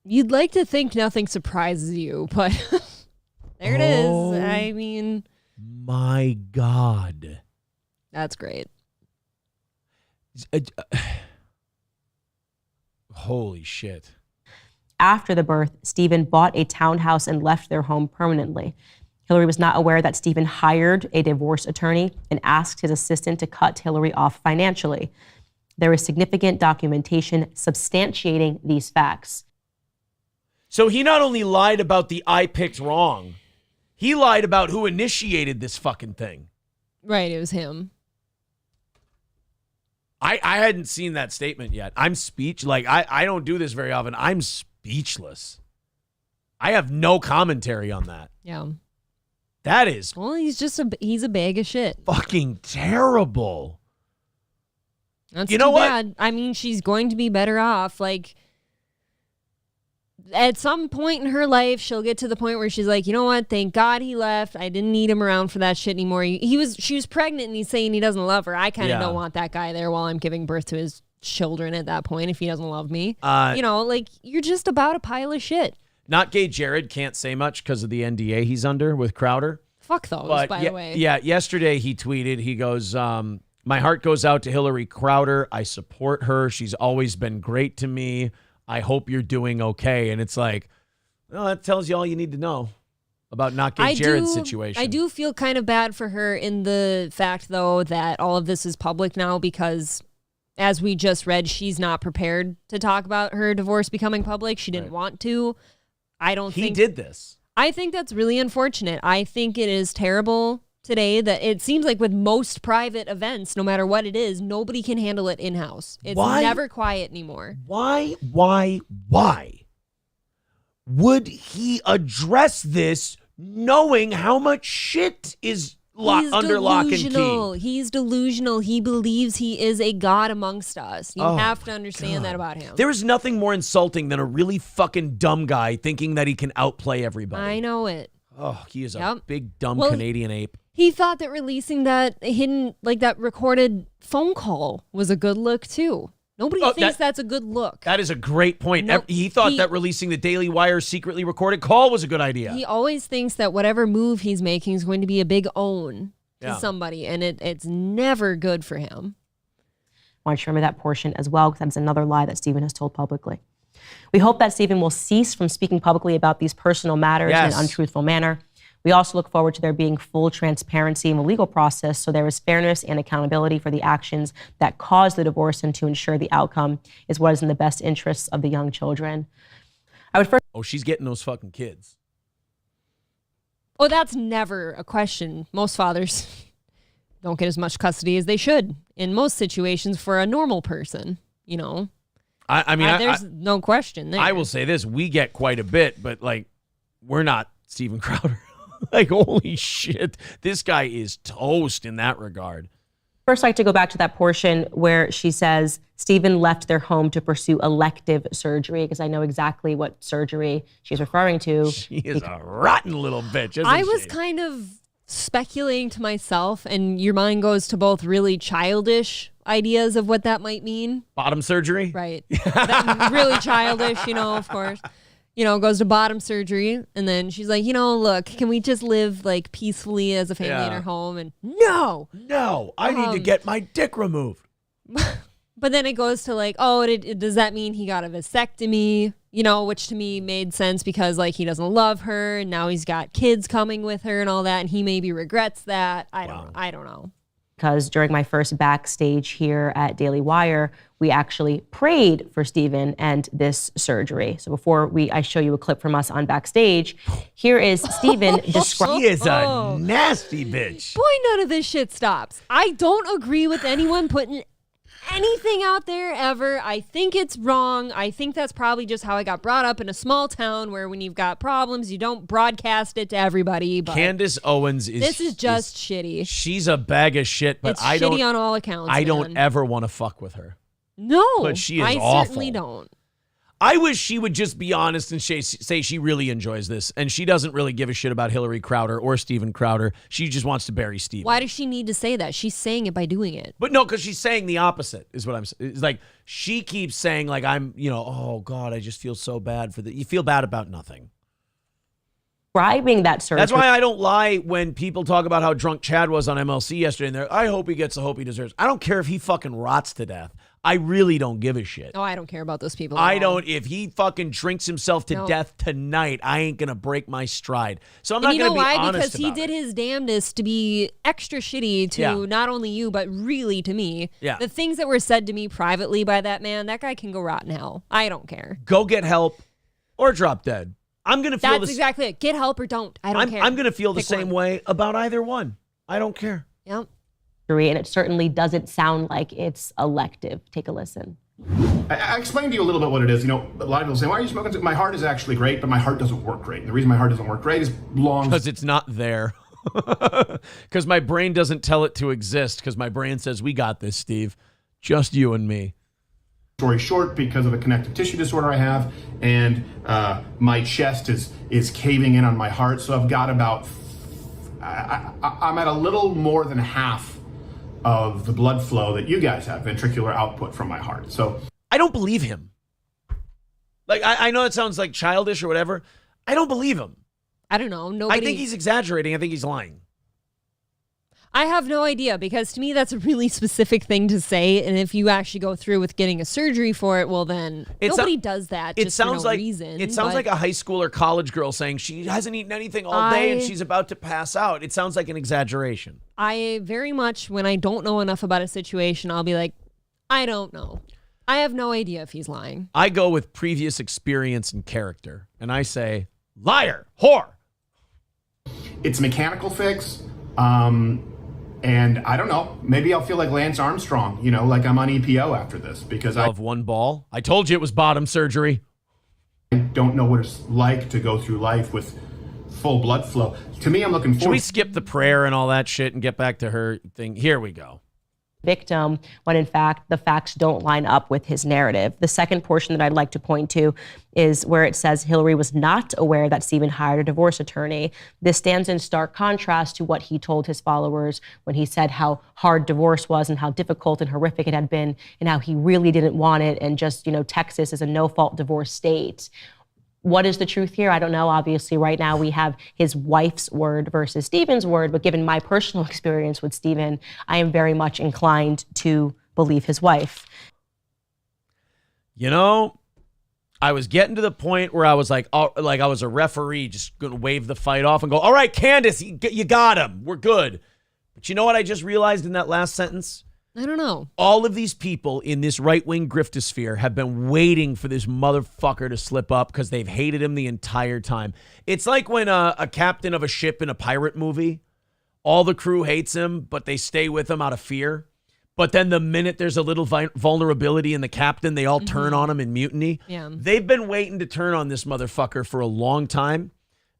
You'd like to think nothing surprises you, but there it is. I mean, my God. That's great. Holy shit. After the birth, Steven bought a townhouse and left their home permanently. Hillary was not aware that Steven hired a divorce attorney and asked his assistant to cut Hillary off financially. There is significant documentation substantiating these facts. So he not only lied about the I picked wrong, he lied about who initiated this fucking thing. Right, it was him. I hadn't seen that statement yet. I'm I don't do this very often. I'm speechless. I have no commentary on that. Yeah. That is Well, he's a bag of shit. fucking terrible. That's You know too what? bad. I mean, she's going to be better off. Like, at some point in her life, she'll get to the point where she's like, you know what? Thank God he left. I didn't need him around for that shit anymore. She was pregnant and he's saying he doesn't love her. I kind of don't want that guy there while I'm giving birth to his children at that point if he doesn't love me. You're just about a pile of shit. Not gay Jared can't say much because of the NDA he's under with Crowder. Fuck those, by the way. Yeah, yesterday he tweeted, he goes, my heart goes out to Hillary Crowder. I support her. She's always been great to me. I hope you're doing okay. And it's like, well, that tells you all you need to know about not gay Jared's situation. I do feel kind of bad for her in the fact, though, that all of this is public now because, as we just read, she's not prepared to talk about her divorce becoming public. She didn't want to. He did this. I think that's really unfortunate. I think it is terrible today that it seems like with most private events, no matter what it is, nobody can handle it in-house. It's never quiet anymore. Why would he address this knowing how much shit is under lock and key? He's delusional. He believes he is a god amongst us. You have to understand that about him. There is nothing more insulting than a really fucking dumb guy thinking that he can outplay everybody. I know it. Oh, he is a big, dumb Canadian ape. He thought that releasing that that recorded phone call was a good look, too. Nobody thinks that's a good look. That is a great point. No, he thought that releasing the Daily Wire secretly recorded call was a good idea. He always thinks that whatever move he's making is going to be a big own to somebody, and it's never good for him. I want you to remember that portion as well, because that's another lie that Stephen has told publicly. We hope that Stephen will cease from speaking publicly about these personal matters in an untruthful manner. We also look forward to there being full transparency in the legal process so there is fairness and accountability for the actions that caused the divorce and to ensure the outcome is what is in the best interests of the young children. She's getting those fucking kids. Oh, that's never a question. Most fathers don't get as much custody as they should in most situations for a normal person, you know. I mean, there's no question there. I will say this, we get quite a bit, but we're not Steven Crowder. Holy shit, this guy is toast in that regard. First, I'd like to go back to that portion where she says Stephen left their home to pursue elective surgery, because I know exactly what surgery she's referring to. She is a rotten little bitch, isn't I was kind of speculating to myself, and your mind goes to both really childish ideas of what that might mean. Bottom surgery? Right. Really childish, of course. Goes to bottom surgery, and then she's like, look, can we just live peacefully as a family in our home? And no, I need to get my dick removed. But then it goes to does that mean he got a vasectomy? Which to me made sense because he doesn't love her, and now he's got kids coming with her and all that, and he maybe regrets that. I don't know. Because during my first backstage here at Daily Wire, we actually prayed for Stephen and this surgery. So before I show you a clip from us on backstage, here is Stephen describing. She is a nasty bitch. Boy, none of this shit stops. I don't agree with anyone putting anything out there ever. I think it's wrong. I think that's probably just how I got brought up in a small town where when you've got problems, you don't broadcast it to everybody. But Candace Owens is just shitty. She's a bag of shit, but it's shitty on all accounts. I don't ever want to fuck with her. No, but she is I awful. Certainly don't. I wish she would just be honest and say she really enjoys this, and she doesn't really give a shit about Hillary Crowder or Steven Crowder. She just wants to bury Steven. Why does she need to say that? She's saying it by doing it. But no, because she's saying the opposite is what I'm saying. It's she keeps saying I'm, oh God, I just feel so bad for you feel bad about nothing. Describing that surgery. That's why I don't lie when people talk about how drunk Chad was on MLC yesterday, and I hope he gets the hope he deserves. I don't care if he fucking rots to death. I really don't give a shit. Oh, I don't care about those people. I don't. If he fucking drinks himself to death tonight, I ain't going to break my stride. So I'm not going to be honest about it. Because he did his damnedest to be extra shitty to not only you, but really to me. Yeah. The things that were said to me privately by that man, that guy can go rot in hell. I don't care. Go get help or drop dead. I'm going to feel That's exactly it. Get help or don't. I don't care. I'm going to feel the same way about either one. I don't care. Yep. And it certainly doesn't sound like it's elective. Take a listen. I explained to you a little bit what it is. You know, a lot of people say, why are you smoking? My heart is actually great, but my heart doesn't work great. And the reason my heart doesn't work great is because it's not there. Because my brain doesn't tell it to exist. Because my brain says, we got this, Steve. Just you and me. Story short, because of a connective tissue disorder I have, and my chest is caving in on my heart. So I've got about, I'm at a little more than half of the blood flow that you guys have, ventricular output from my heart. So I don't believe him. Like, I know it sounds like childish or whatever. I don't believe him. I don't know. I think he's exaggerating. I think he's lying. I have no idea, because to me that's a really specific thing to say, and if you actually go through with getting a surgery for it, well then nobody does that. It just sounds for no like reason, it sounds like a high school or college girl saying she hasn't eaten anything all day and she's about to pass out. It sounds like an exaggeration. I very much, when I don't know enough about a situation, I'll be like, I don't know. I have no idea if he's lying. I go with previous experience and character, and I say, liar, whore. It's a mechanical fix. And I don't know, maybe I'll feel like Lance Armstrong, you know, like I'm on EPO after this, because I have one ball. I told you it was bottom surgery. I don't know what it's like to go through life with full blood flow. To me, I'm looking forward. Should we skip the prayer and all that shit and get back to her thing? Here we go. Victim, when in fact the facts don't line up with his narrative. The second portion that I'd like to point to is where it says Hillary was not aware that Stephen hired a divorce attorney. This stands in stark contrast to what he told his followers when he said how hard divorce was and how difficult and horrific it had been and how he really didn't want it, and just, you know, Texas is a no-fault divorce state. What is the truth here? I don't know. Obviously, right now we have his wife's word versus Stephen's word. But given my personal experience with Stephen, I am very much inclined to believe his wife. You know, I was getting to the point where I was like I was a referee just going to wave the fight off and go, all right, Candace, you got him. We're good. But you know what I just realized in that last sentence? I don't know. All of these people in this right-wing griftosphere have been waiting for this motherfucker to slip up because they've hated him the entire time. It's like when a captain of a ship in a pirate movie, all the crew hates him, but they stay with him out of fear. But then the minute there's a little vulnerability in the captain, they all turn on him in mutiny. Yeah. They've been waiting to turn on this motherfucker for a long time,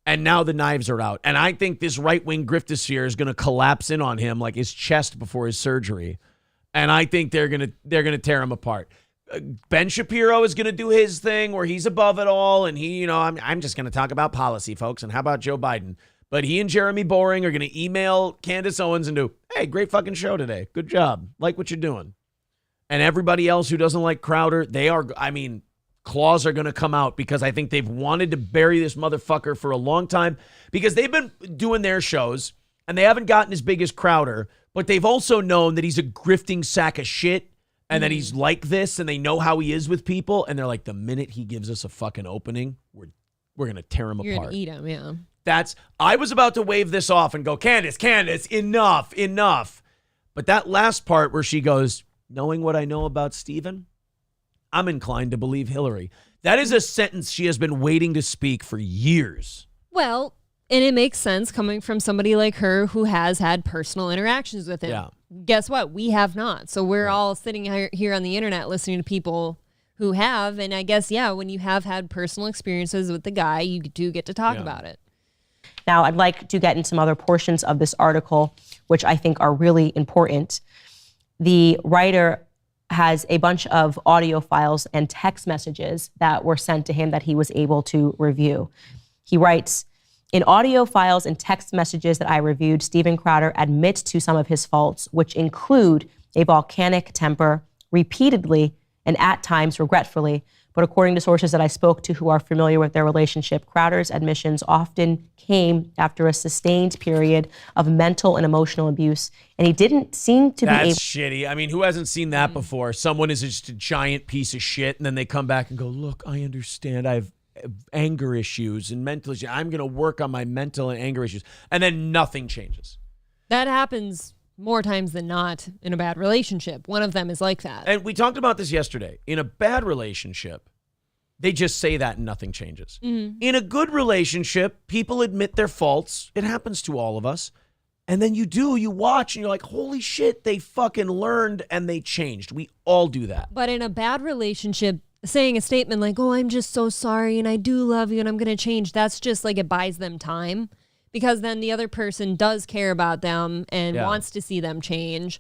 and now the knives are out. And I think this right-wing griftosphere is going to collapse in on him like his chest before his surgery. And I think they're gonna tear him apart. Ben Shapiro is gonna do his thing where he's above it all, and he, you know, I'm just gonna talk about policy, folks. And how about Joe Biden? But he and Jeremy Boring are gonna email Candace Owens and do, hey, great fucking show today, good job, like what you're doing. And everybody else who doesn't like Crowder, claws are gonna come out because I think they've wanted to bury this motherfucker for a long time because they've been doing their shows and they haven't gotten as big as Crowder. But they've also known that he's a grifting sack of shit and that he's like this, and they know how he is with people. And they're like, the minute he gives us a fucking opening, we're going to tear him apart. You're going to eat him, yeah. I was about to wave this off and go, Candace, enough. But that last part where she goes, knowing what I know about Stephen, I'm inclined to believe Hillary. That is a sentence she has been waiting to speak for years. Well, and it makes sense coming from somebody like her who has had personal interactions with him. Yeah. Guess what? We have not. So we're all sitting here on the internet listening to people who have. And I guess, when you have had personal experiences with the guy, you do get to talk about it. Now, I'd like to get in some other portions of this article, which I think are really important. The writer has a bunch of audio files and text messages that were sent to him that he was able to review. He writes, in audio files and text messages that I reviewed, Stephen Crowder admits to some of his faults, which include a volcanic temper, repeatedly and at times regretfully But according to sources that I spoke to who are familiar with their relationship, Crowder's admissions often came after a sustained period of mental and emotional abuse, and he didn't seem to be able. That's shitty. I mean, who hasn't seen that before? Someone is just a giant piece of shit, and then they come back and go, look, I understand. I have anger issues and mental issues. I'm going to work on my mental and anger issues. And then nothing changes. That happens more times than not in a bad relationship. One of them is like that. And we talked about this yesterday. In a bad relationship, they just say that and nothing changes. Mm-hmm. In a good relationship, people admit their faults. It happens to all of us. And then you watch, and you're like, holy shit, they fucking learned and they changed. We all do that. But in a bad relationship, saying a statement like, oh, I'm just so sorry and I do love you and I'm going to change, that's just like it buys them time, because then the other person does care about them and wants to see them change,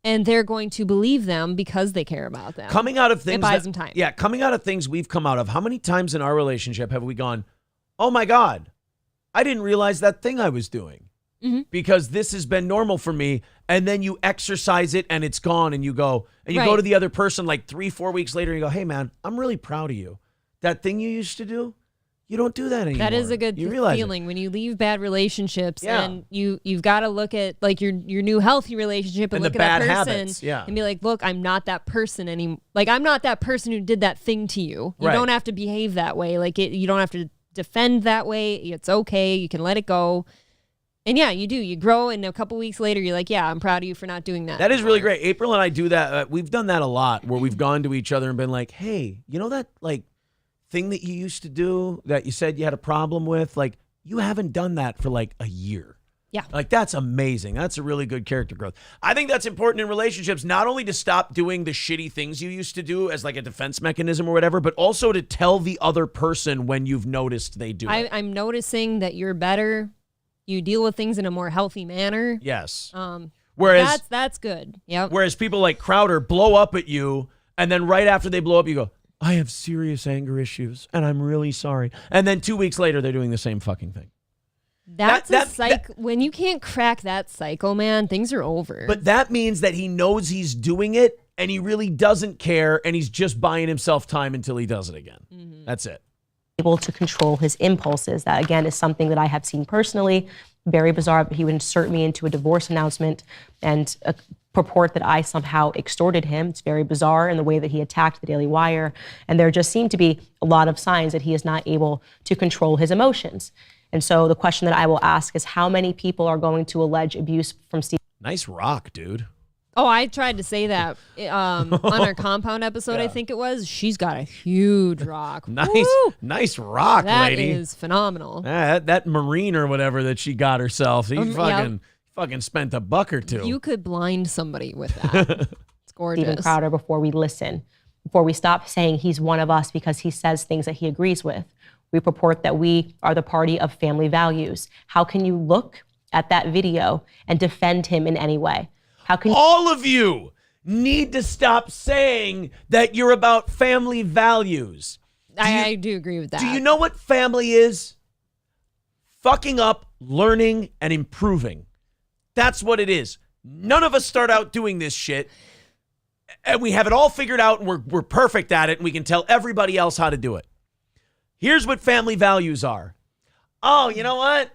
and they're going to believe them because they care about them. Coming out of things, it buys them time. Yeah, coming out of things we've come out of, how many times in our relationship have we gone, oh my God, I didn't realize that thing I was doing. Mm-hmm. Because this has been normal for me, and then you exercise it and it's gone, and you go to the other person like 3-4 weeks later and you go, hey man, I'm really proud of you. That thing you used to do, you don't do that anymore. That is a good feeling when you leave bad relationships, and you've got to look at like your new healthy relationship and look at that person habits, and be like, look, I'm not that person anymore. Like, I'm not that person who did that thing to you. You don't have to behave that way. Like, you don't have to defend that way. It's okay. You can let it go. And yeah, you do. You grow, and a couple weeks later, you're like, yeah, I'm proud of you for not doing that. That is really great. April and I do that. We've done that a lot, where we've gone to each other and been like, hey, you know that like thing that you used to do that you said you had a problem with? Like, you haven't done that for like a year. Yeah. Like, that's amazing. That's a really good character growth. I think that's important in relationships, not only to stop doing the shitty things you used to do as like a defense mechanism or whatever, but also to tell the other person when you've noticed they do it. I'm noticing that you're better. You deal with things in a more healthy manner. Yes. Whereas that's good. Yeah. Whereas people like Crowder blow up at you, and then right after they blow up, you go, I have serious anger issues, and I'm really sorry. And then 2 weeks later, they're doing the same fucking thing. That's a cycle. When you can't crack that cycle, man, things are over. But that means that he knows he's doing it, and he really doesn't care, and he's just buying himself time until he does it again. Mm-hmm. That's it. Able to control his impulses. That, again, is something that I have seen personally. Very bizarre, but he would insert me into a divorce announcement and purport that I somehow extorted him. It's very bizarre in the way that he attacked the Daily Wire. And there just seem to be a lot of signs that he is not able to control his emotions. And so the question that I will ask is, how many people are going to allege abuse from Steve? Nice rock, dude. Oh, I tried to say that on our compound episode, I think it was. She's got a huge rock. Nice rock, lady. That is phenomenal. That Marine or whatever that she got herself, he fucking spent $1 or $2. You could blind somebody with that. It's gorgeous. Steven Crowder, before we listen, before we stop saying he's one of us because he says things that he agrees with. We purport that we are the party of family values. How can you look at that video and defend him in any way? How can all of you need to stop saying that you're about family values? I do agree with that. Do you know what family is? Fucking up, learning, and improving. That's what it is. None of us start out doing this shit, and we have it all figured out, and we're perfect at it, and we can tell everybody else how to do it. Here's what family values are. Oh, you know what?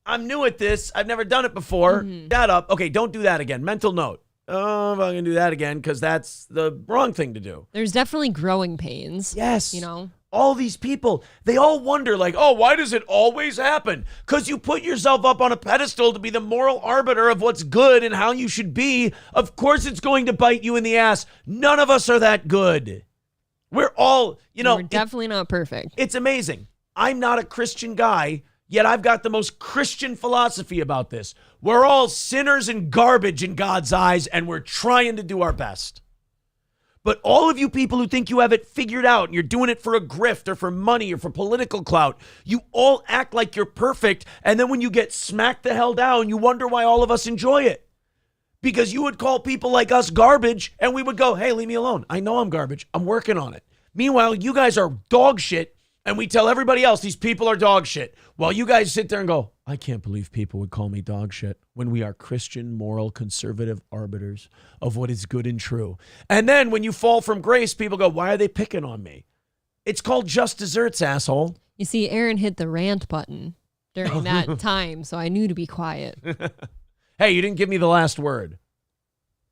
I'm new at this. I've never done it before. That up. Okay, don't do that again. Mental note. Oh, I'm not going to do that again because that's the wrong thing to do. There's definitely growing pains. Yes. You know? All these people, they all wonder like, oh, why does it always happen? Because you put yourself up on a pedestal to be the moral arbiter of what's good and how you should be. Of course it's going to bite you in the ass. None of us are that good. We're all, we're definitely not perfect. It's amazing. I'm not a Christian guy, yet I've got the most Christian philosophy about this. We're all sinners and garbage in God's eyes, and we're trying to do our best. But all of you people who think you have it figured out and you're doing it for a grift or for money or for political clout, you all act like you're perfect, and then when you get smacked the hell down, you wonder why all of us enjoy it. Because you would call people like us garbage, and we would go, hey, leave me alone. I know I'm garbage. I'm working on it. Meanwhile, you guys are dog shit, and we tell everybody else these people are dog shit. While you guys sit there and go, I can't believe people would call me dog shit when we are Christian, moral, conservative arbiters of what is good and true. And then when you fall from grace, people go, why are they picking on me? It's called Just Desserts, asshole. You see, Aaron hit the rant button during that time, so I knew to be quiet. Hey, you didn't give me the last word.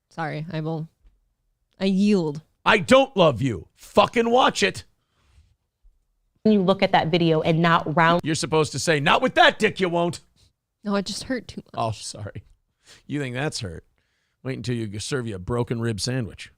Sorry, I yield. I don't love you. Fucking watch it. You look at that video and not round. You're supposed to say, not with that dick, you won't. No, it just hurt too much. Oh, sorry. You think that's hurt? Wait until you serve you a broken rib sandwich.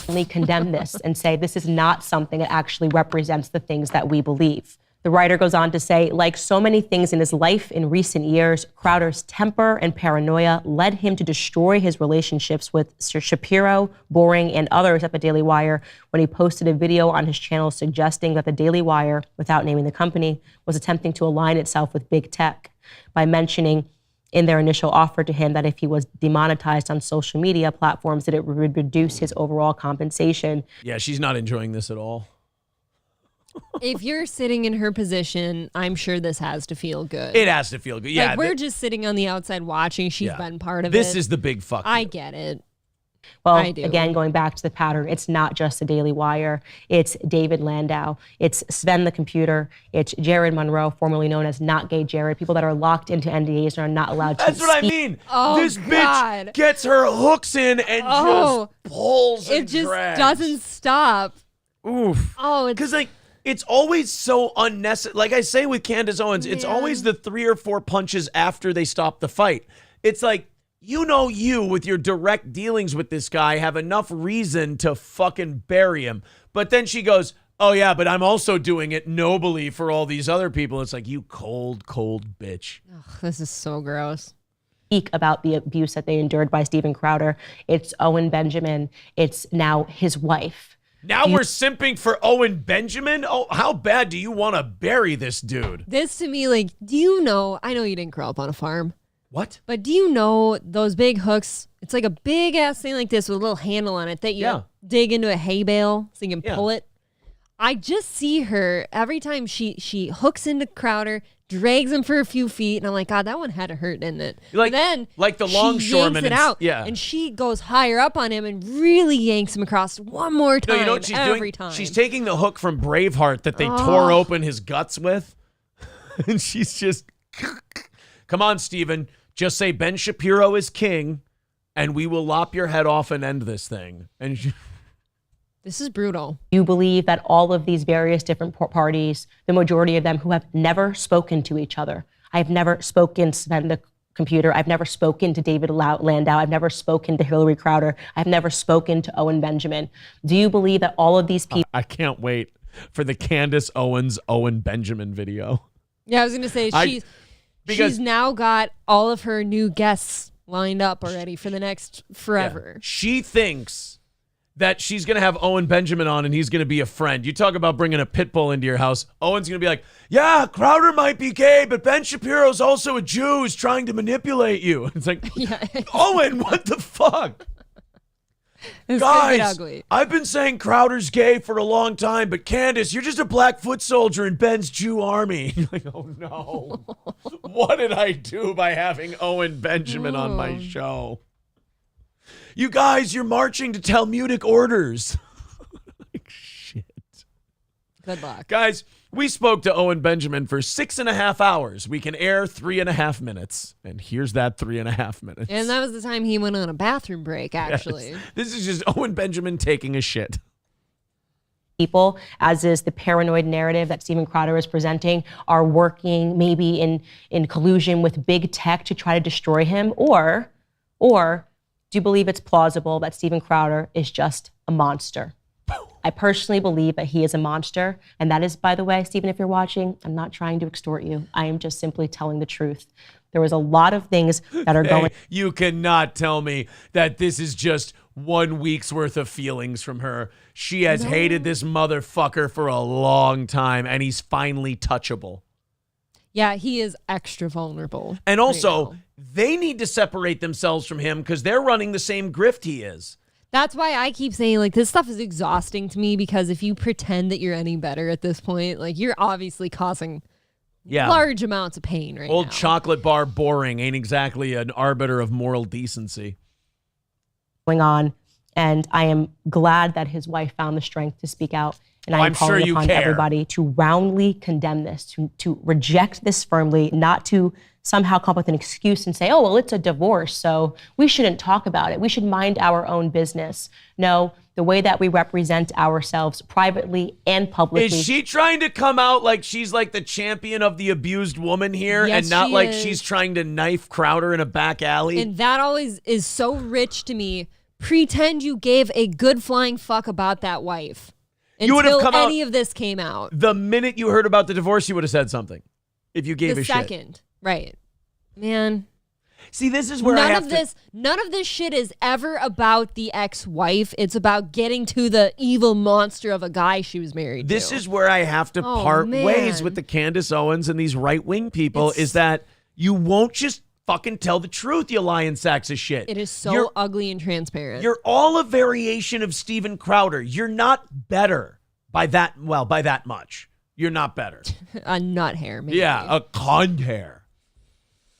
Only condemn this and say this is not something that actually represents the things that we believe. The writer goes on to say, like so many things in his life in recent years, Crowder's temper and paranoia led him to destroy his relationships with Sir Shapiro, Boring, and others at the Daily Wire when he posted a video on his channel suggesting that the Daily Wire, without naming the company, was attempting to align itself with big tech by mentioning in their initial offer to him that if he was demonetized on social media platforms, that it would reduce his overall compensation. Yeah, she's not enjoying this at all. If you're sitting in her position, I'm sure this has to feel good. It has to feel good. Yeah, like we're just sitting on the outside watching. She's been part of it. This is the big fuck. I get it. Well, I do. Again, going back to the pattern, it's not just the Daily Wire. It's David Landau. It's Sven the Computer. It's Jared Monroe, formerly known as Not Gay Jared. People that are locked into NDAs and are not allowed to That's what I mean. Oh, this God. bitch gets her hooks in and just pulls and It just drags. doesn't stop. Oof. Oh, it's because like it's always so unnecessary. Like I say with Candace Owens, it's always the 3 or 4 punches after they stop the fight. It's like, you with your direct dealings with this guy have enough reason to fucking bury him. But then she goes, oh yeah, but I'm also doing it nobly for all these other people. It's like, you cold, cold bitch. Ugh, this is so gross. Speak about the abuse that they endured by Steven Crowder. It's Owen Benjamin. It's now his wife. Now we're simping for Owen Benjamin? Oh, how bad do you want to bury this dude? This to me, like, do you know, I know you didn't grow up on a farm. What? But do you know those big hooks? It's like a big ass thing like this with a little handle on it that you dig into a hay bale so you can pull it. I just see her every time she hooks into Crowder, drags him for a few feet, and I'm like, God, that one had to hurt, didn't it? Like, but then like the she longshoreman. yanks it out, yeah. and she goes higher up on him and really yanks him across one more time. No, you know what she's every doing? time. She's taking the hook from Braveheart that they tore open his guts with, and she's just, come on, Steven. Just say Ben Shapiro is king, and we will lop your head off and end this thing. And this is brutal. You believe that all of these various different parties, the majority of them who have never spoken to each other. I've never spoken to Sven the Computer. I've never spoken to David Landau. I've never spoken to Hillary Crowder. I've never spoken to Owen Benjamin. Do you believe that all of these people... I can't wait for the Candace Owens Owen Benjamin video. Yeah, I was going to say, she's now got all of her new guests lined up already for the next forever. Yeah. She thinks that she's going to have Owen Benjamin on and he's going to be a friend. You talk about bringing a pit bull into your house. Owen's going to be like, yeah, Crowder might be gay, but Ben Shapiro's also a Jew who's trying to manipulate you. It's like, Owen, what the fuck? It's Guys, ugly. I've been saying Crowder's gay for a long time, but Candace, you're just a black foot soldier in Ben's Jew army. You're like, oh no. What did I do by having Owen Benjamin on my show? You guys, you're marching to Talmudic orders. Like, shit. Good luck. Guys, we spoke to Owen Benjamin for 6.5 hours. We can air 3.5 minutes. And here's that 3.5 minutes. And that was the time he went on a bathroom break, actually. Yes. This is just Owen Benjamin taking a shit. People, as is the paranoid narrative that Steven Crowder is presenting, are working maybe in collusion with big tech to try to destroy him? Or do you believe it's plausible that Steven Crowder is just a monster? I personally believe that he is a monster. And that is, by the way, Steven, if you're watching, I'm not trying to extort you. I am just simply telling the truth. There was a lot of things that are going... You cannot tell me that this is just 1 week's worth of feelings from her. She has hated this motherfucker for a long time, and he's finally touchable. Yeah, he is extra vulnerable. And also, they need to separate themselves from him because they're running the same grift he is. That's why I keep saying, like, this stuff is exhausting to me, because if you pretend that you're any better at this point, like, you're obviously causing large amounts of pain right now. Old chocolate bar Boring ain't exactly an arbiter of moral decency. Going on, and I am glad that his wife found the strength to speak out And I'm sure calling you upon care. everybody to roundly condemn this, to reject this firmly, not to somehow come up with an excuse and say, oh, well, it's a divorce, so we shouldn't talk about it. We should mind our own business. No, the way that we represent ourselves privately and publicly. Is she trying to come out like she's like the champion of the abused woman here, Yes, and not she like is. she's trying to knife Crowder in a back alley? And that always is so rich to me. Pretend you gave a good flying fuck about that wife. You would have Until come out- any of this came out. The minute you heard about the divorce, you would have said something. If you gave The a shit. second. Right. Man. See, this is where None of this shit is ever about the ex-wife. It's about getting to the evil monster of a guy she was married This to. is where I have to Oh, part man. ways with the Candace Owens and these right-wing people, is that you won't just fucking tell the truth, you lying sacks of shit. It is so You're- ugly and transparent. You're all a variation of Steven Crowder. You're not better by that much. You're not better. A nut hair, maybe. Yeah, a cunt hair.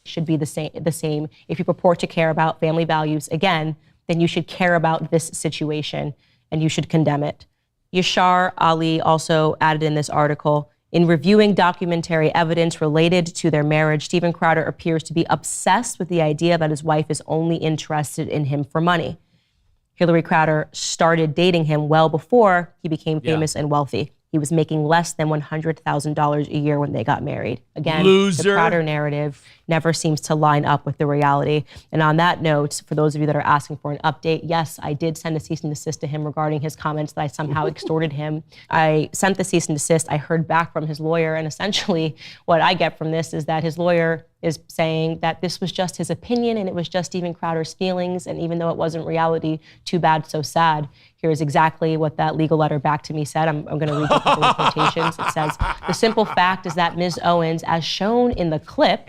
Should be the same. If you purport to care about family values, again, then you should care about this situation and you should condemn it. Yashar Ali also added in this article, in reviewing documentary evidence related to their marriage, Steven Crowder appears to be obsessed with the idea that his wife is only interested in him for money. Hillary Crowder started dating him well before he became famous and wealthy. He was making less than $100,000 a year when they got married. Again, Loser. the Crowder narrative never seems to line up with the reality. And on that note, for those of you that are asking for an update, yes, I did send a cease and desist to him regarding his comments that I somehow extorted him. I sent the cease and desist. I heard back from his lawyer, and essentially what I get from this is that his lawyer is saying that this was just his opinion and it was just Steven Crowder's feelings, and even though it wasn't reality, too bad, so sad. Here's exactly what that legal letter back to me said. I'm going to read a couple of quotations. It says, the simple fact is that Ms. Owens, as shown in the clip,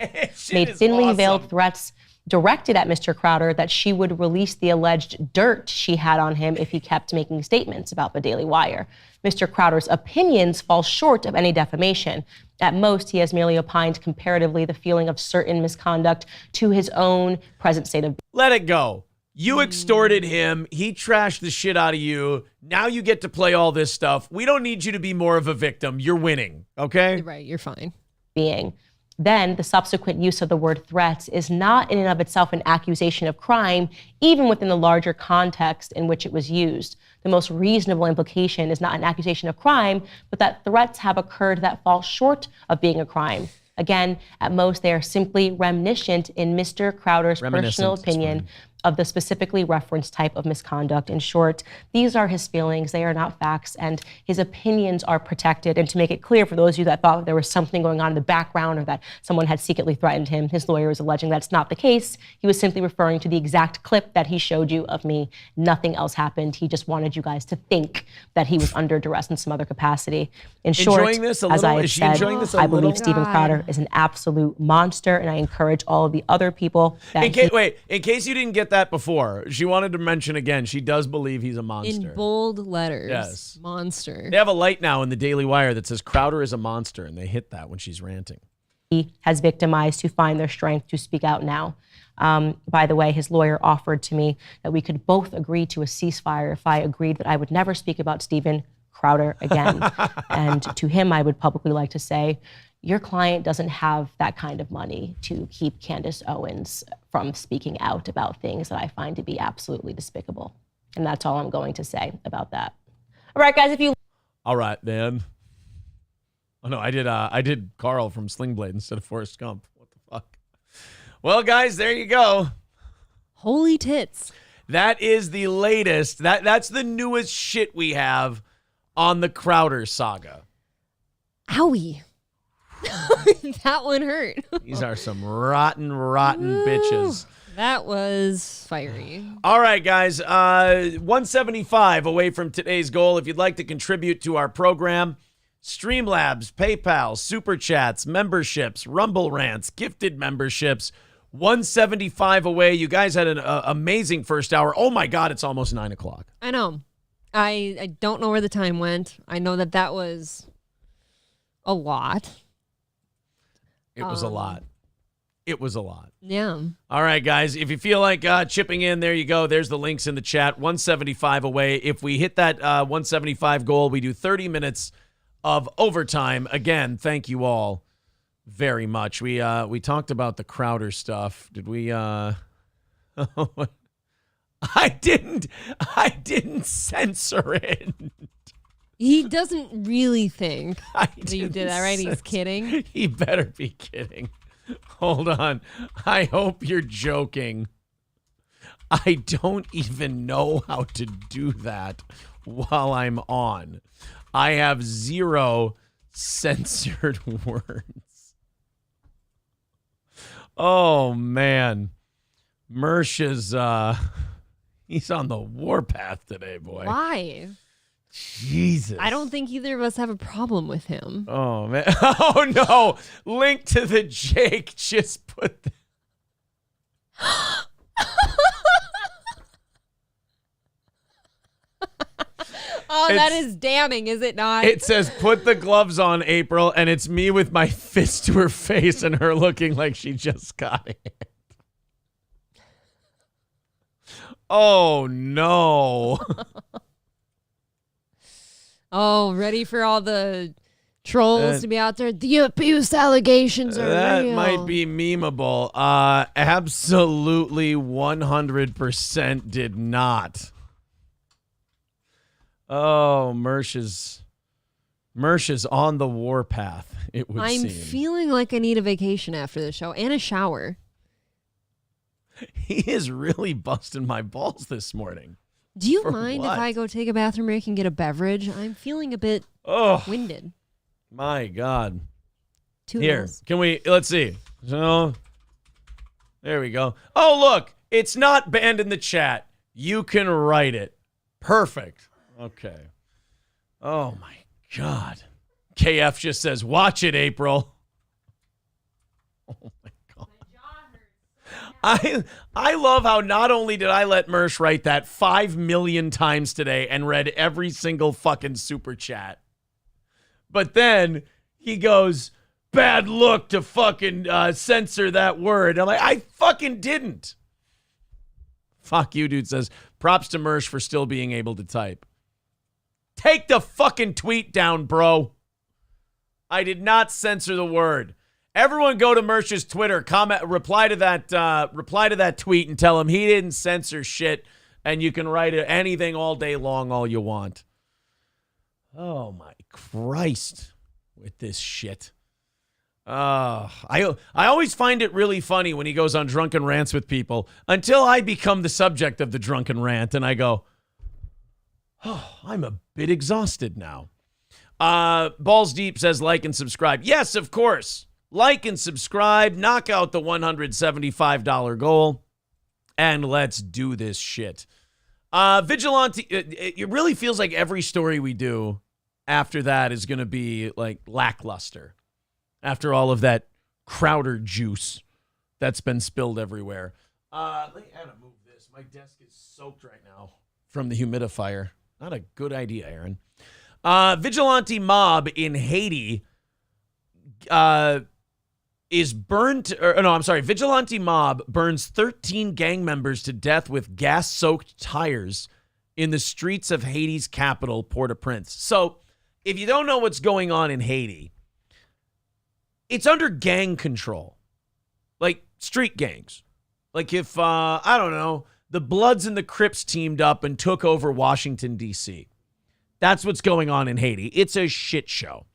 made thinly veiled threats directed at Mr. Crowder that she would release the alleged dirt she had on him if he kept making statements about the Daily Wire. Mr. Crowder's opinions fall short of any defamation. At most, he has merely opined comparatively the feeling of certain misconduct to his own present state of... Let it go. You extorted him. He trashed the shit out of you. Now you get to play all this stuff. We don't need you to be more of a victim. You're winning, okay? Right, you're fine. Being. Then the subsequent use of the word threats is not in and of itself an accusation of crime, even within the larger context in which it was used. The most reasonable implication is not an accusation of crime, but that threats have occurred that fall short of being a crime. Again, at most, they are simply reminiscent in Mr. Crowder's personal opinion of the specifically referenced type of misconduct. In short, these are his feelings, they are not facts, and his opinions are protected. And to make it clear for those of you that thought there was something going on in the background or that someone had secretly threatened him, his lawyer is alleging that's not the case. He was simply referring to the exact clip that he showed you of me. Nothing else happened. He just wanted you guys to think that he was under duress in some other capacity. In short, Enjoying this a as little? I have Is she said, enjoying this a I believe little? Steven Crowder is an absolute monster, and I encourage all of the other people that In case you didn't get that before, she wanted to mention again, she does believe he's a monster. In bold letters. Yes. Monster. They have a light now in the Daily Wire that says Crowder is a monster, and they hit that when she's ranting. he has victimized to find their strength to speak out now. By the way, his lawyer offered to me that we could both agree to a ceasefire if I agreed that I would never speak about Steven Crowder again. And to him, I would publicly like to say, your client doesn't have that kind of money to keep Candace Owens from speaking out about things that I find to be absolutely despicable. And that's all I'm going to say about that. All right, guys, if you... All right, man. Oh, no, I did Carl from Sling Blade instead of Forrest Gump. What the fuck? Well, guys, there you go. Holy tits. That is the latest. That's the newest shit we have on the Crowder saga. Owie. That one hurt. These are some rotten bitches. That was fiery. All right, guys. 175 away from today's goal. If you'd like to contribute to our program, Streamlabs, PayPal, Super Chats, memberships, Rumble Rants, gifted memberships. 175 away. You guys had an amazing first hour. Oh, my God. It's almost 9 o'clock. I know. I don't know where the time went. I know that was a lot. It was a lot. It was a lot. Yeah. All right, guys. If you feel like chipping in, there you go. There's the links in the chat. 175 away. If we hit that 175 goal, we do 30 minutes of overtime. Again, thank you all very much. We talked about the Crowder stuff. Did we? I didn't censor it. He doesn't really think that you did that, right? He's kidding. He better be kidding. Hold on. I hope you're joking. I don't even know how to do that while I'm on. I have 0 censored words. Oh, man. Mersh is, he's on the warpath today, boy. Why? Jesus. I don't think either of us have a problem with him. Oh, man. Oh, no. Link to the Jake. Just put the... Oh, that is damning, is it not? It says, put the gloves on, April, and it's me with my fist to her face and her looking like she just got it. Oh, no. Oh, ready for all the trolls to be out there? The abuse allegations are that real. might be memeable. Absolutely 100% did not. Oh, Mersh is on the warpath, it would seem. I'm feeling like I need a vacation after the show and a shower. He is really busting my balls this morning. Do you For mind what? if I go take a bathroom break and get a beverage? I'm feeling a bit winded. My God. Here, Here, can we, let's see. So, there we go. Oh, look, it's not banned in the chat. You can write it. Perfect. Okay. Oh, my God. KF just says, watch it, April. Oh, my God. I love how not only did I let Mersh write that 5 million times today and read every single fucking super chat, but then he goes, bad look to fucking censor that word. I'm like, I fucking didn't. Fuck you, dude says, props to Mersh for still being able to type. Take the fucking tweet down, bro. I did not censor the word. Everyone go to Mersh's Twitter, comment, reply to that tweet and tell him he didn't censor shit, and you can write anything all day long, all you want. Oh my Christ, with this shit. I always find it really funny when he goes on drunken rants with people until I become the subject of the drunken rant, and I go, oh, I'm a bit exhausted now. Balls Deep says like and subscribe. Yes, of course. Like and subscribe, knock out the $175 goal, and let's do this shit. Vigilante, it really feels like every story we do after that is going to be like lackluster after all of that Crowder juice that's been spilled everywhere. Let me move this. My desk is soaked right now from the humidifier. Not a good idea, Aaron. Vigilante mob in Haiti Vigilante mob burns 13 gang members to death with gas-soaked tires in the streets of Haiti's capital, Port-au-Prince. So, if you don't know what's going on in Haiti, it's under gang control. Like, street gangs. Like if, the Bloods and the Crips teamed up and took over Washington, D.C. That's what's going on in Haiti. It's a shit show.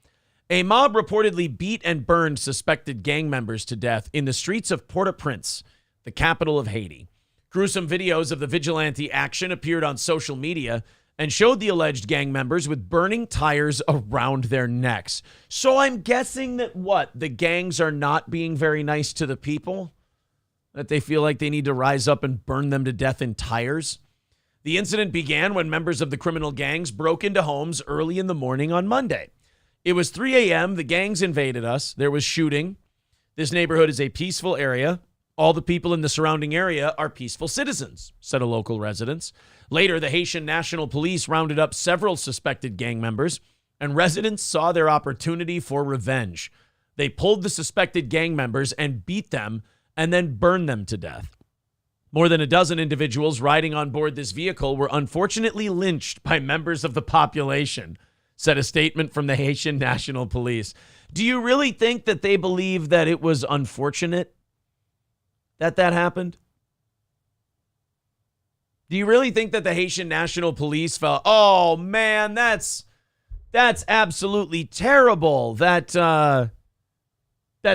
A mob reportedly beat and burned suspected gang members to death in the streets of Port-au-Prince, the capital of Haiti. Gruesome videos of the vigilante action appeared on social media and showed the alleged gang members with burning tires around their necks. So I'm guessing that the gangs are not being very nice to the people? That they feel like they need to rise up and burn them to death in tires? The incident began when members of the criminal gangs broke into homes early in the morning on Monday. It was 3 a.m. The gangs invaded us. There was shooting. This neighborhood is a peaceful area. All the people in the surrounding area are peaceful citizens, said a local resident. Later, the Haitian National Police rounded up several suspected gang members, and residents saw their opportunity for revenge. They pulled the suspected gang members and beat them and then burn them to death. More than a dozen individuals riding on board this vehicle were unfortunately lynched by members of the population, said a statement from the Haitian National Police. Do you really think that they believe that it was unfortunate that happened? Do you really think that the Haitian National Police felt, oh man, that's absolutely terrible that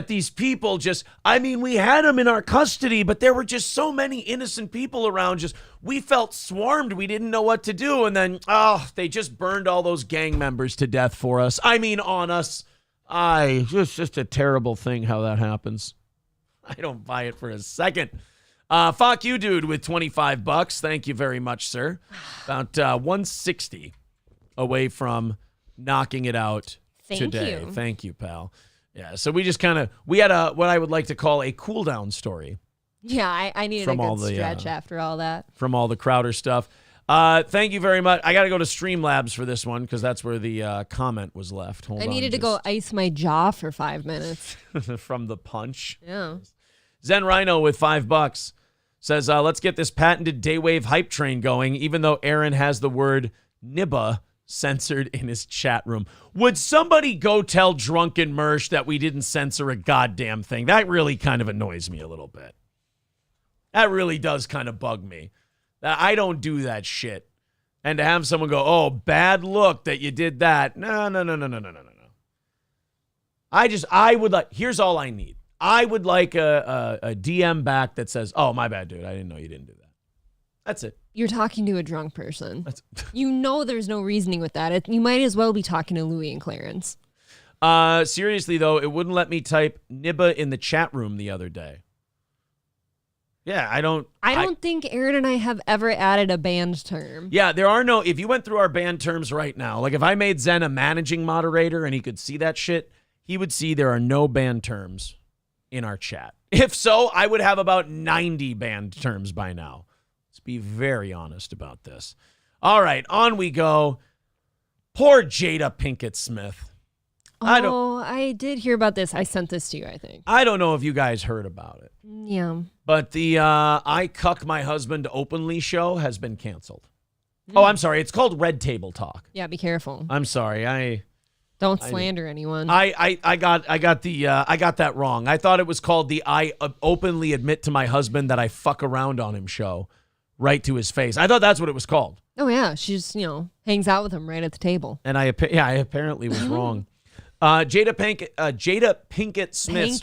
these people just, I mean, we had them in our custody, but there were just so many innocent people around. We felt swarmed. We didn't know what to do. And then, they just burned all those gang members to death for us. I mean, on us. It's just a terrible thing how that happens. I don't buy it for a second. Fuck you, dude, with $25. Thank you very much, sir. About 160 away from knocking it out today. You. Thank you, pal. Yeah, so we just we had what I would like to call a cool down story. Yeah, I needed a good stretch after all that. From all the Crowder stuff. Thank you very much. I got to go to Streamlabs for this one because that's where the comment was left. I needed to go ice my jaw for 5 minutes. From the punch. Yeah. Zen Rhino with $5 says, let's get this patented Daywave hype train going, even though Aaron has the word nibba censored in his chat room. Would somebody go tell Drunken Mersh that we didn't censor a goddamn thing? That really kind of annoys me a little bit. That really does kind of bug me. I don't do that shit. And to have someone go, oh, bad look that you did that. No. I would like, here's all I need. I would like a DM back that says, oh, my bad, dude. I didn't know you didn't do that. That's it. You're talking to a drunk person. You know there's no reasoning with that. You might as well be talking to Louie and Clarence. Seriously, though, it wouldn't let me type nibba in the chat room the other day. Yeah, I don't think Aaron and I have ever added a banned term. Yeah, there are no, if you went through our banned terms right now, like if I made Zen a managing moderator and he could see that shit, he would see there are no banned terms in our chat. If so, I would have about 90 banned terms by now. Let's be very honest about this. All right, on we go. Poor Jada Pinkett Smith. I did hear about this. I sent this to you, I think. I don't know if you guys heard about it. Yeah. But the I Cuck My Husband Openly show has been canceled. Oh, I'm sorry. It's called Red Table Talk. Yeah, be careful. I'm sorry. Don't slander anyone. I got that wrong. I thought it was called the I Openly Admit to My Husband That I Fuck Around on Him show, right to his face. I thought that's what it was called. Oh yeah, she's hangs out with him right at the table. And I apparently was wrong. Jada Pinkett Smith's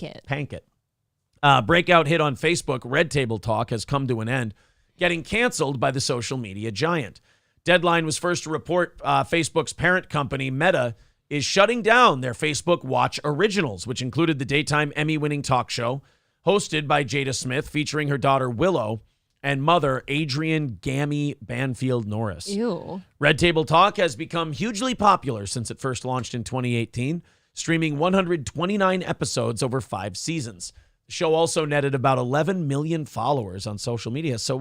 breakout hit on Facebook, Red Table Talk, has come to an end, getting canceled by the social media giant. Deadline was first to report Facebook's parent company, Meta, is shutting down their Facebook Watch Originals, which included the daytime Emmy-winning talk show hosted by Jada Smith, featuring her daughter Willow and mother Adrienne Gammy Banfield Norris. Ew. Red Table Talk has become hugely popular since it first launched in 2018, streaming 129 episodes over 5 seasons. The show also netted about 11 million followers on social media. So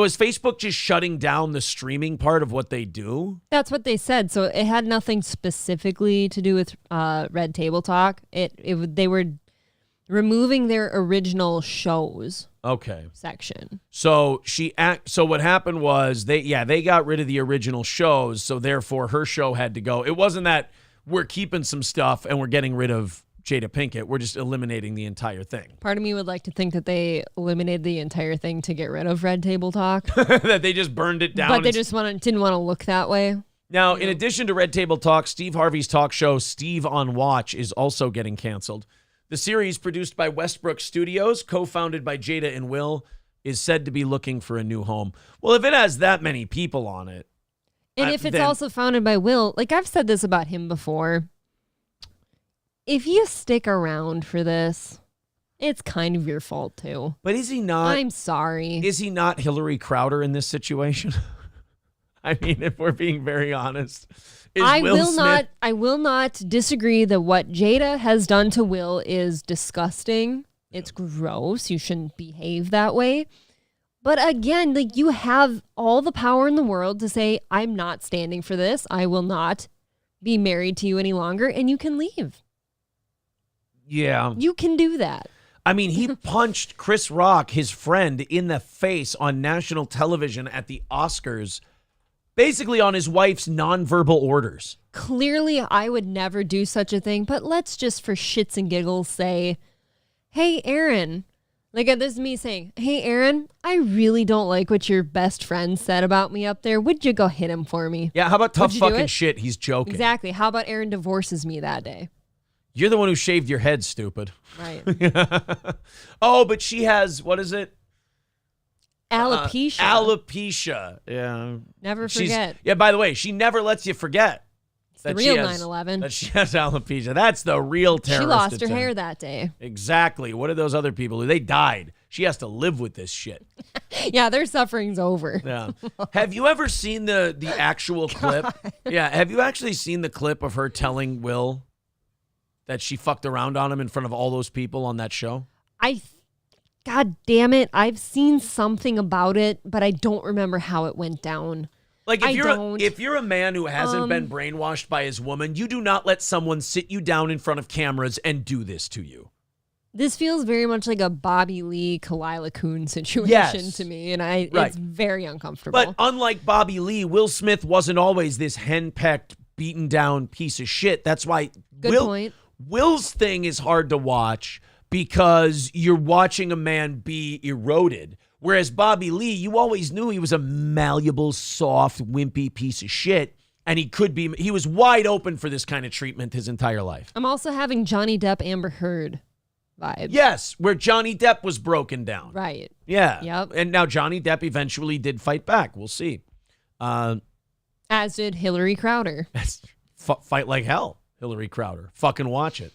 is Facebook just shutting down the streaming part of what they do? That's what they said. So it had nothing specifically to do with Red Table Talk. They were removing their original shows. Okay. Section. So what happened was they got rid of the original shows, so therefore her show had to go. It wasn't that we're keeping some stuff and we're getting rid of Jada Pinkett. We're just eliminating the entire thing. Part of me would like to think that they eliminated the entire thing to get rid of Red Table Talk. That they just burned it down. But they just didn't want to look that way. Now, in addition to Red Table Talk, Steve Harvey's talk show Steve on Watch is also getting canceled. The series, produced by Westbrook Studios, co-founded by Jada and Will, is said to be looking for a new home. Well, if it has that many people on it. And if it's also founded by Will, like I've said this about him before, if you stick around for this, it's kind of your fault too. But is he not? I'm sorry. Is he not Hillary Crowder in this situation? I mean, if we're being very honest. I will not disagree that what Jada has done to Will is disgusting. It's gross. You shouldn't behave that way. But again, like, you have all the power in the world to say, I'm not standing for this. I will not be married to you any longer, and you can leave. Yeah. You can do that. I mean, he punched Chris Rock, his friend, in the face on national television at the Oscars, basically on his wife's nonverbal orders. Clearly, I would never do such a thing, but let's just for shits and giggles say, hey, Aaron. Like, this is me saying, hey, Aaron, I really don't like what your best friend said about me up there. Would you go hit him for me? Yeah, how about tough fucking shit? He's joking. Exactly. How about Aaron divorces me that day? You're the one who shaved your head, stupid. Right. Oh, but she has, what is it? Alopecia. Alopecia. Yeah. Never forget. Yeah, by the way, she never lets you forget. It's the real 9/11. That she has alopecia. That's the real terrorist. She lost her hair that day. Exactly. What are those other people? They died. She has to live with this shit. Yeah, their suffering's over. Yeah. Have you ever seen the actual clip? Yeah. Have you actually seen the clip of her telling Will that she fucked around on him in front of all those people on that show? God damn it. I've seen something about it, but I don't remember how it went down. Like, if you're a man who hasn't been brainwashed by his woman, you do not let someone sit you down in front of cameras and do this to you. This feels very much like a Bobby Lee, Kalila Kuhn situation to me, and it's very uncomfortable. But unlike Bobby Lee, Will Smith wasn't always this henpecked, beaten down piece of shit. That's why Will's thing is hard to watch because you're watching a man be eroded. Whereas Bobby Lee, you always knew he was a malleable, soft, wimpy piece of shit. And he was wide open for this kind of treatment his entire life. I'm also having Johnny Depp, Amber Heard vibes. Yes, where Johnny Depp was broken down. Right. Yeah. Yep. And now Johnny Depp eventually did fight back. We'll see. As did Hillary Crowder. Fight like hell, Hillary Crowder. Fucking watch it.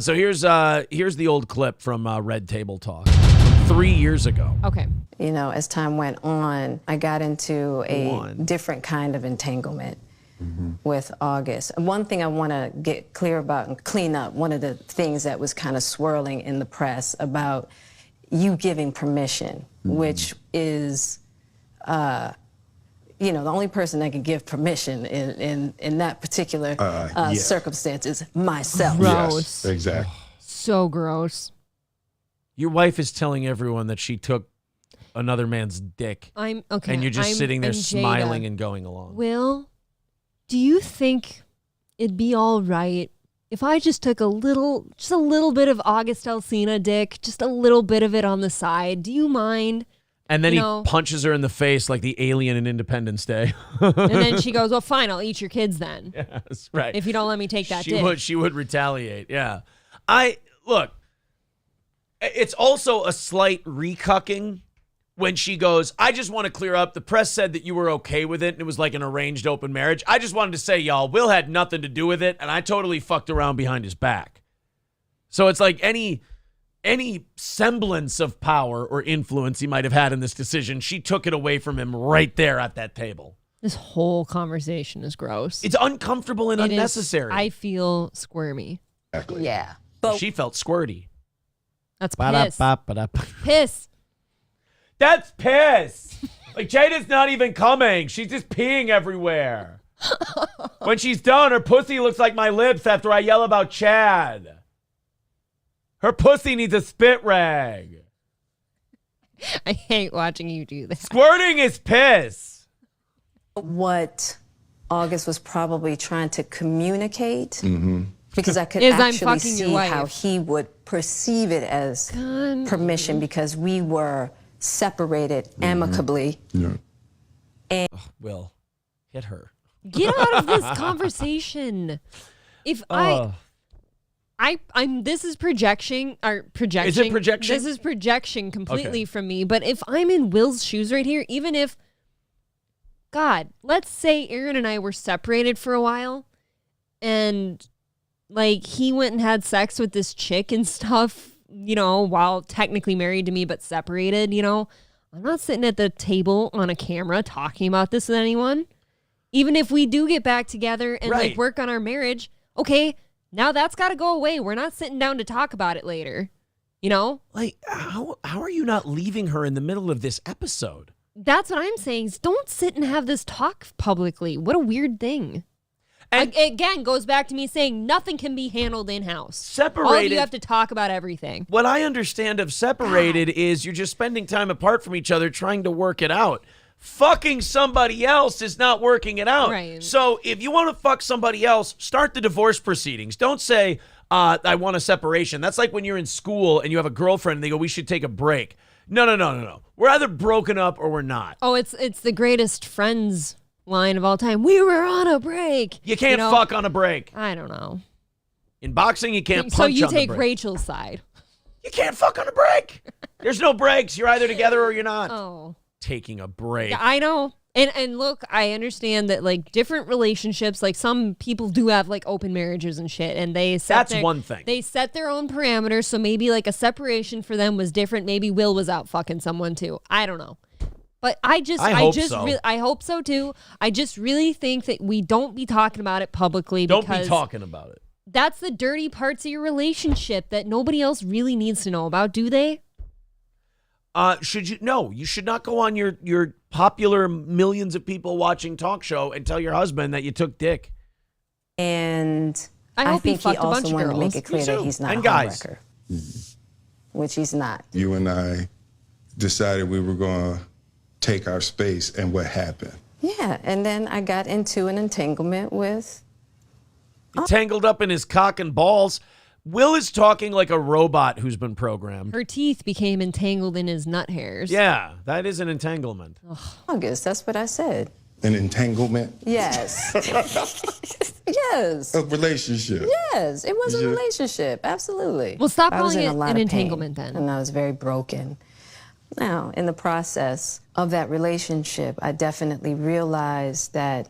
So here's the old clip from Red Table Talk from 3 years ago. Okay. You know, as time went on, I got into a different kind of entanglement with August. One thing I want to get clear about and clean up, one of the things that was kind of swirling in the press about you giving permission, which is, you know, the only person that can give permission in that particular circumstance is myself. Gross. Yes, exactly. So gross. Your wife is telling everyone that she took another man's dick. I'm okay. And you're just sitting there I'm smiling Jada. and going along. Will, do you think it'd be all right if I just took a little bit of August Alsina dick, just a little bit of it on the side? Do you mind? And then he punches her in the face like the alien in Independence Day. And then she goes, well, fine, I'll eat your kids then. Yes, right. If you don't let me take that dick. She would retaliate, yeah. Look, it's also a slight recucking when she goes, I just want to clear up. The press said that you were okay with it and it was like an arranged open marriage. I just wanted to say, y'all, Will had nothing to do with it and I totally fucked around behind his back. So it's like any semblance of power or influence he might have had in this decision, she took it away from him right there at that table. This whole conversation is gross. It's uncomfortable and unnecessary. I feel squirmy. Exactly. Yeah. But she felt squirty. That's piss. Piss. That's piss. Like, Jada's not even coming. She's just peeing everywhere. When she's done, her pussy looks like my lips after I yell about Chad. Her pussy needs a spit rag. I hate watching you do that. Squirting is piss. What August was probably trying to communicate, because I could Is I'm actually fucking your see wife. how he would perceive it as permission, because we were separated amicably. And Will, hit her. Get out of this conversation. If I'm this is projection. Is it projection? This is projection completely from me. But if I'm in Will's shoes right here, even if, God, let's say Aaron and I were separated for a while and like he went and had sex with this chick and stuff, you know, while technically married to me but separated, you know, I'm not sitting at the table on a camera talking about this with anyone. Even if we do get back together and like work on our marriage, okay, now that's got to go away. We're not sitting down to talk about it later. You know? Like, how are you not leaving her in the middle of this episode? That's what I'm saying. Is don't sit and have this talk publicly. What a weird thing. again, goes back to me saying nothing can be handled in-house. Separated. All of you have to talk about everything. What I understand of separated is you're just spending time apart from each other trying to work it out. Fucking somebody else is not working it out. Right. So if you want to fuck somebody else, start the divorce proceedings. Don't say, I want a separation. That's like when you're in school and you have a girlfriend and they go, we should take a break. No. We're either broken up or we're not. Oh, it's the greatest Friends line of all time. We were on a break. You can't fuck on a break. I don't know. In boxing, you can't punch So you on the take break. Rachel's side. You can't fuck on a break. There's no breaks. You're either together or you're not. Oh. Taking a break. Yeah, I know. And look, I understand that like different relationships, like some people do have like open marriages and shit, and that's one thing. They set their own parameters, so maybe like a separation for them was different. Maybe Will was out fucking someone too. I don't know. But I hope so too. I just really think that we don't be talking about it publicly. Don't be talking about it. That's the dirty parts of your relationship that nobody else really needs to know about, do they? Should you? No, you should not go on your popular millions of people watching talk show and tell your husband that you took dick. And I think he also wanted to make it clear that he's not a homewrecker, which he's not. You and I decided we were going to take our space, and what happened? Yeah, and then I got into an entanglement with... Tangled up in his cock and balls. Will is talking like a robot who's been programmed. Her teeth became entangled in his nut hairs. Yeah, that is an entanglement. August, that's what I said. An entanglement? Yes. Yes. A relationship? Yes, it was a relationship, absolutely. Well, stop I was calling in it a lot an of entanglement pain, then. and I was very broken. Now, in the process of that relationship, I definitely realized that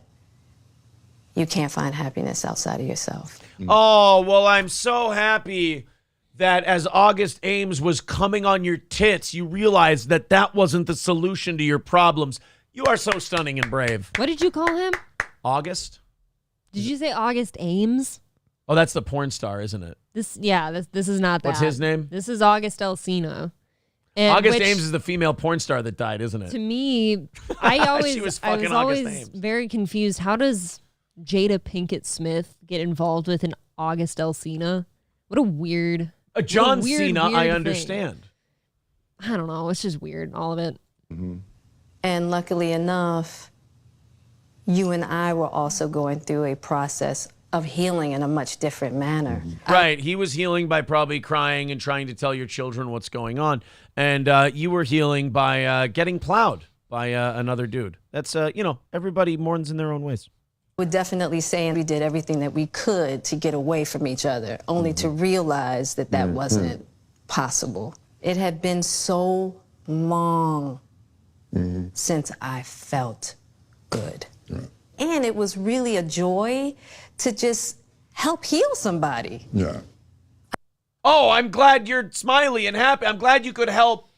you can't find happiness outside of yourself. Oh, well, I'm so happy that as August Ames was coming on your tits, you realized that that wasn't the solution to your problems. You are so stunning and brave. What did you call him? August? Did you say August Ames? Oh, that's the porn star, isn't it? This is not that. What's his name? This is August Alsina. August Ames is the female porn star that died, isn't it? To me, I was always Ames. very confused. How does Jada Pinkett Smith get involved with an August Alsina? What a weird... John weird, Cena, weird I thing. understand. I don't know. It's just weird, all of it. Mm-hmm. And luckily enough, you and I were also going through a process of healing in a much different manner. Right. He was healing by probably crying and trying to tell your children what's going on. And you were healing by getting plowed by another dude. That's, everybody mourns in their own ways. We're definitely saying we did everything that we could to get away from each other, only to realize that that wasn't possible. It had been so long since I felt good. And it was really a joy to just help heal somebody. Yeah. Oh, I'm glad you're smiley and happy. I'm glad you could help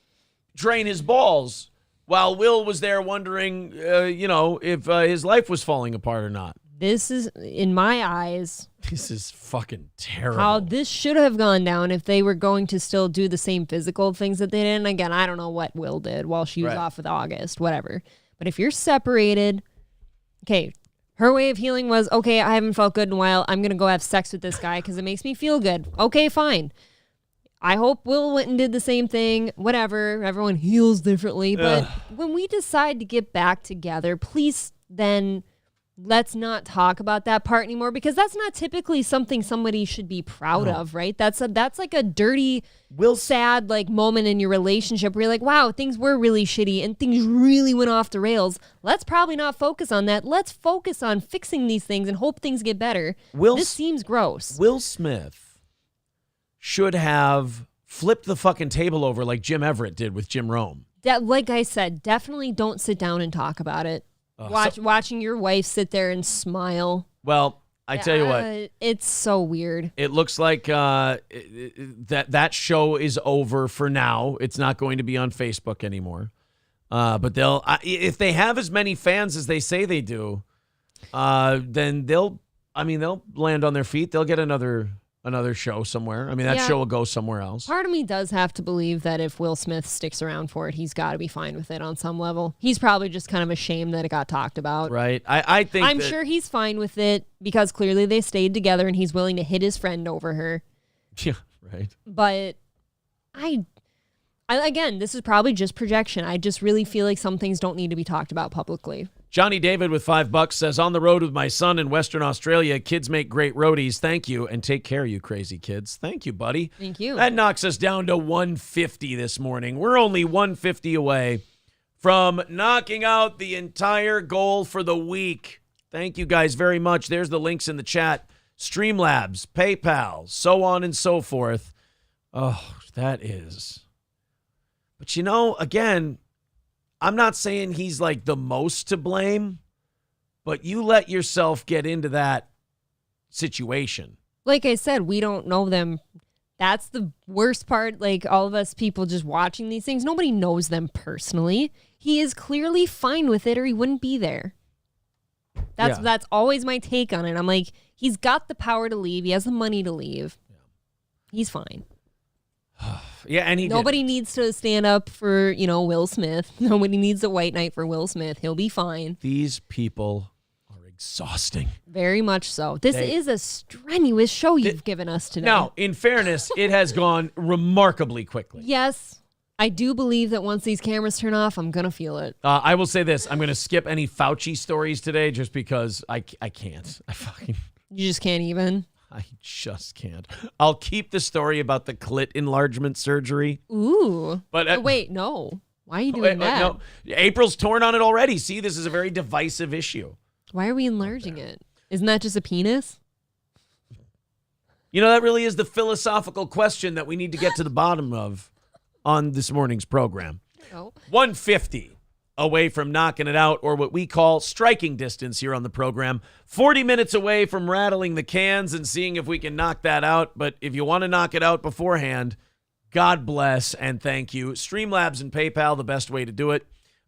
drain his balls while Will was there wondering, if his life was falling apart or not. This is, in my eyes... This is fucking terrible. How this should have gone down if they were going to still do the same physical things that they did. And again, I don't know what Will did while she was off with August, whatever. But if you're separated, okay, her way of healing was, okay, I haven't felt good in a while. I'm going to go have sex with this guy because it makes me feel good. Okay, fine. I hope Will went and did the same thing, whatever. Everyone heals differently. But when we decide to get back together, please then... let's not talk about that part anymore, because that's not typically something somebody should be proud of, right? That's like a dirty, sad like moment in your relationship where you're like, wow, things were really shitty and things really went off the rails. Let's probably not focus on that. Let's focus on fixing these things and hope things get better. This seems gross. Will Smith should have flipped the fucking table over like Jim Everett did with Jim Rome. Like I said, definitely don't sit down and talk about it. Watching your wife sit there and smile. Well, I tell you what. It's so weird. It looks like that show is over for now. It's not going to be on Facebook anymore. But they'll if they have as many fans as they say they do, then they'll land on their feet. They'll get another another show somewhere. I mean, that Yeah. show will go somewhere else. Part of me does have to believe that if Will Smith sticks around for it, he's got to be fine with it on some level. He's probably just kind of ashamed that it got talked about. Right. I think I'm sure he's fine with it because clearly they stayed together and he's willing to hit his friend over her. Yeah, right. But I again, this is probably just projection. I just really feel like some things don't need to be talked about publicly. Johnny David with $5 says, on the road with my son in Western Australia, kids make great roadies. Thank you, and take care, you crazy kids. Thank you, buddy. Thank you. That knocks us down to 150 this morning. We're only 150 away from knocking out the entire goal for the week. Thank you guys very much. There's the links in the chat. Streamlabs, PayPal, so on and so forth. Oh, that is. But you know, again, I'm not saying he's like the most to blame, but you let yourself get into that situation. Like I said, we don't know them. That's the worst part. Like all of us people just watching these things, nobody knows them personally. He is clearly fine with it or he wouldn't be there. That's always my take on it. I'm like, he's got the power to leave. He has the money to leave. He's fine. Yeah, and nobody needs to stand up for, Will Smith. Nobody needs a white knight for Will Smith. He'll be fine. These people are exhausting. Very much so. This is a strenuous show you've given us today. Now, in fairness, it has gone remarkably quickly. Yes, I do believe that once these cameras turn off, I'm going to feel it. I will say this. I'm going to skip any Fauci stories today just because I can't. You just can't even. I just can't. I'll keep the story about the clit enlargement surgery. Ooh. But wait, no. Why are you doing that? No. April's torn on it already. See, this is a very divisive issue. Why are we enlarging it? Isn't that just a penis? You know, that really is the philosophical question that we need to get to the bottom of on this morning's program. Oh. 150 away from knocking it out, or what we call striking distance here on the program. 40 minutes away from rattling the cans and seeing if we can knock that out. But if you want to knock it out beforehand, God bless and thank you. Streamlabs and PayPal, the best way to do it.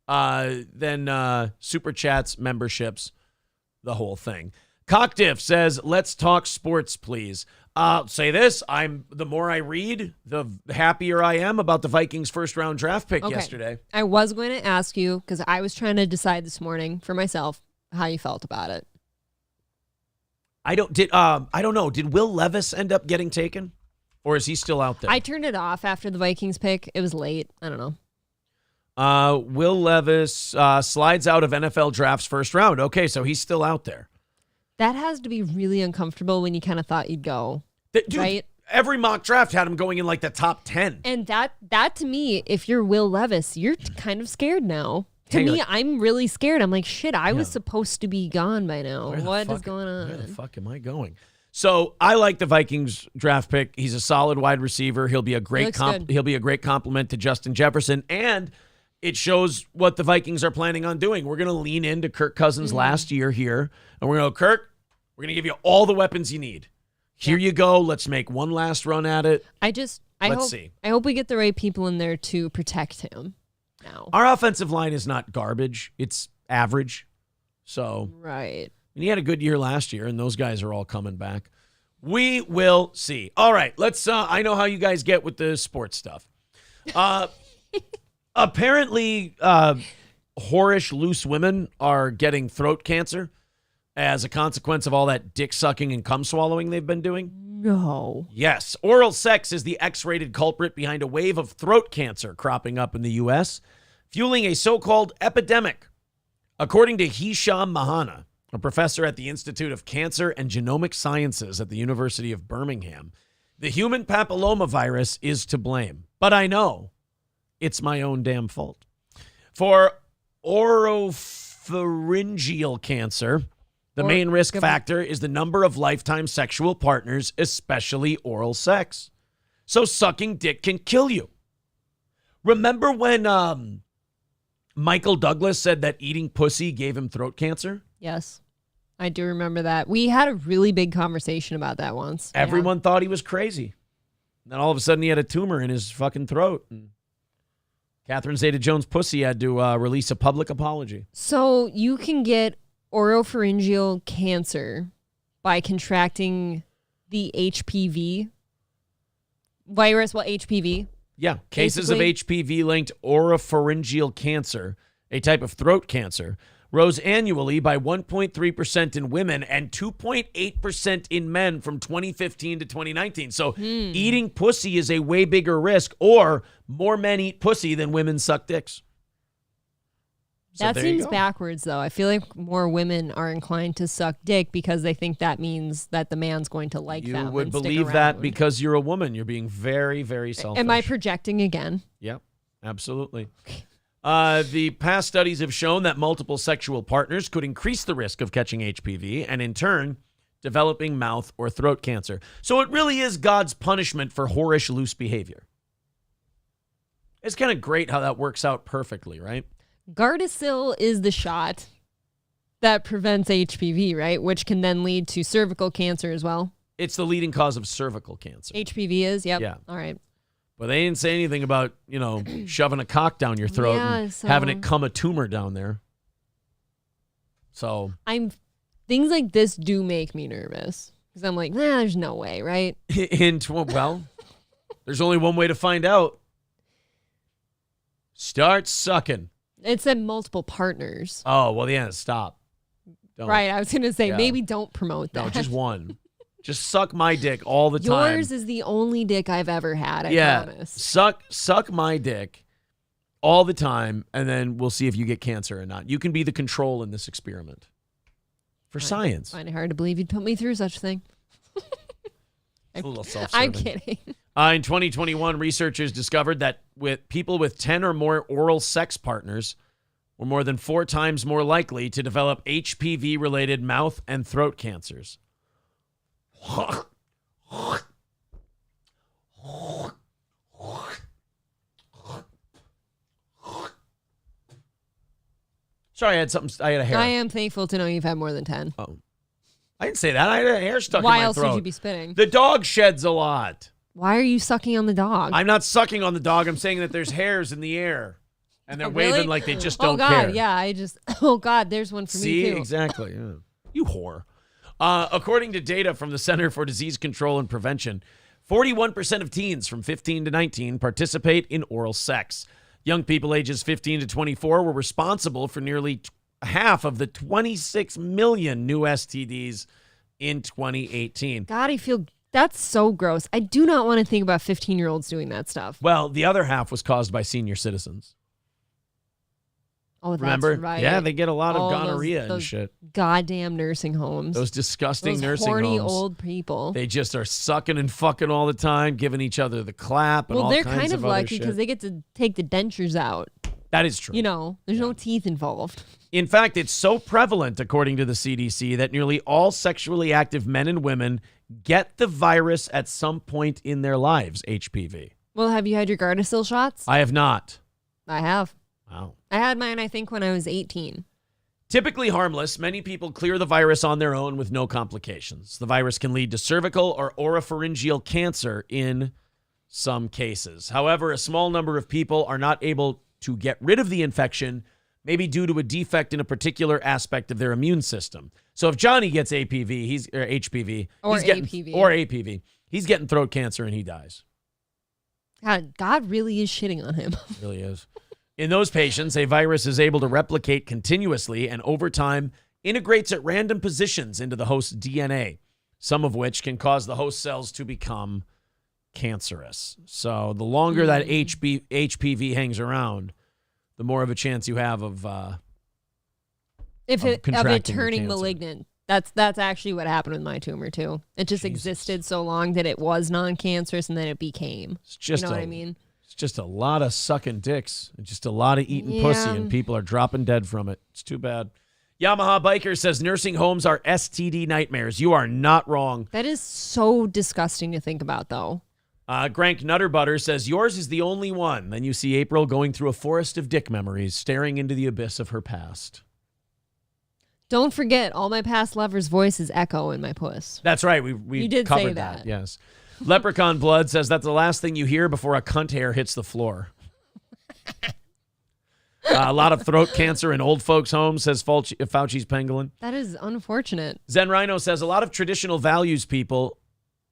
Then Super Chats, memberships, the whole thing. Cockdiff says, let's talk sports, please. I'll say this. The more I read, the happier I am about the Vikings first round draft pick yesterday. I was going to ask you, because I was trying to decide this morning for myself how you felt about it. I don't know. Did Will Levis end up getting taken? Or is he still out there? I turned it off after the Vikings pick. It was late. I don't know. Will Levis slides out of NFL drafts first round. Okay, so he's still out there. That has to be really uncomfortable when you kind of thought you'd go, Dude, right? Every mock draft had him going in like the top 10. And that to me, if you're Will Levis, you're kind of scared now. To me, I'm really scared. I'm like, shit, I was supposed to be gone by now. What is going on? Where the fuck am I going? So I like the Vikings draft pick. He's a solid wide receiver. He'll be a great compliment to Justin Jefferson, and it shows what the Vikings are planning on doing. We're going to lean into Kirk Cousins last year here, and we're going to go, Kirk, we're going to give you all the weapons you need. Here you go. Let's make one last run at it. Let's see. I hope we get the right people in there to protect him now. Our offensive line is not garbage. It's average. So, right. And he had a good year last year, and those guys are all coming back. We will see. All right, let's. I know how you guys get with the sports stuff. Apparently, whorish loose women are getting throat cancer as a consequence of all that dick sucking and cum swallowing they've been doing. No. Yes. Oral sex is the X-rated culprit behind a wave of throat cancer cropping up in the U.S., fueling a so-called epidemic. According to Hisham Mahana, a professor at the Institute of Cancer and Genomic Sciences at the University of Birmingham, the human papillomavirus is to blame. But I know it's my own damn fault. For oropharyngeal cancer, the main risk factor is the number of lifetime sexual partners, especially oral sex. So sucking dick can kill you. Remember when Michael Douglas said that eating pussy gave him throat cancer? Yes, I do remember that. We had a really big conversation about that once. Everyone thought he was crazy. Then all of a sudden he had a tumor in his fucking throat. And Catherine Zeta-Jones' pussy had to release a public apology. So you can get oropharyngeal cancer by contracting the HPV virus. Well, HPV. Yeah, cases Basically. of HPV-linked oropharyngeal cancer, a type of throat cancer, rose annually by 1.3% in women and 2.8% in men from 2015 to 2019. So eating pussy is a way bigger risk, or more men eat pussy than women suck dicks. So That there you seems go. backwards, though. I feel like more women are inclined to suck dick because they think that means that the man's going to like them. You would and stick believe that around. because you're a woman. You're being very, very selfish. Am I projecting again? Yep, absolutely. The past studies have shown that multiple sexual partners could increase the risk of catching HPV and, in turn, developing mouth or throat cancer. So it really is God's punishment for whorish, loose behavior. It's kind of great how that works out perfectly, right? Gardasil is the shot that prevents HPV, right? Which can then lead to cervical cancer as well. It's the leading cause of cervical cancer. HPV is, yep. Yeah. All right. But they didn't say anything about, shoving a cock down your throat Yeah, and so- having it come a tumor down there. So Things like this do make me nervous because I'm like, there's no way, right? well, there's only one way to find out. Start sucking. It said multiple partners. Oh, well, yeah, stop. Don't. Right. I was going to say, Yeah. maybe don't promote that. No, just one. Just suck my dick all the time. Yours is the only dick I've ever had, I yeah, promise. suck my dick all the time, and then we'll see if you get cancer or not. You can be the control in this experiment. For science. I find it hard to believe you'd put me through such a thing. It's a little self-serving. I'm kidding. In 2021, researchers discovered that with people with 10 or more oral sex partners were more than 4 times more likely to develop HPV-related mouth and throat cancers. Sorry, I had a hair. I am thankful to know you've had more than 10. Oh. I didn't say that. I had a hair stuck Why in my else throat. would you be spitting? The dog sheds a lot. Why are you sucking on the dog? I'm not sucking on the dog. I'm saying that there's hairs in the air. And they're Really? waving like they just don't Oh, God. care. Yeah, oh, God, there's one for See, me, too. exactly. Yeah. You whore. According to data from the Center for Disease Control and Prevention, 41% of teens from 15 to 19 participate in oral sex. Young people ages 15 to 24 were responsible for nearly half of the 26 million new STDs in 2018. God, I feel that's so gross. I do not want to think about 15-year-olds doing that stuff. Well, the other half was caused by senior citizens. Oh, that's Remember? right. Yeah, they get a lot of Oh, gonorrhea and those shit. Goddamn nursing homes. Those disgusting Those nursing horny homes. old people. They just are sucking and fucking all the time, giving each other the clap and Well, all they're kinds kind of of other lucky shit. because they get to take the dentures out. That is true. You know, there's no teeth involved. In fact, it's so prevalent, according to the CDC, that nearly all sexually active men and women get the virus at some point in their lives, HPV. Well, have you had your Gardasil shots? I have not. I have. Wow. I had mine, I think, when I was 18. Typically harmless, many people clear the virus on their own with no complications. The virus can lead to cervical or oropharyngeal cancer in some cases. However, a small number of people are not able to get rid of the infection, maybe due to a defect in a particular aspect of their immune system. So if Johnny gets HPV, Or he's getting, APV. or APV, he's getting throat cancer and he dies. God really is shitting on him. It really is. In those patients, a virus is able to replicate continuously and over time integrates at random positions into the host's DNA, some of which can cause the host cells to become cancerous. So the longer that HPV hangs around, the more of a chance you have of Of contracting it the turning cancer. malignant. That's actually what happened with my tumor too. It just existed so long that it was non-cancerous and then it became. It's just you know what I mean? It's just a lot of sucking dicks and just a lot of eating pussy, Yeah. and people are dropping dead from it. It's too bad. Yamaha Biker says nursing homes are STD nightmares. You are not wrong. That is so disgusting to think about, though. Grank Nutterbutter says yours is the only one. Then you see April going through a forest of dick memories, staring into the abyss of her past. Don't forget, all my past lovers' voices echo in my puss. That's right. We You did covered say that. that. Yes. Leprechaun Blood says that's the last thing you hear before a cunt hair hits the floor. A lot of throat cancer in old folks' homes, says Fauci's pangolin. That is unfortunate. Zen Rhino says a lot of traditional values people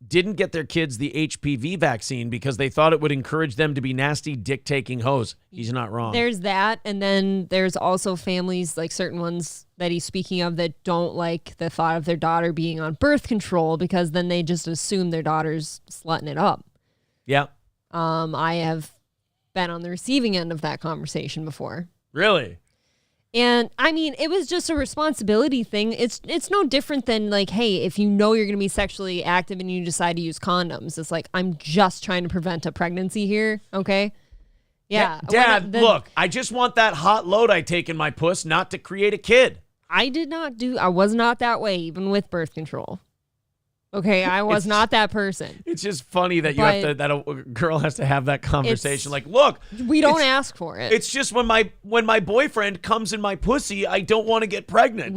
didn't get their kids the HPV vaccine because they thought it would encourage them to be nasty, dick-taking hoes. He's not wrong. There's that, and then there's also families, like certain ones that he's speaking of, that don't like the thought of their daughter being on birth control because then they just assume their daughter's slutting it up. Yeah. I have been on the receiving end of that conversation before. Really? And I mean, it was just a responsibility thing. It's no different than like, hey, if you know you're going to be sexually active and you decide to use condoms, it's like, I'm just trying to prevent a pregnancy here. Okay. Yeah. Dad, look, I just want that hot load I take in my puss not to create a kid. I was not that way, even with birth control. Okay, I was not that person. It's just funny that that a girl has to have that conversation. Like, look, we don't ask for it. It's just when my boyfriend comes in my pussy, I don't want to get pregnant.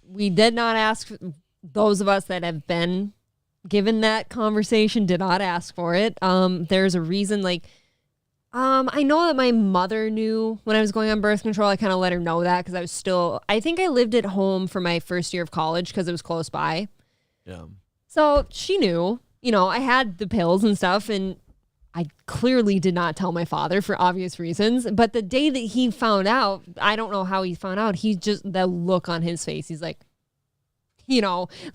We did not ask. Those of us that have been given that conversation did not ask for it. There's a reason. Like, I know that my mother knew when I was going on birth control. I kind of let her know that because I think I lived at home for my first year of college because it was close by. Yeah. So she knew, I had the pills and stuff, and I clearly did not tell my father for obvious reasons. But the day that he found out, I don't know how he found out. He just, the look on his face, he's like,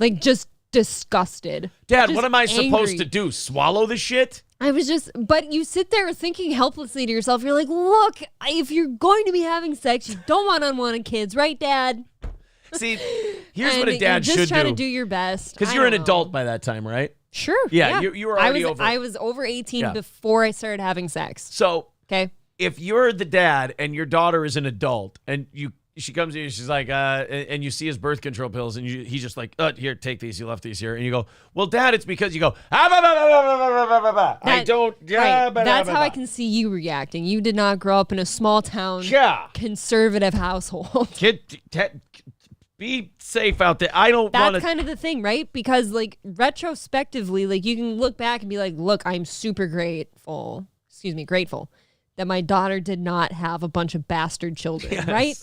like just disgusted. Dad, just what am I angry. supposed to do? Swallow the shit? I was but you sit there thinking helplessly to yourself. You're like, look, if you're going to be having sex, you don't want unwanted kids, right, Dad? See, here's what a dad should do. Just try to do your best. Because you're an adult by that time, right? Sure. Yeah. You were already over. I was over 18 before I started having sex. So, okay, if you're the dad and your daughter is an adult and she comes to you, she's like, and you see his birth control pills and he's just like, here, take these. You left these here. And you go, well, Dad, it's because you go, I don't. Right. That's how I can see you reacting. You did not grow up in a small town, conservative household. Be safe out there. I don't want to. That's kind of the thing, right? Because like retrospectively, like you can look back and be like, look, I'm super grateful that my daughter did not have a bunch of bastard children, right?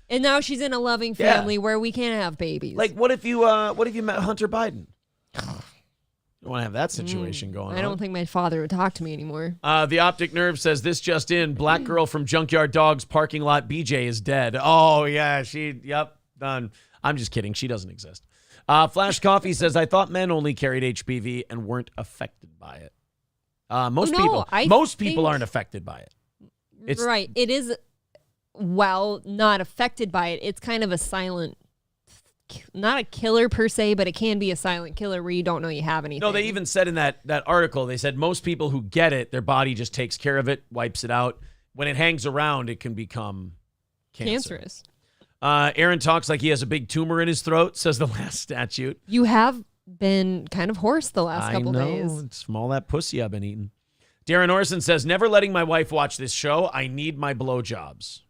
And now she's in a loving family where we can't have babies. Like, what if you met Hunter Biden? You don't want to have that situation going on. I don't think my father would talk to me anymore. The Optic Nerve says, this just in, black girl from Junkyard Dogs parking lot BJ is dead. Oh, yeah, done. I'm just kidding. She doesn't exist. Flash Coffee says, I thought men only carried HPV and weren't affected by it. Most people aren't affected by it. Right. It is, not affected by it. It's kind of a silent, not a killer per se, but it can be a silent killer where you don't know you have anything. No, they even said in that article, they said most people who get it, their body just takes care of it, wipes it out. When it hangs around, it can become cancerous. Aaron talks like he has a big tumor in his throat, says the last statute. You have been kind of hoarse the last couple days. It's from all that pussy I've been eating. Darren Orson says, never letting my wife watch this show. I need my blowjobs.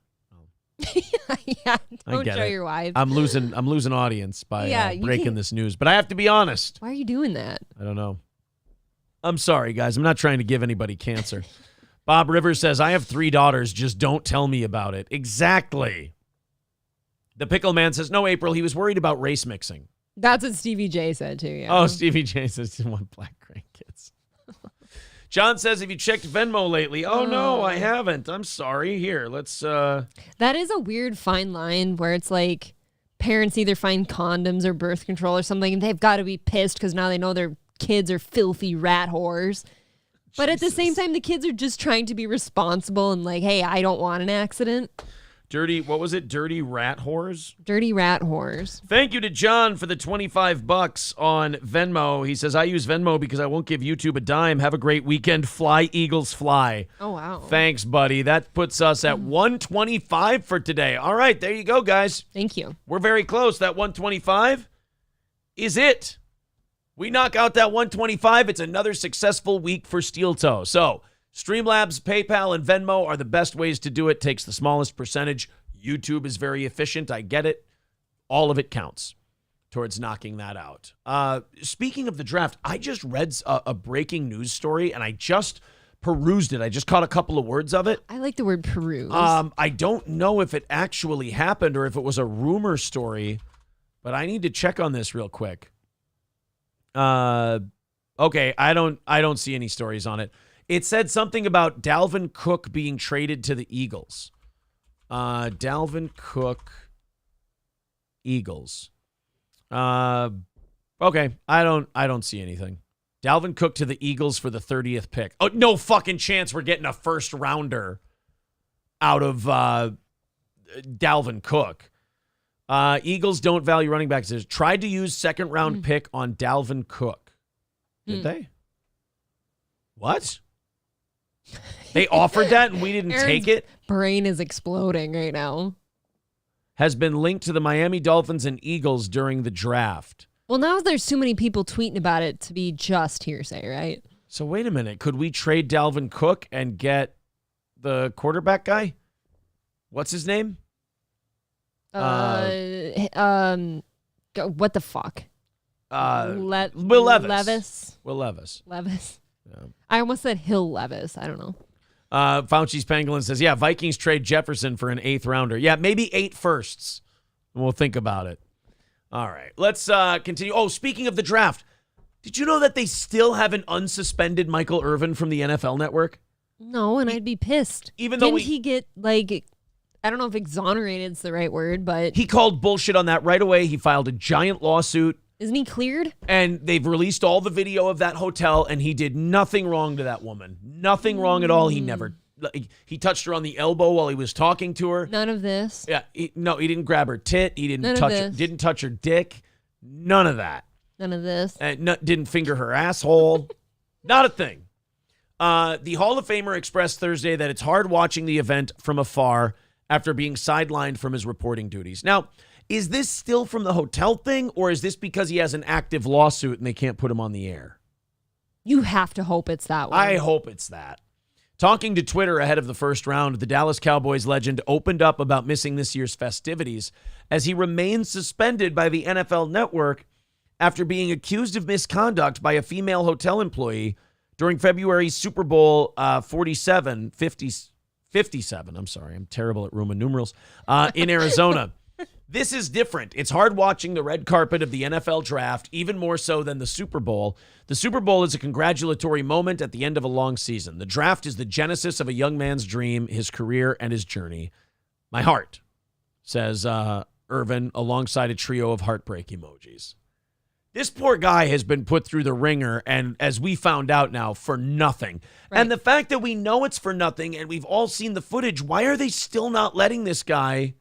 Don't show your wife. I'm losing audience by breaking this news, but I have to be honest. Why are you doing that? I don't know. I'm sorry, guys. I'm not trying to give anybody cancer. Bob Rivers says, I have 3 daughters. Just don't tell me about it. Exactly. The Pickle Man says, no, April, he was worried about race mixing. That's what Stevie J said, too. Yeah. Oh, Stevie J says he want black grandkids. John says, have you checked Venmo lately? Oh, no, I haven't. I'm sorry. Here, let's... That is a weird fine line where it's like parents either find condoms or birth control or something, and they've got to be pissed because now they know their kids are filthy rat whores. But at the same time, the kids are just trying to be responsible and like, hey, I don't want an accident. Dirty rat whores? Dirty rat whores. Thank you to John for the $25 on Venmo. He says, I use Venmo because I won't give YouTube a dime. Have a great weekend. Fly, Eagles, fly. Oh, wow. Thanks, buddy. That puts us at 125 for today. All right, there you go, guys. Thank you. We're very close. That 125 is it. We knock out that 125. It's another successful week for Steel Toe. So, Streamlabs, PayPal, and Venmo are the best ways to do it. Takes the smallest percentage. YouTube is very efficient. I get it. All of it counts towards knocking that out. Speaking of the draft, I just read a breaking news story, and I just perused it. I just caught a couple of words of it. I like the word peruse. I don't know if it actually happened or if it was a rumor story, but I need to check on this real quick. Okay, I don't see any stories on it. It said something about Dalvin Cook being traded to the Eagles. Dalvin Cook, Eagles. Okay, I don't see anything. Dalvin Cook to the Eagles for the 30th pick. Oh, no fucking chance we're getting a first rounder out of Dalvin Cook. Eagles don't value running backs. They tried to use second round pick on Dalvin Cook. Did they? What? They offered that and we didn't take it? Brain is exploding right now. Has been linked to the Miami Dolphins and Eagles during the draft. Well, now there's too many people tweeting about it to be just hearsay, right? So wait a minute. Could we trade Dalvin Cook and get the quarterback guy? What's his name? What the fuck? Will Levis. Will Levis. Levis. Yeah. I almost said Hill Levis. I don't know. Fauci's Pangolin says, yeah, Vikings trade Jefferson for an 8th rounder. Yeah, maybe 8 firsts. We'll think about it. All right, let's continue. Oh, speaking of the draft, did you know that they still haven't unsuspended Michael Irvin from the NFL Network? No, and I'd be pissed. Even though Didn't he get, like, I don't know if exonerated is the right word, but... He called bullshit on that right away. He filed a giant lawsuit. Isn't he cleared? And they've released all the video of that hotel, and he did nothing wrong to that woman. Nothing wrong at all. He never... He touched her on the elbow while he was talking to her. None of this. Yeah, he didn't grab her tit. He didn't didn't touch her dick. None of that. None of this. And didn't finger her asshole. Not a thing. The Hall of Famer expressed Thursday that it's hard watching the event from afar after being sidelined from his reporting duties. Now, is this still from the hotel thing, or is this because he has an active lawsuit and they can't put him on the air? You have to hope it's that one. I hope it's that. Talking to Twitter ahead of the first round, the Dallas Cowboys legend opened up about missing this year's festivities as he remains suspended by the NFL Network after being accused of misconduct by a female hotel employee during February's Super Bowl 57, I'm sorry, I'm terrible at Roman numerals, in Arizona. This is different. It's hard watching the red carpet of the NFL draft, even more so than the Super Bowl. The Super Bowl is a congratulatory moment at the end of a long season. The draft is the genesis of a young man's dream, his career, and his journey. My heart, says Irvin, alongside a trio of heartbreak emojis. This poor guy has been put through the ringer, and as we found out now, for nothing. Right. And the fact that we know it's for nothing, and we've all seen the footage, why are they still not letting this guy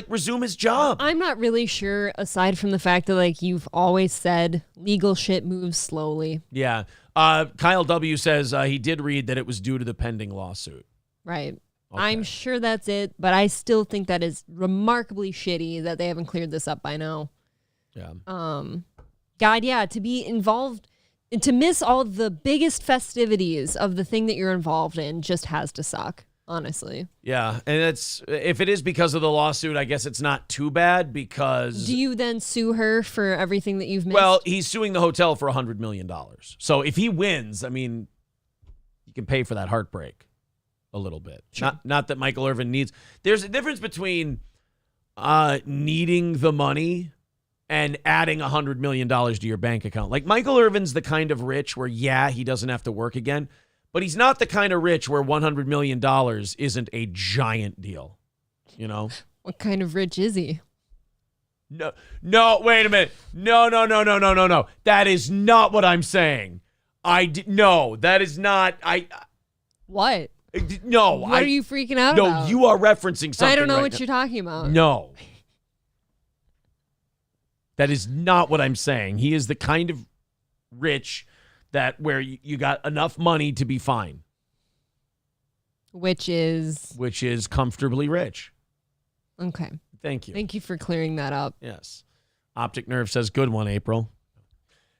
resume his job? I'm not really sure, aside from the fact that, like, you've always said legal shit moves slowly. Yeah. Kyle W. says he did read that it was due to the pending lawsuit. Right. Okay. I'm sure that's it, but I still think that is remarkably shitty that they haven't cleared this up by now. Yeah. God, yeah, to be involved and to miss all the biggest festivities of the thing that you're involved in just has to suck. Honestly. Yeah, and it's if it is because of the lawsuit, I guess it's not too bad because... Do you then sue her for everything that you've missed? Well, he's suing the hotel for $100 million. So if he wins, I mean, you can pay for that heartbreak a little bit. Sure. Not that Michael Irvin needs... There's a difference between needing the money and adding $100 million to your bank account. Like, Michael Irvin's the kind of rich where, yeah, he doesn't have to work again. But he's not the kind of rich where $100 million isn't a giant deal, you know? What kind of rich is he? No, wait a minute. No. That is not what I'm saying. No, that is not. What? No. What are you freaking out about? No, you are referencing something. I don't know right what now. you're talking about. No. That is not what I'm saying. He is the kind of rich that where you got enough money to be fine. Which is comfortably rich. Okay. Thank you. Thank you for clearing that up. Yes. Optic Nerve says, good one, April.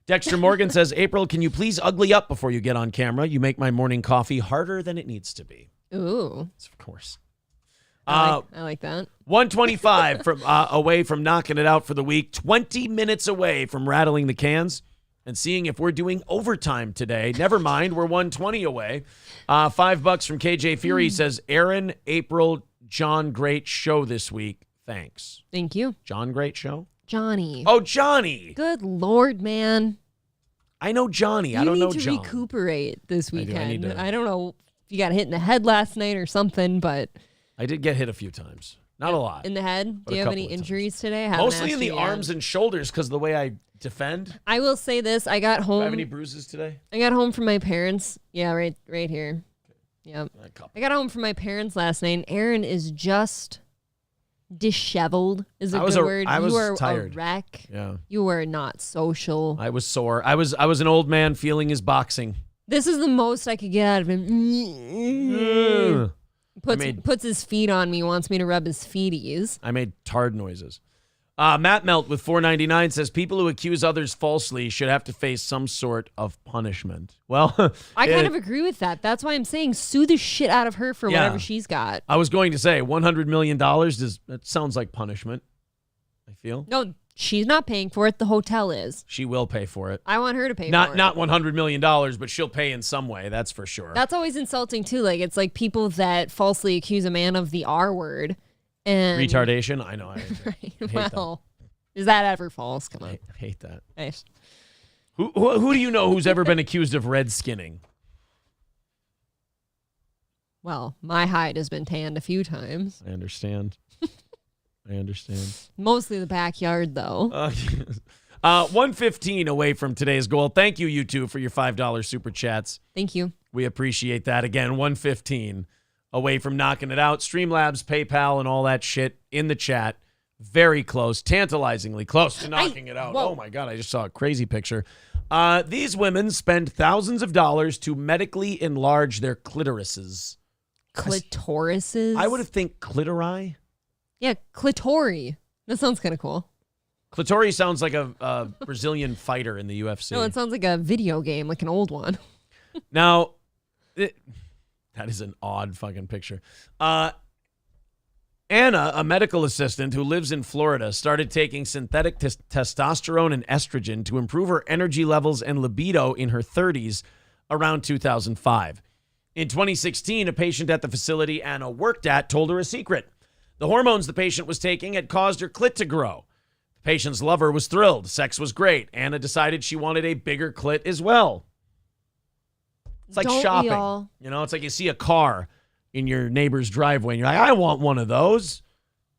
Dexter Morgan says, April, can you please ugly up before you get on camera? You make my morning coffee harder than it needs to be. Ooh. Of course. I like that. 125 from away from knocking it out for the week. 20 minutes away from rattling the cans and seeing if we're doing overtime today. Never mind, we're 120 away. $5 from KJ Fury says, Aaron, April, John, great show this week. Thanks. Thank you. John, great show? Johnny. Oh, Johnny. Good Lord, man. I know Johnny. I don't know John. You need to recuperate this weekend. I don't know if you got hit in the head last night or something, but... I did get hit a few times. Not a lot. In the head? Do you have any injuries today? Mostly in the arms and shoulders because of the way I defend. I will say this. I got home. Do I have any bruises today? I got home from my parents. Yeah, right here. Yep. I got home from my parents last night, and Aaron is just disheveled is a good word. I was you were tired. A wreck. Yeah. You were not social. I was sore. I was an old man feeling his boxing. This is the most I could get out of him. Puts his feet on me, wants me to rub his feeties. I made tard noises. Matt Melt with $4.99 says people who accuse others falsely should have to face some sort of punishment. Well, I kind of agree with that. That's why I'm saying sue the shit out of her for whatever she's got. I was going to say $100 million. That sounds like punishment, I feel. No, she's not paying for it. The hotel is. She will pay for it. I want her to pay for it. Not $100 million, but she'll pay in some way. That's for sure. That's always insulting, too. Like, it's like people that falsely accuse a man of the R word. And retardation? I know. I hate that. Is that ever false? Come on. I hate that. Nice. Who do you know who's ever been accused of red skinning? Well, my hide has been tanned a few times. I understand. Mostly the backyard, though. 115 away from today's goal. Thank you, you two, for your $5 super chats. Thank you. We appreciate that. Again, 115 away from knocking it out. Streamlabs, PayPal, and all that shit in the chat. Very close, tantalizingly close to knocking it out. Whoa. Oh, my God, I just saw a crazy picture. These women spend thousands of dollars to medically enlarge their clitorises. Clitorises? I would have think clitori. Yeah, clitori. That sounds kind of cool. Clitori sounds like a Brazilian fighter in the UFC. No, it sounds like a video game, like an old one. Now, that is an odd fucking picture. Anna, a medical assistant who lives in Florida, started taking synthetic testosterone and estrogen to improve her energy levels and libido in her 30s around 2005. In 2016, a patient at the facility Anna worked at told her a secret. The hormones the patient was taking had caused her clit to grow. The patient's lover was thrilled. Sex was great. Anna decided she wanted a bigger clit as well. It's like shopping. You know, it's like you see a car in your neighbor's driveway and you're like, I want one of those.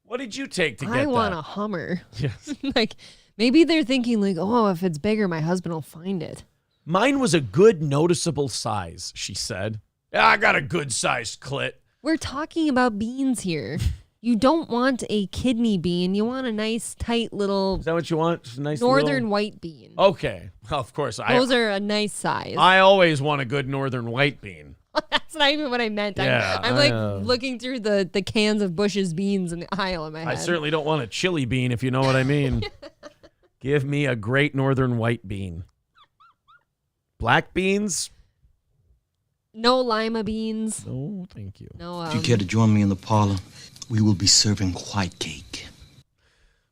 What did you take to get that? I want a Hummer. Yes. Like, maybe they're thinking like, oh, if it's bigger, my husband will find it. Mine was a good noticeable size, she said. Yeah, I got a good sized clit. We're talking about beans here. You don't want a kidney bean. You want a nice, tight little... Is that what you want? Nice northern white bean. Okay. Well, of course. Those are a nice size. I always want a good northern white bean. That's not even what I meant. Yeah, I'm like looking through the cans of Bush's beans in the aisle in my head. I certainly don't want a chili bean, if you know what I mean. Give me a great northern white bean. Black beans? No lima beans. No, thank you. No. If you care to join me in the parlor, we will be serving white cake.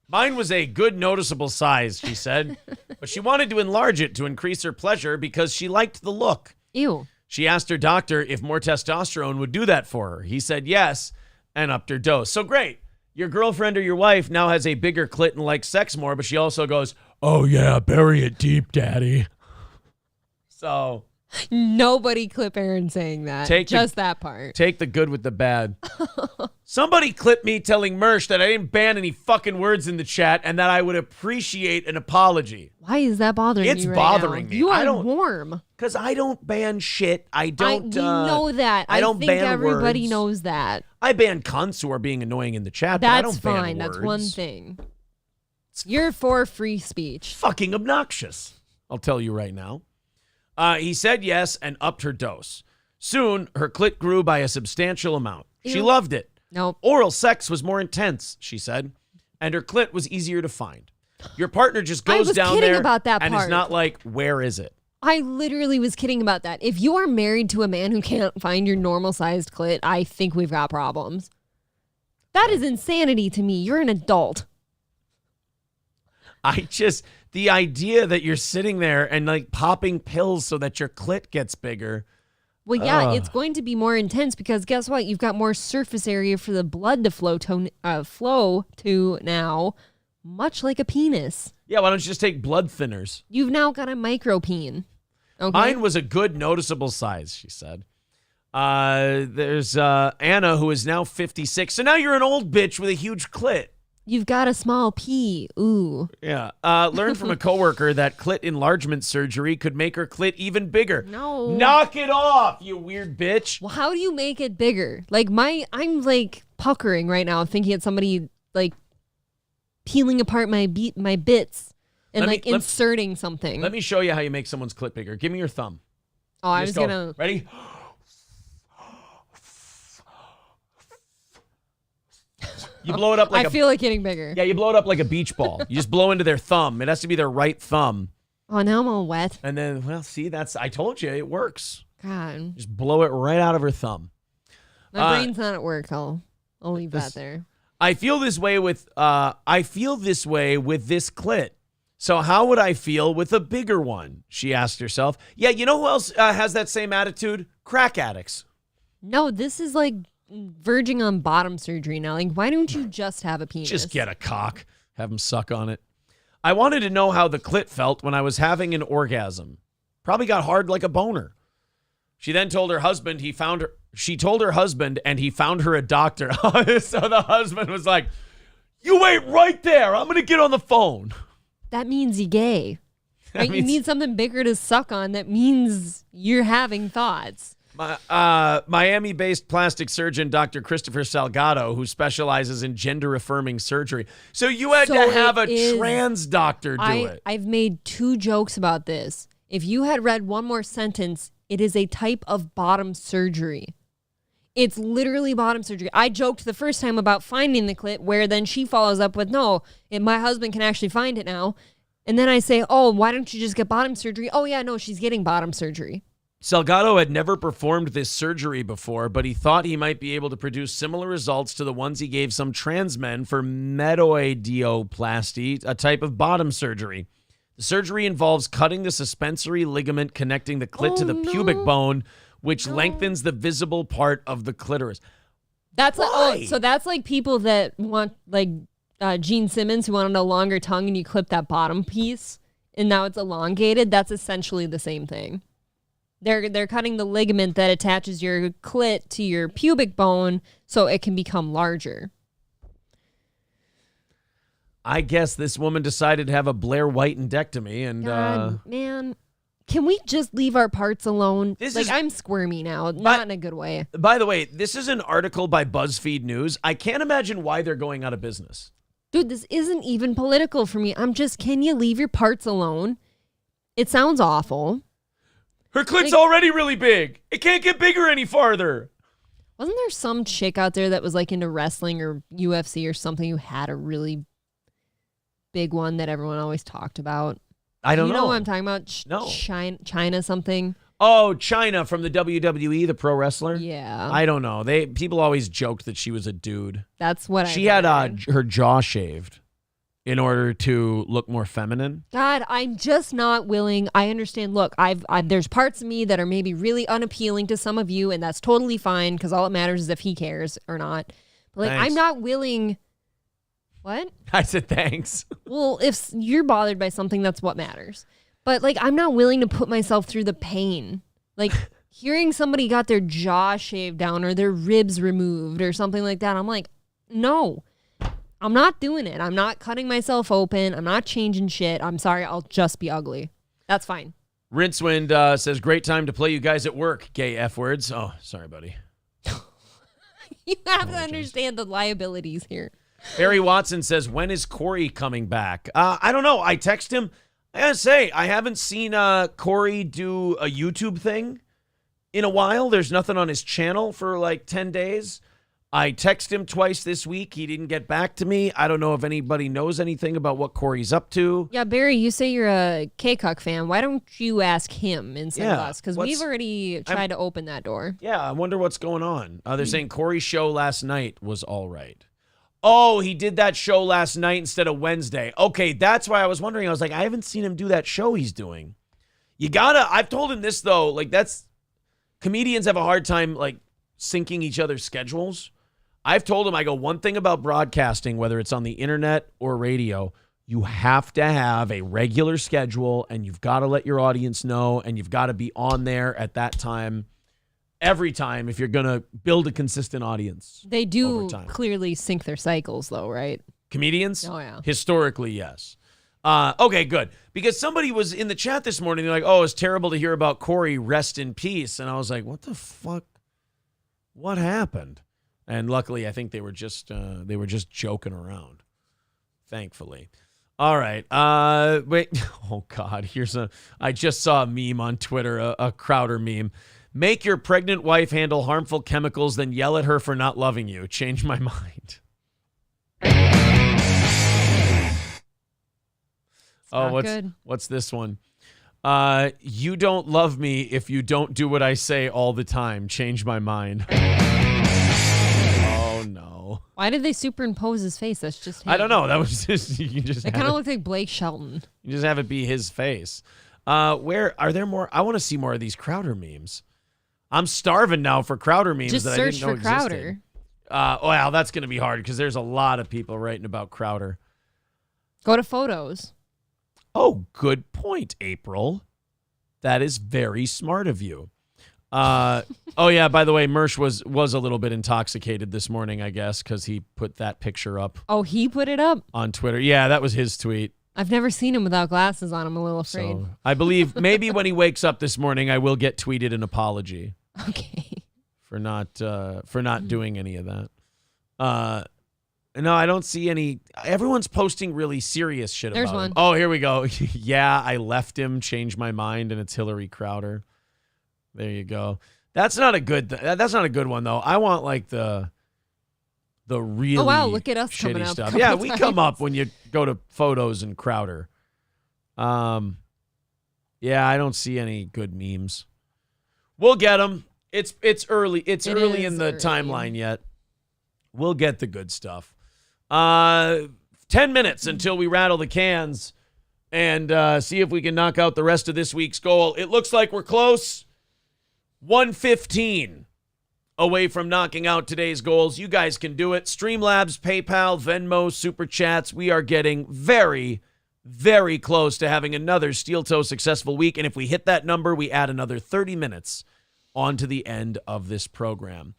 Mine was a good noticeable size, she said, but she wanted to enlarge it to increase her pleasure because she liked the look. Ew. She asked her doctor if more testosterone would do that for her. He said yes and upped her dose. So great. Your girlfriend or your wife now has a bigger clit and likes sex more, but she also goes, oh yeah, bury it deep, daddy. So... Nobody clip Aaron saying that. Just that part. Take the good with the bad. Somebody clipped me telling Mersh that I didn't ban any fucking words in the chat and that I would appreciate an apology. Why is that bothering you? It's bothering me. You are warm. Because I don't ban shit. I don't. We know that. I don't think ban everybody words. knows that. I ban cunts who are being annoying in the chat. That's but I don't ban fine. words. That's one thing. You're for free speech. Fucking obnoxious. I'll tell you right now. He said yes and upped her dose. Soon, her clit grew by a substantial amount. Ew. She loved it. Nope. Oral sex was more intense, she said, and her clit was easier to find. Your partner just goes down there about that and part. is not like, where is it? I literally was kidding about that. If you are married to a man who can't find your normal-sized clit, I think we've got problems. That is insanity to me. You're an adult. The idea that you're sitting there and like popping pills so that your clit gets bigger. Well, yeah, it's going to be more intense because guess what? You've got more surface area for the blood to flow to now, much like a penis. Yeah, why don't you just take blood thinners? You've now got a micropene. Okay? Mine was a good noticeable size, she said. There's Anna, who is now 56. So now you're an old bitch with a huge clit. You've got a small pee. Ooh. Yeah. Learned from a coworker that clit enlargement surgery could make her clit even bigger. No. Knock it off, you weird bitch. Well, how do you make it bigger? Like I'm like puckering right now, thinking it's somebody like peeling apart my bits and inserting something. Let me show you how you make someone's clit bigger. Give me your thumb. Oh, I was gonna. Ready? You blow it up like I feel like getting bigger. Yeah, you blow it up like a beach ball. You just blow into their thumb. It has to be their right thumb. Oh, now I'm all wet. And then, well, see, I told you, it works. God. Just blow it right out of her thumb. My brain's not at work. I'll leave that there. I feel this way with this clit. So how would I feel with a bigger one? She asked herself. Yeah, you know who else has that same attitude? Crack addicts. No, this is like verging on bottom surgery now. Like, why don't you just have a penis? Just get a cock. Have him suck on it. I wanted to know how the clit felt when I was having an orgasm. Probably got hard like a boner. She then told her husband she told her husband and he found her a doctor. So the husband was like, you wait right there. I'm going to get on the phone. That means you're gay. Right? You need something bigger to suck on. That means you're having thoughts. Miami-based plastic surgeon Dr. Christopher Salgado, who specializes in gender-affirming surgery. So you had to have a trans doctor do it. I've made 2 jokes about this. If you had read one more sentence, it is a type of bottom surgery. It's literally bottom surgery. I joked the first time about finding the clit, where then she follows up with, no, my husband can actually find it now. And then I say, oh, why don't you just get bottom surgery? Oh, yeah, no, she's getting bottom surgery. Salgado had never performed this surgery before, but he thought he might be able to produce similar results to the ones he gave some trans men for metoidioplasty, a type of bottom surgery. The surgery involves cutting the suspensory ligament connecting the clit to the pubic bone, which lengthens the visible part of the clitoris. That's so that's like people that want, like Gene Simmons, who wanted a longer tongue, and you clip that bottom piece, and now it's elongated. That's essentially the same thing. They're cutting the ligament that attaches your clit to your pubic bone so it can become larger. I guess this woman decided to have a Blair White-endectomy, and God, man, can we just leave our parts alone? I'm squirmy now, not in a good way. By the way, this is an article by BuzzFeed News. I can't imagine why they're going out of business. Dude, this isn't even political for me. Can you leave your parts alone? It sounds awful. Her clit's already really big. It can't get bigger any farther. Wasn't there some chick out there that was like into wrestling or UFC or something who had a really big one that everyone always talked about? I don't know. You know what I'm talking about? No. China something. Oh, China from the WWE, the pro wrestler? Yeah. I don't know. People always joked that she was a dude. That's what she had her jaw shaved in order to look more feminine. God, I'm just not willing. I understand. Look, there's parts of me that are maybe really unappealing to some of you, and that's totally fine because all it matters is if he cares or not. But Thanks. I'm not willing. What? I said thanks. Well, if you're bothered by something, that's what matters. But I'm not willing to put myself through the pain. Hearing somebody got their jaw shaved down or their ribs removed or something like that, I'm like, no. I'm not doing it. I'm not cutting myself open. I'm not changing shit. I'm sorry. I'll just be ugly. That's fine. Rincewind says, great time to play you guys at work, gay F words. Oh, sorry, buddy. You have to understand the liabilities here. Barry Watson says, when is Corey coming back? I don't know. I text him. I gotta say, I haven't seen Corey do a YouTube thing in a while. There's nothing on his channel for 10 days. I texted him twice this week. He didn't get back to me. I don't know if anybody knows anything about what Corey's up to. Yeah, Barry, you say you're a K-Cuck fan. Why don't you ask him instead of us? Because we've already tried to open that door. Yeah, I wonder what's going on. They're saying Corey's show last night was all right. Oh, he did that show last night instead of Wednesday. Okay, that's why I was wondering. I was like, I haven't seen him do that show he's doing. I've told him this, though. Comedians have a hard time, syncing each other's schedules. I've told him, I go, one thing about broadcasting, whether it's on the internet or radio, you have to have a regular schedule, and you've got to let your audience know, and you've got to be on there at that time every time if you're going to build a consistent audience. They do clearly sync their cycles, though, right? Comedians? Oh, yeah. Historically, yes. Okay, good. Because somebody was in the chat this morning, they're like, oh, it's terrible to hear about Corey, rest in peace. And I was like, what the fuck? What happened? And luckily, I think they were just joking around, thankfully. All right. Wait. Oh, God. I just saw a meme on Twitter, a Crowder meme. Make your pregnant wife handle harmful chemicals, then yell at her for not loving you. Change my mind. What's this one? You don't love me if you don't do what I say all the time. Change my mind. Oh, no. Why did they superimpose his face? That's just him. I don't know. That was just, you just. It kind of looked like Blake Shelton. You just have it be his face. Where are there more? I want to see more of these Crowder memes. I'm starving now for Crowder memes just that I search didn't know for Crowder. existed. Well, that's going to be hard because there's a lot of people writing about Crowder. Go to photos. Oh, good point, April. That is very smart of you. Oh, yeah, by the way, Mersh was a little bit intoxicated this morning, I guess, because he put that picture up. Oh, he put it up? On Twitter. Yeah, that was his tweet. I've never seen him without glasses on. I'm a little afraid. So, I believe maybe when he wakes up this morning, I will get tweeted an apology. Okay. For not doing any of that. No, I don't see any. Everyone's posting really serious shit There's about one. him. Oh, here we go. Yeah, I left him, changed my mind, and it's Hillary Crowder. There you go. That's not a good. That's not a good one though. I want like the really. Oh wow! Look at us shitty coming up. stuff. Yeah, we come up when you go to photos and Crowder. Yeah, I don't see any good memes. We'll get them. It's early. It's early in the timeline yet. We'll get the good stuff. 10 minutes until we rattle the cans and see if we can knock out the rest of this week's goal. It looks like we're close. 115 away from knocking out today's goals. You guys can do it. Streamlabs, PayPal, Venmo, Super Chats. We are getting very, very close to having another Steel Toe successful week. And if we hit that number, we add another 30 minutes onto the end of this program.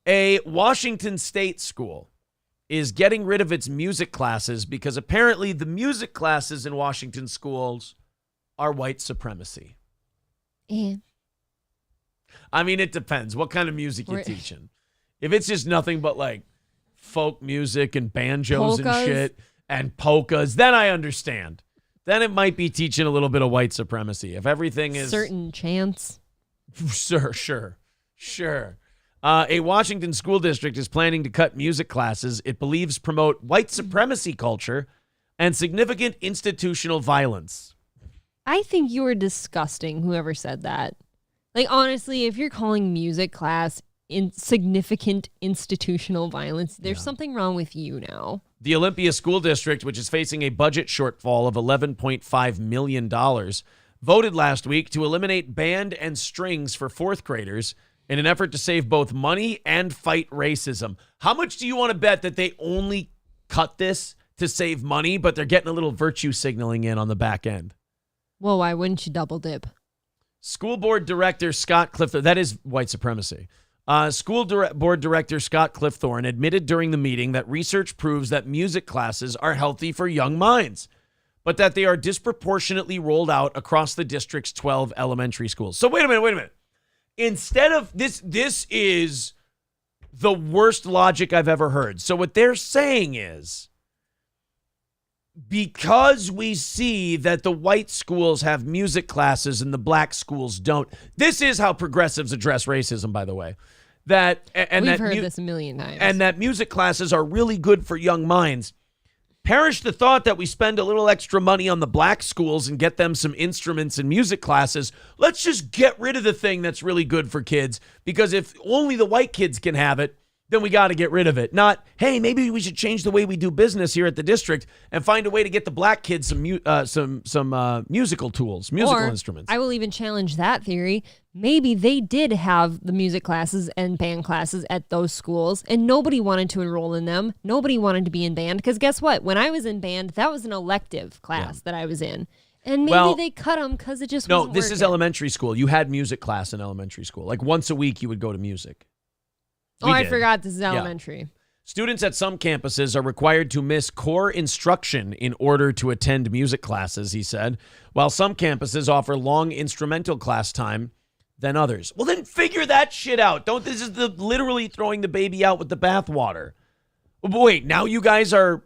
A Washington State school is getting rid of its music classes because apparently the music classes in Washington schools are white supremacy. Yeah. I mean, it depends what kind of music you're teaching. If it's just nothing but like folk music and banjos and shit and polkas, then I understand. Then it might be teaching a little bit of white supremacy. If everything is certain chants. Sure. A Washington school district is planning to cut music classes it believes promote white supremacy culture and significant institutional violence. I think you were disgusting, whoever said that. Like, honestly, if you're calling music class significant institutional violence, there's something wrong with you now. The Olympia School District, which is facing a budget shortfall of $11.5 million, voted last week to eliminate band and strings for fourth graders in an effort to save both money and fight racism. How much do you want to bet that they only cut this to save money, but they're getting a little virtue signaling in on the back end? Well, why wouldn't you double dip? School board director Scott Cliffthorne, that is white supremacy. Board director Scott Cliffthorne admitted during the meeting that research proves that music classes are healthy for young minds, but that they are disproportionately rolled out across the district's 12 elementary schools. So wait a minute. Instead of this is the worst logic I've ever heard. So what they're saying is, because we see that the white schools have music classes and the black schools don't. This is how progressives address racism, by the way. We've heard this a million times. And that music classes are really good for young minds. Perish the thought that we spend a little extra money on the black schools and get them some instruments and music classes. Let's just get rid of the thing that's really good for kids, because if only the white kids can have it, then we got to get rid of it. Not, hey, maybe we should change the way we do business here at the district and find a way to get the black kids some musical tools, musical instruments. I will even challenge that theory. Maybe they did have the music classes and band classes at those schools, and nobody wanted to enroll in them. Nobody wanted to be in band, because guess what? When I was in band, that was an elective class that I was in. And maybe they cut them because it just wasn't this is working. elementary school. You had music class in elementary school. Like once a week, you would go to music. I forgot this is elementary. Yeah. Students at some campuses are required to miss core instruction in order to attend music classes, he said, while some campuses offer long instrumental class time than others. Well, then figure that shit out. This is literally throwing the baby out with the bathwater. Wait, now you guys are,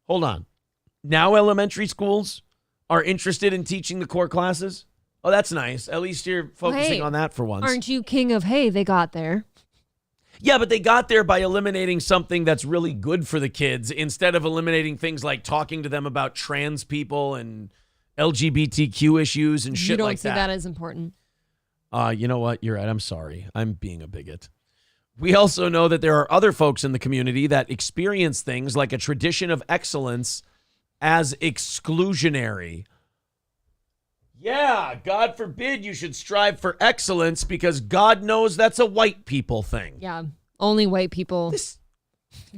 hold on. Now elementary schools are interested in teaching the core classes? Oh, that's nice. At least you're focusing on that for once. Aren't you king of, hey, they got there? Yeah, but they got there by eliminating something that's really good for the kids instead of eliminating things like talking to them about trans people and LGBTQ issues and shit like that. You don't see that as important. You know what? You're right. I'm sorry. I'm being a bigot. We also know that there are other folks in the community that experience things like a tradition of excellence as exclusionary. Yeah, God forbid you should strive for excellence because God knows that's a white people thing. Yeah, only white people.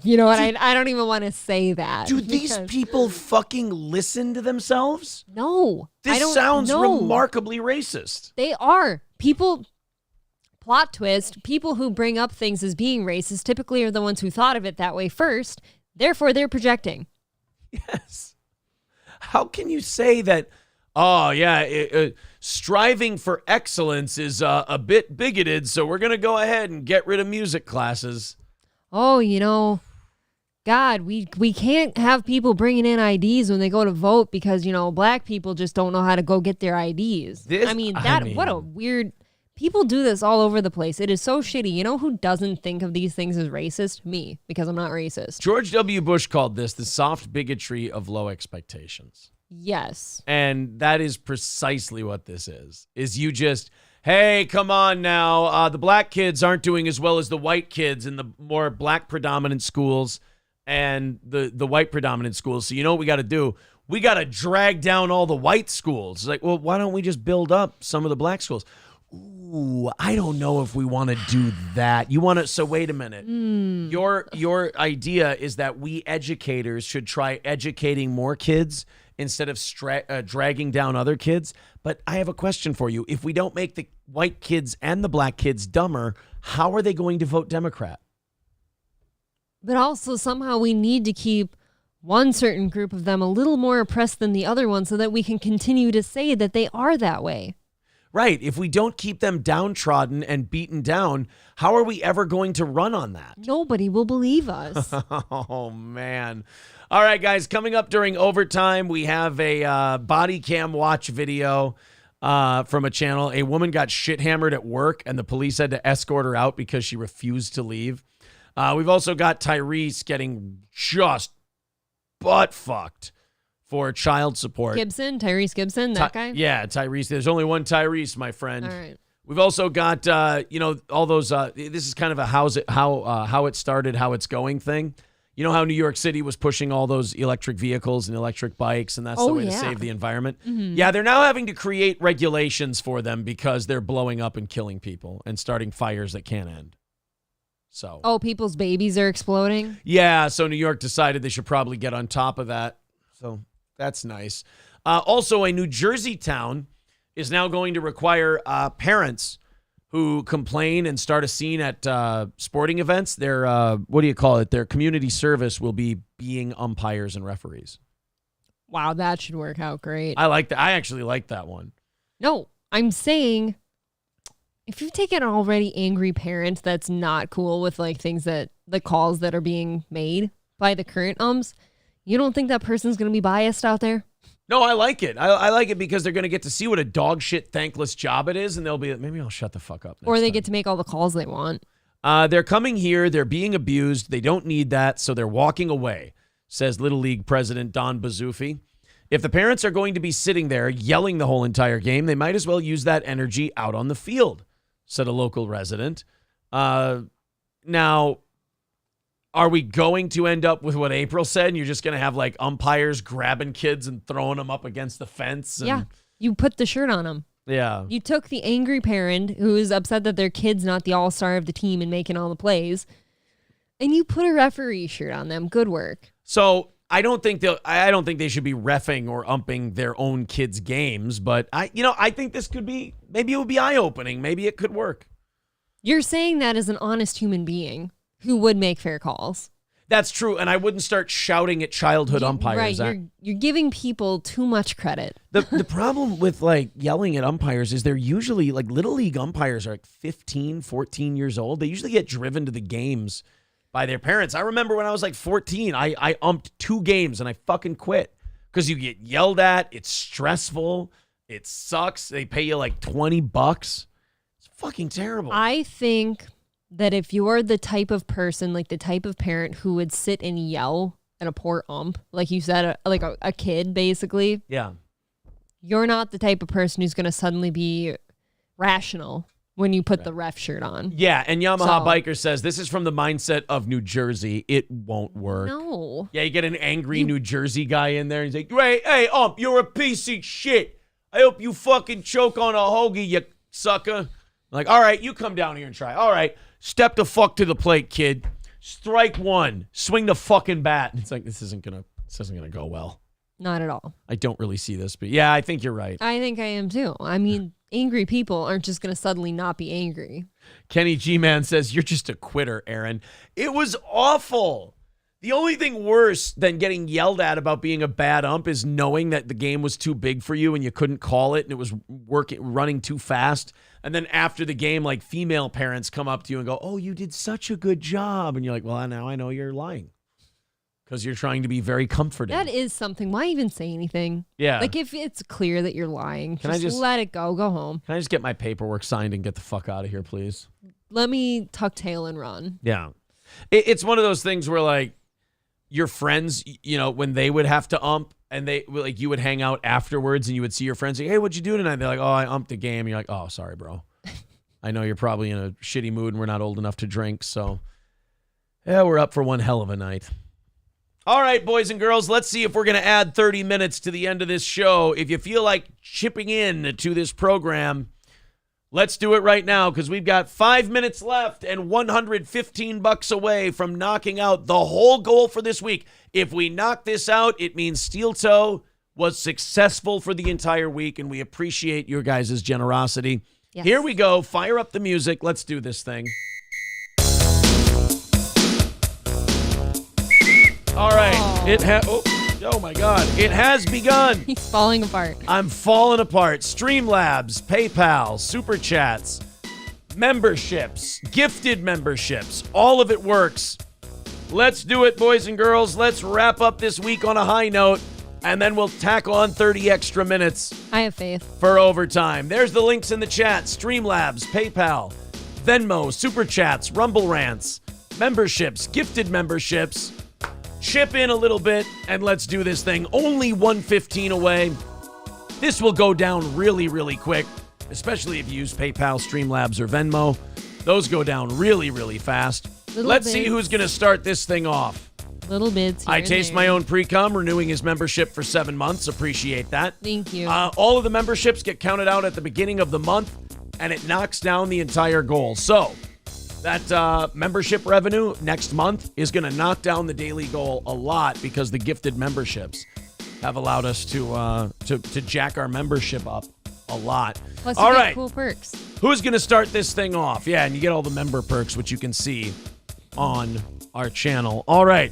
You know what? I don't even want to say that. Do these people fucking listen to themselves? No. This sounds remarkably racist. They are. People, plot twist, people who bring up things as being racist typically are the ones who thought of it that way first. Therefore, they're projecting. Yes. How can you say that? Oh, yeah, striving for excellence is a bit bigoted, so we're going to go ahead and get rid of music classes. Oh, God, we can't have people bringing in IDs when they go to vote because, black people just don't know how to go get their IDs. What a weird... People do this all over the place. It is so shitty. You know who doesn't think of these things as racist? Me, because I'm not racist. George W. Bush called this the soft bigotry of low expectations. Yes. And that is precisely what this is you just, hey, come on now. The black kids aren't doing as well as the white kids in the more black predominant schools and the white predominant schools. So you know what we got to do? We got to drag down all the white schools. It's like, well, why don't we just build up some of the black schools? Ooh, I don't know if we want to do that. You want to, so wait a minute. Your idea is that we educators should try educating more kids instead of dragging down other kids. But I have a question for you. If we don't make the white kids and the black kids dumber, how are they going to vote Democrat? But also somehow we need to keep one certain group of them a little more oppressed than the other one so that we can continue to say that they are that way. Right. If we don't keep them downtrodden and beaten down, how are we ever going to run on that? Nobody will believe us. Oh, man. All right, guys, coming up during overtime, we have a body cam watch video from a channel. A woman got shit hammered at work, and the police had to escort her out because she refused to leave. We've also got Tyrese getting just butt fucked for child support. Tyrese Gibson, that guy? Yeah, Tyrese. There's only one Tyrese, my friend. All right. We've also got, all those, this is kind of a how it started, how it's going thing. You know how New York City was pushing all those electric vehicles and electric bikes, and that's the way to save the environment? Mm-hmm. Yeah, they're now having to create regulations for them because they're blowing up and killing people and starting fires that can't end. So. Oh, people's babies are exploding? Yeah, so New York decided they should probably get on top of that. So that's nice. Also, a New Jersey town is now going to require parents who complain and start a scene at sporting events. Their, what do you call it? Their community service will be being umpires and referees. Wow, that should work out great. I like that. I actually like that one. No, I'm saying if you've taken an already angry parent that's not cool with like things that the calls that are being made by the current you don't think that person's going to be biased out there? No, I like it. I like it because they're going to get to see what a dog shit thankless job it is, and they'll be maybe I'll shut the fuck up. Or they get to make all the calls they want. They're coming here. They're being abused. They don't need that, so they're walking away, says Little League president Don Bazzufi. If the parents are going to be sitting there yelling the whole entire game, they might as well use that energy out on the field, said a local resident. Now, are we going to end up with what April said? And you're just going to have like umpires grabbing kids and throwing them up against the fence? And, yeah. You put the shirt on them. Yeah. You took the angry parent who is upset that their kid's not the all-star of the team and making all the plays, and you put a referee shirt on them. Good work. So I don't think they should be reffing or umping their own kids' games, but I think this could be, maybe it would be eye-opening. Maybe it could work. You're saying that as an honest human being who would make fair calls. That's true, and I wouldn't start shouting at childhood umpires. Right, you're giving people too much credit. The problem with like yelling at umpires is they're usually like little league umpires are like 15, 14 years old. They usually get driven to the games by their parents. I remember when I was like 14, I umped 2 games and I fucking quit because you get yelled at. It's stressful. It sucks. They pay you like $20. It's fucking terrible. I think that if you're the type of person, like the type of parent who would sit and yell at a poor ump, like you said, like a kid, basically. Yeah. You're not the type of person who's going to suddenly be rational when you put the ref shirt on. Yeah, and Yamaha Biker says, this is from the mindset of New Jersey. It won't work. No. Yeah, you get an angry New Jersey guy in there, and he's like, hey, ump, you're a piece of shit. I hope you fucking choke on a hoagie, you sucker. Like, all right, you come down here and try. All right. Step the fuck to the plate, kid. Strike 1. Swing the fucking bat. It's like, this isn't gonna go well. Not at all. I don't really see this, but yeah, I think you're right. I think I am too. I mean, angry people aren't just going to suddenly not be angry. Kenny G-Man says, you're just a quitter, Aaron. It was awful. The only thing worse than getting yelled at about being a bad ump is knowing that the game was too big for you and you couldn't call it and it was running too fast. And then after the game, like female parents come up to you and go, oh, you did such a good job. And you're like, well, now I know you're lying because you're trying to be very comforting. That is something. Why even say anything? Yeah. Like if it's clear that you're lying, Can I just let it go. Go home. Can I just get my paperwork signed and get the fuck out of here, please? Let me tuck tail and run. Yeah. It's one of those things where like your friends, when they would have to ump, and you would hang out afterwards and you would see your friends say, hey, what'd you do tonight? They're like, oh, I umped a game. And you're like, oh, sorry, bro. I know you're probably in a shitty mood and we're not old enough to drink. So, yeah, we're up for one hell of a night. All right, boys and girls, let's see if we're going to add 30 minutes to the end of this show. If you feel like chipping in to this program, let's do it right now because we've got 5 minutes left and $115 away from knocking out the whole goal for this week. If we knock this out, it means Steel Toe was successful for the entire week, and we appreciate your guys' generosity. Yes. Here we go. Fire up the music. Let's do this thing. All right. Oh my God. It has begun. He's falling apart. I'm falling apart. Streamlabs, PayPal, Super Chats, memberships, gifted memberships. All of it works. Let's do it, boys and girls. Let's wrap up this week on a high note, and then we'll tack on 30 extra minutes. I have faith. For overtime. There's the links in the chat. Streamlabs, PayPal, Venmo, Super Chats, Rumble Rants, memberships, gifted memberships. Chip in a little bit, and let's do this thing. Only 115 away. This will go down really, really quick, especially if you use PayPal, Streamlabs, or Venmo. Those go down really, really fast. Let's see who's going to start this thing off. Little bits. I taste my own pre-cum, renewing his membership for 7 months. Appreciate that. Thank you. All of the memberships get counted out at the beginning of the month, and it knocks down the entire goal. So that membership revenue next month is going to knock down the daily goal a lot because the gifted memberships have allowed us to jack our membership up a lot. Plus all right, cool perks. Who's going to start this thing off? Yeah, and you get all the member perks, which you can see on our channel. All right.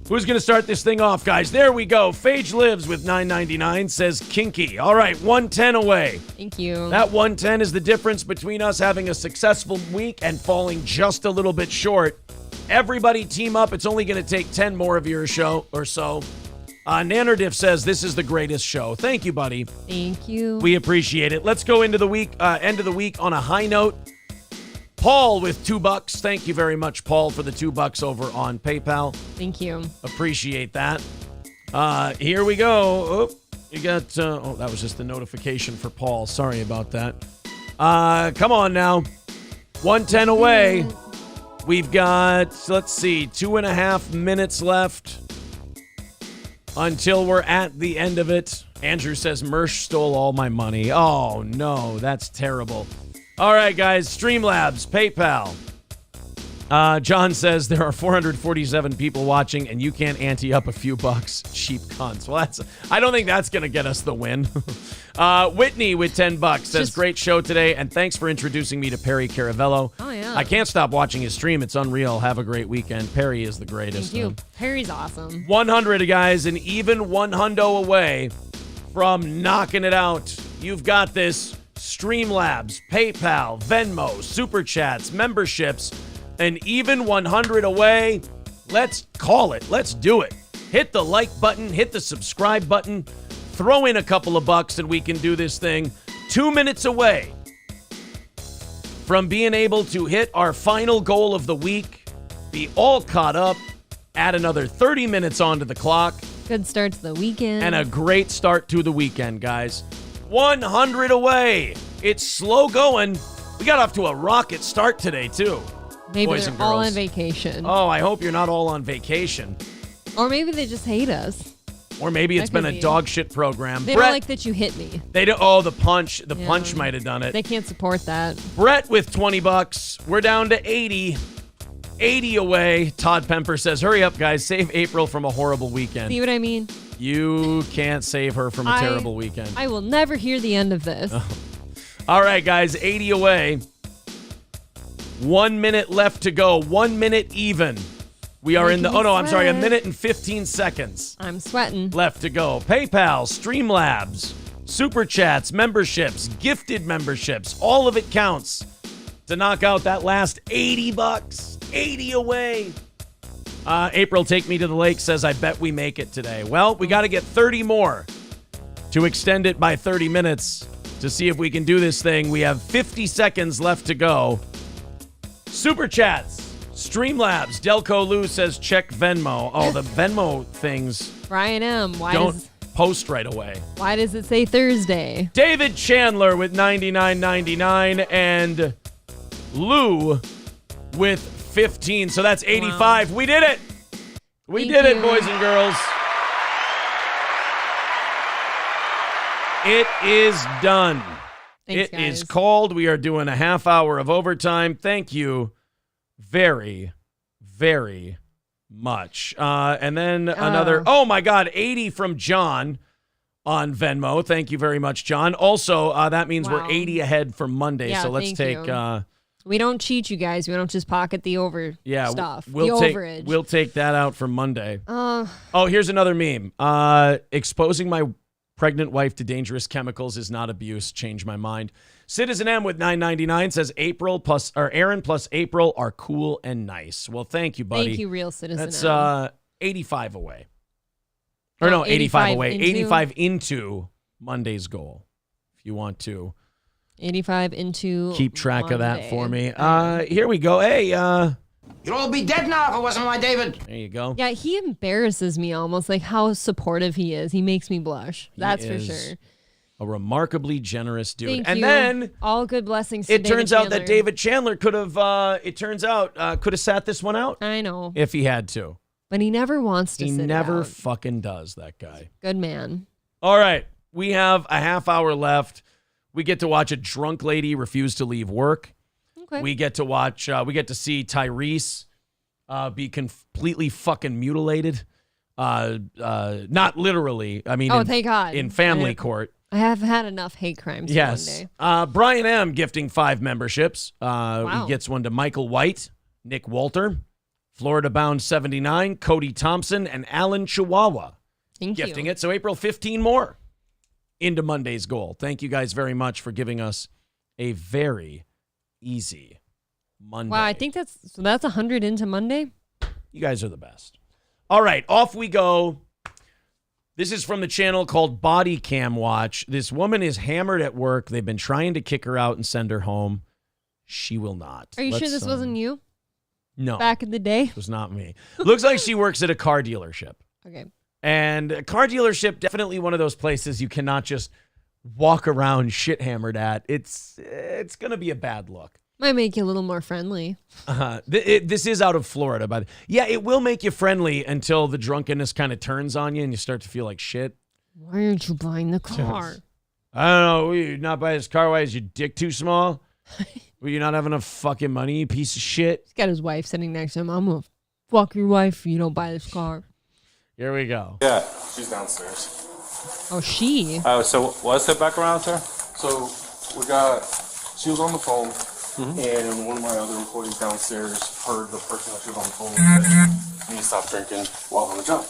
Who's going to start this thing off, guys? There we go. Phage Lives with $9.99 says kinky. All right, 110 away. Thank you. That 110 is the difference between us having a successful week and falling just a little bit short. Everybody team up. It's only going to take 10 more of your show or so. Nannerdiff says this is the greatest show. Thank you, buddy. Thank you. We appreciate it. Let's go into the week, end of the week on a high note. Paul with $2. Thank you very much, Paul, for the $2 over on PayPal. Thank you. Appreciate that. Here we go. Oh, you got, that was just the notification for Paul. Sorry about that. Come on now. 110 away. We've got, let's see, 2.5 minutes left until we're at the end of it. Andrew says Mersh stole all my money. Oh, no, that's terrible. All right, guys, Streamlabs, PayPal. John says there are 447 people watching, and you can't ante up a few bucks. Cheap cunts. Well, I don't think that's going to get us the win. Whitney with $10 says, great show today, and thanks for introducing me to Perry Caravello. Oh, yeah. I can't stop watching his stream. It's unreal. Have a great weekend. Perry is the greatest. Thank you. Perry's awesome. 100, guys, and even 100 away from knocking it out. You've got this. Streamlabs, PayPal, Venmo, Super Chats, memberships, and even 100 away. Let's call it. Let's do it. Hit the like button. Hit the subscribe button. Throw in a couple of bucks and we can do this thing. 2 minutes away from being able to hit our final goal of the week, be all caught up, add another 30 minutes onto the clock. Good start to the weekend. And a great start to the weekend, guys. 100 away. It's slow going. We got off to a rocket start today, too. Maybe boys they're and all girls. on vacation. Oh, I hope you're not all on vacation. Or maybe they just hate us. Or maybe it's That been could a be. dog shit program. They Brett, don't like that you hit me. they don't. Oh, the punch. The Yeah. punch might have done it. They can't support that. Brett with $20. We're down to 80. 80 away. Todd Pemper says, hurry up, guys. Save April from a horrible weekend. See what I mean? You can't save her from a terrible weekend. I will never hear the end of this. All right, guys. 80 away. 1 minute left to go. 1 minute even. We are in the... Oh, no, I'm sorry. 1 minute and 15 seconds. I'm sweating. Left to go. PayPal, Streamlabs, Super Chats, memberships, gifted memberships. All of it counts to knock out that last $80. 80 away. April, take me to the lake, says, I bet we make it today. Well, we got to get 30 more to extend it by 30 minutes to see if we can do this thing. We have 50 seconds left to go. Super Chats, Streamlabs, Delco Lou says, check Venmo. Oh, the Venmo things Brian M. don't post right away. Why does it say Thursday? David Chandler with $99.99 and Lou with 15. So that's 85. Wow. We did it. We did it, boys and girls. It is done. Thanks, It is called. We are doing a half hour of overtime. Thank you very, very much. And then another, oh my God, 80 from John on Venmo. Thank you very much, John. Also, that means we're 80 ahead for Monday. Yeah, so let's take... we don't cheat, you guys. We don't just pocket the stuff. We'll the take, overage. We'll take that out for Monday. Oh, here's another meme. Exposing my pregnant wife to dangerous chemicals is not abuse. Change my mind. Citizen M with $9.99 says Aaron plus April are cool and nice. Well, thank you, buddy. Thank you, real Citizen That's M. 85 away. Or no, 85 away. 85 into Monday's goal. If you want to 85 into keep track Monday. of that for me. Here we go. Hey, You'd all be dead now if it wasn't my David. There you go. Yeah, he embarrasses me almost, like how supportive he is. He makes me blush. That's for sure. A remarkably generous dude. Thank and you. then all good blessings to it David turns out Chandler. that David Chandler could have could have sat this one out. I know. If he had to. But he never wants to He sit never out. fucking does, that guy. Good man. All right. We have a half hour left. We get to watch a drunk lady refuse to leave work. Okay. We get to watch, we get to see Tyrese be completely fucking mutilated. Not literally. I mean, thank God. In family court. I have had enough hate crimes Yes. one day. Brian M. gifting 5 memberships. Wow. He gets one to Michael White, Nick Walter, Florida Bound 79, Cody Thompson, and Alan Chihuahua. Gifting it. So April, 15 more into Monday's goal. Thank you guys very much for giving us a very easy Monday. Wow, I think that's 100 into Monday. You guys are the best. All right, off we go. This is from the channel called Body Cam Watch. This woman is hammered at work. They've been trying to kick her out and send her home. She will not. Are you sure this wasn't you? No. Back in the day? It was not me. Looks like she works at a car dealership. Okay. And a car dealership, definitely one of those places you cannot just walk around shit hammered at. It's going to be a bad look. Might make you a little more friendly. This is out of Florida, but yeah, it will make you friendly until the drunkenness kind of turns on you and you start to feel like shit. Why aren't you buying the car? I don't know. Will you not buy this car? Why is your dick too small? Will you not have enough fucking money, you piece of shit? He's got his wife sitting next to him. I'm going to fuck your wife if you don't buy this car. Here we go. Yeah, she's downstairs. Oh, she? So what's the background, sir? So she was on the phone, and one of my other employees downstairs heard the person that she was on the phone with say, "You need to stop drinking while on the job."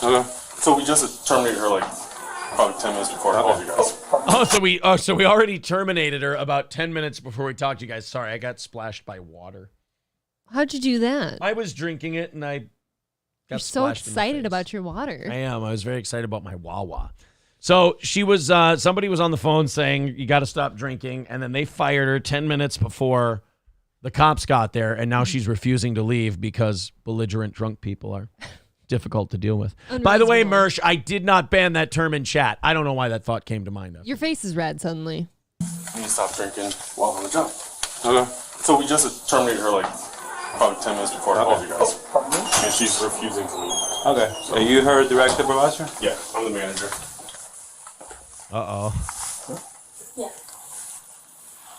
Okay. So we just terminated her like probably 10 minutes before I called you guys. So we already terminated her about 10 minutes before we talked to you guys. Sorry, I got splashed by water. How'd you do that? I was drinking it and I got You're so splashed in my excited face. about your water. I am. I was very excited about my Wawa. So she was, somebody was on the phone saying, you got to stop drinking. And then they fired her 10 minutes before the cops got there. And now she's refusing to leave because belligerent drunk people are difficult to deal with. By the way, Mersh, I did not ban that term in chat. I don't know why that thought came to mind. Your face is red suddenly. You need to stop drinking while on the job. Okay. So we just terminated her like probably 10 minutes before I called you guys. And she's refusing to leave. Okay. So you her direct supervisor? Yeah, I'm the manager. Uh-oh. Yeah.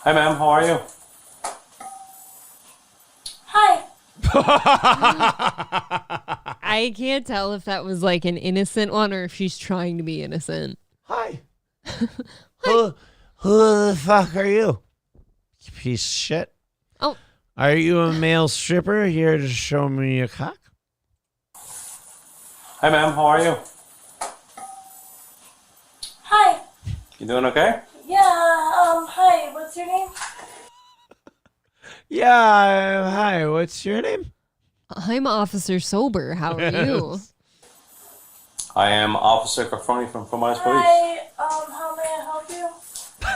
Hi, ma'am. How are you? Hi. I can't tell if that was like an innocent one or if she's trying to be innocent. Hi. Who the fuck are you? You piece of shit. Oh. Are you a male stripper here to show me your cock? Hi, ma'am. How are you? Hi. You doing okay? Yeah, hi, what's your name? Yeah, hi. What's your name? I'm Officer Sober. How are you? I am Officer Carfoni from Police. Hi, how may I help you?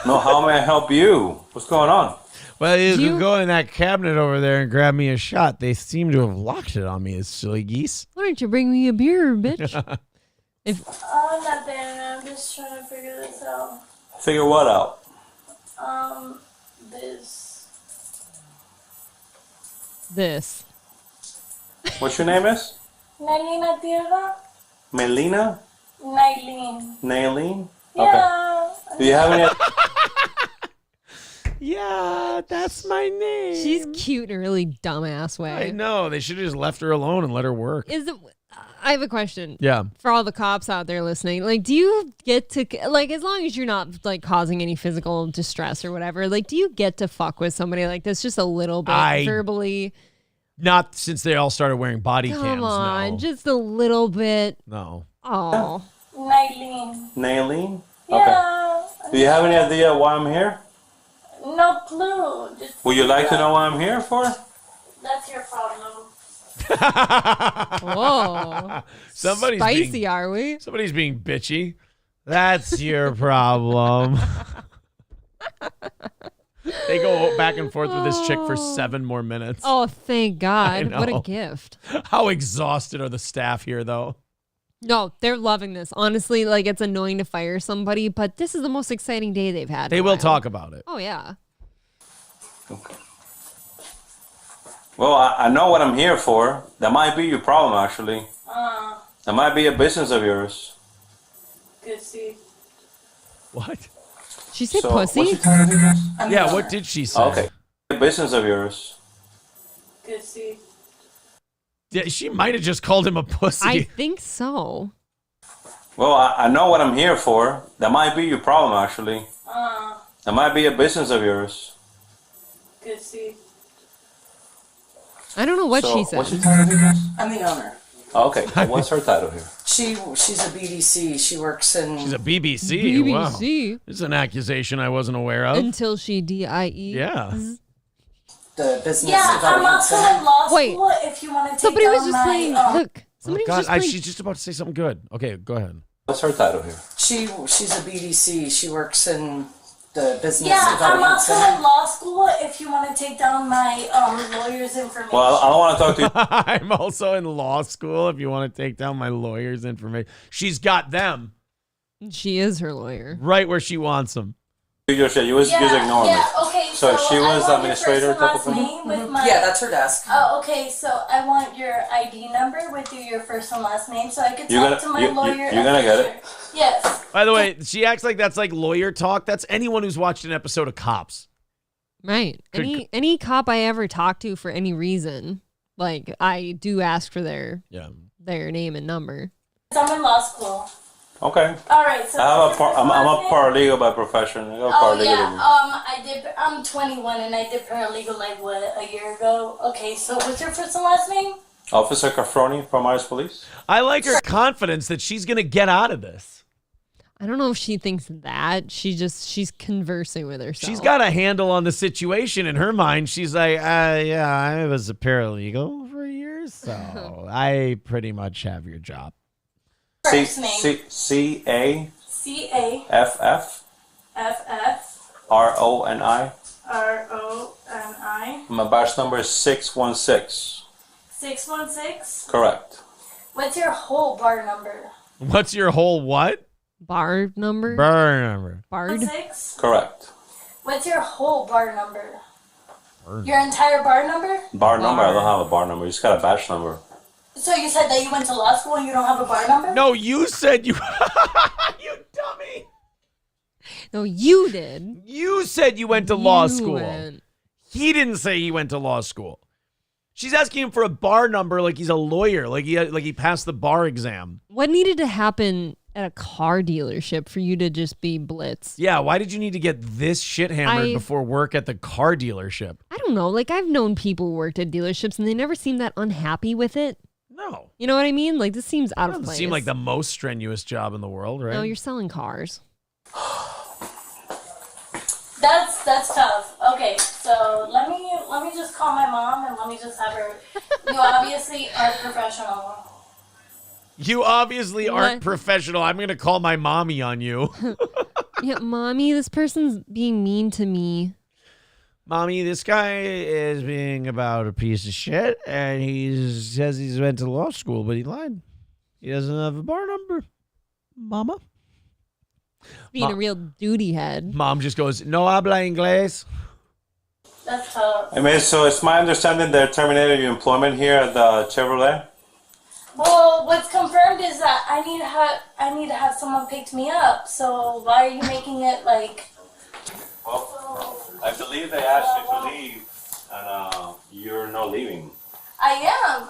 No, how may I help you? What's going on? Well, you can go in that cabinet over there and grab me a shot. They seem to have locked it on me, as silly geese. Why don't you bring me a beer, bitch? Nothing, I'm just trying to figure this out. Figure what out? This. What's your name is? Nailina Tierra? Melina? Nailin. Nailene? Yeah. Okay. Do you have any... Yeah, that's my name. She's cute in a really dumbass way. I know. They should have just left her alone and let her work. I have a question. Yeah. For all the cops out there listening, like, do you get to, like, as long as you're not, like, causing any physical distress or whatever, like, do you get to fuck with somebody like this just a little bit verbally? Not since they all started wearing body Come cams, on, no. just a little bit. No. Oh. Nailin. Nailene? Yeah. Okay. Do you have any idea why I'm here? No clue. Just Would you like to know what I'm here for? That's your problem. Whoa. Somebody's Spicy, being, are we? Somebody's being bitchy. That's your problem. They go back and forth with this chick for 7 more minutes. Oh, thank God. I What a know. gift. How exhausted are the staff here, though? No, they're loving this. Honestly, like, it's annoying to fire somebody, but this is the most exciting day they've had. They in a will while. talk about it. Oh, yeah. Okay. Well, I know what I'm here for. That might be your problem, actually. That might be a business of yours. Good see. What? She said So, pussy? what's your title again? Yeah, what did she say? Okay. A business of yours. Good see. Yeah, she might have just called him a pussy. I think so. Well, I know what I'm here for. That might be your problem, actually. That might be a business of yours. Good see. I don't know what So, she said. what's your title again? I'm the owner. Okay. What's her title here? She's a BDC. She works in. She's a BBC. BBC. Wow. This is an accusation I wasn't aware of. Until she DIE. Yeah. The business Yeah, I'm development also center. in law Wait. school if you want to take Somebody was down just my, playing. Look. Somebody God, was just playing. she's just about to say something good. Okay, go ahead. What's her title here? She's a BDC. She works in the business Yeah, I'm development also center. in law school if you want to take down my lawyer's information. Well, I don't want to talk to you. I'm also in law school if you want to take down my lawyer's information. She's got them She is her lawyer. right where she wants them. You just ignore me. Okay. So she was I want administrator your type first of and thing? last name with my. Yeah, that's her desk. Oh, okay. So I want your ID number with your first and last name, so I could talk to my lawyer. You're gonna get it. Yes. By the way, she acts like that's like lawyer talk. That's anyone who's watched an episode of Cops. Right. Any cop I ever talk to for any reason, like I do ask for their name and number. I'm in law school. Okay. All right. So I'm a paralegal by profession. I got Oh paralegal yeah. degree. I'm 21 and I did paralegal like a year ago. Okay. So what's your first and last name? Officer Cafroni from Iris Police. I like her confidence that she's gonna get out of this. I don't know if she thinks that. She's conversing with herself. She's got a handle on the situation in her mind. She's like, yeah, I was a paralegal for years, so I pretty much have your job. First name. C-A. C-A. F-F. F-F. R-O-N-I. R-O-N-I. My batch number is 616. 616. Correct. What's your whole bar number? What's your whole what? Bar number? Bar number. Bard? 6. Correct. What's your whole bar number? Your entire bar number? Bar number? I don't have a bar number. You just got a batch number. So you said that you went to law school and you don't have a bar number? No, you said you... you dummy. No, you did. You said you went to law You school. went. He didn't say he went to law school. She's asking him for a bar number like he's a lawyer, like he passed the bar exam. What needed to happen at a car dealership for you to just be blitzed? Yeah, why did you need to get this shit hammered before work at the car dealership? I don't know. Like, I've known people who worked at dealerships and they never seemed that unhappy with it. No. You know what I mean? Like, this seems out of Doesn't place. seem like the most strenuous job in the world, right? No, you're selling cars. That's tough. Okay, so let me just call my mom and let me just have her. You obviously are professional. You obviously aren't professional. I'm going to call my mommy on you. Yeah, mommy, this person's being mean to me. Mommy, this guy is being about a piece of shit, and he says he's went to law school, but he lied. He doesn't have a bar number. Mama? Being a real duty head. Mom just goes, no habla inglés. That's tough. I mean, so it's my understanding they terminated your employment here at the Chevrolet? Well, what's confirmed is that I need to have someone pick me up. So why are you making it like? Well, I believe they asked you to leave, and you're not leaving. I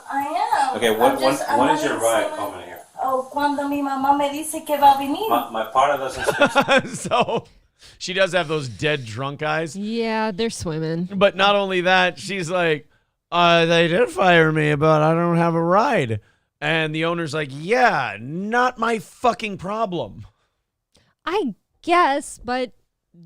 am. Okay, when is your ride coming here? Oh, cuando mi mamá me dice que va a venir. My partner doesn't speak. So she does have those dead drunk eyes. Yeah, they're swimming. But not only that, she's like, they did fire me, but I don't have a ride. And the owner's like, yeah, not my fucking problem. I guess, but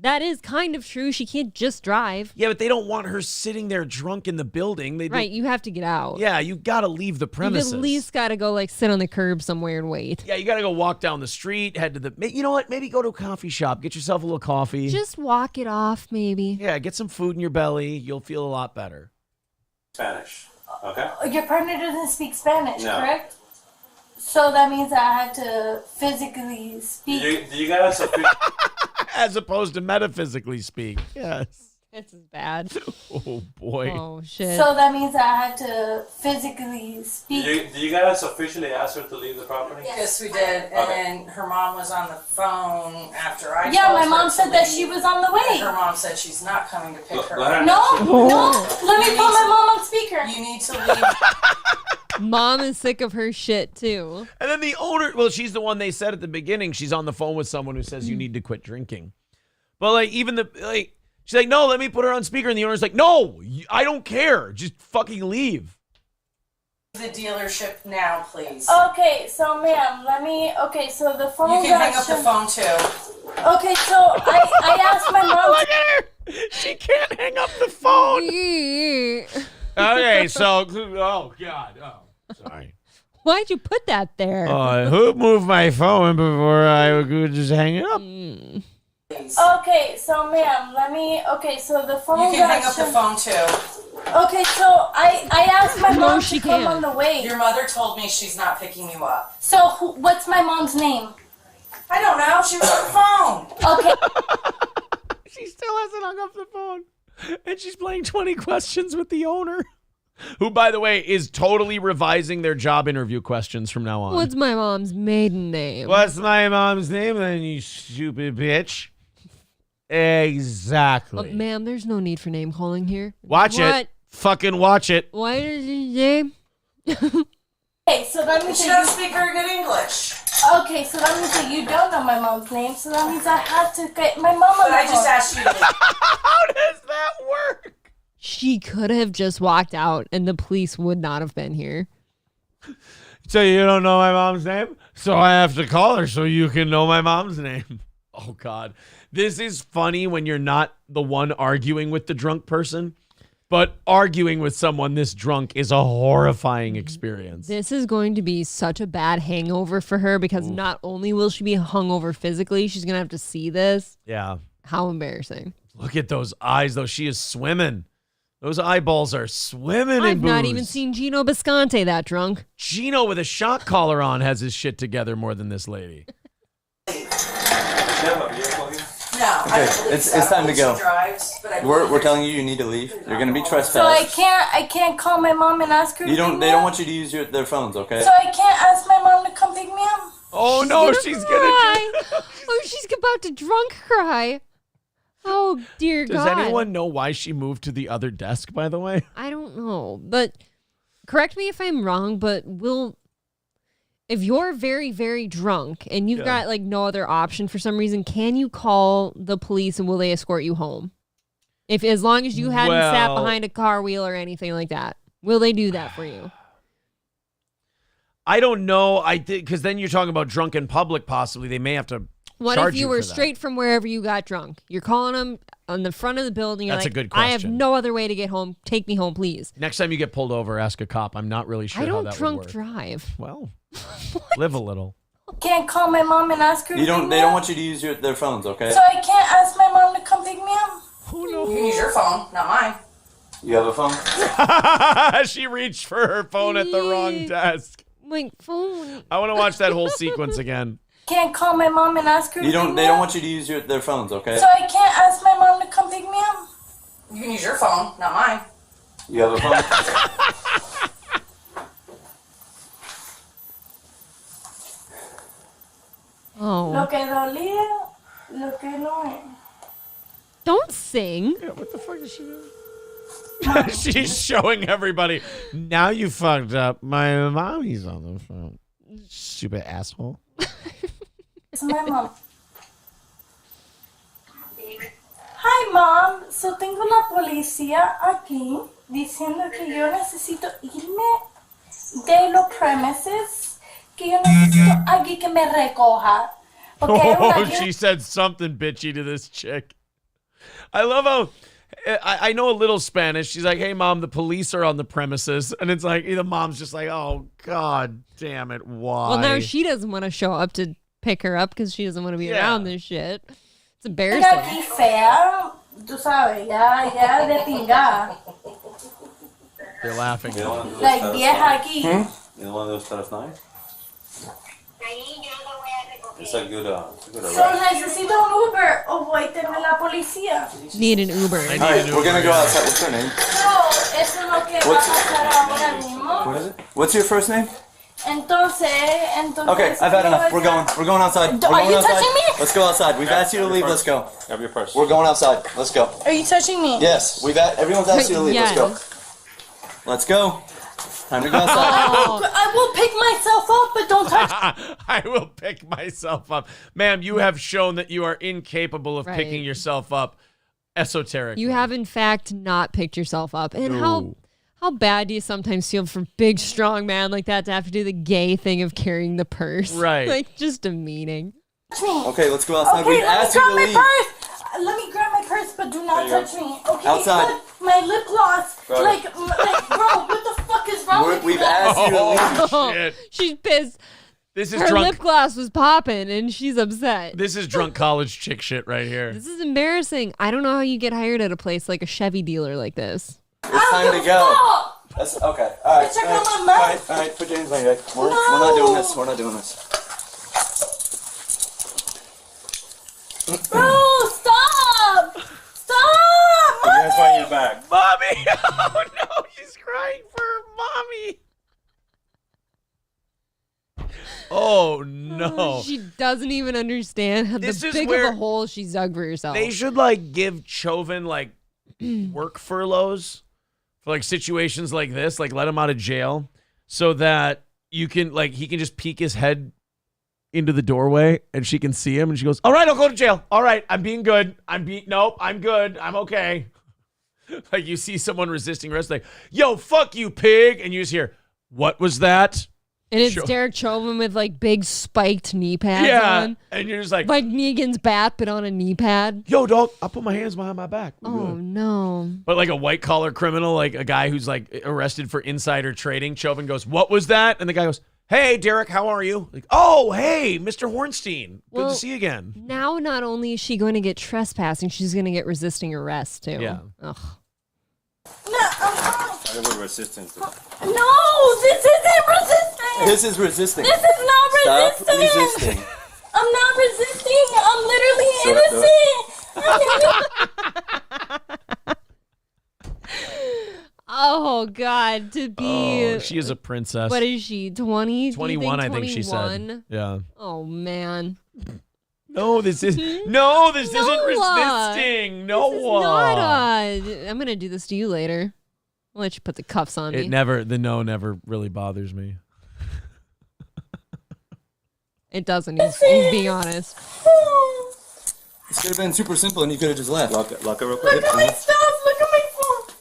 that is kind of true. She can't just drive. Yeah, but they don't want her sitting there drunk in the building. Right, you have to get out. Yeah, you got to leave the premises. You've at least got to go like sit on the curb somewhere and wait. Yeah, you got to go walk down the street, head to the... You know what? Maybe go to a coffee shop. Get yourself a little coffee. Just walk it off, maybe. Yeah, get some food in your belly. You'll feel a lot better. Spanish, okay? Your partner doesn't speak Spanish, No. correct? So that means that I have to physically speak. Do you guys... As opposed to metaphysically speak. Yes. This is bad. Oh, boy. Oh, shit. So that means that I have to physically speak. Do you guys officially ask her to leave the property? Yes, we did. And then her mom was on the phone after I Yeah, told my her mom to said that leave. she was on the way. And her mom said she's not coming to pick her Go up. ahead. No, let me put my mom on speaker. You need to leave. Mom is sick of her shit, too. And then the owner, well, she's the one they said at the beginning. She's on the phone with someone who says you need to quit drinking. But like, even she's like, no, let me put her on speaker. And the owner's like, no, I don't care. Just fucking leave. The dealership now, please. Okay, so ma'am, so the phone. You can hang up the phone too. Okay, so I asked my mom. Look at her. She can't hang up the phone. Okay, so, oh, God. Oh, sorry. Why'd you put that there? Who moved my phone before I would just hang it up? Okay, so ma'am, so the phone. You can hang up the phone too. Okay, so I asked my mom she to come can't. on the way. Your mother told me she's not picking you up. So what's my mom's name? I don't know. She was on the phone. Okay. She still hasn't hung up the phone. And she's playing 20 questions with the owner, who, by the way, is totally revising their job interview questions from now on. What's my mom's maiden name? What's my mom's name then, you stupid bitch? Exactly. Ma'am, there's no need for name calling here. Watch it. Fucking watch it. Why did you say? Okay, so that means She doesn't speak very good English. Okay, so that means that you don't know my mom's name, so that means I have to get my mom on But the I just phone. asked you to How does that work? She could have just walked out and the police would not have been here. So you don't know my mom's name? So I have to call her so you can know my mom's name. Oh, God. This is funny when you're not the one arguing with the drunk person, but arguing with someone this drunk is a horrifying experience. This is going to be such a bad hangover for her because not only will she be hungover physically, she's going to have to see this. Yeah. How embarrassing. Look at those eyes, though. She is swimming. Those eyeballs are swimming in I've not booze. even seen Gino Bisconte that drunk. Gino with a shock collar on has his shit together more than this lady. No, Okay, it's time to go. She drives, but I We're telling you need to leave. You're gonna be So trespassed. I can't call my mom and ask her. You to don't. pick They me don't up? want you to use their phones. Okay. So I can't ask my mom to come pick me up. Oh no, she's gonna. Oh, she's about to drunk cry. Oh, dear Does God. anyone know why she moved to the other desk, by the way? I don't know, but correct me if I'm wrong, but if you're very, very drunk and you've got like no other option for some reason, can you call the police and will they escort you home? As long as you hadn't sat behind a car wheel or anything like that, will they do that for you? I don't know. I did, because then you're talking about drunk in public. Possibly they may have to. What charge if you were for that. straight from wherever you got drunk? You're calling them on the front of the building. You're That's a like, good I have question. no other way to get home. Take me home, please. Next time you get pulled over, ask a cop. I'm not really sure I how don't that drunk would work. drive. Well, live a little. Can't call my mom and ask her. You to don't. pick They me don't up? want you to use their phones. Okay. So I can't ask my mom to come pick me up. Oh no! You can use your phone, not mine. You have a phone. She reached for her phone at the wrong desk. My phone. I want to watch that whole sequence again. Can't call my mom and ask her. You to don't. pick They me don't up. want you to use their phones. Okay. So I can't ask my mom to come pick me up. You can use your phone, not mine. You have a phone. Oh. Lo que dolía, lo que no es. Don't sing. Yeah, what the fuck is she doing? She's showing everybody. Now you fucked up. My mommy's on the phone. Stupid asshole. It's my mom. Hi, Mom. So tengo la policía aquí diciendo que yo necesito irme de los premises, que yo necesito alguien que me recoja. Porque hay Oh, una- she said something bitchy to this chick. I love how I know a little Spanish. She's like, "Hey, Mom, the police are on the premises," and it's like the mom's just like, "Oh, God damn it, why?" Well, now she doesn't want to show up to pick her up because she doesn't want to be around this shit. It's Venga embarrassing. aquí fea, tú sabes, ya de pingada. They're laughing. Like vieja aquí. You know one of those stuff nice? It's a good. So necesito un Uber o voy a tener la policía. Need an Uber. All right, we're gonna go outside. What's your name? No, eso es lo que va a pasar ahora mismo. What is it? What's your first name? Entonces. Okay, I've had enough. We're going. We're going outside. We're Are going you outside. touching me? Let's go outside. We've asked you to leave. Let's go. Grab your purse. We're going outside. Let's go. Are you touching me? Yes, everyone's asked you to leave. Let's go. Let's go. Time to go outside. I will pick myself up, but don't touch me. I will pick myself up. Ma'am, you have shown that you are incapable of picking yourself up. Esoteric. You have, in fact, not picked yourself up. And No. how bad do you sometimes feel for big, strong man like that to have to do the gay thing of carrying the purse? Right. Like, just demeaning. Okay, let's go outside. Okay, We've let me asked you grab to my leave. purse. Let me grab my purse, but do not There you touch me. Okay. Outside. Look, my lip gloss. Grab it. Like, bro, what the fuck is wrong with We've you? asked you to leave. Oh, shit. She's pissed. This is Her drunk. lip gloss was popping, and she's upset. This is drunk college chick shit right here. This is embarrassing. I don't know how you get hired at a place like a Chevy dealer like this. It's time to go. That's okay. All right. Check all out right, my mouth. all right. Put your hands behind your back. We're not doing this. We're not doing this. Bro, stop! Hands behind your back. Mommy! Oh no, she's crying for mommy. Oh no. She doesn't even understand how This the is big where of a hole she's dug for herself. They should like give Chauvin like work furloughs for like situations like this, like let him out of jail so that you can like he can just peek his head into the doorway and she can see him and she goes, "All right, I'll go to jail. All right, I'm being good. Nope, I'm good. I'm okay." Like you see someone resisting arrest, like, "Yo, fuck you, pig," and you just hear, "What was that?" And it's Derek Chauvin with like big spiked knee pads on. And you're just like Negan's bat, but on a knee pad. "Yo, dog, I'll put my hands behind my back." Oh no. But like a white collar criminal, like a guy who's like arrested for insider trading, Chauvin goes, "What was that?" And the guy goes, "Hey, Derek, how are you?" Like, "Oh, hey, Mr. Hornstein. Good to see you again." Now, not only is she going to get trespassing, she's going to get resisting arrest too. Yeah. Ugh. I have a resistance. No, this isn't resisting. This is resisting. This is not Stop resisting. resisting. I'm not resisting. I'm literally innocent. Oh God, to be. Oh, she is a princess. What is she? 20? 21, I think she said. 21? Yeah. Oh man. No, this isn't resisting. Noah. I'm gonna do this to you later. I'll let you put the cuffs on me. The no never really bothers me. It doesn't. He's being honest. This could have been super simple and you could have just left. Lock it real quick. Look at my stuff. Look at my phone.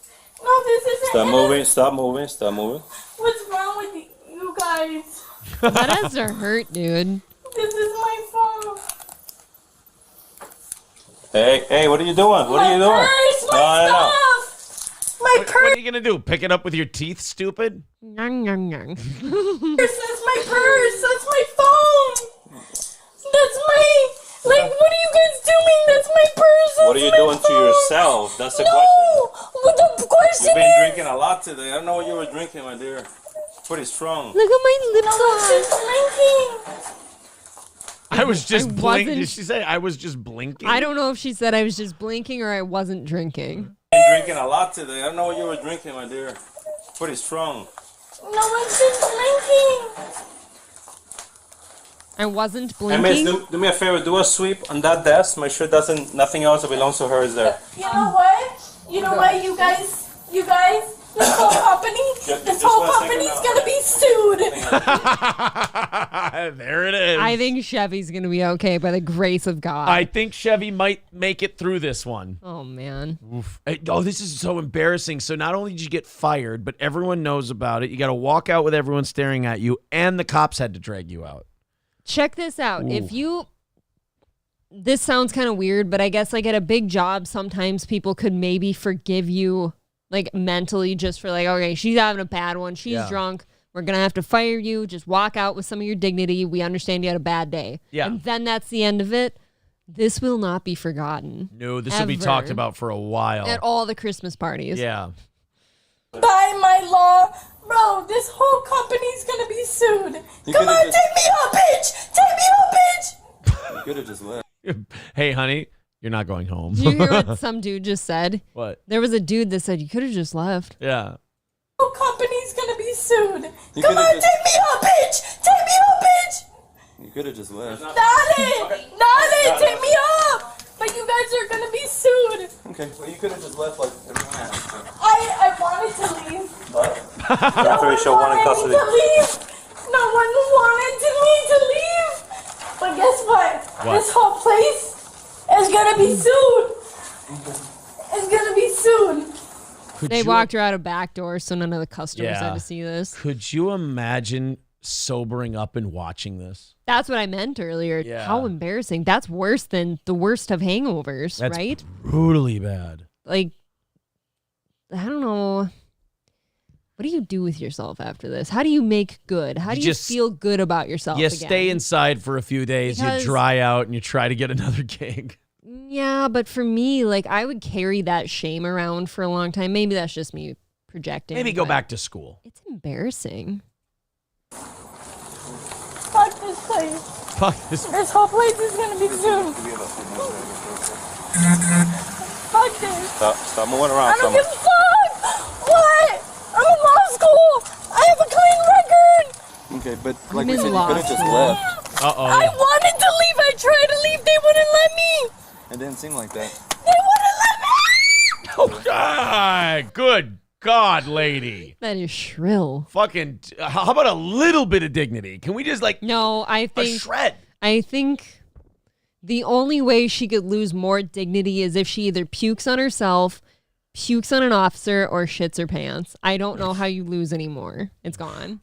No, this isn't. Stop moving. Stop moving. Stop moving. What's wrong with you guys? That has to hurt, dude. This is my phone. Hey, what are you doing? What are you doing? Purse, my stuff. My purse. What are you gonna do? Pick it up with your teeth, stupid? Nyang, nyang, nyang. That's my purse. That's my phone. That's my. Like, what are you guys doing? That's my purse. What are you doing to yourself? That's the question. What the question You've been is? drinking a lot today. I don't know what you were drinking, my dear. Pretty strong. Look at my lips on. Drinking. I was just blinking. Did she say I was just blinking? I don't know if she said I was just blinking or I wasn't drinking. Been drinking a lot today. I don't know what you were drinking, my dear. Pretty strong. No, I'm just blinking. I wasn't Hey, blinking. miss, do me a favor. Do a sweep on that desk. Make sure nothing else that belongs to her is there. You know what? You know what, you guys, this whole company, this whole company's gonna be sued. There it is. I think Chevy's gonna be okay by the grace of God. I think Chevy might make it through this one. Oh man. Oof. Oh, this is so embarrassing. So not only did you get fired, but everyone knows about it. You got to walk out with everyone staring at you, and the cops had to drag you out. Check this out. Ooh. This sounds kind of weird, but I guess like at a big job, sometimes people could maybe forgive you like mentally just for like, okay, she's having a bad one. She's drunk. We're going to have to fire you. Just walk out with some of your dignity. We understand you had a bad day. Yeah. And then that's the end of it. This will not be forgotten. No, this will be talked about for a while. At all the Christmas parties. Yeah. By my law, bro, this whole company's gonna be sued. Come on, take me out, bitch! Take me out, bitch! You could have just left. Hey, honey, you're not going home. Did you hear what some dude just said? What? There was a dude that said, you could have just left. Yeah. Whole company's gonna be sued. You Come coulda on, just- take me out, bitch! Take me out, bitch! You could have just left. Dale, take me out! But you guys are gonna be sued. Okay, well you could have just left like everyone else. I wanted to leave. After we show one in custody. To leave. No one wanted me to leave. But guess what? What? This whole place is gonna be sued. It's gonna be sued. They walked her out a back door, so none of the customers had to see this. Could you imagine sobering up and watching this? That's what I meant earlier. Yeah. How embarrassing. That's worse than the worst of hangovers, That's right? brutally bad. Like, I don't know. What do you do with yourself after this? How do you make good? How do you just- feel good about yourself You again? stay inside for a few days, Because- you dry out, and you try to get another gig. Yeah, but for me, like, I would carry that shame around for a long time. Maybe that's just me projecting. Maybe go but back to school. It's embarrassing. Fuck this place. Fuck this. This whole place is gonna be sued. Fuck this. Stop moving around. I don't give a fuck. What? I'm in law school. I have a clean record. Okay, but I'm like we in said, you law could have just school. left. Uh-oh. I wanted to leave. I tried to leave. They wouldn't let me. It didn't seem like that. They wouldn't let me. Oh, God. Good God, lady. That is shrill. Fucking, how about a little bit of dignity? Can we just, like, No, I a think shred? I think the only way she could lose more dignity is if she either pukes on herself, pukes on an officer, or shits her pants. I don't know how you lose anymore. It's gone.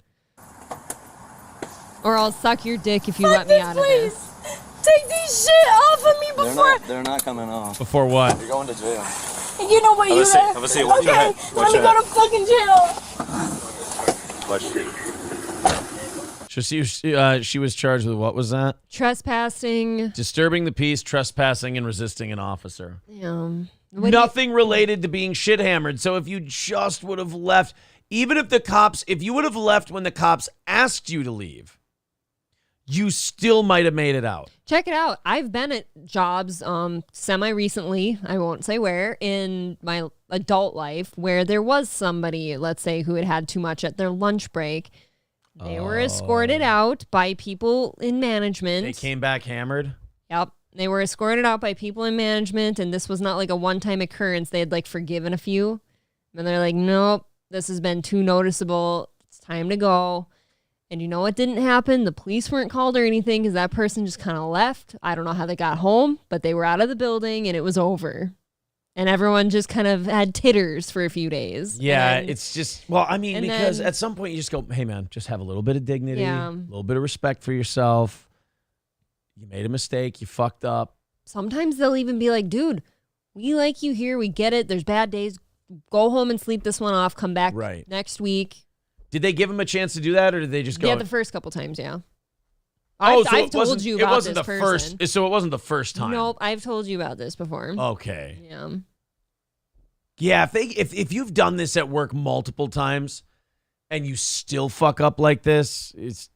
Or I'll suck your dick if you let me out of this. Take this shit off of me before. They're not coming off. Before what? You're going to jail. You know what? Have You a seat. Have a seat. Watch your head. Let Watch me your go head. to fucking jail. Watch your head. So she was charged with what was that? Trespassing. Disturbing the peace, trespassing, and resisting an officer. Nothing related to being shit hammered. So if you just would have left, even if you would have left when the cops asked you to leave, you still might have made it out. Check it out. I've been at jobs semi-recently, I won't say where, in my adult life where there was somebody, let's say, who had had too much at their lunch break. They were escorted out by people in management. They came back hammered? Yep. They were escorted out by people in management, and this was not like a one-time occurrence. They had like forgiven a few. And they're like, nope, this has been too noticeable. It's time to go. And you know what didn't happen? The police weren't called or anything because that person just kind of left. I don't know how they got home, but they were out of the building and it was over. And everyone just kind of had titters for a few days. Yeah, and it's just, well, I mean, and because then- at some point you just go, hey, man, just have a little bit of dignity, Yeah. a little bit of respect for yourself. You made a mistake. You fucked up. sometimes they'll even be like, dude, we like you here. We get it. There's bad days. Go home and sleep this one off. Come back next week. Did they give him a chance to do that, or did they just go? Yeah, the first couple times, yeah. Oh, so I've it told wasn't- you it about wasn't this the person. first. So it wasn't the first time. Nope, I've told you about this before. Okay. Yeah. Yeah, if you've done this at work multiple times and you still fuck up like this, that's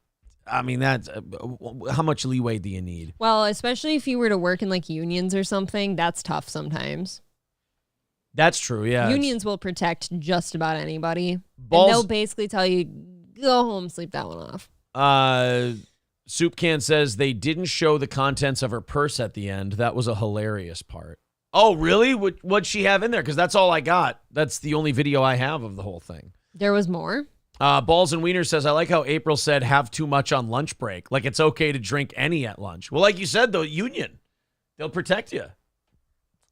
how much leeway do you need? Well, especially if you were to work in like unions or something, that's tough sometimes. That's true, yeah. Unions will protect just about anybody. Balls- And they'll basically tell you, go home, sleep that one off. Soup Can says they didn't show the contents of her purse at the end. That was a hilarious part. Oh, really? What'd she have in there? Because that's all I got. That's the only video I have of the whole thing. There was more? Balls and Wiener says, I like how April said have too much on lunch break. Like it's okay to drink any at lunch. Well, like you said, though, union. They'll protect you.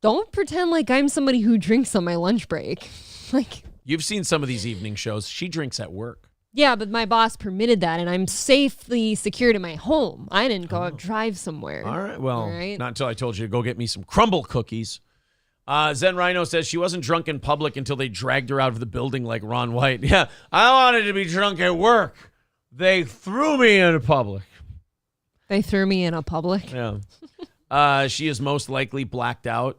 Don't pretend like I'm somebody who drinks on my lunch break. Like, You've seen some of these evening shows. She drinks at work. yeah, but my boss permitted that, and I'm safely secured in my home. I didn't go out drive somewhere. All right. Well, All right. not until I told you to go get me some crumble cookies. Zen Rhino says she wasn't drunk in public until they dragged her out of the building like Ron White. Yeah, I wanted to be drunk at work. They threw me in public. They threw me in a public. Yeah. She is most likely blacked out.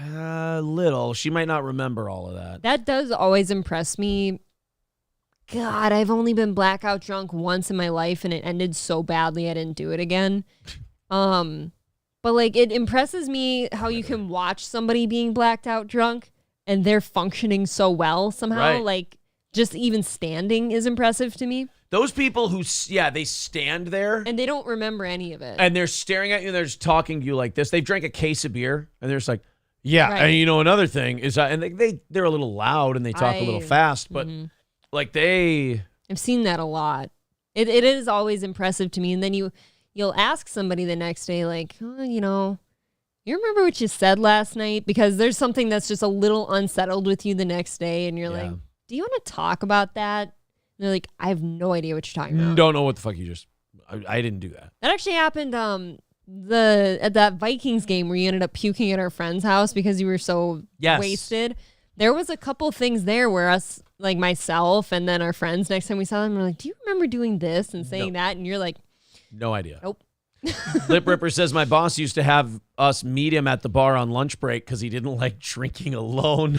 Little. She might not remember all of that. That does always impress me. God, I've only been blackout drunk once in my life, and it ended so badly I didn't do it again. But like, it impresses me how you can watch somebody being blacked out drunk and they're functioning so well somehow. Right. Like, just even standing is impressive to me. Those people who, they stand there And they don't remember any of it. and they're staring at you and they're just talking to you like this. They've drank a case of beer and they're just like, yeah. Right. And another thing is, and they're a little loud and they talk a little fast, but like I've seen that a lot. It is always impressive to me. And then you'll ask somebody the next day, like, oh, you remember what you said last night? Because there's something that's just a little unsettled with you the next day. And you're like, do you want to talk about that? And they're like, I have no idea what you're talking about. don't know what the fuck you just, I didn't do that. That actually happened at that Vikings game where you ended up puking at our friend's house because you were so wasted. There was a couple things there where us, like myself and then our friends, next time we saw them, we're like, do you remember doing this and saying that? And you're like, no idea. Nope. Lip Ripper says, my boss used to have us meet him at the bar on lunch break because he didn't like drinking alone.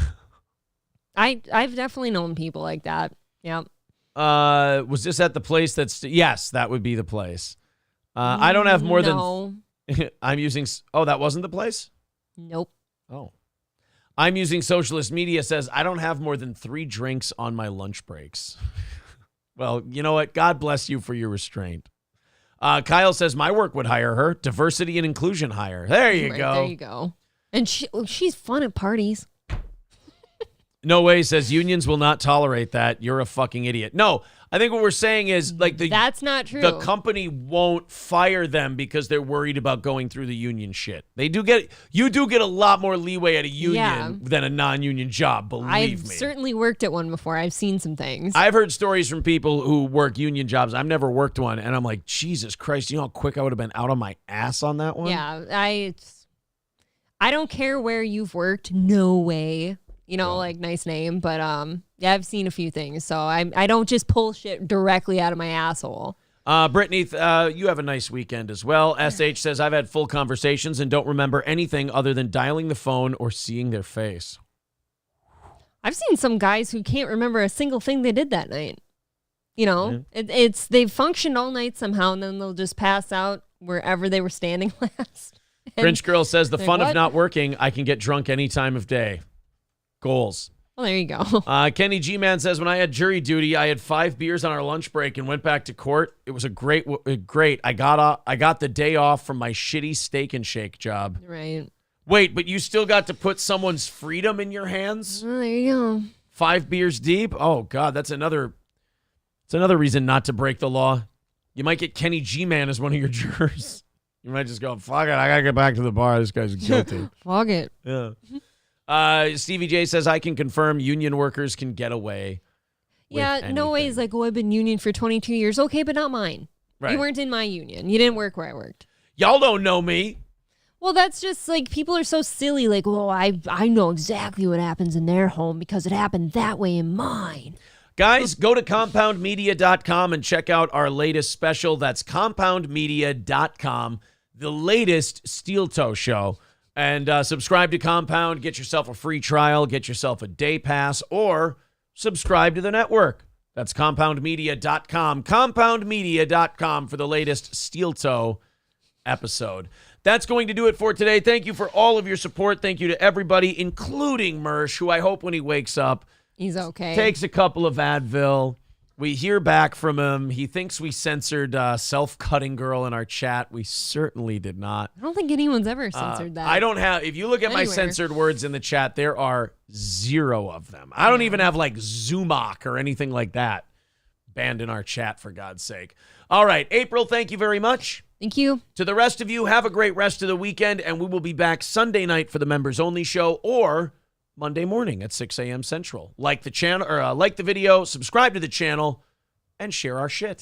I've definitely known people like that. Yeah. Was this at the place yes, that would be the place. I don't have more than, I'm using, that wasn't the place? Nope. Oh. I'm using socialist media says, I don't have more than 3 drinks on my lunch breaks. Well, you know what? God bless you for your restraint. Kyle says, my work would hire her. Diversity and inclusion hire. There you go. There you go. And she's fun at parties. No way says unions will not tolerate that. You're a fucking idiot. No, I think what we're saying is like that's not true. The company won't fire them because they're worried about going through the union shit. You do get a lot more leeway at a union than a non-union job, believe I've me. certainly worked at one before. I've seen some things. I've heard stories from people who work union jobs. I've never worked one, and I'm like, Jesus Christ, you know how quick I would have been out on my ass on that one? Yeah, I don't care where you've worked. No way. You know, like nice name, but yeah, I've seen a few things, so I don't just pull shit directly out of my asshole. Brittany, you have a nice weekend as well. SH says, I've had full conversations and don't remember anything other than dialing the phone or seeing their face. I've seen some guys who can't remember a single thing they did that night. You know, they've functioned all night somehow, and then they'll just pass out wherever they were standing last. French Girl says, the like, fun what? of not working, I can get drunk any time of day. Goals. Well, there you go. Kenny G-Man says, when I had jury duty, I had 5 beers on our lunch break and went back to court. It was a great. I got the day off from my shitty Steak and Shake job. Right. Wait, but you still got to put someone's freedom in your hands? Well, there you go. 5 beers deep? Oh, God, that's another reason not to break the law. You might get Kenny G-Man as one of your jurors. You might just go, fuck it, I got to get back to the bar. This guy's guilty. Fuck it. Yeah. Stevie J says, I can confirm union workers can get away with anything. No way is like, I've been union for 22 years. Okay, but not mine. Right. You weren't in my union. You didn't work where I worked. Y'all don't know me. Well, that's just like, people are so silly. Like, well, I know exactly what happens in their home because it happened that way in mine. Guys, go to compoundmedia.com and check out our latest special. That's compoundmedia.com, the latest Steel Toe show. And subscribe to Compound, get yourself a free trial, get yourself a day pass, or subscribe to the network. That's compoundmedia.com, compoundmedia.com for the latest Steel Toe episode. That's going to do it for today. Thank you for all of your support. Thank you to everybody, including Mersh, who I hope when he wakes up, he's okay. takes a couple of Advil. We hear back from him. He thinks we censored Self-Cutting Girl in our chat. We certainly did not. I don't think anyone's ever censored that. I don't have, if you look at my censored words in the chat, there are 0 of them. I don't even have like Zumach or anything like that banned in our chat, for God's sake. All right, April, thank you very much. Thank you. To the rest of you, have a great rest of the weekend, and we will be back Sunday night for the members only show, or Monday morning at 6 a.m. Central. Like the channel, or like the video, subscribe to the channel, and share our shit.